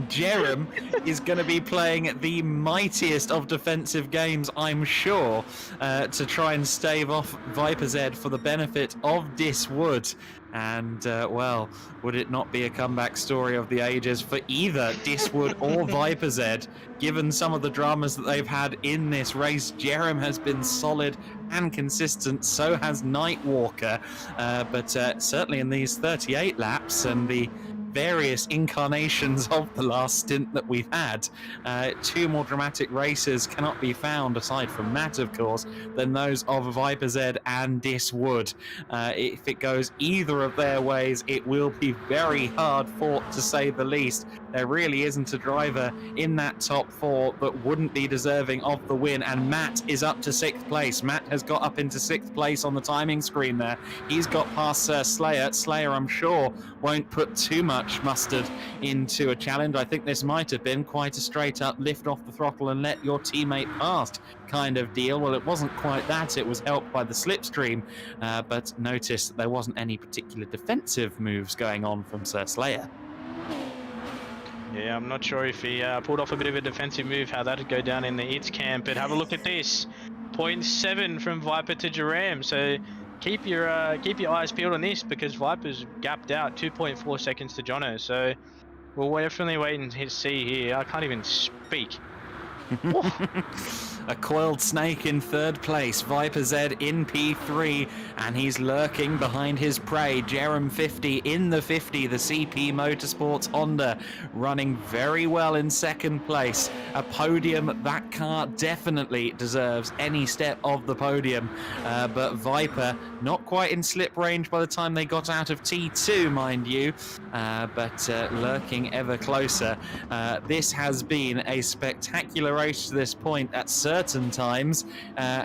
Jerem is going to be playing the mightiest of defensive games, I'm sure, to try and stave off Viper Z for the benefit of Diswood. And, well, would it not be a comeback story of the ages for either Diswood or Viper Z, given some of the dramas that they've had in this race? Jerem has been solid and consistent, so has Nightwalker, but certainly in these 38 laps and the various incarnations of the last stint that we've had, 2 more dramatic races cannot be found, aside from Matt, of course, than those of Viper Z and Diswood. If it goes either of their ways, it will be very hard fought, to say the least. There really isn't a driver in that top 4 that wouldn't be deserving of the win, and Matt is up to 6th place. Matt has got up into 6th place on the timing screen there. He's got past Slayer. Slayer, I'm sure, won't put too much mustard into a challenge. I think this might have been quite a straight up lift off the throttle and let your teammate past kind of deal. Well, it wasn't quite that. It was helped by the slipstream, but notice that there wasn't any particular defensive moves going on from Sir Slayer. Yeah, I'm not sure if he pulled off a bit of a defensive move, how that'd go down in the Eats camp. But have a look at this, 0.7 from Viper to Jerem. So keep your eyes peeled on this, because Viper's gapped out 2.4 seconds to Jono. So we'll definitely wait and see here. I can't even speak. A coiled snake in third place. Viper Z in P3, and he's lurking behind his prey. Jerem 50 in the 50, the CP Motorsports Honda, running very well in second place. A podium, that car definitely deserves any step of the podium. But Viper, not quite in slip range by the time they got out of T2, mind you, but lurking ever closer. This has been a spectacular race to this point. At certain times,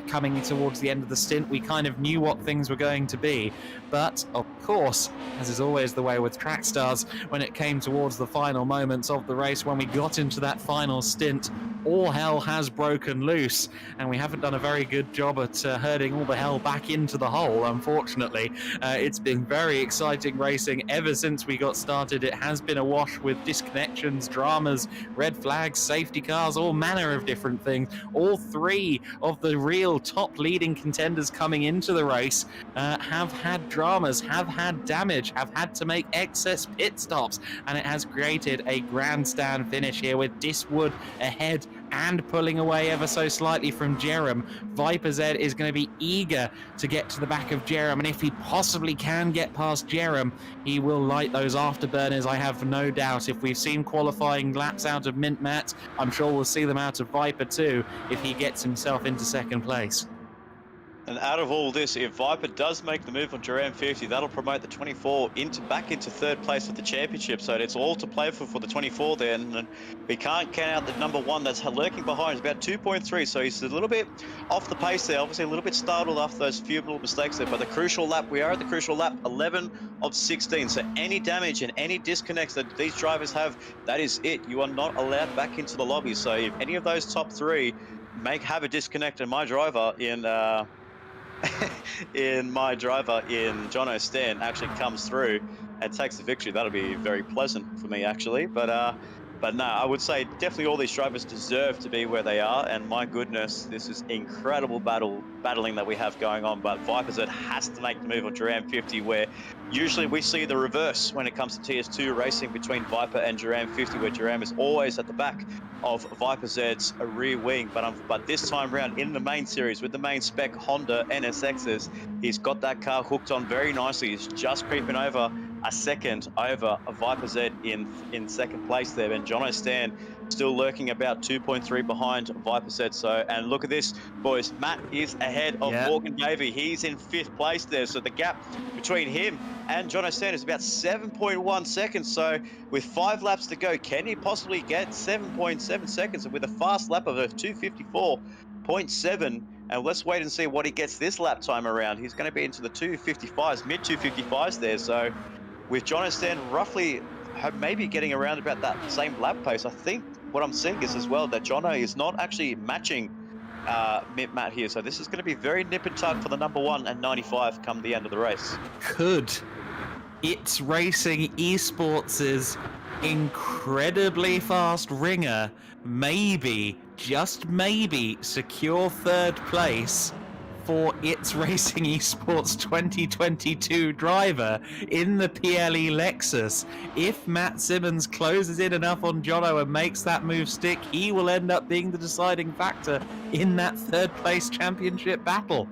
coming towards the end of the stint, we kind of knew what things were going to be. But, of course, as is always the way with Trackstars, when it came towards the final moments of the race, when we got into that final stint, all hell has broken loose, and we haven't done a very good job at herding all the hell back into the hole, unfortunately. It's been very exciting racing ever since we got started. It has been awash with disconnections, dramas, red flags, safety cars, all manner of different things. All three of the real top leading contenders coming into the race have had dramas, have had damage, have had to make excess pit stops, and it has created a grandstand finish here with Diswood ahead and pulling away ever so slightly from Jerem. Viper Z is going to be eager to get to the back of Jerem, and if he possibly can get past Jerem, he will light those afterburners, I have no doubt. If we've seen qualifying laps out of Mint Matt, I'm sure we'll see them out of Viper too, if he gets himself into second place. And out of all this, if Viper does make the move on Duran 50, that'll promote the 24 back into third place of the championship. So it's all to play for the 24 there. And we can't count out the number one that's lurking behind. It's about 2.3. So he's a little bit off the pace there. Obviously a little bit startled after those few little mistakes there. But the crucial lap, we are at the crucial lap 11 of 16. So any damage and any disconnects that these drivers have, that is it. You are not allowed back into the lobby. So if any of those top three have a disconnect in my driver in John O'Stan actually comes through and takes the victory, that'll be very pleasant for me actually. But no, I would say definitely all these drivers deserve to be where they are, and my goodness, this is incredible battling that we have going on. But Vipers, it has to make the move on Duran 50, where usually we see the reverse when it comes to TS2 racing between Viper and Duran 50, where Duran is always at the back of Viper Z's rear wing. But this time around in the main series with the main spec Honda NSXs, he's got that car hooked on very nicely. He's just creeping over a second over a Viper Z in second place there, and John O'Stan still lurking about 2.3 behind Viper Z. So, and look at this, boys, Matt is ahead of Morgan Davey. He's in fifth place there, so the gap between him and John O'Stan is about 7.1 seconds. So with 5 laps to go, can he possibly get 7.7 seconds? And with a fast lap of a 254.7, and let's wait and see what he gets this lap time around. He's going to be into the 255s, mid 255s there. So with John O'Stan roughly maybe getting around about that same lap pace, I think what I'm seeing is as well that Jono is not actually matching Matt here. So this is going to be very nip and tuck for the number 1 and 95 come the end of the race. Could It's Racing Esports' incredibly fast ringer maybe, just maybe, secure third place for It's Racing Esports 2022 driver in the PLE Lexus? If Matt Simmons closes in enough on Jono and makes that move stick, he will end up being the deciding factor in that third place championship battle.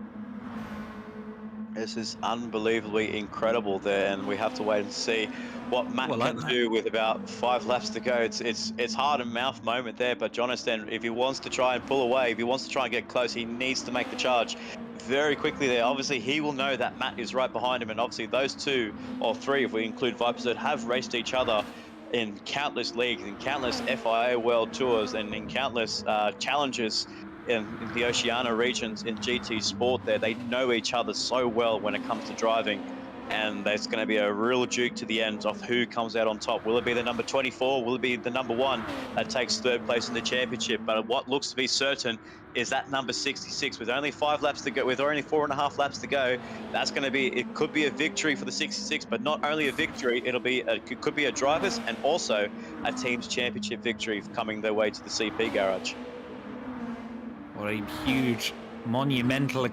This is unbelievably incredible there, and we have to wait and see what Matt can do with about 5 laps to go. It's heart and mouth moment there, but Jonathan, if he wants to try and pull away, if he wants to try and get close, he needs to make the charge very quickly there. Obviously, he will know that Matt is right behind him, and obviously those 2 or 3, if we include Vipers, that have raced each other in countless leagues, in countless FIA World Tours, and in countless challenges in the Oceania regions in GT Sport there. They know each other so well when it comes to driving, and there's going to be a real duke to the end of who comes out on top. Will it be the number 24? Will it be the number 1 that takes third place in the championship? But what looks to be certain is that number 66, with only 5 laps to go, with only 4.5 laps to go, that's going to be, it could be a victory for the 66, but not only a victory, it could be a driver's and also a team's championship victory coming their way to the CP garage. What a huge, monumental